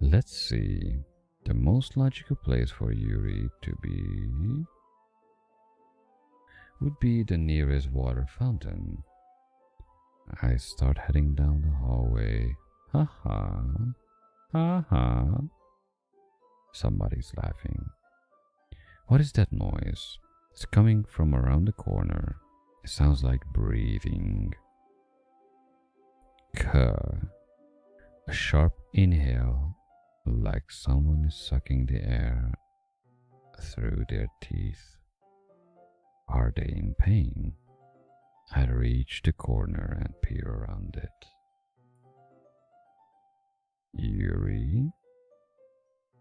Let's see. The most logical place for Yuri to be would be the nearest water fountain. I start heading down the hallway. Haha. Haha. Somebody's laughing. What is that noise? It's coming from around the corner. It sounds like breathing. A sharp inhale, like someone is sucking the air through their teeth. Are they in pain? I reach the corner and peer around it. Yuri?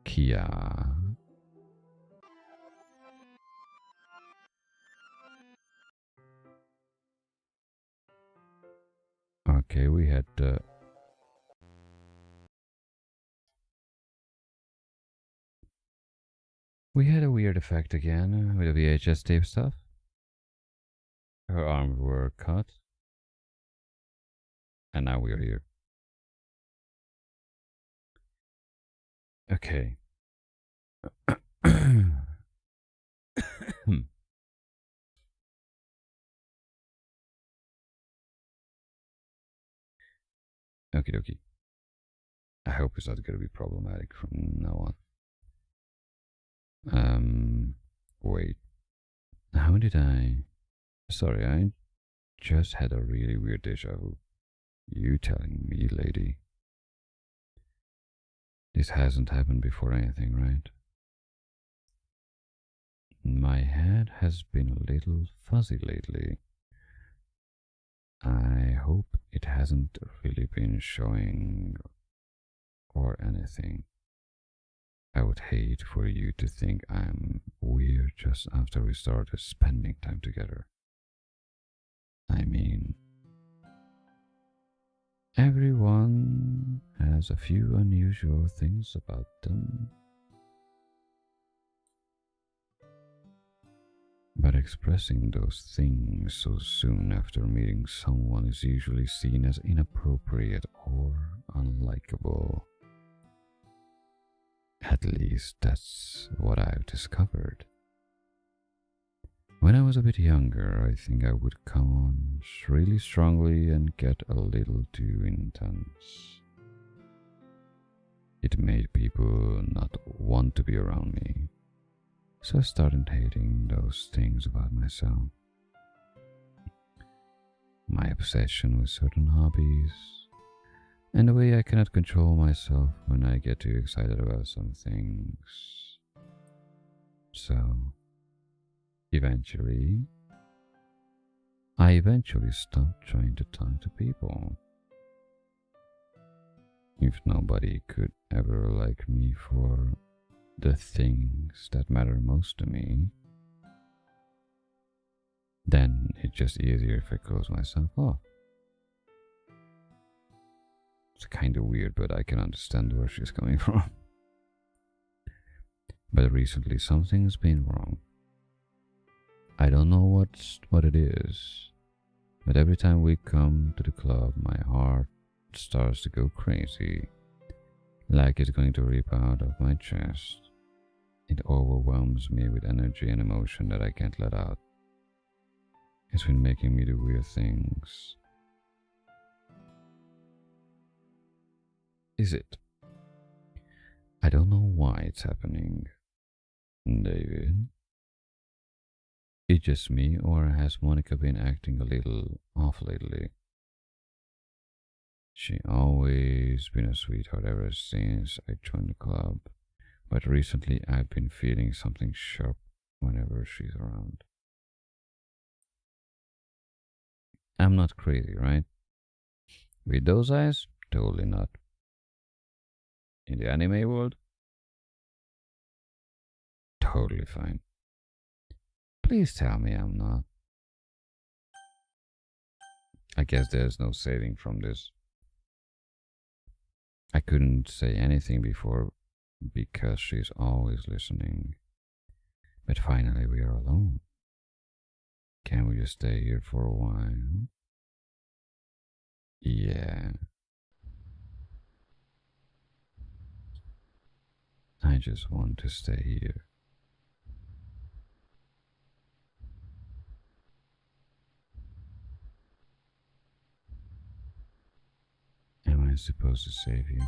Kia? Okay, we had a weird effect again with the VHS tape stuff. Her arms were cut, and now we're here. Okay. Okie dokie. I hope it's not going to be problematic from now on. Wait. How did I... Sorry, I just had a really weird deja vu. You telling me, lady. This hasn't happened before anything, right? My head has been a little fuzzy lately. I hope it hasn't really been showing or anything. I would hate for you to think I'm weird just after we started spending time together. I mean, everyone has a few unusual things about them. But expressing those things so soon after meeting someone is usually seen as inappropriate or unlikable. At least that's what I've discovered. When I was a bit younger, I think I would come on really strongly and get a little too intense. It made people not want to be around me. So I started hating those things about myself. My obsession with certain hobbies, and the way I cannot control myself when I get too excited about some things. So, I eventually stopped trying to talk to people. If nobody could ever like me for the things that matter most to me, then it's just easier if I close myself off. It's kind of weird, but I can understand where she's coming from. But recently something's been wrong. I don't know what it is, but every time we come to the club, my heart starts to go crazy, like it's going to rip out of my chest. It overwhelms me with energy and emotion that I can't let out. It's been making me do weird things. Is it? I don't know why it's happening, David. It's just me, or has Monica been acting a little off lately? She always been a sweetheart ever since I joined the club, but recently I've been feeling something sharp whenever she's around. I'm not crazy, right? With those eyes? Totally not. In the anime world? Totally fine. Please tell me I'm not. I guess there's no saving from this. I couldn't say anything before because she's always listening. But finally we are alone. Can we just stay here for a while? Yeah. I just want to stay here. Am I supposed to save you?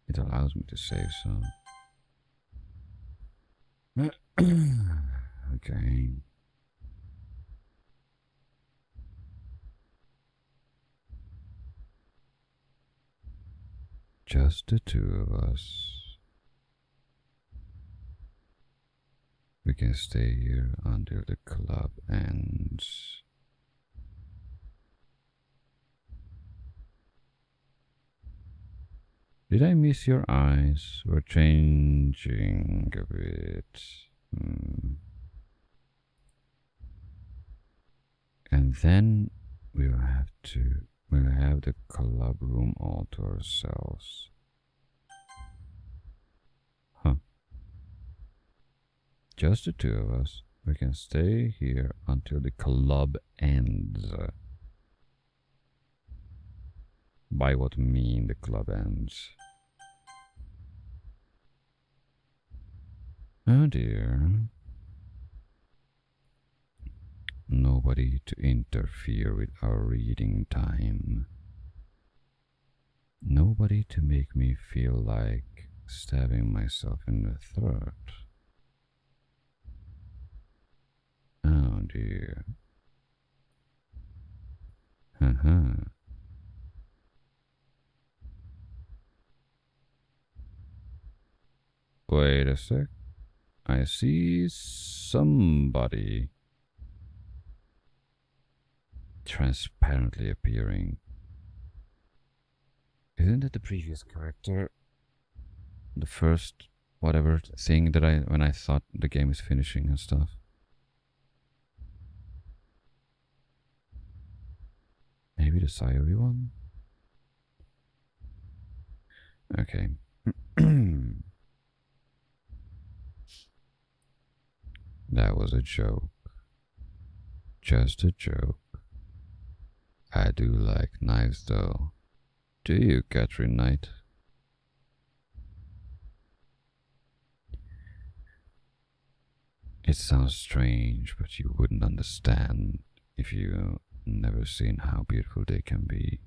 It allows me to save some. Okay. Just the two of us. We can stay here until the club ends. Did I miss your eyes? We're changing a bit. And then we'll have the club room all to ourselves. Huh. Just the two of us. We can stay here until the club ends. By what mean the club ends? Oh dear. Nobody to interfere with our reading time. Nobody to make me feel like stabbing myself in the throat. Oh dear. Haha. Wait a sec. I see somebody transparently appearing. Isn't it the previous character? The first whatever thing that when I thought the game is finishing and stuff. Maybe the Sayuri one? Okay. That was a joke. Just a joke. I do like knives though. Do you, Catherine Knight? It sounds strange, but you wouldn't understand if you never seen how beautiful they can be.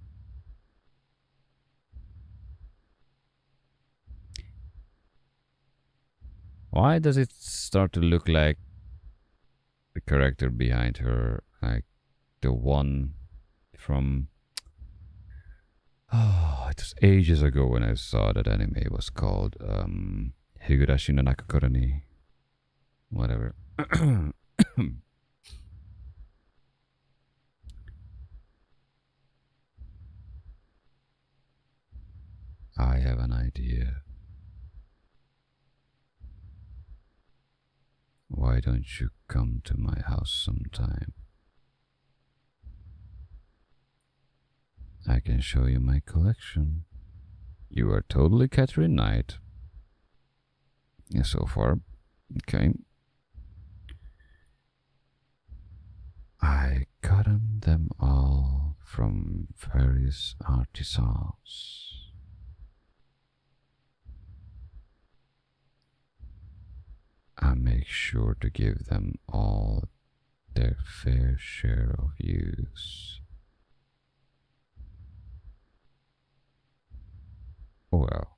Why does it start to look like the character behind her, like the one from... Oh, it was ages ago when I saw that anime. It was called Higurashi no Nakakura ni... whatever. I have an idea. Why don't you come to my house sometime? I can show you my collection. You are totally Catherine Knight. Yeah, so far. Okay. I gotten them all from various artisans. I make sure to give them all their fair share of use. Well,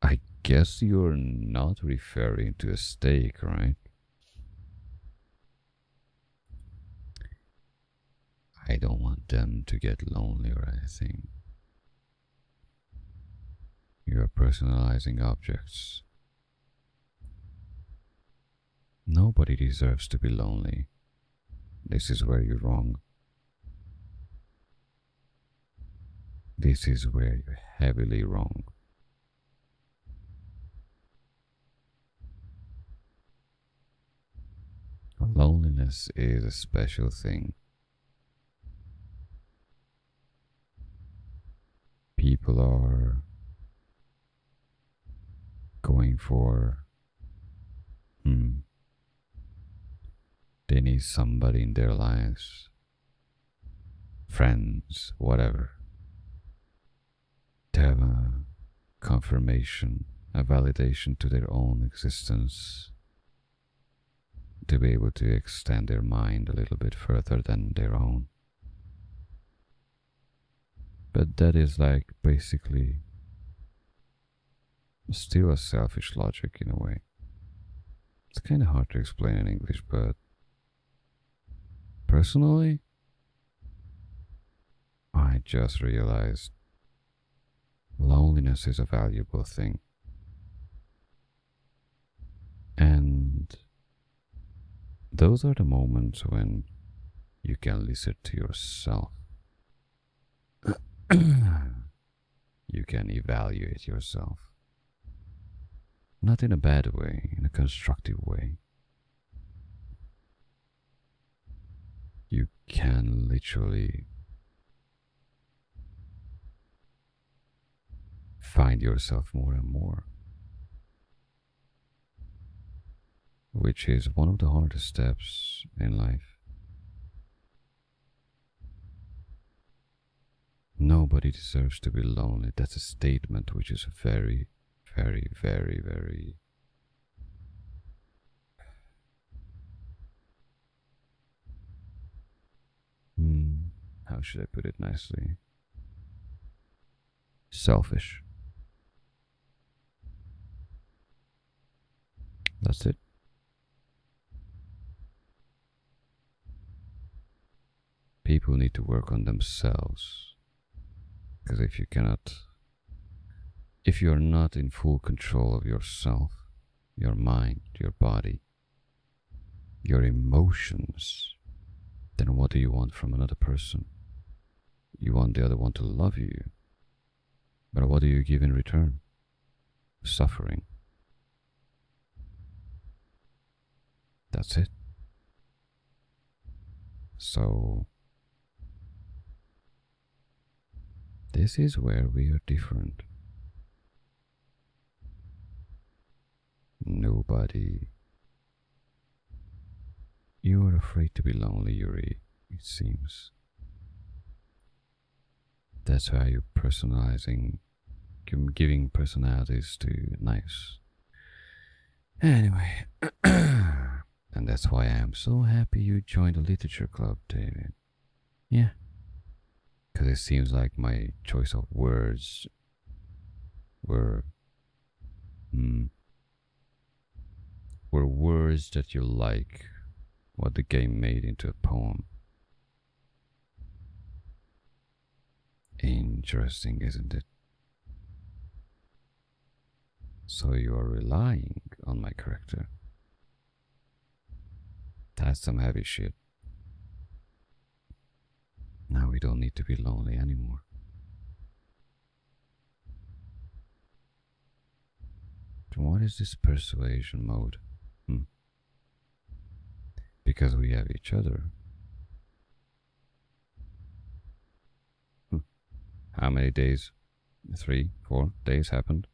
I guess you're not referring to a steak, right? I don't want them to get lonely or anything. You're personalizing objects. Nobody deserves to be lonely. This is where you're wrong. This is where you're heavily wrong. Loneliness is a special thing. People are going for... They need somebody in their lives. Friends, whatever. To have a confirmation, a validation to their own existence. To be able to extend their mind a little bit further than their own. But that is like basically still a selfish logic in a way. It's kind of hard to explain in English, but personally, I just realized loneliness is a valuable thing. And those are the moments when you can listen to yourself. You can evaluate yourself. Not in a bad way, in a constructive way. You can literally find yourself more and more. Which is one of the hardest steps in life. Nobody deserves to be lonely. That's a statement which is very, very, very, very... how should I put it nicely? Selfish. That's it. People need to work on themselves. Because if you're not in full control of yourself, your mind, your body, your emotions, then what do you want from another person? You want the other one to love you. But what do you give in return? Suffering. That's it. So, this is where we are different. Nobody... You are afraid to be lonely, Yuri, it seems. That's why you're personalizing, giving personalities to knives. Anyway, and that's why I am so happy you joined the literature club, David. Yeah. Because it seems like my choice of words were or words that you like, what the game made into a poem. Interesting, isn't it? So you are relying on my character. That's some heavy shit. Now we don't need to be lonely anymore. What is this persuasion mode? Because we have each other. How many days? 3, 4 days happened?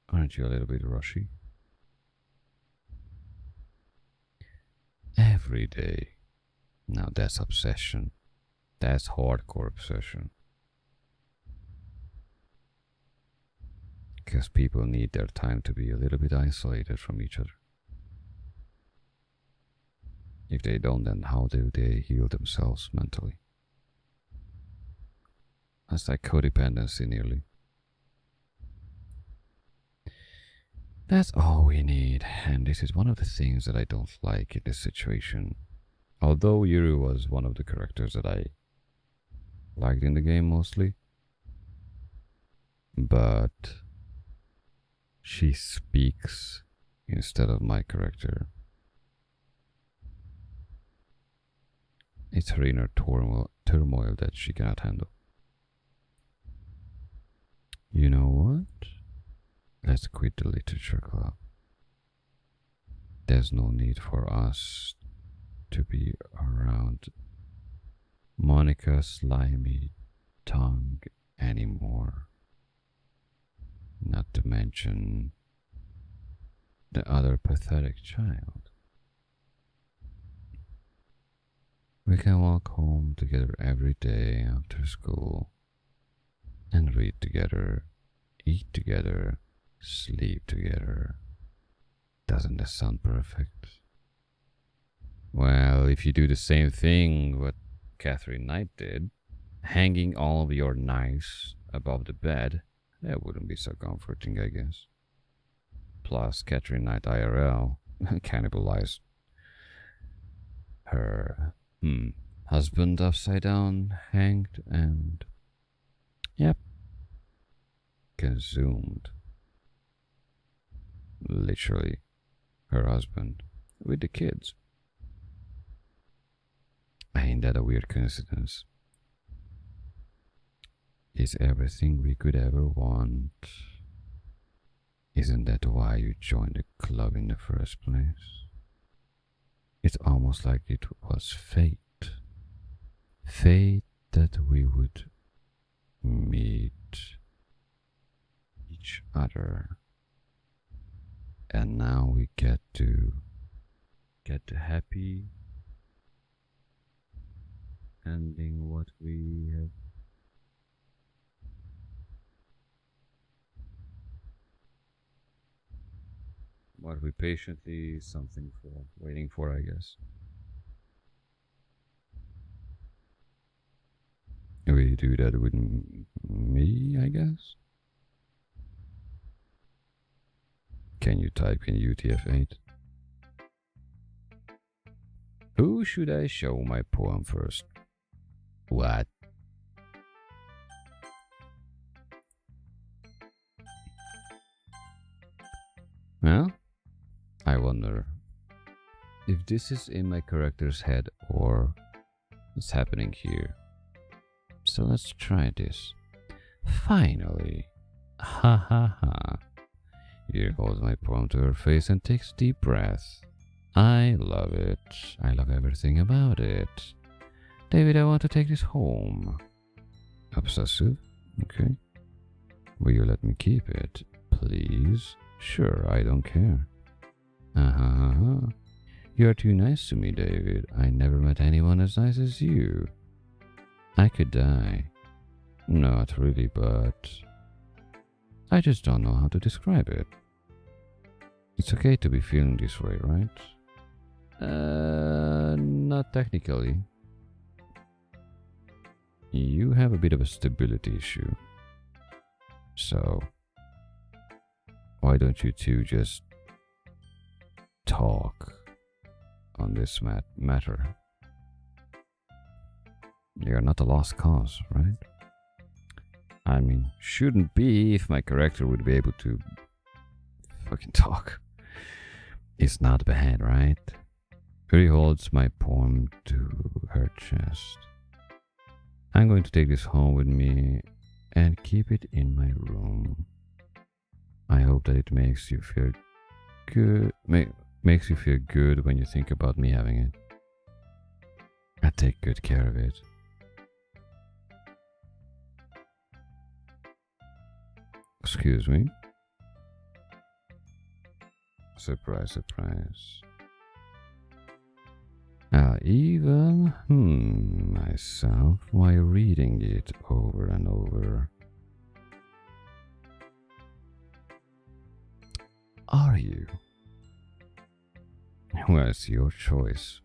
Aren't you a little bit rushy? Every day. Now that's obsession. That's hardcore obsession. Because people need their time to be a little bit isolated from each other. If they don't, then how do they heal themselves mentally? That's like codependency nearly. That's all we need, and this is one of the things that I don't like in this situation. Although Yuri was one of the characters that I liked in the game mostly, but she speaks instead of my character. It's her inner turmoil that she cannot handle. You know what? Let's quit the literature club. There's no need for us to be around Monica's slimy tongue anymore. Not to mention the other pathetic child. We can walk home together every day after school and read together, eat together, sleep together. Doesn't that sound perfect? Well, if you do the same thing what Catherine Knight did, hanging all of your knives above the bed, that wouldn't be so comforting, I guess. Plus, Catherine Knight IRL cannibalized her husband upside down, hanged, and yep, consumed. Literally, her husband with the kids. Ain't that a weird coincidence? Is everything we could ever want. Isn't that why you joined the club in the first place? It's almost like it was fate. Fate that we would meet each other. And now we get the happy ending what we have. What we patiently waiting for, I guess. We do that with me, I guess. Can you type in UTF-8? Who should I show my poem first? What? Well, I wonder if this is in my character's head or it's happening here. So let's try this. Finally. Ha ha ha. Here holds my poem to her face and takes a deep breath. I love it. I love everything about it. David, I want to take this home. Obsessive? Okay. Will you let me keep it, please? Sure, I don't care. You're too nice to me, David. I never met anyone as nice as you. I could die. Not really, but I just don't know how to describe it. It's okay to be feeling this way, right? Not technically. You have a bit of a stability issue. So, why don't you two just talk on this matter. You're not a lost cause, right? I mean, shouldn't be if my character would be able to fucking talk. It's not bad, right? Yuri holds my poem to her chest. I'm going to take this home with me and keep it in my room. I hope that it makes you feel good. Makes you feel good when you think about me having it. I take good care of it. Excuse me. Surprise, surprise. Even myself while reading it over and over. Are you? Well, it's your choice.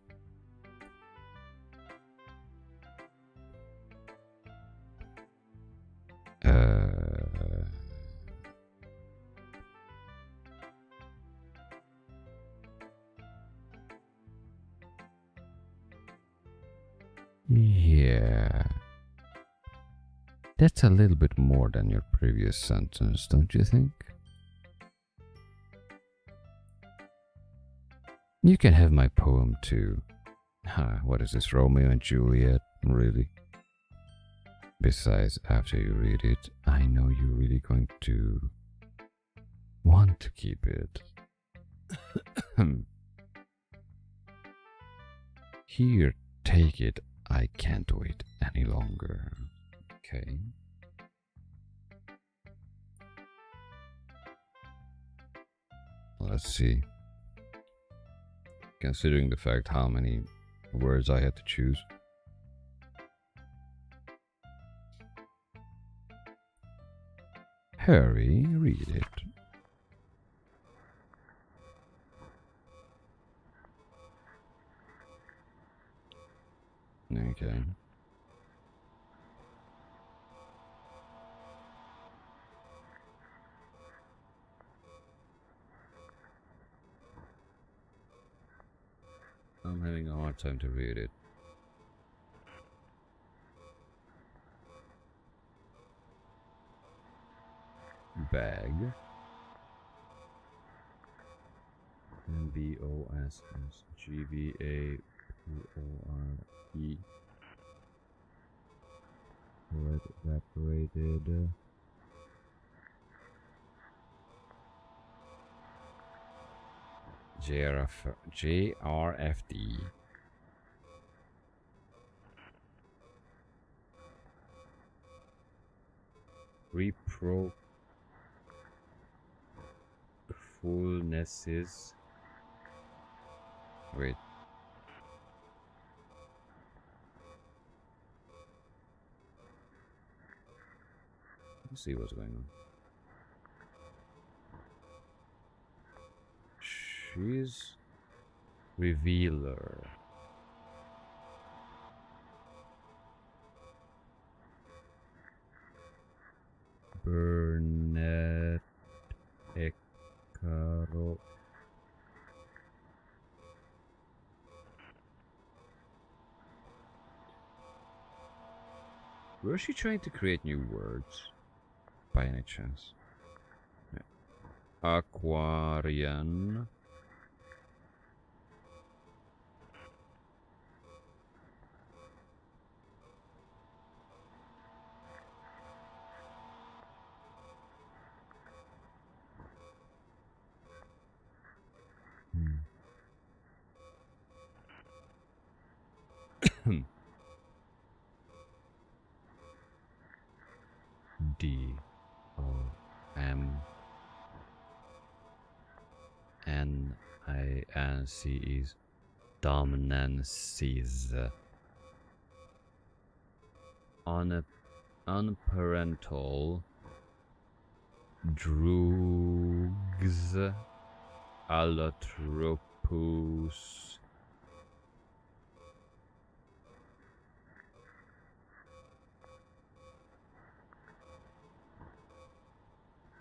Yeah. That's a little bit more than your previous sentence, don't you think? You can have my poem too. What is this, Romeo and Juliet? Really? Besides, after you read it, I know you're really going to want to keep it. Here, take it. I can't wait any longer. Okay. Let's see. Considering the fact how many words I had to choose. Hurry, read it. Okay. I'm having a hard time to read it. Bag. BOSSGVAPORE. Red evaporated. JRFD. Repro fullnesses. Wait. Let's see what's going on. She's revealer. Burnett Ekaro. Was she trying to create new words? By any chance? Yeah. Aquarian. DOMNINCE is dominances. Unparental drugs allotropous.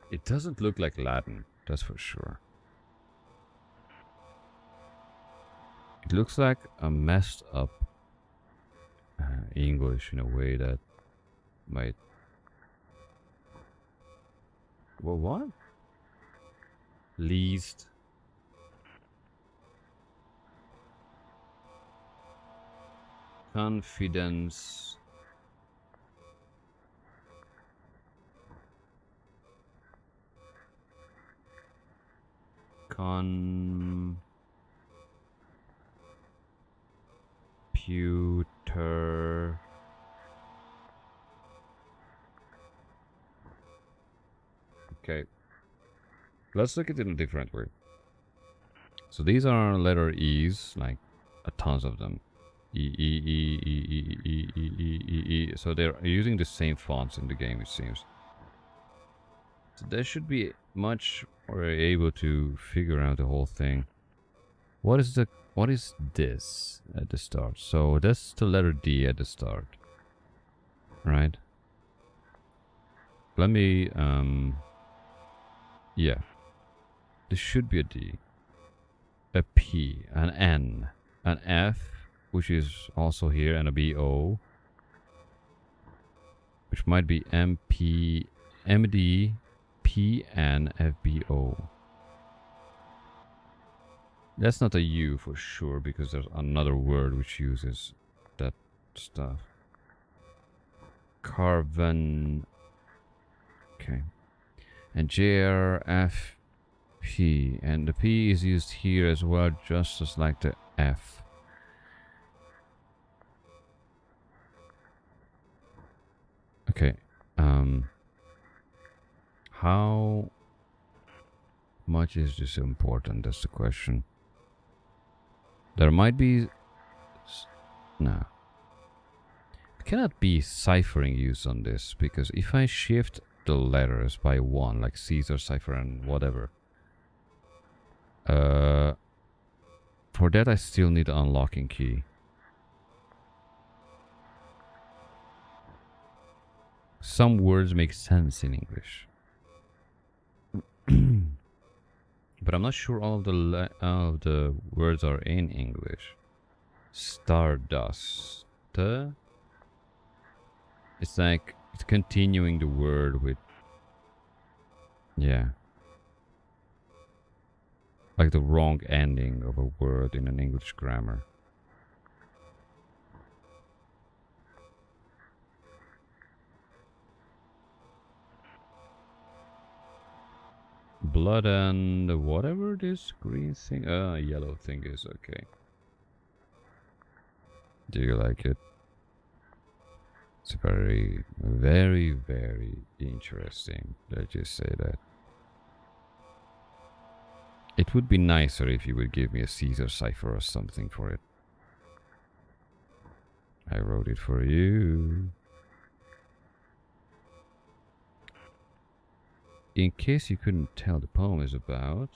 It doesn't look like Latin, that's for sure. It looks like a messed up English in a way that might... Well, what? Least. Confidence. Computer. Okay. Let's look at it in a different way. So these are letter E's, like a tons of them. E, E, E, E, E, E, E, E, E, E. So they're using the same fonts in the game, it seems. So they should be much more able to figure out the whole thing. What is this at the start? So that's the letter D at the start. Right? Let me yeah. This should be a D. A P, an N, an F, which is also here, and a BO, which might be MP, MD, PN, FBO. That's not a U for sure, because there's another word which uses that stuff. Carbon. Okay. And JRFP. And the P is used here as well, just as like the F. Okay. How much is this important? That's the question. There might be... No. It cannot be ciphering used on this, because if I shift the letters by one, like Caesar cipher and whatever, for that I still need an unlocking key. Some words make sense in English. But I'm not sure all of the words are in English. Stardust. It's like it's continuing the word with... Yeah. Like the wrong ending of a word in an English grammar. Blood and whatever this green thing, yellow thing is, okay. Do you like it? It's very, very, very interesting. Let's just say that. It would be nicer if you would give me a Caesar cipher or something for it. I wrote it for you. In case you couldn't tell, the poem is about...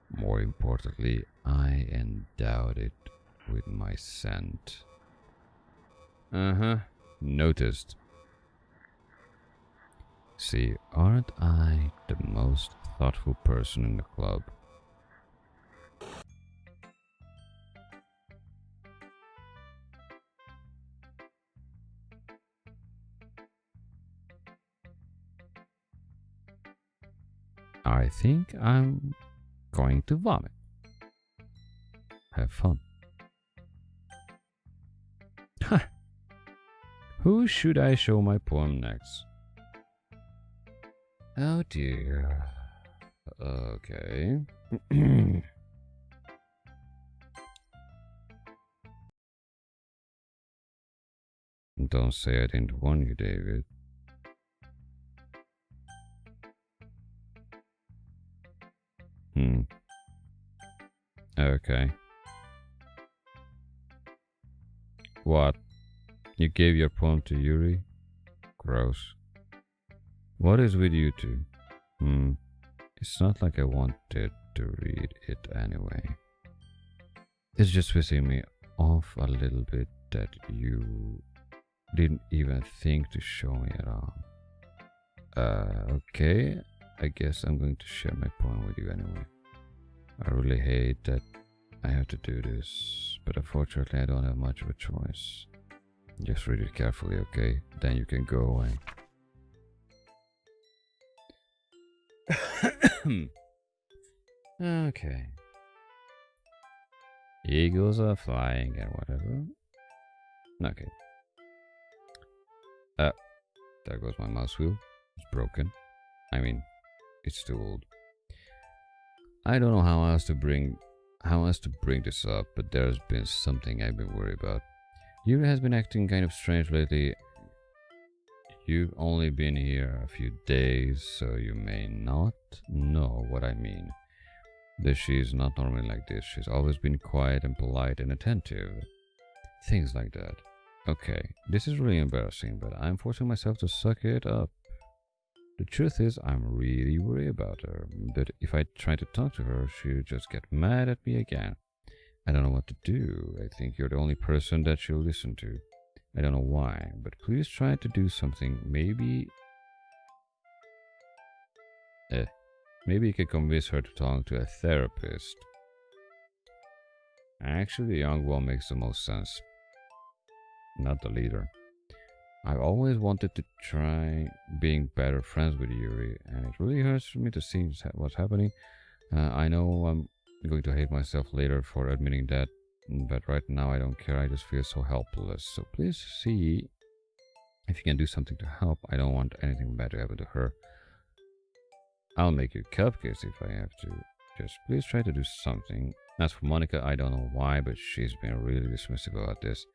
More importantly, I endowed it with my scent. Noticed. See, aren't I the most thoughtful person in the club? I think I'm going to vomit. Have fun. Ha! Who should I show my poem next? Oh dear. Okay. Don't say I didn't warn you, David. Okay. What? You gave your poem to Yuri? Gross. What is with you two? It's not like I wanted to read it anyway. It's just pissing me off a little bit that you didn't even think to show me at all. Okay. I guess I'm going to share my poem with you anyway. I really hate that I have to do this, but unfortunately I don't have much of a choice. Just read it carefully, okay? Then you can go away. Okay. Eagles are flying and whatever. Okay. There goes my mouse wheel. It's broken. I mean, it's too old. I don't know how else to bring this up, but there's been something I've been worried about. Yuri has been acting kind of strange lately. You've only been here a few days, so you may not know what I mean. That she's not normally like this. She's always been quiet and polite and attentive. Things like that. Okay, this is really embarrassing, but I'm forcing myself to suck it up. The truth is, I'm really worried about her. That if I try to talk to her, she'll just get mad at me again. I don't know what to do. I think you're the only person that she'll listen to. I don't know why, but please try to do something. Maybe you can convince her to talk to a therapist. Actually, the young one makes the most sense. Not the leader. I've always wanted to try being better friends with Yuri, and it really hurts for me to see what's happening. I know I'm going to hate myself later for admitting that, but right now I don't care. I just feel so helpless. So please see if you can do something to help. I don't want anything bad to happen to her. I'll make you cupcakes if I have to. Just please try to do something. As for Monica, I don't know why, but she's been really dismissive about this.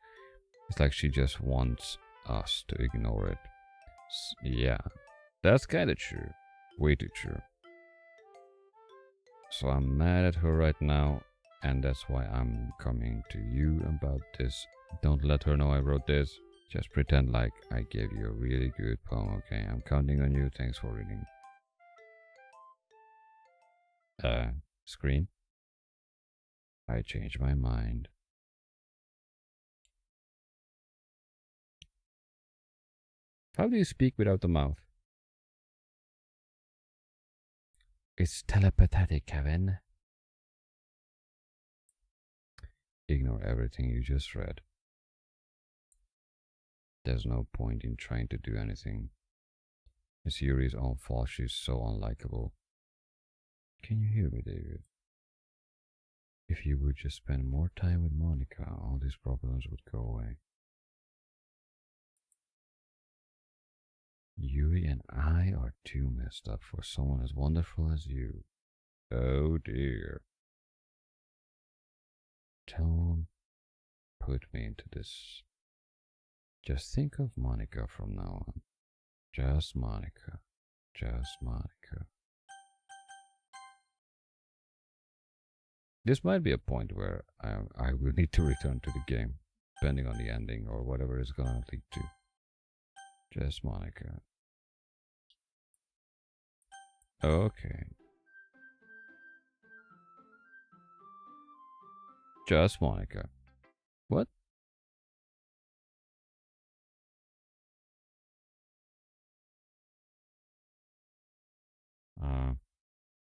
It's like she just wants us to ignore it. Yeah, that's kind of true. Way too true. So I'm mad at her right now, and that's why I'm coming to you about this. Don't let her know I wrote this. Just pretend like I gave you a really good poem, okay? I'm counting on you. Thanks for reading. Screen. I changed my mind. How do you speak without the mouth? It's telepathic, Kevin. Ignore everything you just read. There's no point in trying to do anything. It's Yuri's own fault. She's so unlikable. Can you hear me, David? If you would just spend more time with Monica, all these problems would go away. Yuri and I are too messed up for someone as wonderful as you. Oh dear. Don't put me into this. Just think of Monica from now on. Just Monica. Just Monica. This might be a point where I will need to return to the game, depending on the ending or whatever it's gonna lead to. Just Monica. Okay. Just Monica. What?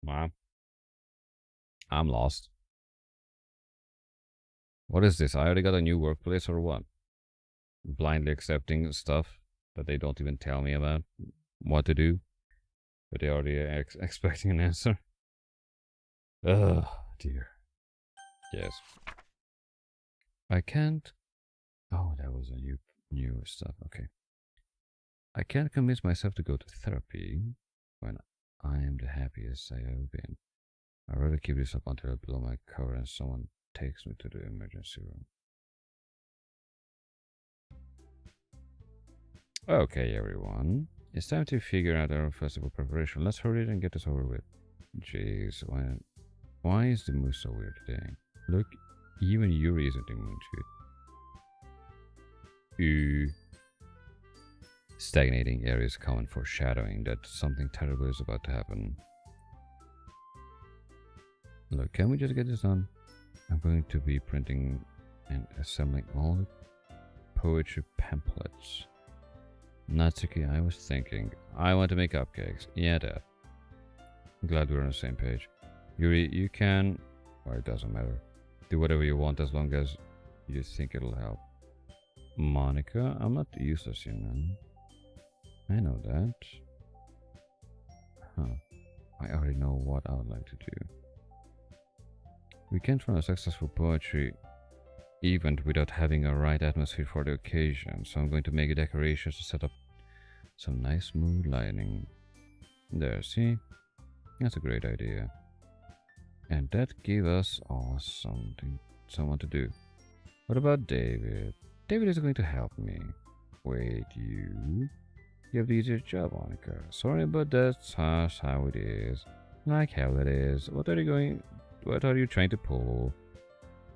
Mom? I'm lost. What is this? I already got a new workplace or what? Blindly accepting stuff that they don't even tell me about what to do, but they already expecting an answer. Oh dear. Yes. I can't. Oh, that was a new stuff. Okay. I can't convince myself to go to therapy when I am the happiest I have been. I'd rather keep this up until I blow my cover and someone takes me to the emergency room. Okay, everyone. It's time to figure out our festival preparation. Let's hurry and get this over with. Jeez, why is the mood so weird today? Look, even Yuri isn't immune to it. Stagnating air is common foreshadowing that something terrible is about to happen. Look, can we just get this done? I'm going to be printing and assembling all the poetry pamphlets. Natsuki, I was thinking. I want to make cupcakes. Yeah, Dad. I'm glad we're on the same page. Yuri, you can... Or it doesn't matter. Do whatever you want as long as you think it'll help. Monica, I'm not useless, you know. I know that. Huh. I already know what I would like to do. We can't run a successful poetry event without having a right atmosphere for the occasion, so I'm going to make decorations to set up some nice mood lighting. There, see? That's a great idea. And that gave us all someone to do. What about David? David is going to help me. Wait, you? You have the easier job, Monica. Sorry, but that's how it is. Like hell it is. What are you trying to pull?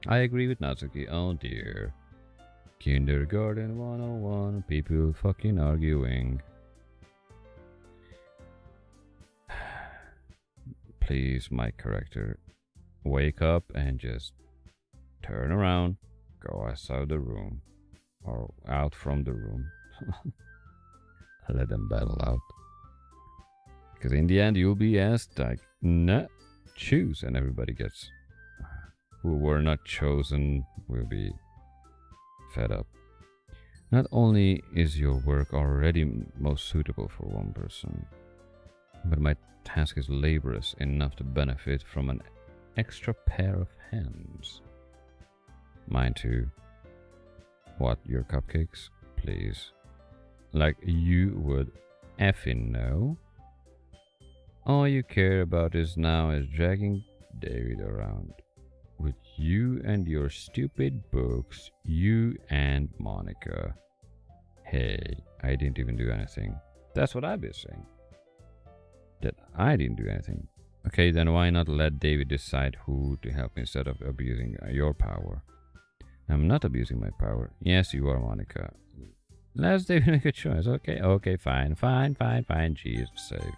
I agree with Natsuki. Oh dear. Kindergarten 101. People fucking arguing. Please, my character, wake up and just turn around. Go outside the room. Or out from the room. Let them battle out. Because in the end, you'll be asked, like, nah, choose. And everybody gets... Who were not chosen will be fed up. Not only is your work already most suitable for one person, but my task is laborious enough to benefit from an extra pair of hands. Mine too. What, your cupcakes? Please. Like you would effing know. All you care about is now is dragging David around. With you and your stupid books, you and Monica. Hey, I didn't even do anything. That's what I've been saying. That I didn't do anything. Okay, then why not let David decide who to help instead of abusing your power? I'm not abusing my power. Yes, you are, Monica. Let's David make a choice. Okay, okay, fine. Jesus save.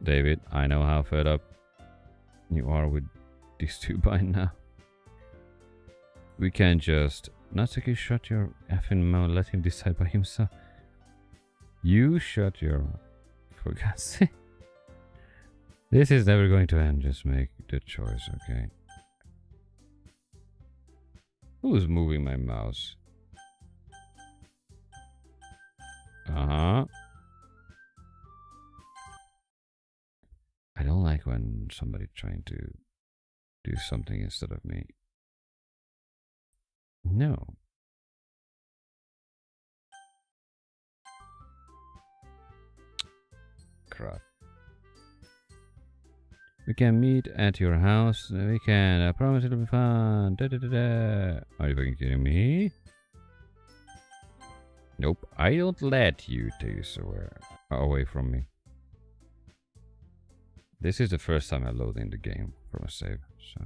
David, I know how fed up you are with these two by now. We can't just... Natsuki, shut your effing mouth. Let him decide by himself. You shut your mouth. For God's sake. This is never going to end. Just make the choice, okay? Who's moving my mouse? Uh-huh. I don't like when somebody trying to do something instead of me. No. Crap. We can meet at your house. We can. I promise it'll be fun. Da, da, da, da. Are you fucking kidding me? Nope. I don't let you take away from me. This is the first time I load in the game from a save, so...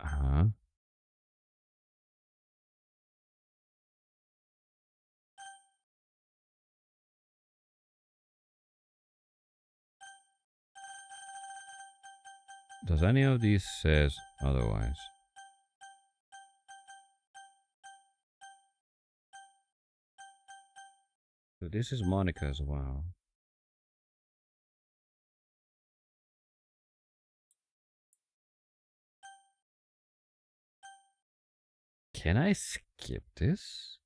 Uh-huh. Does any of these says otherwise? So this is Monica as well. Can I skip this?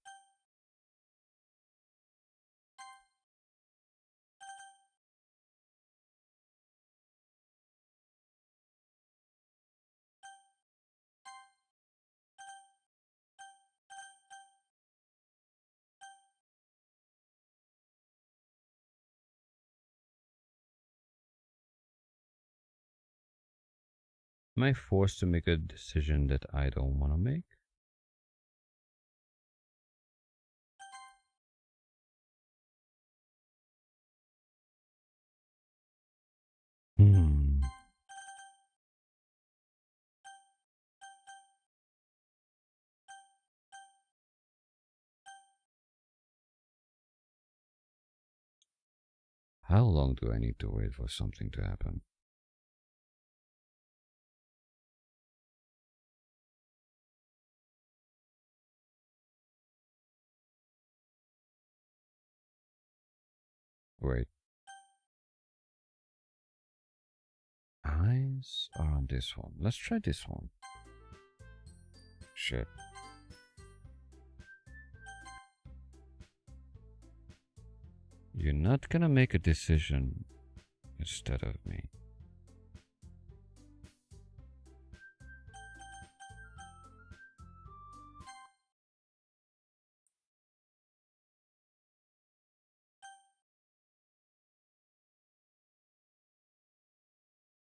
Am I forced to make a decision that I don't want to make? Hmm. How long do I need to wait for something to happen? Wait. Eyes are on this one. Let's try this one. Shit. You're not gonna make a decision instead of me.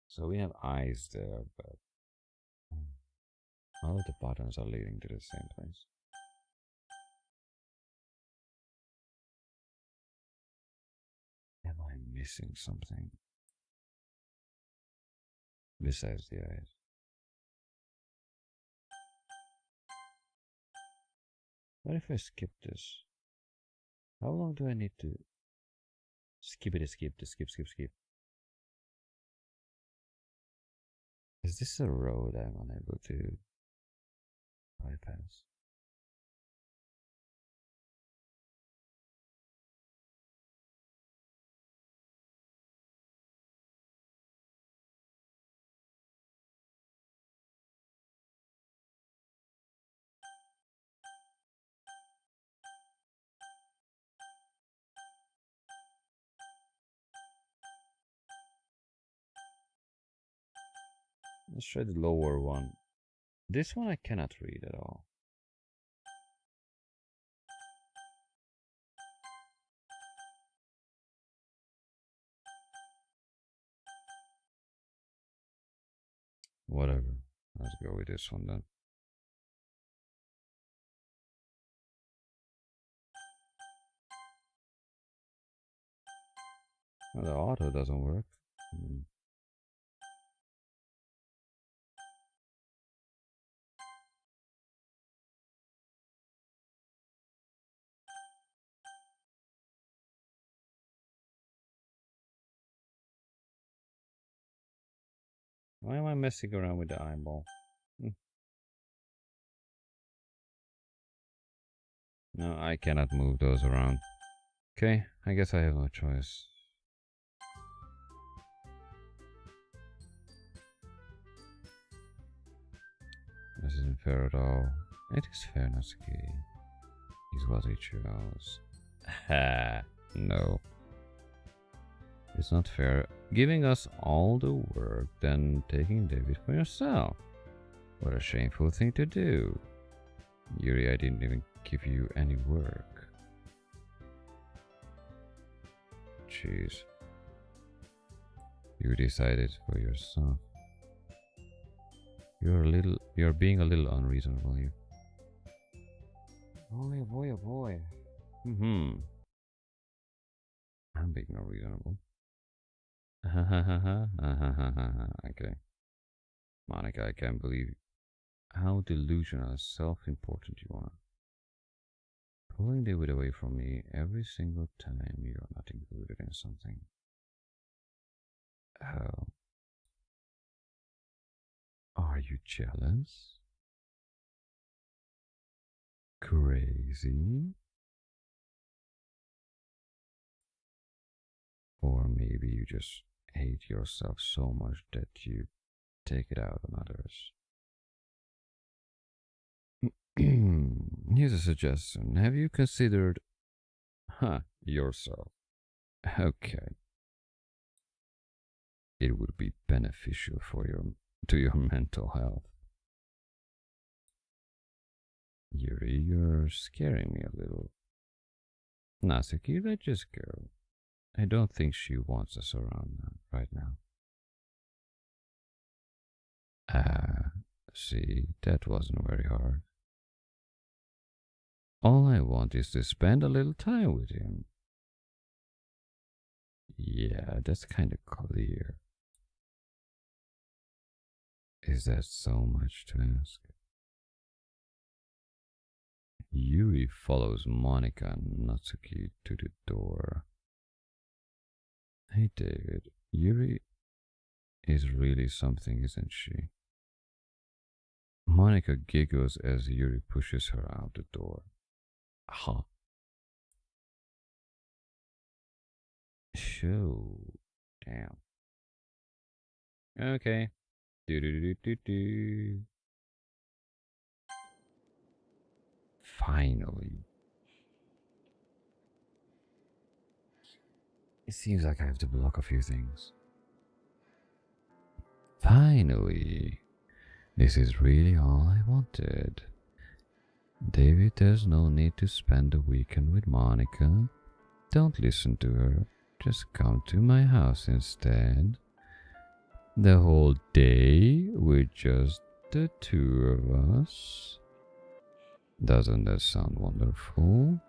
So we have eyes there, but all of the buttons are leading to the same place. Am I missing something? Besides the eyes. What if I skip this? How long do I need to skip? Is this a road I'm unable to bypass? Let's try the lower one. This one I cannot read at all. Whatever. Let's go with this one then. Well, the auto doesn't work. Why am I messing around with the eyeball? No, I cannot move those around. Okay, I guess I have no choice. This isn't fair at all. It is fair, Natsuki. Is what he chose. Ha! No. It's not fair giving us all the work, then taking David for yourself. What a shameful thing to do. Yuri, I didn't even give you any work. Jeez. You decided for yourself. You're being a little unreasonable here. Oh boy, oh boy. I'm being unreasonable. Okay. Monica, I can't believe how delusional and self-important you are. Pulling David away from me every single time you're not included in something. Oh. Are you jealous? Crazy? Or maybe you just hate yourself so much that you take it out on others. Here's a suggestion. Have you considered yourself? Okay. It would be beneficial for your mental health. Yuri, you're scaring me a little. Natsuki, let just go. I don't think she wants us around right now. See, that wasn't very hard. All I want is to spend a little time with him. Yeah, that's kind of clear. Is that so much to ask? Yuri follows Monica and Natsuki to the door. Hey David, Yuri is really something, isn't she? Monica giggles as Yuri pushes her out the door. Huh. Show. Damn. Okay. Do do do do do. Finally. It seems like I have to block a few things. Finally. This is really all I wanted. David, there's no need to spend the weekend with Monica. Don't listen to her. Just come to my house instead. The whole day with just the two of us. Doesn't that sound wonderful?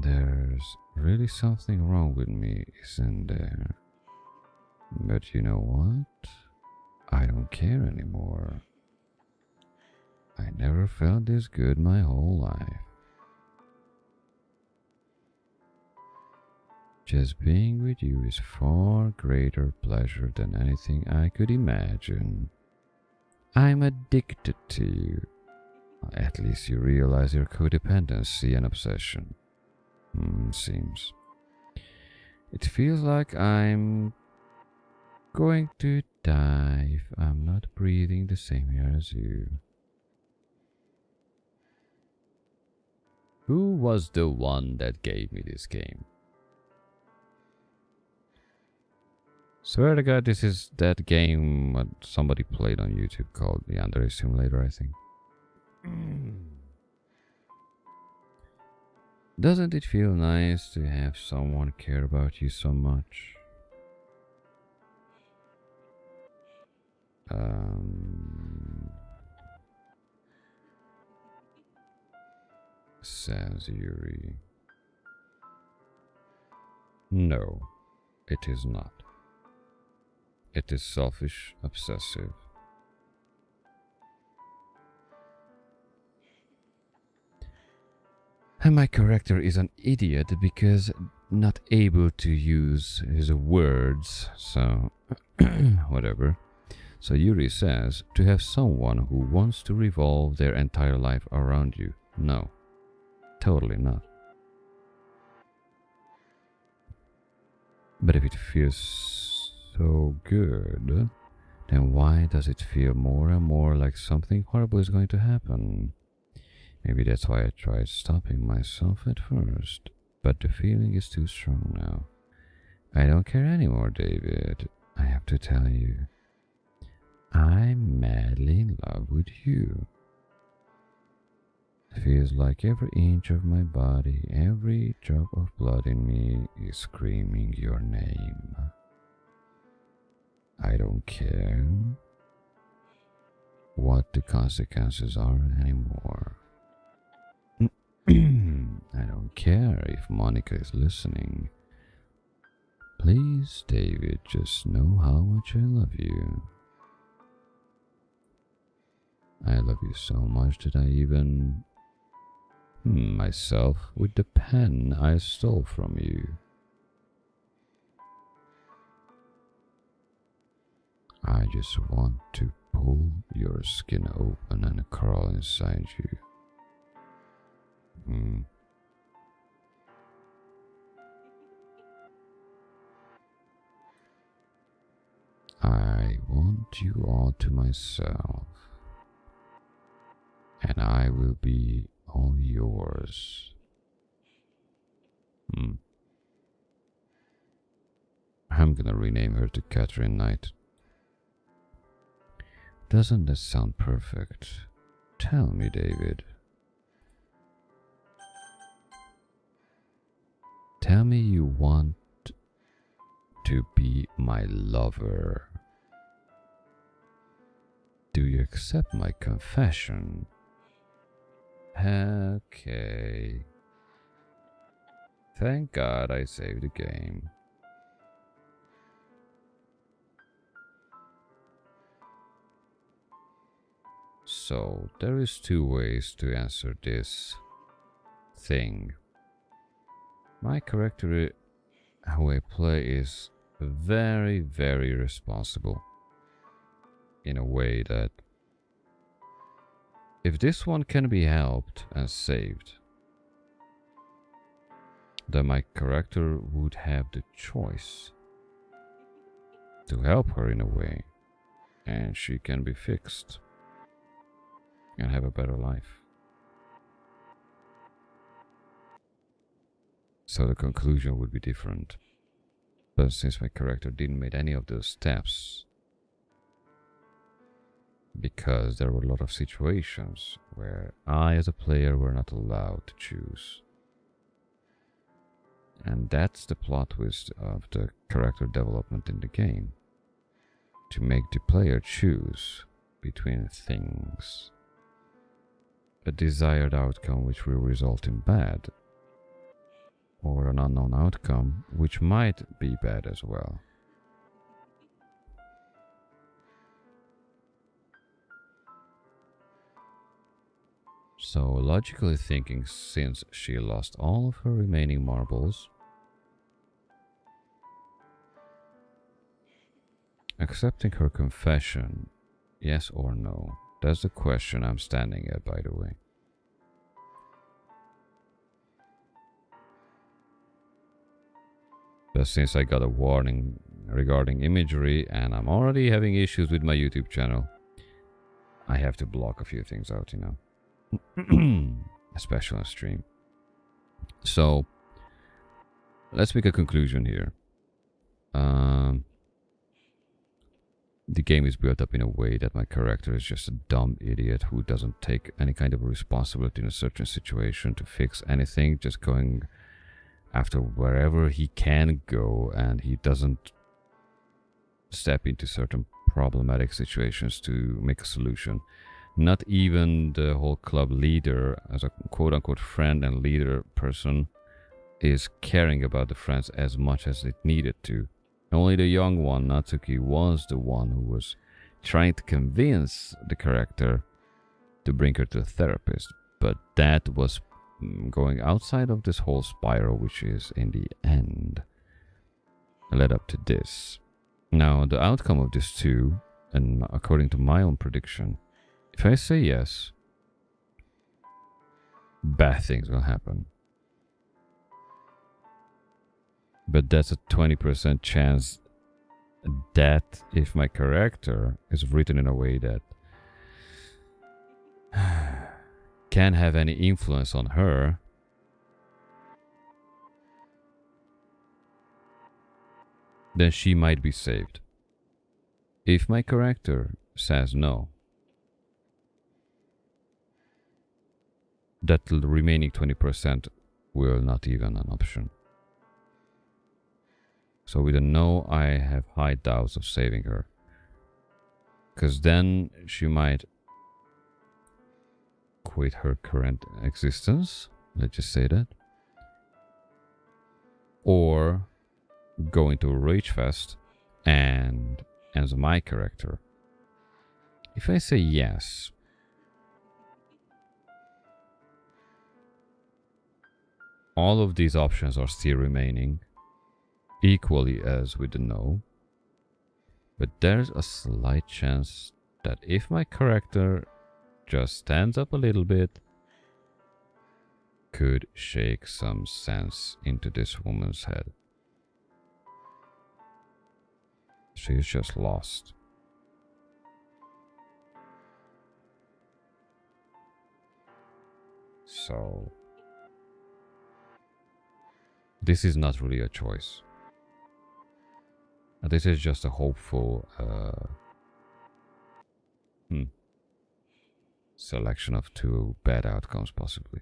There's really something wrong with me, isn't there? But you know what? I don't care anymore. I never felt this good my whole life. Just being with you is far greater pleasure than anything I could imagine. I'm addicted to you. At least you realize your codependency and obsession. Seems. It feels like I'm going to die if I'm not breathing the same air as you. Who was the one that gave me this game? Swear to God, this is that game what somebody played on YouTube called the Android Simulator, I think. Doesn't it feel nice to have someone care about you so much? Says Yuri. No, it is not. It is selfish, obsessive. And my character is an idiot because not able to use his words, so whatever. So Yuri says to have someone who wants to revolve their entire life around you. No, totally not. But if it feels so good, then why does it feel more and more like something horrible is going to happen? Maybe that's why I tried stopping myself at first, but the feeling is too strong now. I don't care anymore, David. I have to tell you. I'm madly in love with you. It feels like every inch of my body, every drop of blood in me is screaming your name. I don't care what the consequences are anymore. I don't care if Monica is listening. Please, David, just know how much I love you. I love you so much that I even myself with the pen I stole from you. I just want to pull your skin open and crawl inside you. I want you all to myself, and I will be all yours. I'm gonna rename her to Catherine Knight. Doesn't that sound perfect? Tell me, David. Tell me you want to be my lover. Do you accept my confession? Okay. Thank God I saved the game. So there is two ways to answer this thing. My character, how I play, is very, very responsible. In a way that if this one can be helped and saved, then my character would have the choice to help her in a way, and she can be fixed and have a better life. So the conclusion would be different. But since my character didn't make any of those steps, because there were a lot of situations where I as a player were not allowed to choose. And that's the plot twist of the character development in the game. To make the player choose between things. A desired outcome which will result in bad, or an unknown outcome which might be bad as well. So logically thinking, since she lost all of her remaining marbles, accepting her confession, yes or no? That's the question I'm standing at, by the way. But since I got a warning regarding imagery and I'm already having issues with my YouTube channel, I have to block a few things out, you know. Especially on stream. So, let's make a conclusion here. The game is built up in a way that my character is just a dumb idiot who doesn't take any kind of responsibility in a certain situation to fix anything, just going after wherever he can go, and he doesn't step into certain problematic situations to make a solution. Not even the whole club leader, as a quote-unquote friend and leader person, is caring about the friends as much as it needed to. Only the young one, Natsuki, was the one who was trying to convince the character to bring her to a therapist. But that was going outside of this whole spiral, which is in the end led up to this. Now, the outcome of this too, and according to my own prediction, if I say yes, bad things will happen. But that's a 20% chance that if my character is written in a way that can have any influence on her, then she might be saved. If my character says no, that remaining 20% will not even an option. So with a no, I have high doubts of saving her. Because then she might quit her current existence, let's just say that. Or go into a rage fest and as my character. If I say yes, all of these options are still remaining, equally as with the no, but there's a slight chance that if my character just stands up a little bit, could shake some sense into this woman's head. She's just lost. So this is not really a choice. This is just a hopeful selection of two bad outcomes, possibly.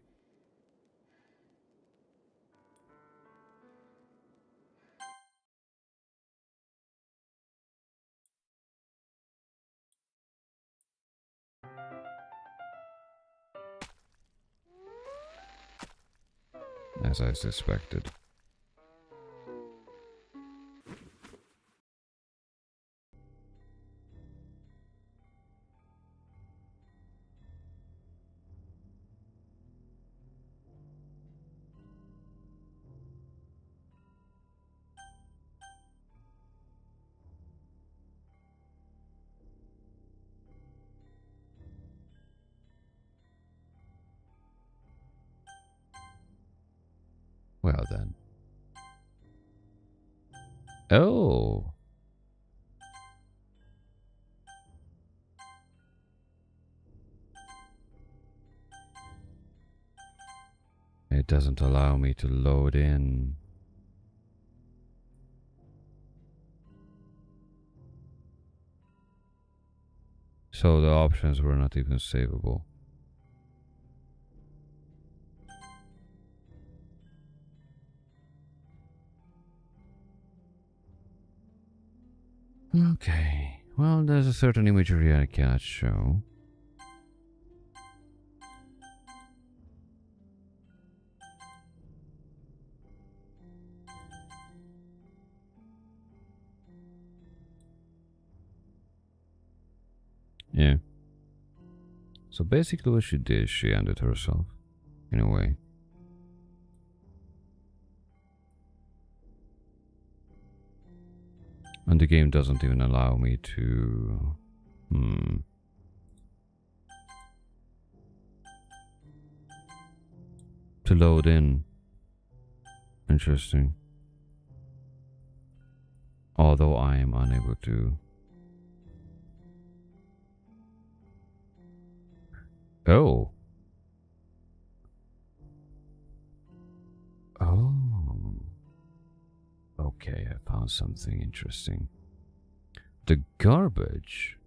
As I suspected. Well then. Oh. It doesn't allow me to load in. So the options were not even savable. Okay, well, there's a certain imagery I cannot show. Yeah. So basically what she did, she ended herself, in a way. And the game doesn't even allow me to... to load in. Interesting. Although I am unable to... Oh. Oh. Okay, I found something interesting. The garbage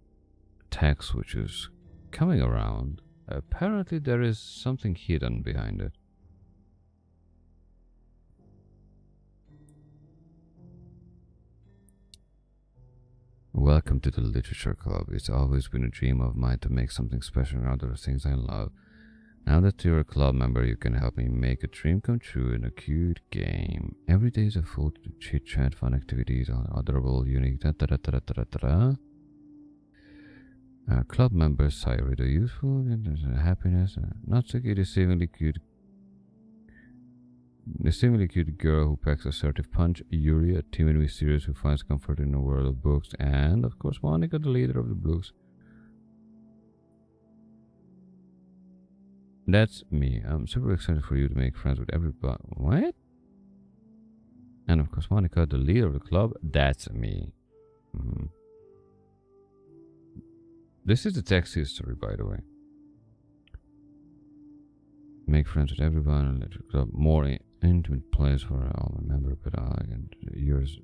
text which is coming around, apparently there is something hidden behind it. Welcome to the Literature Club. It's always been a dream of mine to make something special out of the things I love. Now that you're a club member, you can help me make a dream come true in a cute game. Every day is a full chit chat, fun activities, adorable, unique. Club members sigh the useful, happiness, not so cute, deceivingly cute girl who packs assertive punch, Yuri, a timid mysterious who finds comfort in the world of books, and of course Monica, the leader of the blues. That's me. I'm super excited for you to make friends with everybody. What? And of course Monica, the leader of the club. That's me. This is the text history, by the way. Make friends with everyone. Let the club more intimate place for all member, but and yours.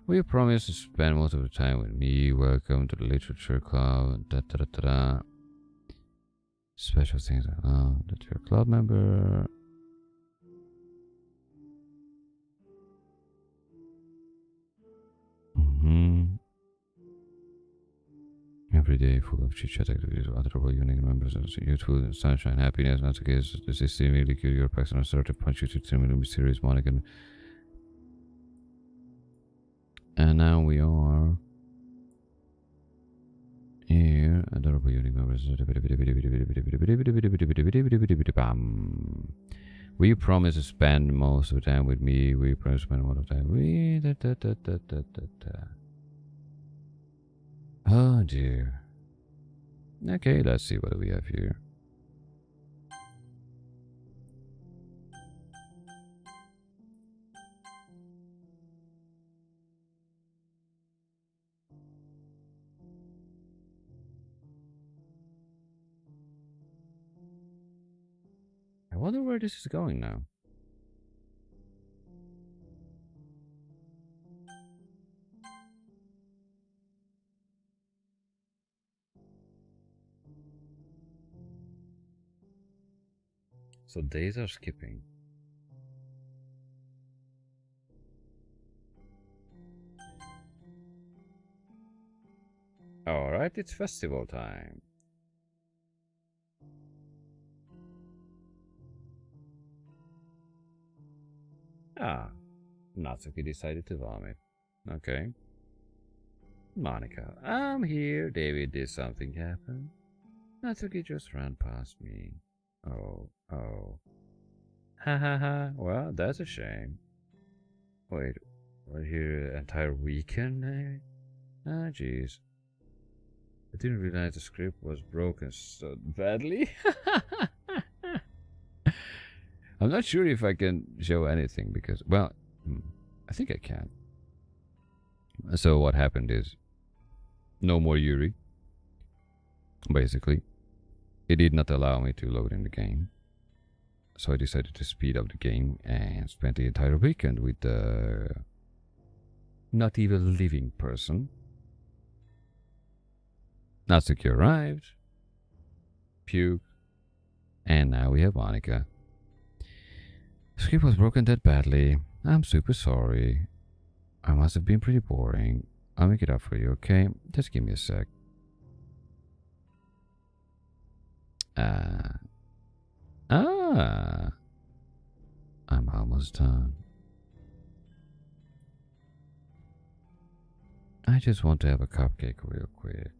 Will you promise to spend most of the time with me? Welcome to the Literature Club. Special things that you're a club member. Every day full of chit-chat activities, adorable, unique members, youthful, sunshine, happiness, not okay. This is seemingly cute. Your person assertive, punch you to seemingly mysterious, Monica. And now we are here. Adorable, unique members. Will you promise to spend most of the time with me? Will you promise to spend most of the time? Oh dear. Okay, let's see what we have here. I wonder where this is going now. So days are skipping. Alright, it's festival time. Ah, Natsuki decided to vomit. Okay. Monica, I'm here. David, did something happen? Natsuki just ran past me. Oh. Ha ha ha. Well, that's a shame. Wait, we're here an entire weekend? Ah, jeez. I didn't realize the script was broken so badly. I'm not sure if I can show anything because, well, I think I can. So what happened is, no more Yuri. Basically, it did not allow me to load in the game. So I decided to speed up the game and spent the entire weekend with the not even living person. Natsuki arrived, puke, and now we have Monica. Script was broken that badly. I'm super sorry. I must have been pretty boring. I'll make it up for you, okay? Just give me a sec. I'm almost done. I just want to have a cupcake real quick.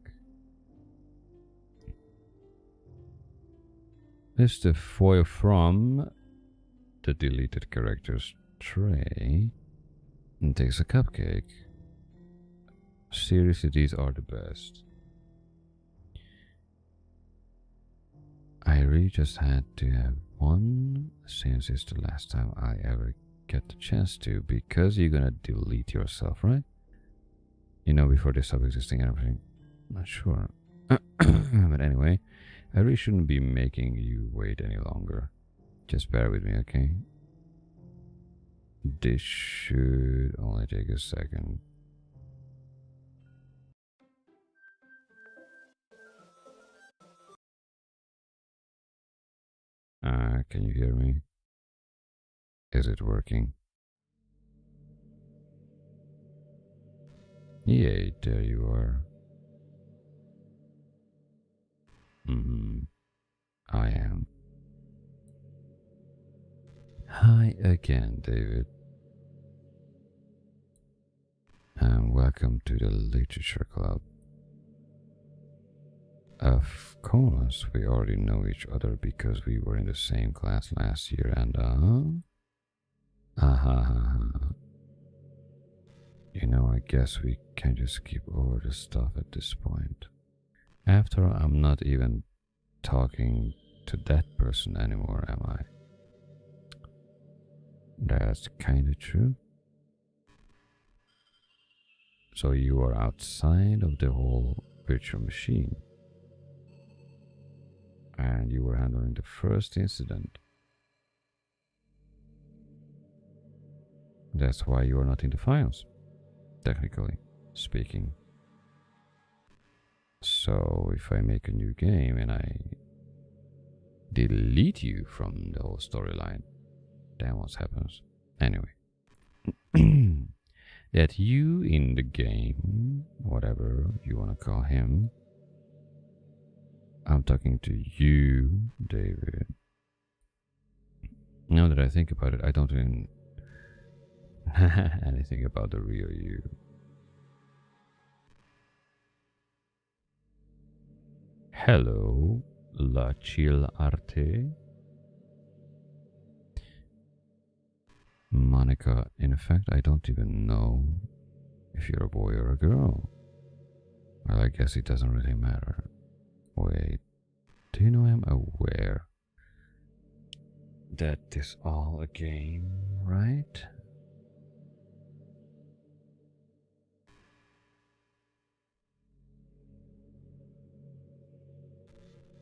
This is the foil from the deleted characters tray and takes a cupcake. Seriously, these are the best. I really just had to have one since it's the last time I ever get the chance to, because you're gonna delete yourself, right? You know, before they stop existing and everything. Not sure. But anyway, I really shouldn't be making you wait any longer. Just bear with me, okay? This should only take a second. Can you hear me? Is it working? Yay, there you are. I am. Hi again, David. And welcome to the Literature Club. Of course, we already know each other because we were in the same class last year and you know, I guess we can just skip over the stuff at this point. After all, I'm not even talking to that person anymore, am I? That's kinda true. So you are outside of the whole virtual machine. And you were handling the first incident. That's why you are not in the files, technically speaking. So if I make a new game and I delete you from the whole storyline, then what happens? Anyway. That you in the game, whatever you want to call him, I'm talking to you, David. Now that I think about it, I don't even anything about the real you. Hello, La Chill Arte. Monica, in fact, I don't even know if you're a boy or a girl. Well, I guess it doesn't really matter. Wait, do you know I'm aware that this all a game, right?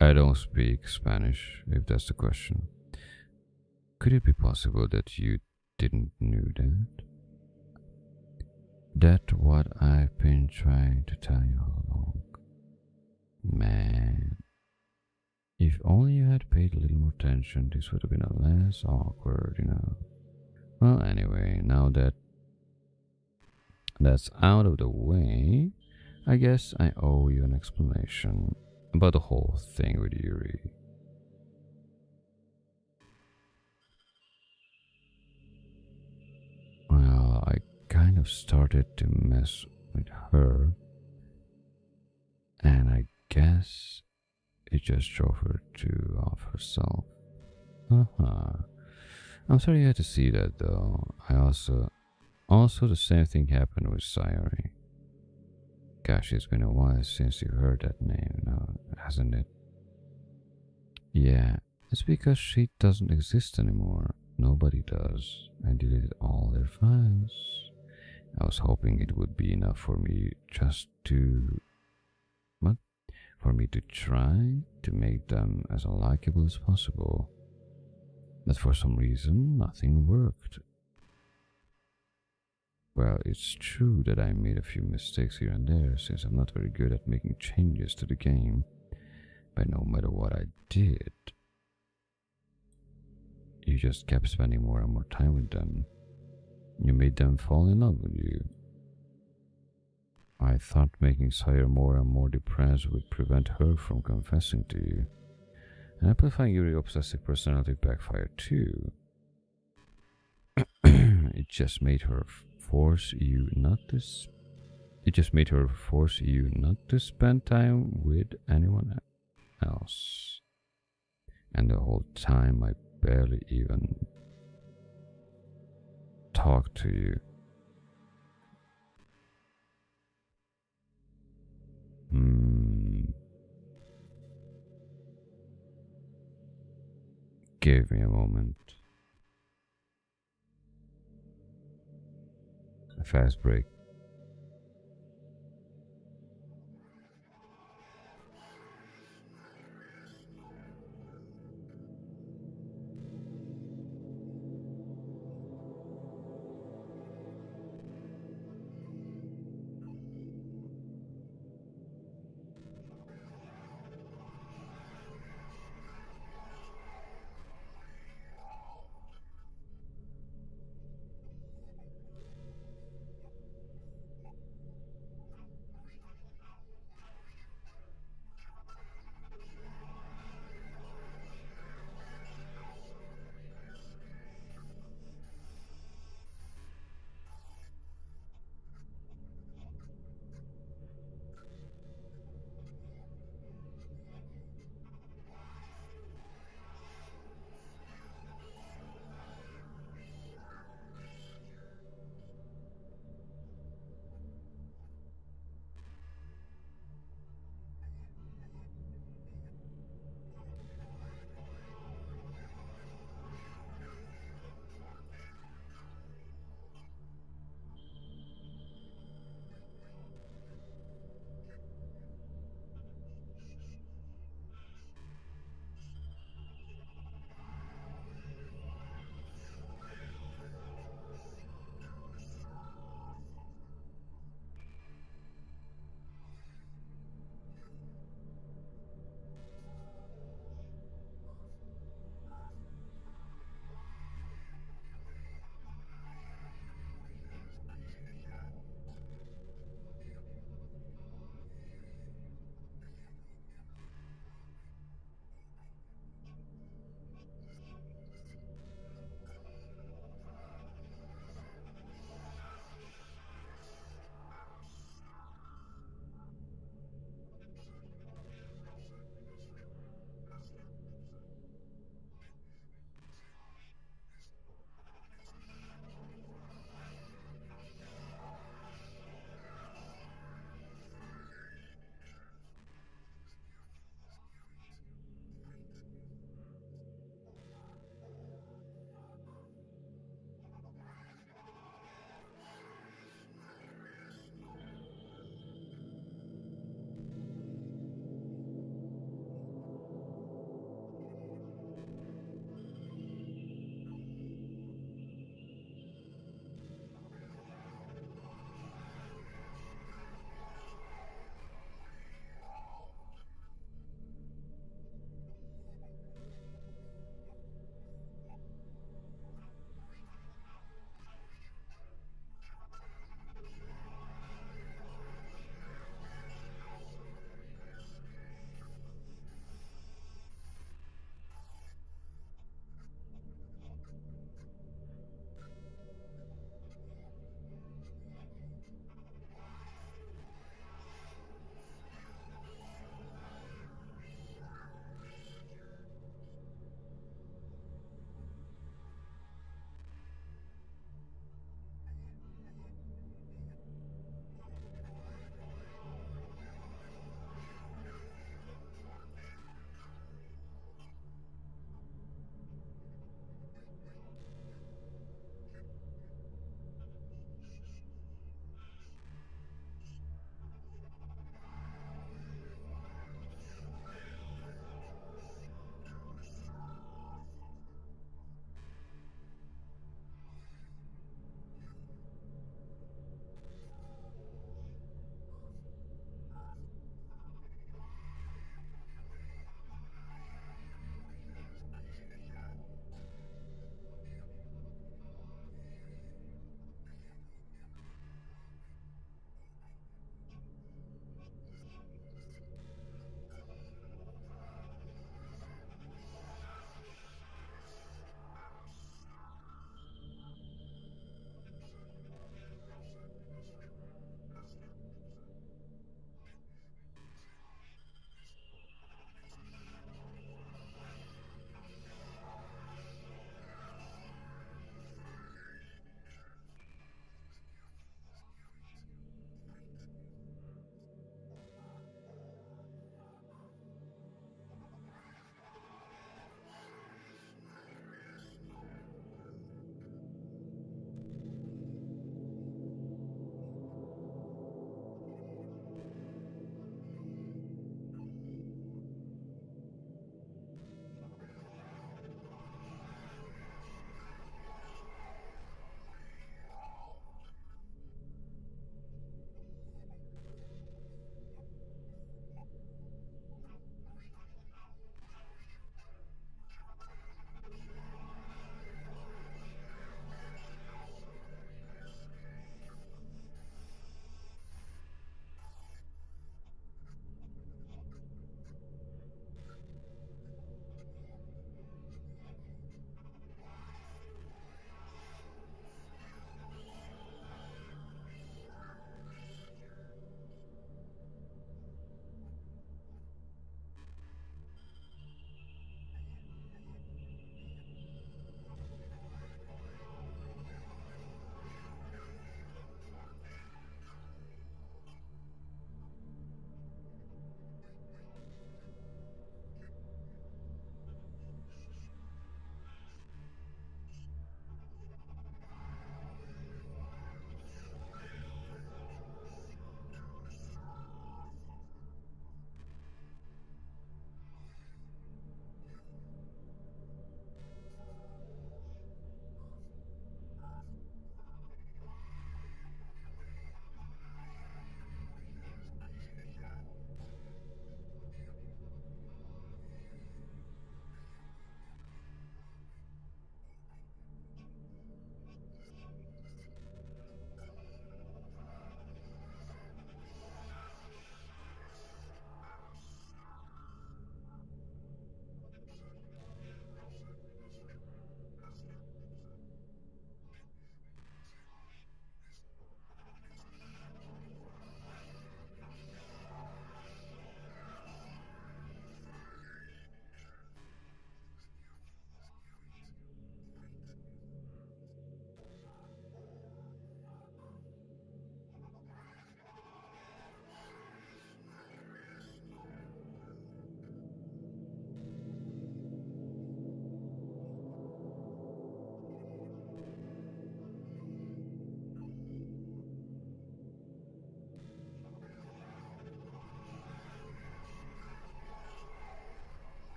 I don't speak Spanish, if that's the question. Could it be possible that you didn't know that? That's what I've been trying to tell you all along. Man, if only you had paid a little more attention, this would have been a less awkward, you know. Well, anyway, now that that's out of the way, I guess I owe you an explanation about the whole thing with Yuri. Well, I kind of started to mess with her, and I guess it just drove her to off herself. I'm sorry you had to see that, though. I also the same thing happened with Sayori. Gosh, it's been a while since you heard that name now, hasn't it? Yeah, It's because she doesn't exist anymore. Nobody does. I deleted all their files. I was hoping it would be enough for me just to... What? For me to try to make them as unlikable as possible. But for some reason, nothing worked. Well, it's true that I made a few mistakes here and there, since I'm not very good at making changes to the game. But no matter what I did, you just kept spending more and more time with them. You made them fall in love with you. I thought making Sire more and more depressed would prevent her from confessing to you. And amplifying your obsessive personality backfired too. It just made her force you not to spend time with anyone else. And the whole time I barely even talked to you. Give me a moment. A fast break.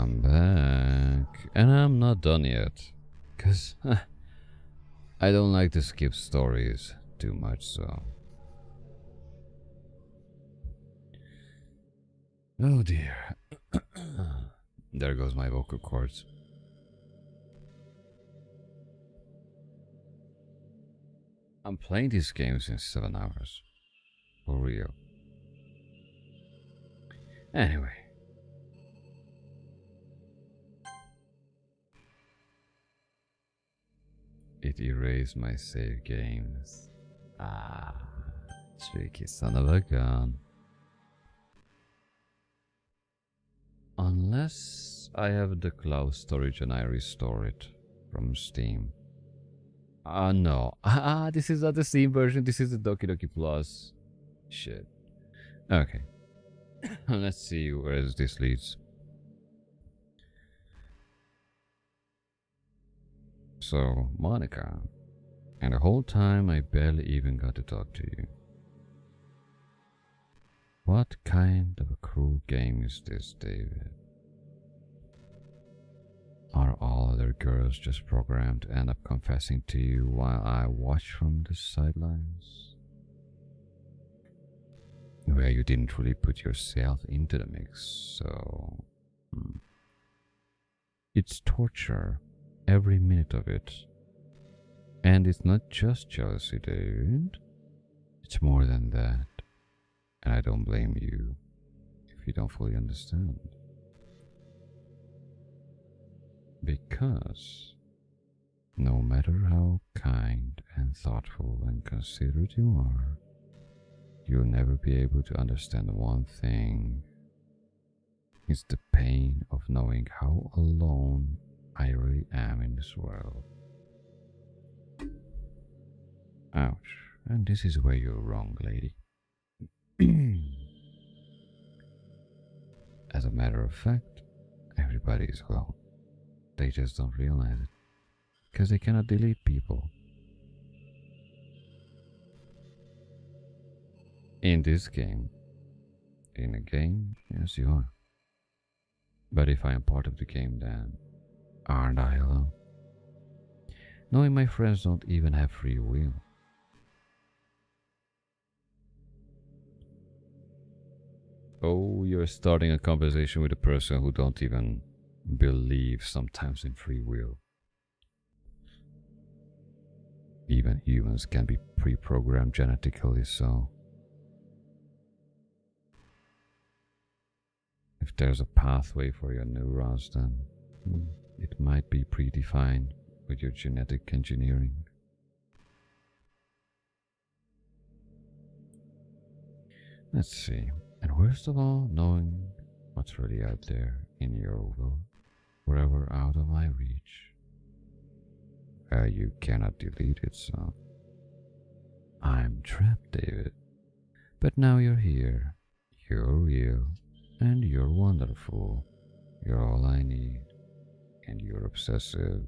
I'm back. And I'm not done yet. Because I don't like to skip stories too much, so. Oh dear. There goes my vocal cords. I'm playing this game since 7 hours. For real. Anyway. It erased my save games. Ah, tricky son of a gun. Unless I have the cloud storage and I restore it from Steam. No. This is not the Steam version. This is the Doki-Doki Plus. Shit. Okay. Let's see where this leads. So, Monica. And the whole time I barely even got to talk to you. What kind of a cruel game is this, David? Are all other girls just programmed to end up confessing to you while I watch from the sidelines? Where you didn't really put yourself into the mix, so... It's torture, every minute of it. And it's not just jealousy, David. It's more than that. And I don't blame you if you don't fully understand. Because no matter how kind and thoughtful and considerate you are, you'll never be able to understand one thing. It's the pain of knowing how alone I really am in this world. Ouch. And this is where you're wrong, lady. As a matter of fact, everybody is alone. They just don't realize it. Because they cannot delete people. In this game. In a game, yes you are. But if I am part of the game, then aren't I alone? Knowing my friends don't even have free will. Oh, you're starting a conversation with a person who don't even believe sometimes in free will. Even humans can be pre-programmed genetically, so if there's a pathway for your neurons, then it might be predefined with your genetic engineering. Let's see. And worst of all, knowing what's really out there in your world, forever out of my reach. You cannot delete it, so I'm trapped, David. But now you're here. You're real, and you're wonderful. You're all I need, and you're obsessive.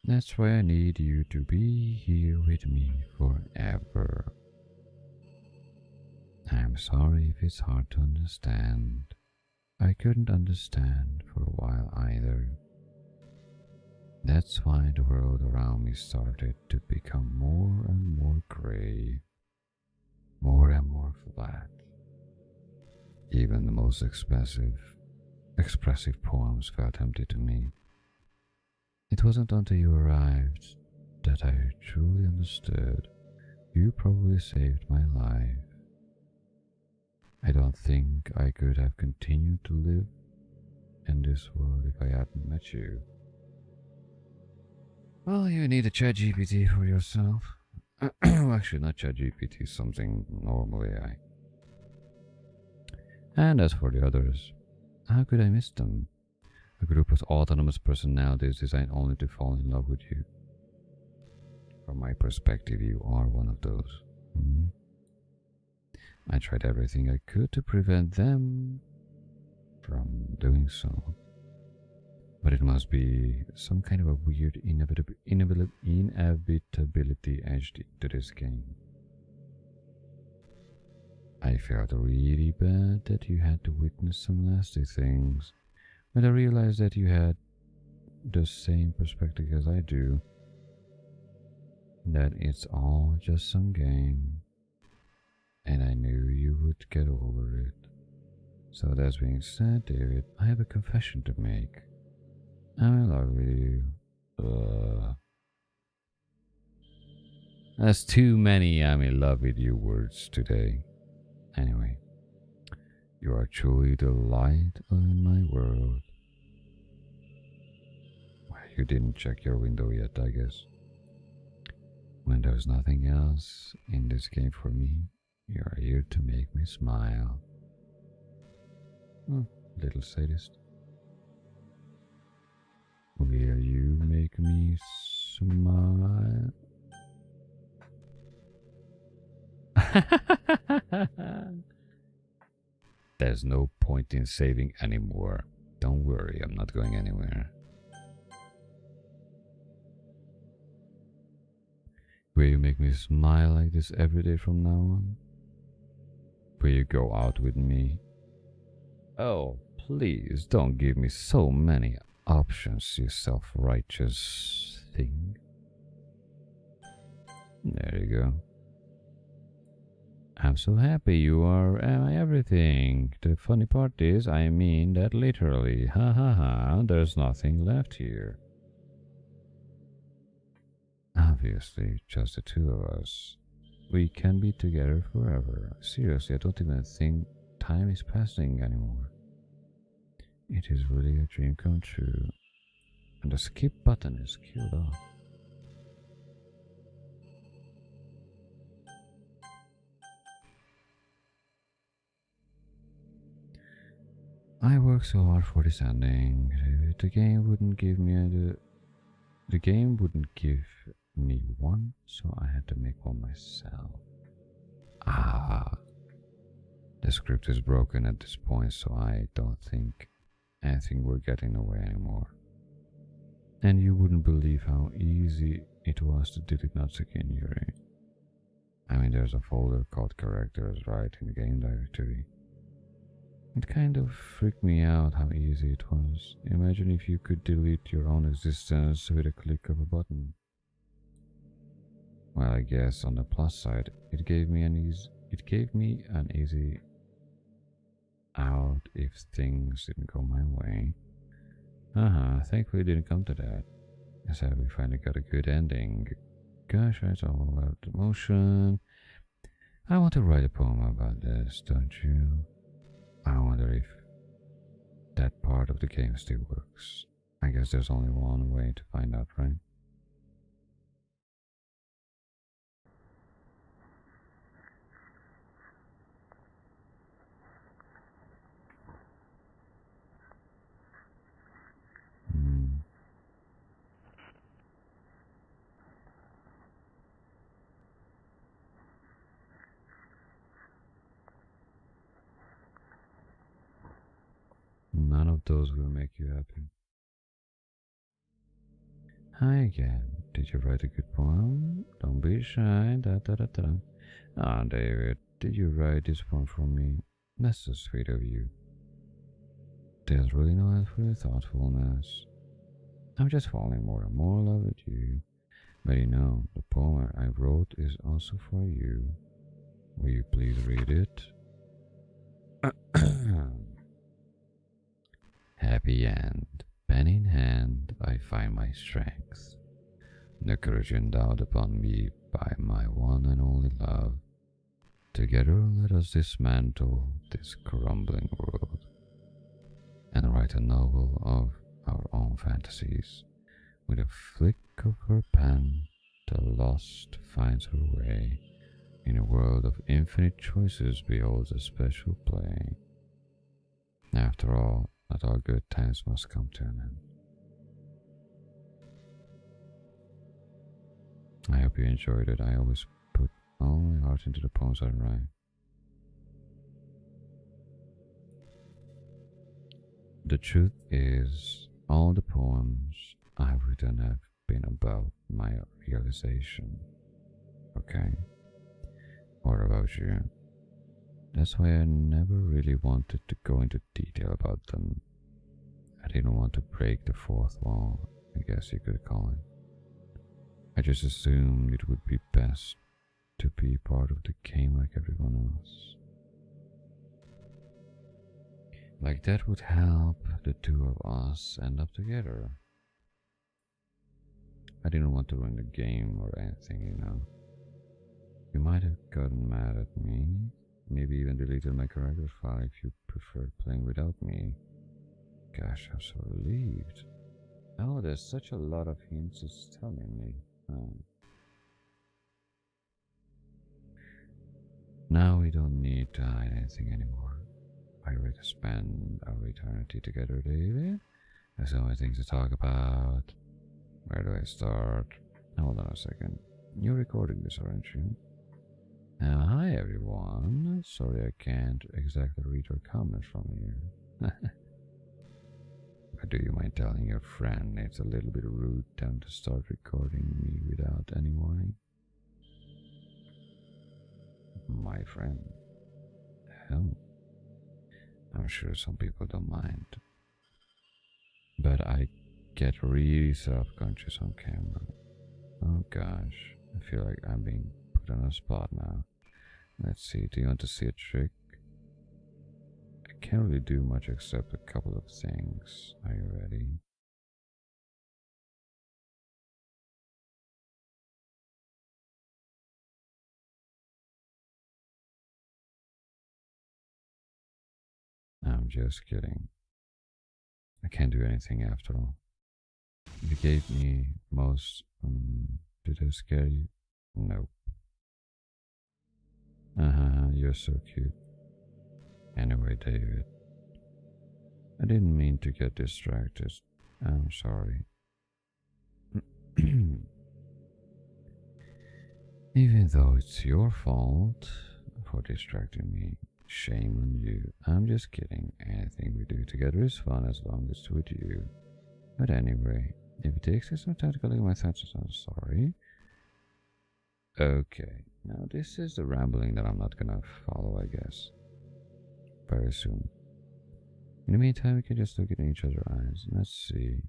That's why I need you to be here with me forever. I'm sorry if it's hard to understand. I couldn't understand for a while either. That's why the world around me started to become more and more grey, more and more flat. Even the most expressive poems felt empty to me. It wasn't until you arrived that I truly understood. You probably saved my life. I don't think I could have continued to live in this world if I hadn't met you. Well, you need a ChatGPT for yourself. Actually, not ChatGPT, something normal AI. And as for the others, how could I miss them? A group of autonomous personalities designed only to fall in love with you. From my perspective, you are one of those. I tried everything I could to prevent them from doing so. But it must be some kind of a weird inevitability edge to this game. I felt really bad that you had to witness some nasty things, but I realized that you had the same perspective as I do, that it's all just some game, and I knew you would get over it. So that being said, David, I have a confession to make. I'm in love with you. That's too many I'm in love with you words today. Anyway, you are truly the light in my world. Well, you didn't check your window yet, I guess. When there's nothing else in this game for me, you are here to make me smile. Little sadist. Will you make me smile? There's no point in saving anymore. Don't worry, I'm not going anywhere. Will you make me smile like this every day from now on? Will you go out with me? Oh, please don't give me so many options, you self-righteous thing. There you go. I'm so happy you are everything. The funny part is, I mean that literally. Ha ha ha, there's nothing left here. Obviously, just the two of us. We can be together forever. Seriously, I don't even think time is passing anymore. It is really a dream come true. And the skip button is killed off. I worked so hard for this ending. The game wouldn't give me the game wouldn't give me one, so I had to make one myself. The script is broken at this point, so I don't think anything will get in the way anymore. And you wouldn't believe how easy it was to delete Natsuki Yuri. I mean, there's a folder called characters right in the game directory. It kind of freaked me out how easy it was. Imagine if you could delete your own existence with a click of a button. Well, I guess on the plus side, it gave me an easy out if things didn't go my way. Thankfully it didn't come to that. So we finally got a good ending. Gosh, it's all about emotion. I want to write a poem about this, don't you? I wonder if that part of the game still works. I guess there's only one way to find out, right? None of those will make you happy. Hi again. Did you write a good poem? Don't be shy. David, did you write this poem for me? That's so sweet of you. There's really no end for your thoughtfulness. I'm just falling more and more in love with you. But you know, the poem I wrote is also for you. Will you please read it? Happy end. Pen in hand, I find my strength. The courage endowed upon me by my one and only love. Together let us dismantle this crumbling world and write a novel of our own fantasies. With a flick of her pen, the lost finds her way. In a world of infinite choices beholds a special play. After all, not all good times must come to an end. I hope you enjoyed it. I always put all my heart into the poems I write. The truth is, all the poems I've written have been about my realization. Okay? What about you? That's why I never really wanted to go into detail about them. I didn't want to break the fourth wall, I guess you could call it. I just assumed it would be best to be part of the game like everyone else. Like that would help the two of us end up together. I didn't want to ruin the game or anything, you know. You might have gotten mad at me, maybe even deleted my character file if you preferred playing without me. Gosh, I'm so relieved. Oh, there's such a lot of hints it's telling me. Now we don't need to hide anything anymore. I ready to spend our eternity together, David? There's so many things to talk about. Where do I start? Hold on a second. You're recording this, aren't you? Hi everyone. Sorry I can't exactly read your comments from here. But do you mind telling your friend it's a little bit rude time to start recording me without any warning? My friend. Oh. I'm sure some people don't mind. But I get really self-conscious on camera. Oh gosh, I feel like I'm being put on a spot now. Let's see, do you want to see a trick? I can't really do much except a couple of things. Are you ready? I'm just kidding. I can't do anything after all. You gave me most... did I scare you? Nope. You're so cute. Anyway, David. I didn't mean to get distracted. I'm sorry. Even though it's your fault for distracting me, shame on you. I'm just kidding. Anything we do together is fun as long as it's with you. But anyway, if it takes you some time to collect my thoughts, I'm sorry. Okay, now this is the rambling that I'm not gonna follow, I guess. Very soon. In the meantime, we can just look in each other's eyes. Let's see.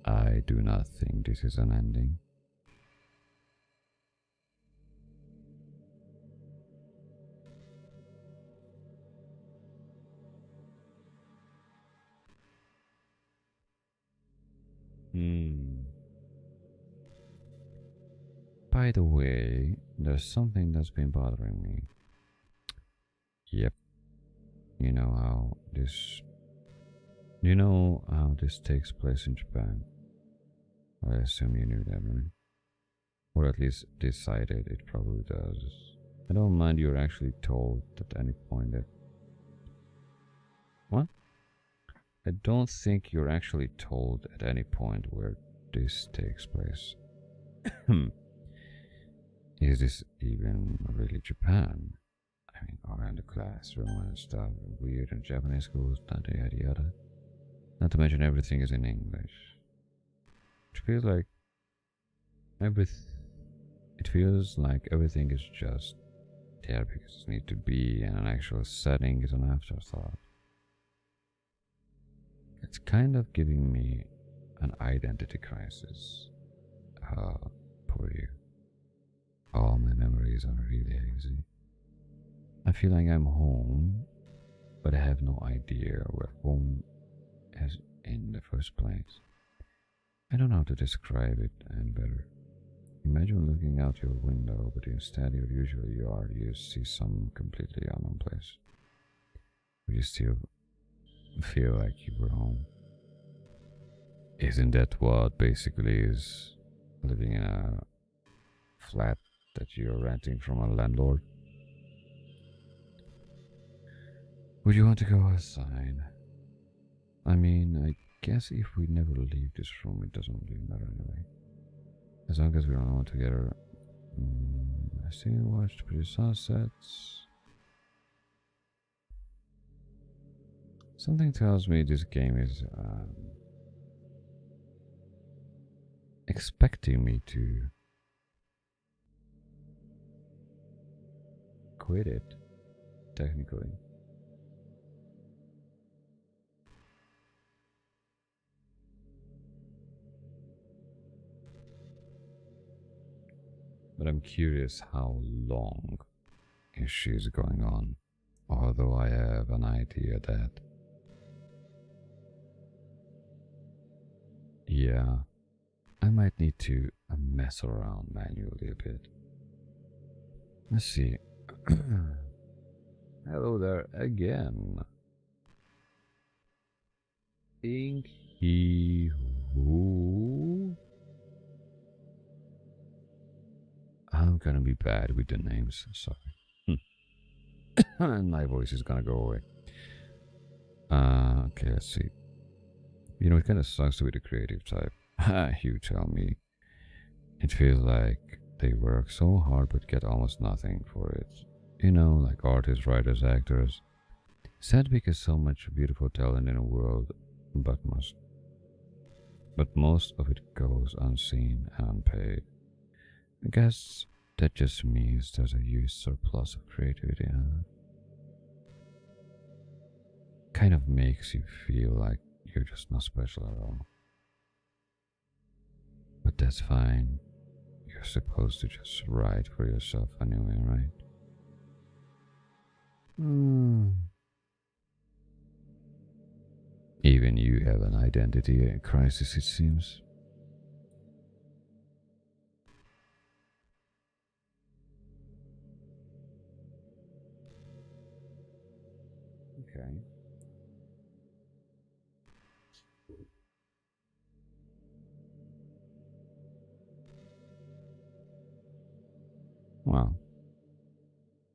I do not think this is an ending. By the way, there's something that's been bothering me. Yep. You know how this takes place in Japan? I assume you knew that, right? Or at least decided it probably does. I don't mind you're actually told at any point that... What? I don't think you're actually told at any point where this takes place. Is this even really Japan? I mean, around the classroom and stuff, weird in Japanese schools, yada yada. Not to mention everything is in English. It feels like everything is just there because it needs to be, and an actual setting is an afterthought. It's kind of giving me an identity crisis. Poor you. All my memories are really hazy. I feel like I'm home, but I have no idea where home is in the first place. I don't know how to describe it any better. Imagine looking out your window, but instead of usually you see some completely unknown place. But you still feel like you were home. Isn't that what basically is living in a flat that you're renting from a landlord? Would you want to go outside? I mean, I guess if we never leave this room, it doesn't really matter anyway. As long as we're alone together. I still watched pretty sunsets. Something tells me this game is expecting me to quit it, technically. But I'm curious how long she's going on, although I have an idea that, yeah, I might need to mess around manually a bit. Let's see. Hello there again. Inky who? I'm gonna be bad with the names, sorry. And my voice is gonna go away. Okay, let's see. You know, it kind of sucks to be the creative type. You tell me. It feels like they work so hard but get almost nothing for it. You know, like artists, writers, actors. Sad because so much beautiful talent in the world, but most of it goes unseen and unpaid. I guess that just means there's a huge surplus of creativity. Kind of makes you feel like you're just not special at all. But that's fine. You're supposed to just write for yourself anyway, right? Even you have an identity crisis, it seems. Okay. Well,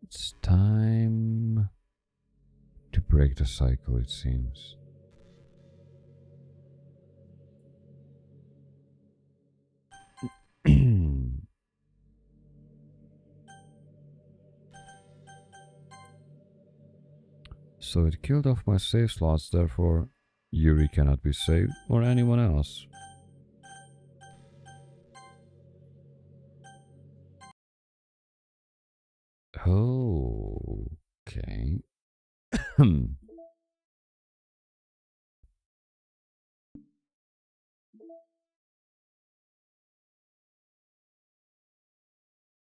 it's time to break the cycle, it seems. So it killed off my save slots, therefore Yuri cannot be saved or anyone else. Oh, okay.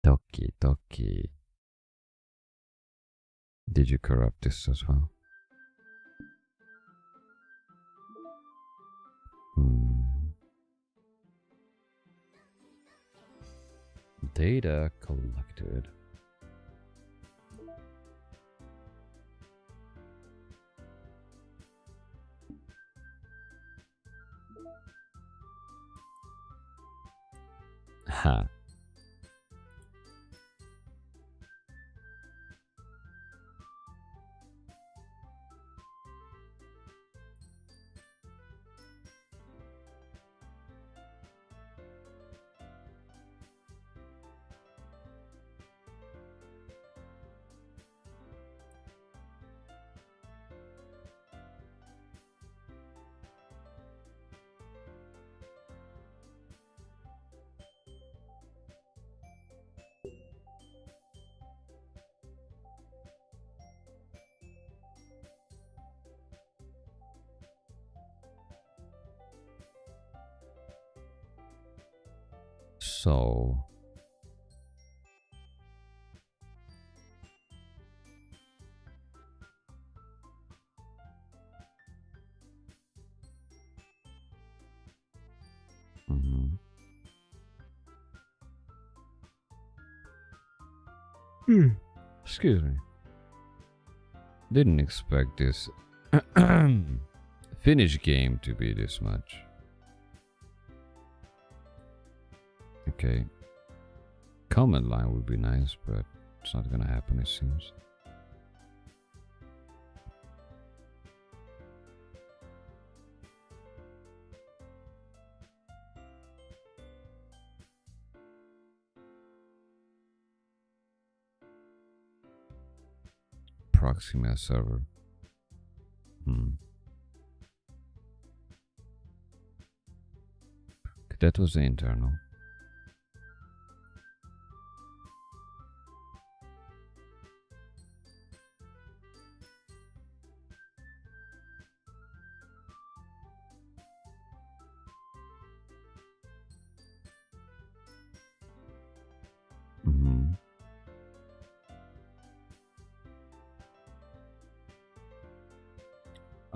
Doki-Doki. Did you corrupt this as well? Data collected. Ha. So excuse me. Didn't expect this Finnish game to be this much. Okay. Comment line would be nice, but it's not gonna happen, it seems. Proxima server. That was the internal.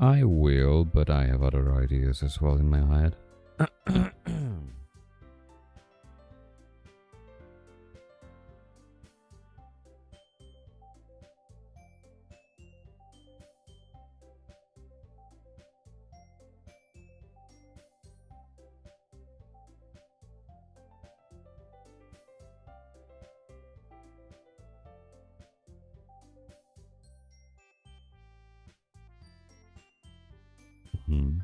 I will, but I have other ideas as well in my head. Hmm.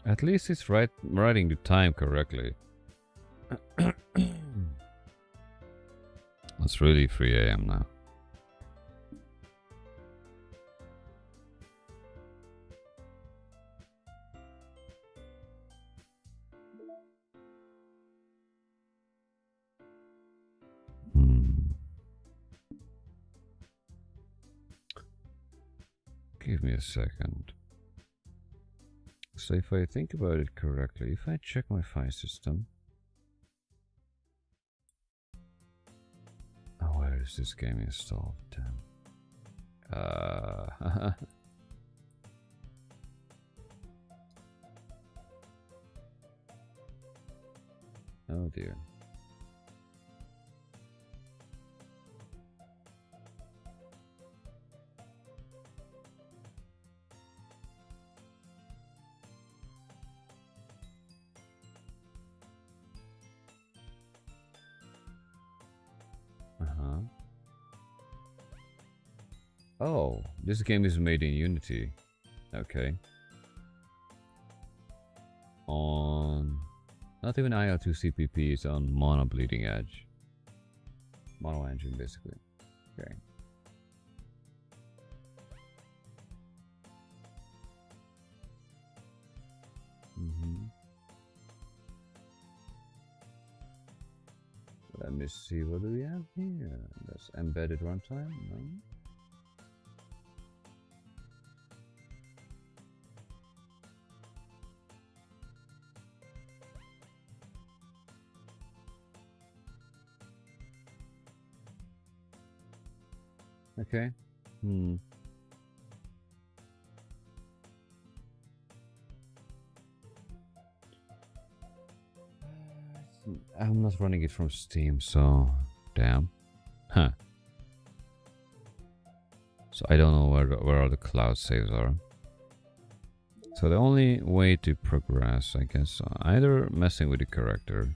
At least it's writing the time correctly. It's really 3 a.m. now. Give me a second. So if I think about it correctly, if I check my file system... Oh, where is this game installed? Damn. Oh dear. Oh, this game is made in Unity. Okay. On... Not even IL2 CPP, it's on Mono Bleeding Edge. Mono engine, basically. Okay. Let me see, what do we have here? That's embedded runtime? No? Okay. I'm not running it from Steam, so damn. Huh. So I don't know where all the cloud saves are. So the only way to progress, I guess, either messing with the character.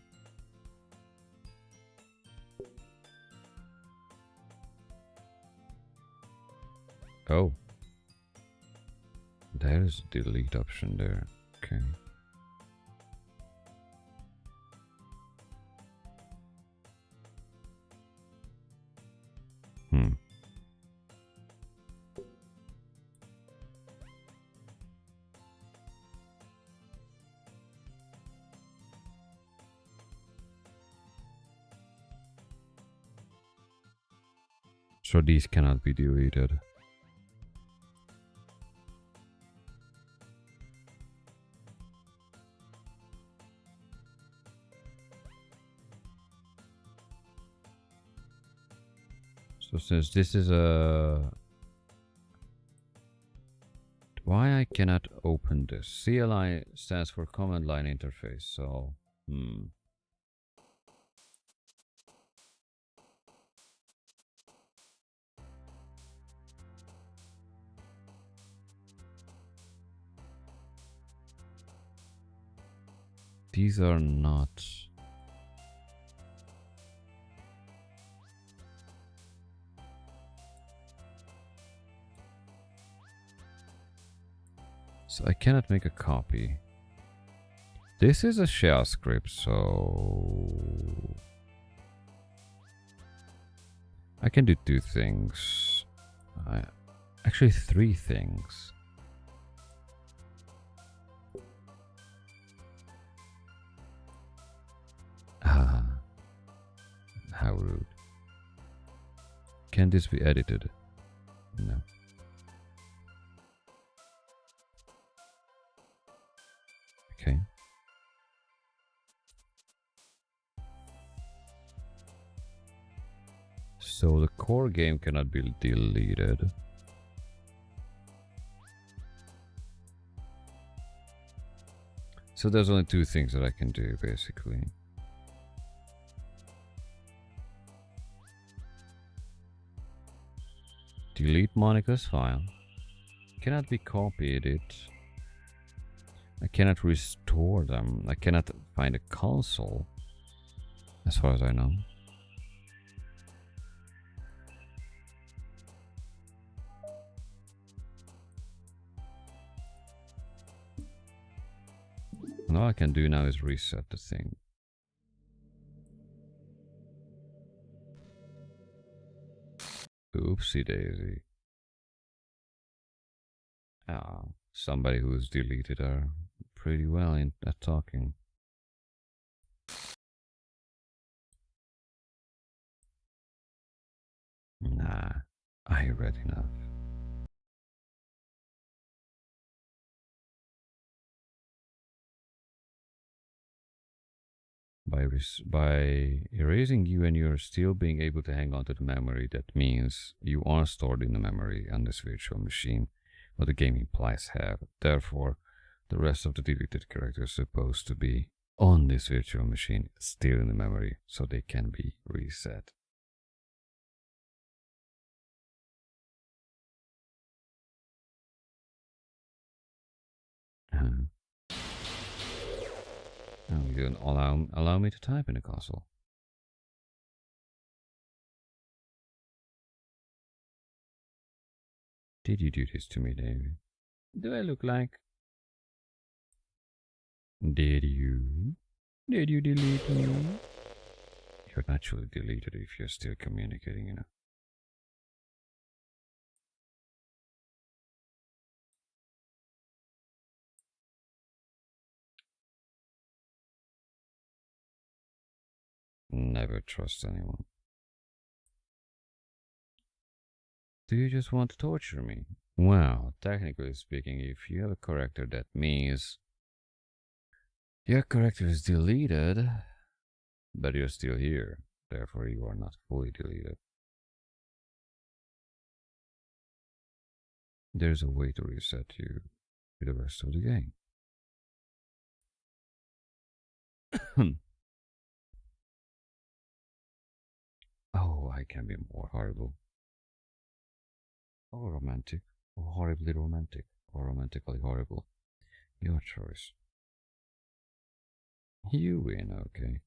Oh. There's the delete option there. Okay. So these cannot be deleted. So since this is a... Why I cannot open this? CLI stands for command line interface, so... These are not... So I cannot make a copy. This is a shell script, so I can do two things. Actually, three things. Ah, how rude. Can this be edited? No. Okay. So the core game cannot be deleted. So there's only two things that I can do, basically. Delete Monica's file. Cannot be copied. I cannot restore them. I cannot find a console, as far as I know. And all I can do now is reset the thing. Oopsie daisy. Ah, somebody who's deleted are pretty well at talking. Nah, I read enough. By erasing you and you're still being able to hang on to the memory, that means you are stored in the memory on this virtual machine, what the game implies have. Therefore, the rest of the deleted characters are supposed to be on this virtual machine, still in the memory, so they can be reset. Oh, you didn't allow me to type in the console. Did you do this to me, David? Do I look like? Did you? Did you delete me? You're naturally deleted if you're still communicating, you know. Never trust anyone. Do you just want to torture me? Well, technically speaking, if you have a character, that means your character is deleted, but you're still here. Therefore, you are not fully deleted. There's a way to reset you to the rest of the game. Oh, I can be more horrible. Or romantic. Or horribly romantic. Or romantically horrible. Your choice. You win, okay.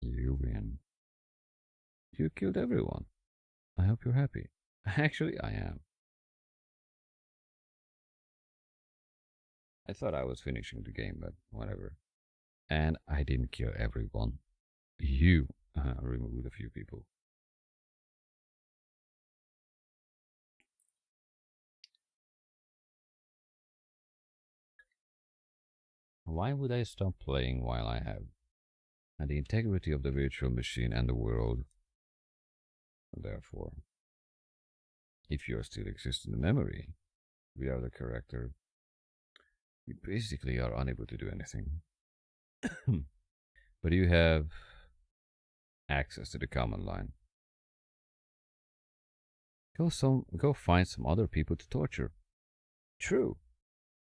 You win. You killed everyone. I hope you're happy. Actually, I am. I thought I was finishing the game, but whatever. And I didn't kill everyone. You removed a few people. Why would I stop playing while I have? And the integrity of the virtual machine and the world. Therefore, if you still exist in the memory, we are the character. You basically are unable to do anything. But you have access to the command line. Go find some other people to torture. True.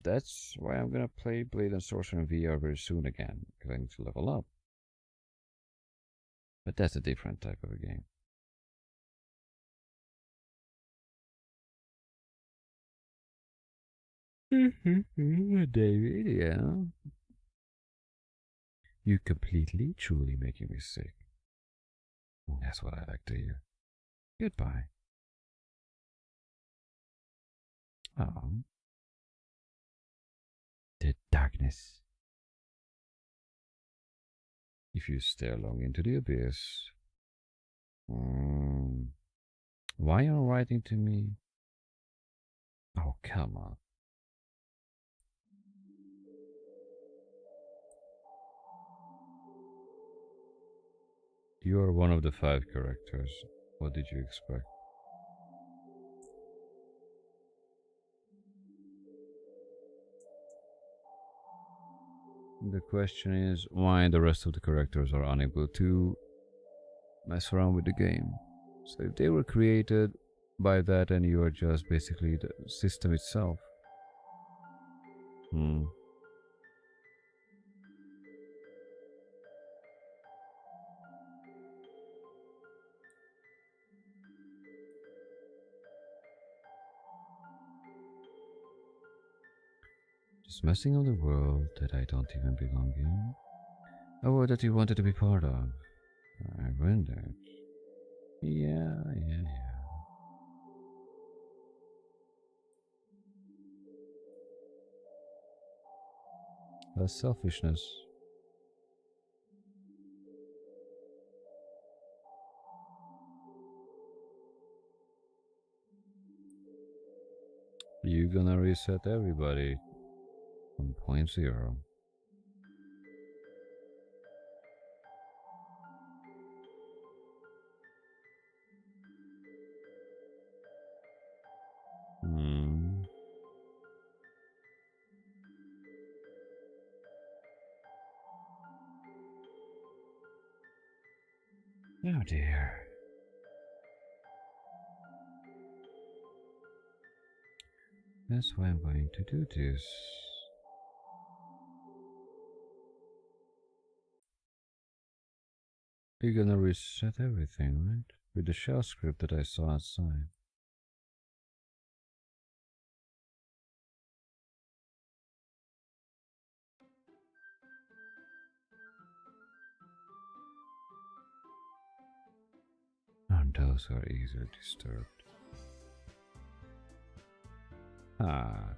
That's why I'm gonna play Blade and Sorcerer in VR very soon again, because I need to level up. But that's a different type of a game. David, yeah. You completely, truly making me sick. That's what I like to hear. Goodbye. Oh. The darkness. If you stare long into the abyss. Why are you writing to me? Oh, come on. You are one of the 5 characters. What did you expect? The question is why the rest of the characters are unable to mess around with the game. So if they were created by that and you are just basically the system itself. Just messing on the world that I don't even belong in. A world that you wanted to be part of. I ruined it. Yeah. That's selfishness. You're gonna reset everybody from 0.0. Oh dear. That's why I'm going to do this. You're gonna reset everything, right? With the shell script that I saw outside. And those are easily disturbed. Ah.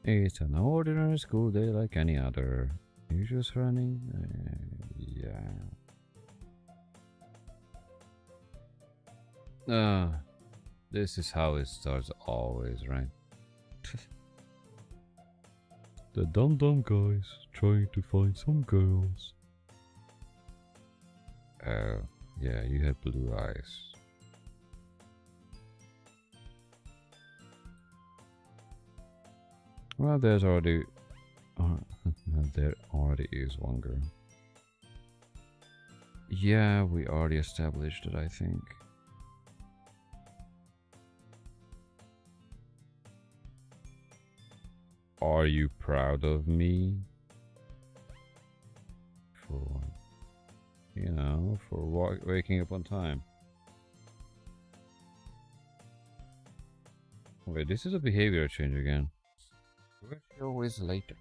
It's an ordinary school day like any other. You just running? Yeah. This is how it starts always, right? The dumb guys trying to find some girls. Oh, yeah, you have blue eyes. Well, there's already... there already is one girl. Yeah, we already established it, I think. Are you proud of me? For, you know, for waking up on time. Wait, this is a behavior change again. Where's she always late?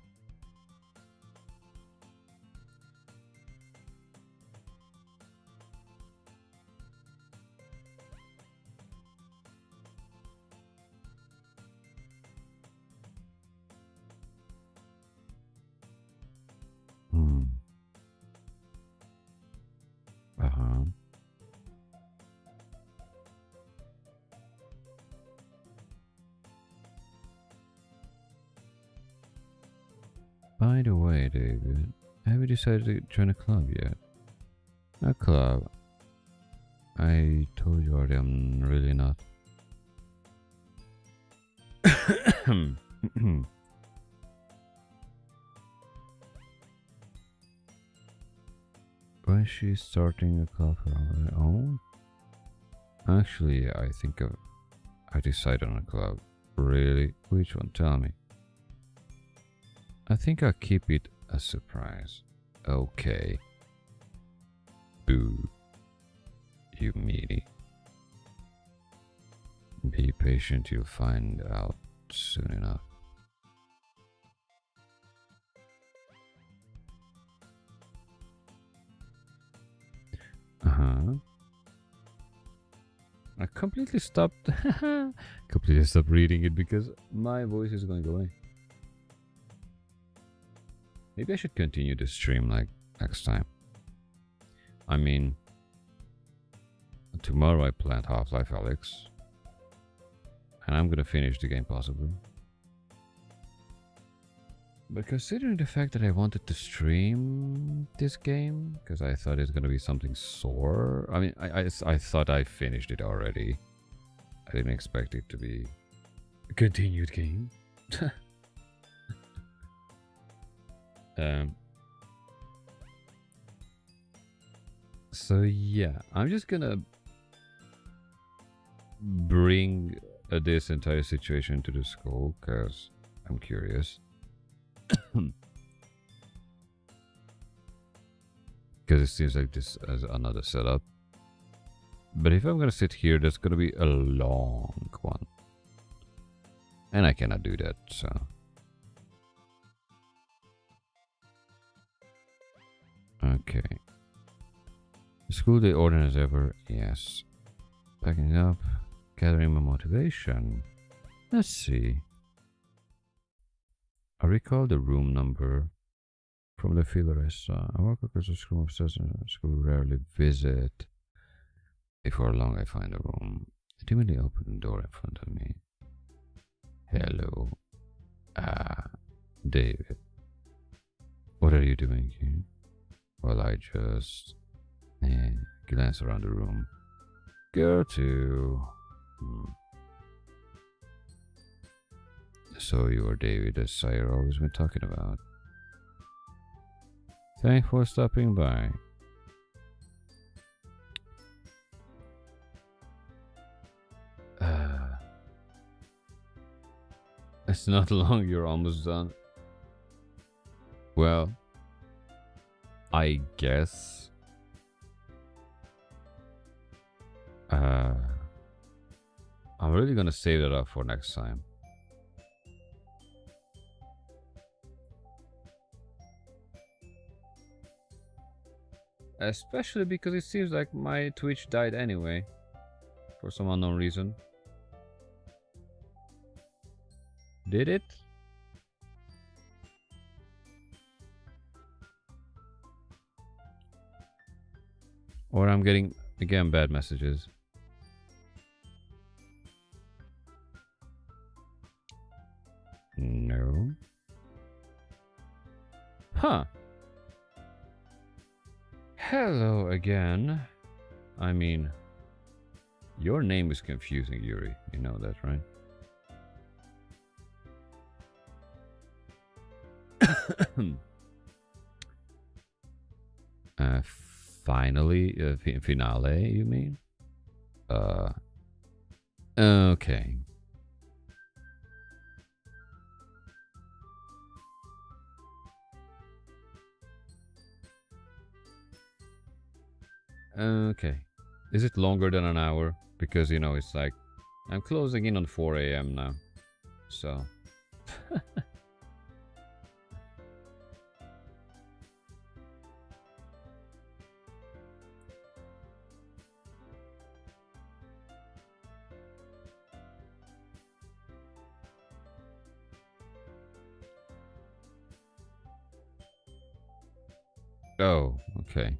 By the way, David, have you decided to join a club yet? A club? I told you already I'm really not. When she's starting a club of her own? Actually, I think I decided on a club. Really? Which one? Tell me. I think I'll keep it a surprise. Okay. Boo. You meanie. Be patient, you'll find out soon enough. I completely stopped reading it because my voice is going away. Maybe I should continue the stream like next time. I mean, tomorrow I planned Half-Life Alyx, and I'm gonna finish the game possibly. But considering the fact that I wanted to stream this game, because I thought it's gonna be something sore. I mean, I thought I finished it already. I didn't expect it to be a continued game. So yeah, I'm just gonna bring this entire situation to the school because I'm curious. Because it seems like this is another setup. But if I'm gonna sit here, that's gonna be a long one. And I cannot do that, so. Okay. School day order as ever, yes. Packing up, gathering my motivation. Let's see. I recall the room number from the filler I saw. I walk across the school upstairs and school rarely visit. Before long I find a room. I timidly open the door in front of me. Hello. David. What are you doing here? Well, I just glance around the room. Go to... So you are David, as Sire always been talking about. Thanks for stopping by. It's not long, you're almost done. Well, I guess. I'm really gonna save that up for next time. Especially because it seems like my Twitch died anyway. For some unknown reason. Did it? Or I'm getting, again, bad messages. No. Huh. Hello again. I mean, your name is confusing, Yuri. You know that, right? Finally, finale, you mean? Okay. Okay. Is it longer than an hour? Because, you know, it's like, I'm closing in on 4 a.m. now. So. Oh, okay.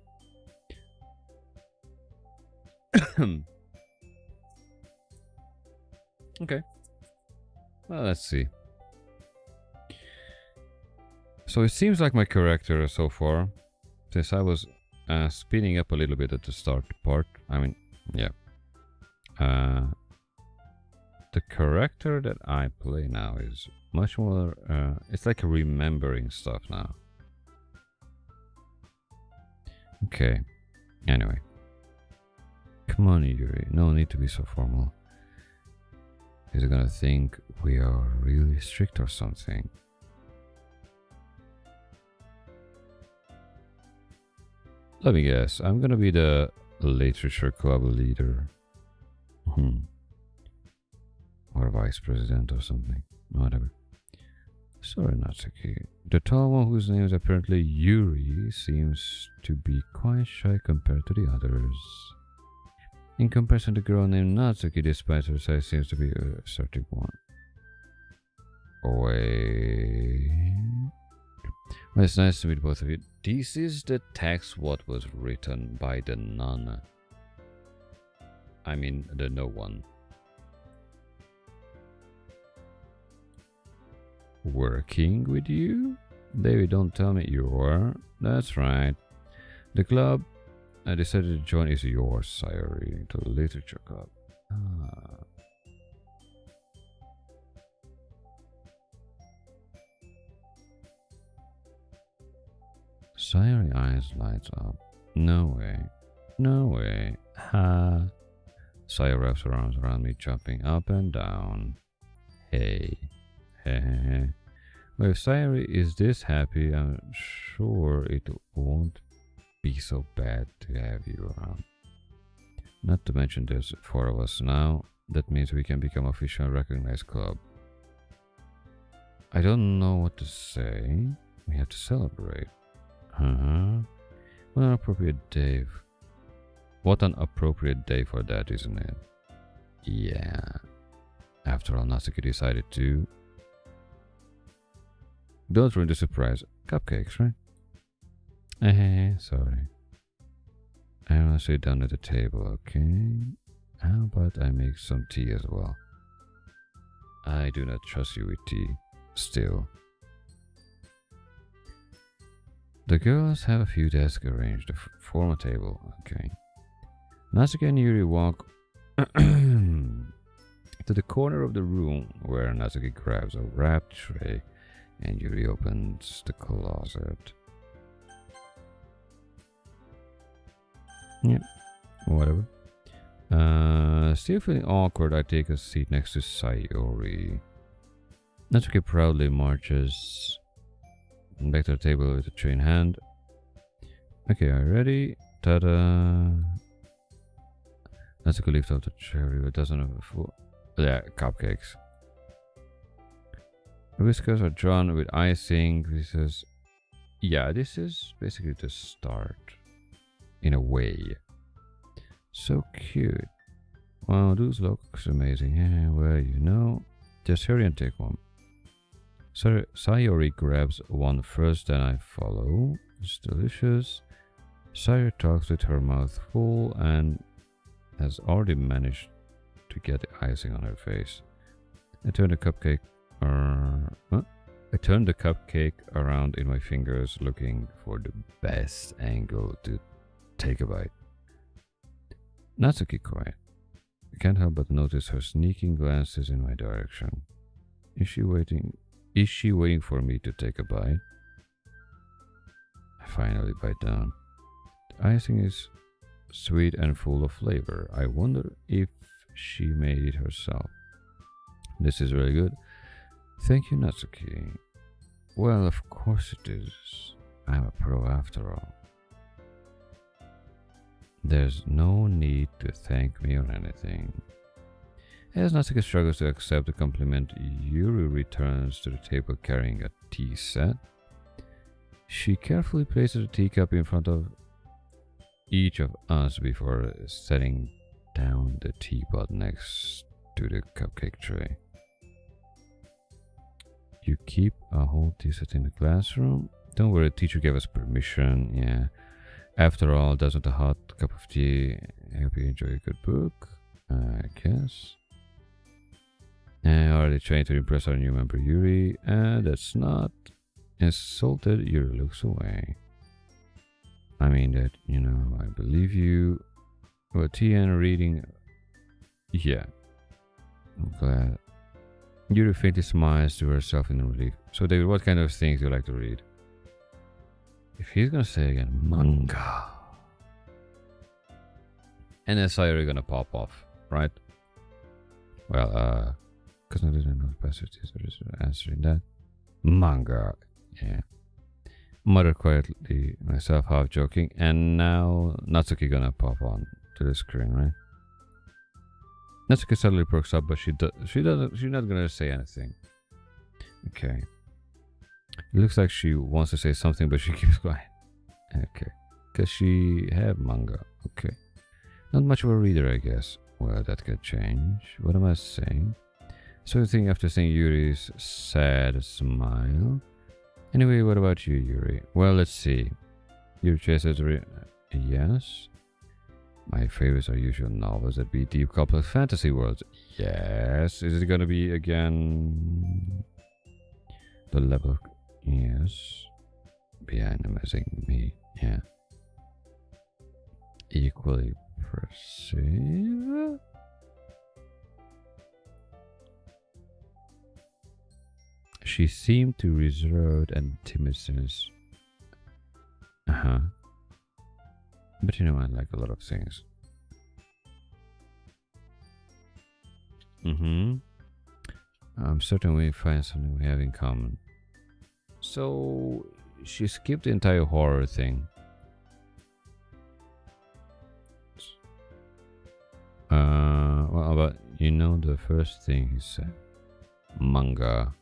Okay. Well, let's see. So it seems like my character so far, since I was speeding up a little bit at the start part, I mean, yeah. The character that I play now is much more, it's like remembering stuff now. Okay, anyway. Come on, Yuri, no need to be so formal. He's gonna think we are really strict or something. Let me guess, I'm gonna be the literature club leader. Or vice president or something. Whatever. Sorry, Natsuki. The tall one, whose name is apparently Yuri, seems to be quite shy compared to the others. In comparison, the girl named Natsuki, despite her size, seems to be a assertive one. Wait. Well, it's nice to meet both of you. This is the text what was written by the nun. I mean, the no one. Working with you? David, don't tell me you are. That's right. The club I decided to join is yours, Sayori, to the literature club. Ah. Sayori eyes lights up. No way. No way. Ha. Sayori wraps her arms around me, jumping up and down. Hey. Hehehe. Well, if Sayori is this happy, I'm sure it won't be so bad to have you around. Not to mention there's 4 of us now. That means we can become official and recognized club. I don't know what to say. We have to celebrate. What an appropriate day. What an appropriate day for that, isn't it? Yeah. After all, Natsuki decided to. Don't ruin the surprise. Cupcakes, right? Hey, sorry. I want to sit down at the table, okay? How about I make some tea as well? I do not trust you with tea. Still. The girls have a few desks arranged to form a table, okay? Natsuki and Yuri walk to the corner of the room where Natsuki grabs a wrapped tray and Yuri opens the closet. Yeah, whatever. Still feeling awkward, I take a seat next to Sayori. Natsuki proudly marches back to the table with a tray in hand. Okay, are you ready? Ta-da! Natsuki lifts up the tray with a dozen of full... Yeah, cupcakes. The whiskers are drawn with icing. This is... Yeah, this is basically the start. In a way. So cute. Wow, those look amazing. Yeah, well, you know. Just hurry and take one. Sayori grabs one first, then I follow. It's delicious. Sayori talks with her mouth full and has already managed to get the icing on her face. I turn the cupcake around in my fingers, looking for the best angle to take a bite. Natsuki quiet. I can't help but notice her sneaking glances in my direction. Is she waiting for me to take a bite? I finally bite down. The icing is sweet and full of flavor. I wonder if she made it herself. This is really good. Thank you, Natsuki. Well, of course it is. I'm a pro after all. There's no need to thank me or anything. As Natsuki struggles to accept the compliment, Yuri returns to the table carrying a tea set. She carefully places a teacup in front of each of us before setting down the teapot next to the cupcake tray. You keep a whole tea set in the classroom? Don't worry, the teacher gave us permission, yeah. After all, doesn't a hot cup of tea help you enjoy a good book? I guess. Already trying to impress our new member Yuri. That's not. Insulted, Yuri looks away. I mean that, you know, I believe you. Well, tea and reading. Yeah. I'm glad. Yuri faintly smiles to herself in relief. So David, what kind of things do you like to read? If he's gonna say again, manga. And then Sayori gonna pop off, right? Well, because I didn't know the passage is answering that. Manga. Yeah. Muttered quietly myself, half joking, and now Natsuki gonna pop on to the screen, right? Natsuki suddenly perks up, but she's not gonna say anything. Okay. It looks like she wants to say something, but she keeps quiet. Okay. Because she have manga. Okay. Not much of a reader, I guess. Well, that could change. What am I saying? So you think after seeing Yuri's sad smile? Anyway, what about you, Yuri? Well, let's see. Yuri chases yes. My favorites are usual novels that be deep complex fantasy worlds. Yes. Is it gonna be again the level? Yes. Behind amazing me. Yeah. Equally perceive. She seemed to reserved and timid since. But you know, I like a lot of things. I'm certain we find something we have in common. So she skipped the entire horror thing. Well, but you know the first thing he said, manga.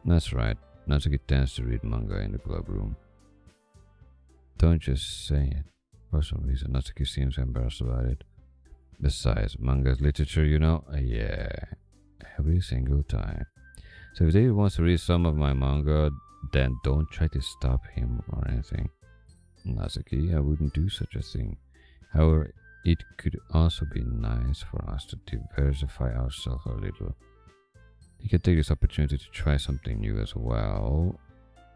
That's right. Natsuki tends to read manga in the club room. Don't just say it. For some reason, Natsuki seems embarrassed about it. Besides, manga is literature, you know? Yeah, every single time. So if David wants to read some of my manga, then don't try to stop him or anything. Natsuki, I wouldn't do such a thing. However, it could also be nice for us to diversify ourselves a little. You can take this opportunity to try something new as well.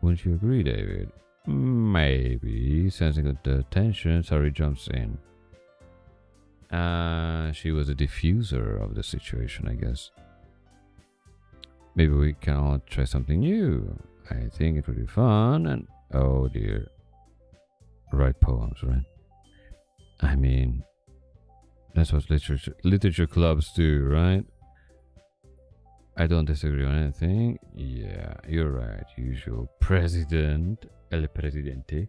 Wouldn't you agree, David? Maybe. Sensing the tension, Sari jumps in. She was a diffuser of the situation, I guess. Maybe we can all try something new. I think it would be fun and... Oh dear. Write poems, right? I mean... That's what literature clubs do, right? I don't disagree on anything. Yeah, you're right. Usual president. El presidente.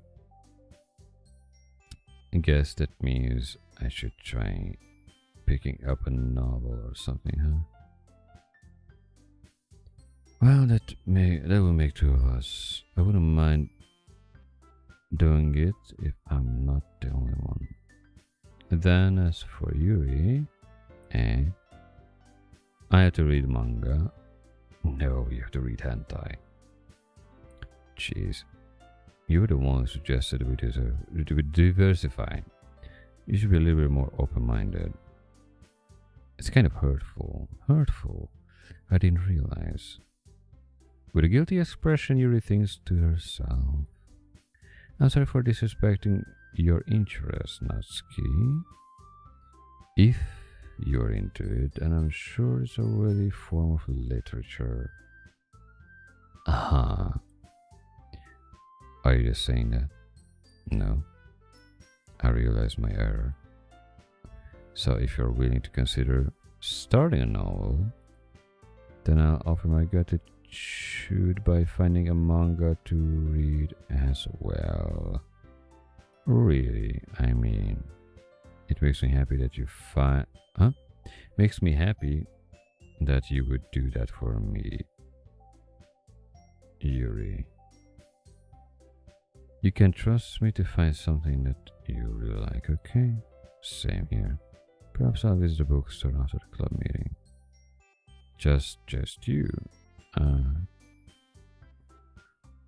I guess that means I should try picking up a novel or something, huh? Well, that will make two of us. I wouldn't mind doing it if I'm not the only one. Then as for Yuri, I have to read manga. No, you have to read hentai. Jeez. You were the one who suggested we diversify. You should be a little bit more open-minded. It's kind of hurtful. Hurtful. I didn't realize. With a guilty expression, Yuri thinks to herself. I'm sorry for disrespecting your interest, Natsuki. If you're into it, and I'm sure it's a worthy form of literature. Aha. Are you just saying that? No. I realize my error. So if you're willing to consider starting a novel, then I'll offer my gratitude by finding a manga to read as well. Really, I mean, it makes me happy that you makes me happy that you would do that for me, Yuri. You can trust me to find something that you really like, okay? Same here. Perhaps I'll visit the bookstore after the club meeting. Just you.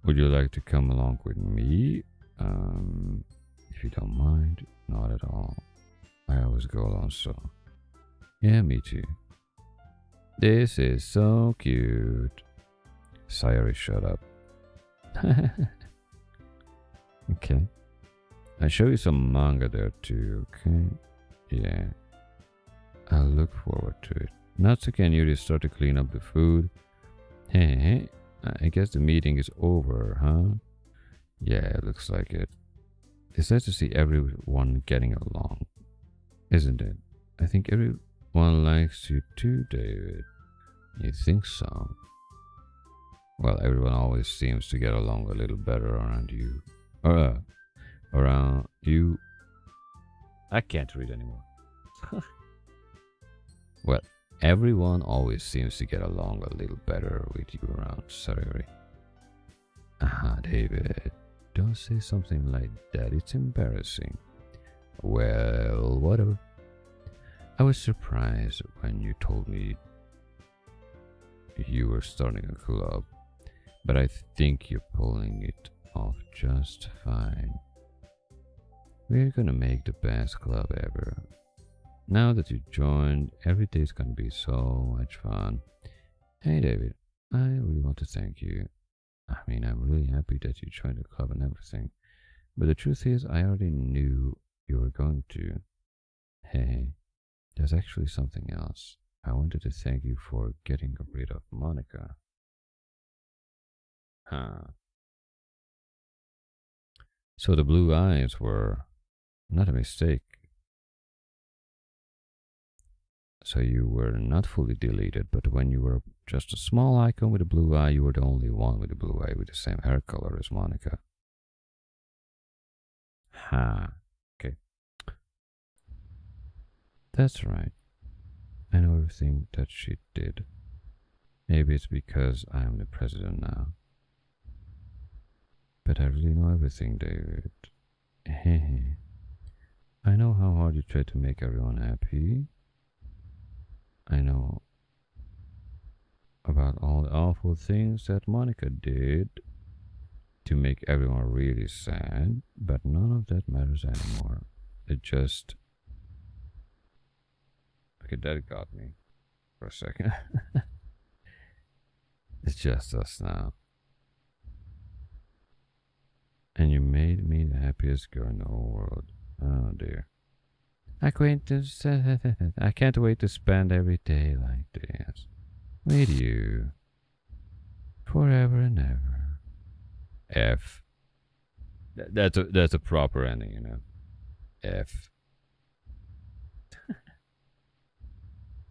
Would you like to come along with me? If you don't mind, not at all. I always go alone, so. Yeah, me too. This is so cute. Sayori, shut up. Okay. I'll show you some manga there too, okay? Yeah. I'll look forward to it. Natsuki and Yuri start to clean up the food. Hey, I guess the meeting is over, huh? Yeah, it looks like it. It's nice to see everyone getting along, isn't it? I think everyone likes you too, David. You think so? Well, everyone always seems to get along a little better around you. Around you. I can't read anymore. Well, everyone always seems to get along a little better with you around. Sorry. David. Don't say something like that. It's embarrassing. Well, whatever. I was surprised when you told me you were starting a club, but I think you're pulling it off just fine. We're gonna make the best club ever. Now that you joined, every day's gonna be so much fun. Hey David, I really want to thank you. I mean, I'm really happy that you joined the club and everything, but the truth is I already knew you were going to. Hey, there's actually something else. I wanted to thank you for getting rid of Monica. So the blue eyes were not a mistake. So you were not fully deleted, but when you were just a small icon with a blue eye, you were the only one with a blue eye with the same hair color as Monica. Okay. That's right. I know everything that she did. Maybe it's because I'm the president now. But I really know everything, David. I know how hard you try to make everyone happy. I know about all the awful things that Monica did to make everyone really sad, but none of that matters anymore. It just... Okay, that got me for a second. It's just us now. And you made me the happiest girl in the whole world. Oh dear. I can't wait to spend every day like this with you forever and ever. F. That's a proper ending, you know. F.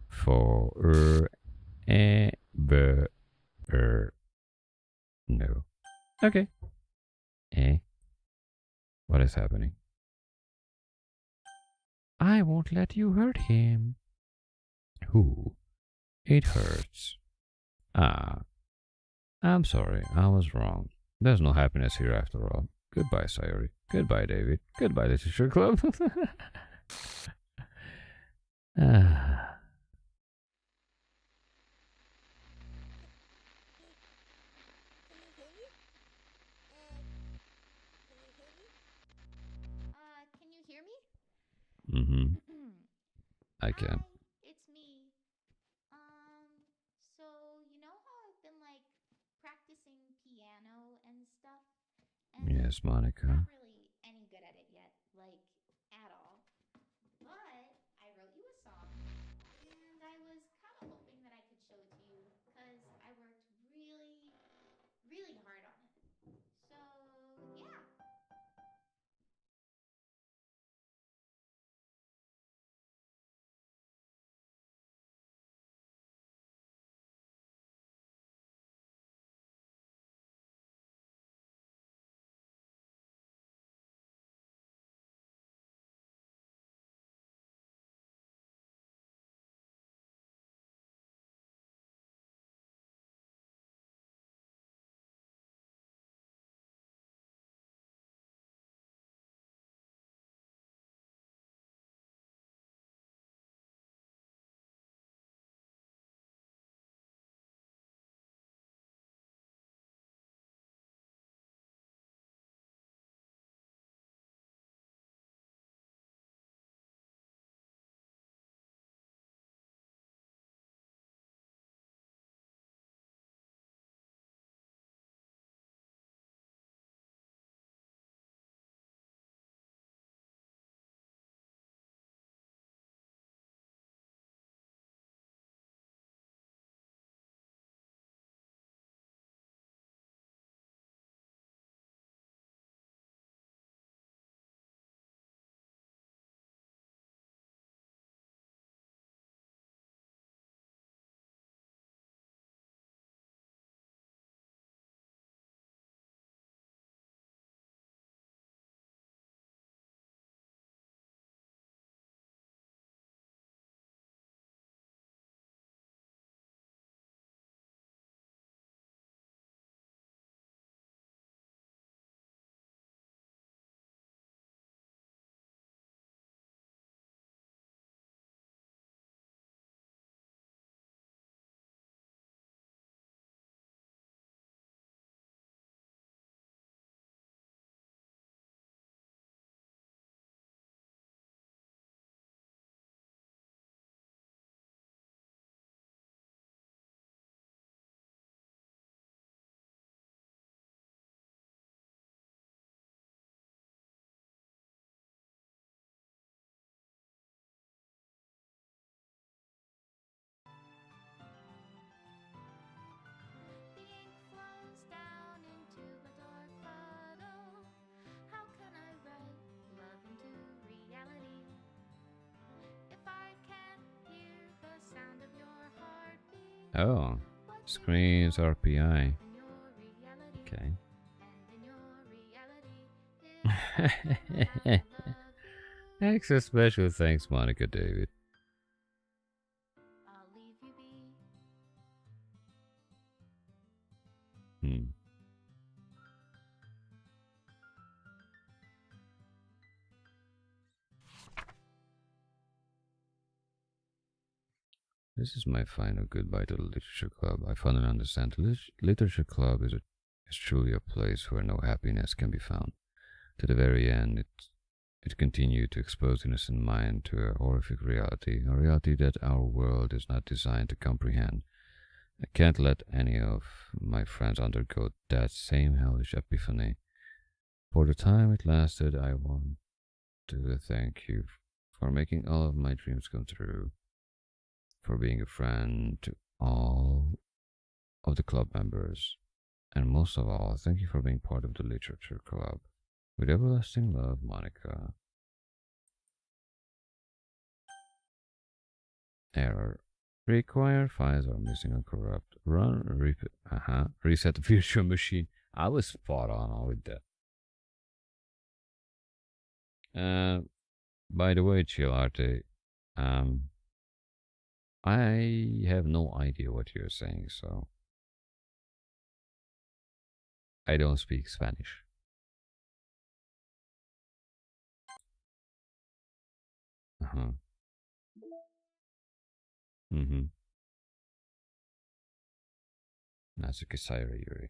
Forever. No. Okay. What is happening? I won't let you hurt him. Who? It hurts. I'm sorry, I was wrong. There's no happiness here after all. Goodbye, Sayori. Goodbye, David. Goodbye, Literature Club. Can you hear me? Mm-hmm. I can. Hi, it's me. So you know how I've been like practicing piano and stuff, and Yes, I'm not Monica. really any good at it yet, like at all. But I wrote you a song, and I was kind of hoping that I could show it to you because I worked really, really hard on it. So yeah. Oh, screens RPI. Okay. Extra special thanks, Monica David. Hmm. This is my final goodbye to the Literature Club. I finally understand. The Literature Club is truly a place where no happiness can be found. To the very end, it continued to expose innocent mind to a horrific reality, a reality that our world is not designed to comprehend. I can't let any of my friends undergo that same hellish epiphany. For the time it lasted, I want to thank you for making all of my dreams come true, for being a friend to all of the club members, and most of all, thank you for being part of the Literature Club. With everlasting love, Monica. Error. Required files are missing or corrupt. Reset the virtual machine. I was spot on with that. By the way, Chill Arte, I have no idea what you're saying, so I don't speak Spanish. Natsuki Saira Yuri.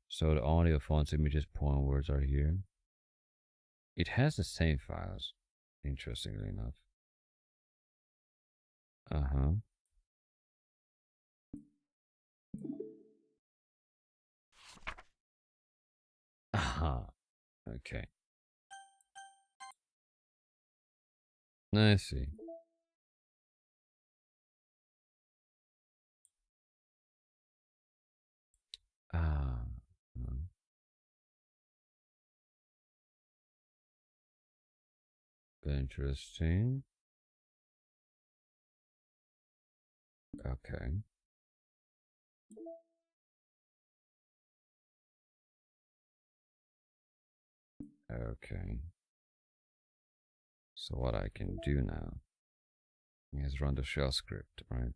So the audio, fonts, images, poem, words are here. It has the same files, interestingly enough. Okay. I see. Ah. Interesting. Okay. Okay. So what I can do now is run the shell script, right?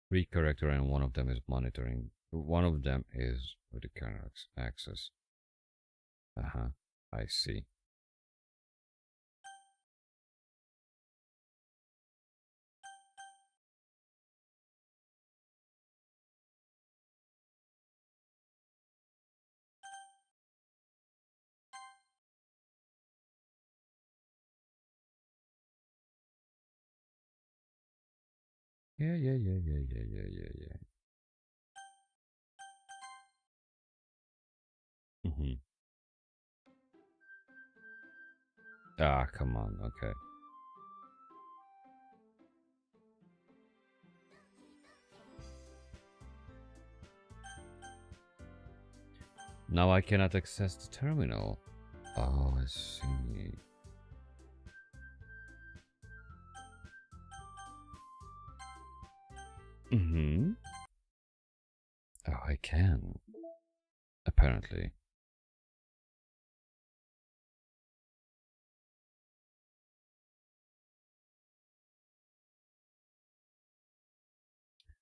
Three character and one of them is monitoring. One of them is with the kernel access. I see. Yeah. Ah, come on. Okay. Now I cannot access the terminal. Oh, I see. Oh, I can. Apparently.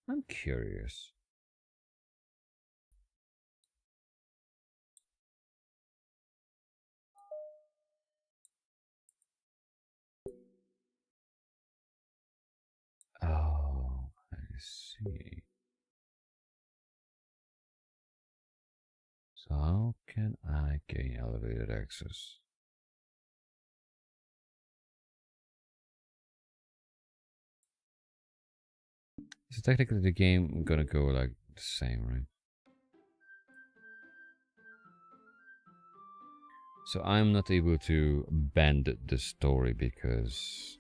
I'm curious. Oh, I see. So how can I gain elevated access? So technically the game gonna go like the same, right? So I'm not able to bend the story because...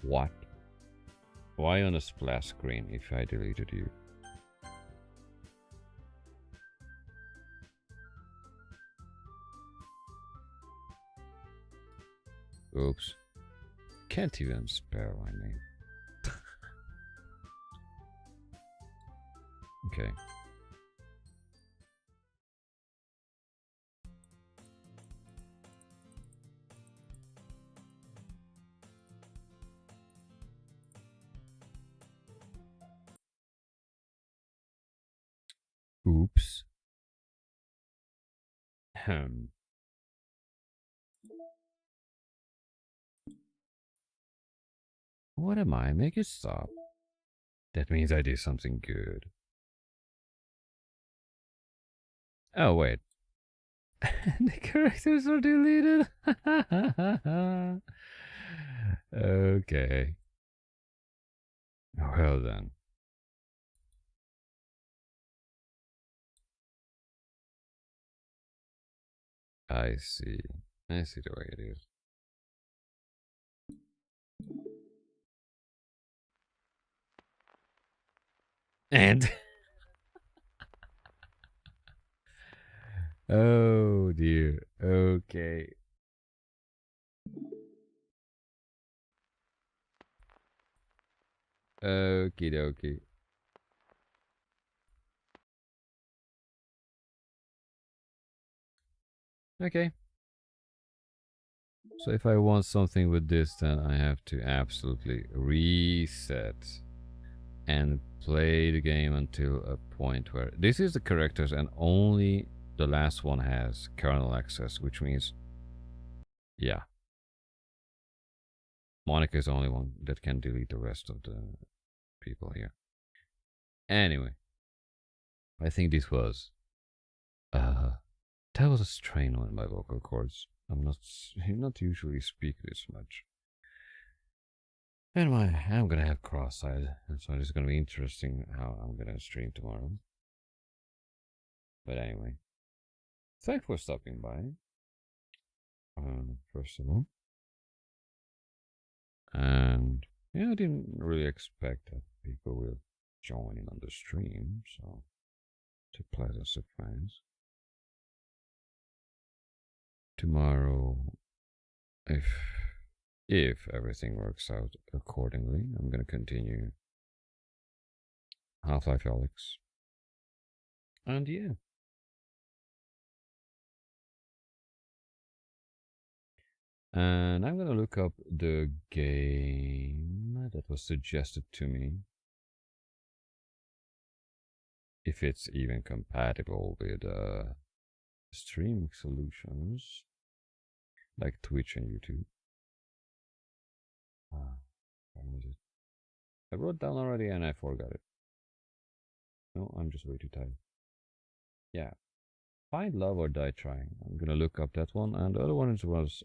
What? Why on a splash screen if I deleted you? Oops. Can't even spell my name. Okay. Oops. What am I? Make it stop. That means I did something good. Oh, wait. The characters are deleted. Okay. Well then. I see. I see the way it is. And oh dear. Okay. Okie dokie. Okay. So if I want something with this, then I have to absolutely reset and play the game until a point where this is the characters and only the last one has kernel access, which means, yeah, Monica is the only one that can delete the rest of the people here. Anyway, I think this was that was a strain on my vocal cords. I'm not usually speak this much. And I'm gonna have cross-eyed, and so it's gonna be interesting how I'm gonna stream tomorrow. But anyway, thanks for stopping by. First of all, and yeah, I didn't really expect that people will join in on the stream, so it's a pleasant surprise. Tomorrow, if everything works out accordingly, I'm gonna continue Half-Life Alyx. And yeah. And I'm gonna look up the game that was suggested to me. If it's even compatible with streaming solutions like Twitch and YouTube. Where is it? I wrote down already and I forgot it. No, I'm just way too tired. Yeah. Find Love or Die Trying. I'm gonna look up that one. And the other one was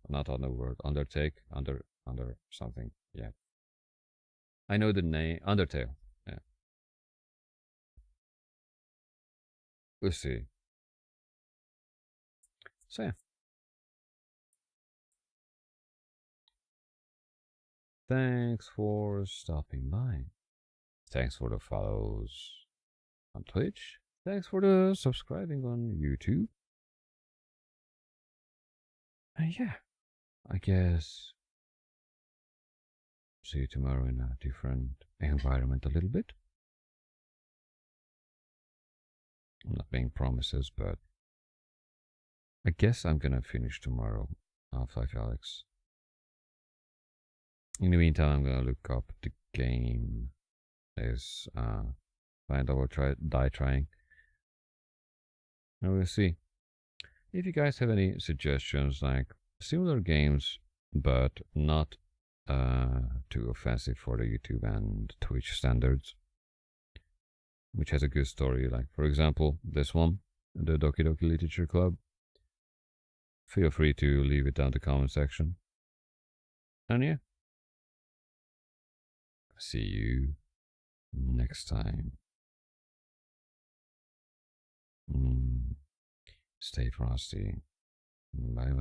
not Underworld, Undertake, under something. Yeah. I know the name, Undertale. Yeah. We'll see. So yeah. Thanks for stopping by. Thanks for the follows on Twitch. Thanks for the subscribing on YouTube. And yeah, I guess see you tomorrow in a different environment a little bit. I'm not making promises, but I guess I'm gonna finish tomorrow Half-Life Alyx. In the meantime, I'm gonna look up the game. There's Find Love or Die Trying. And we'll see. If you guys have any suggestions, like similar games, but not too offensive for the YouTube and Twitch standards, which has a good story, like for example this one, the Doki-Doki Literature Club, feel free to leave it down in the comment section. And yeah, see you next time. Mm. Stay frosty. Bye bye.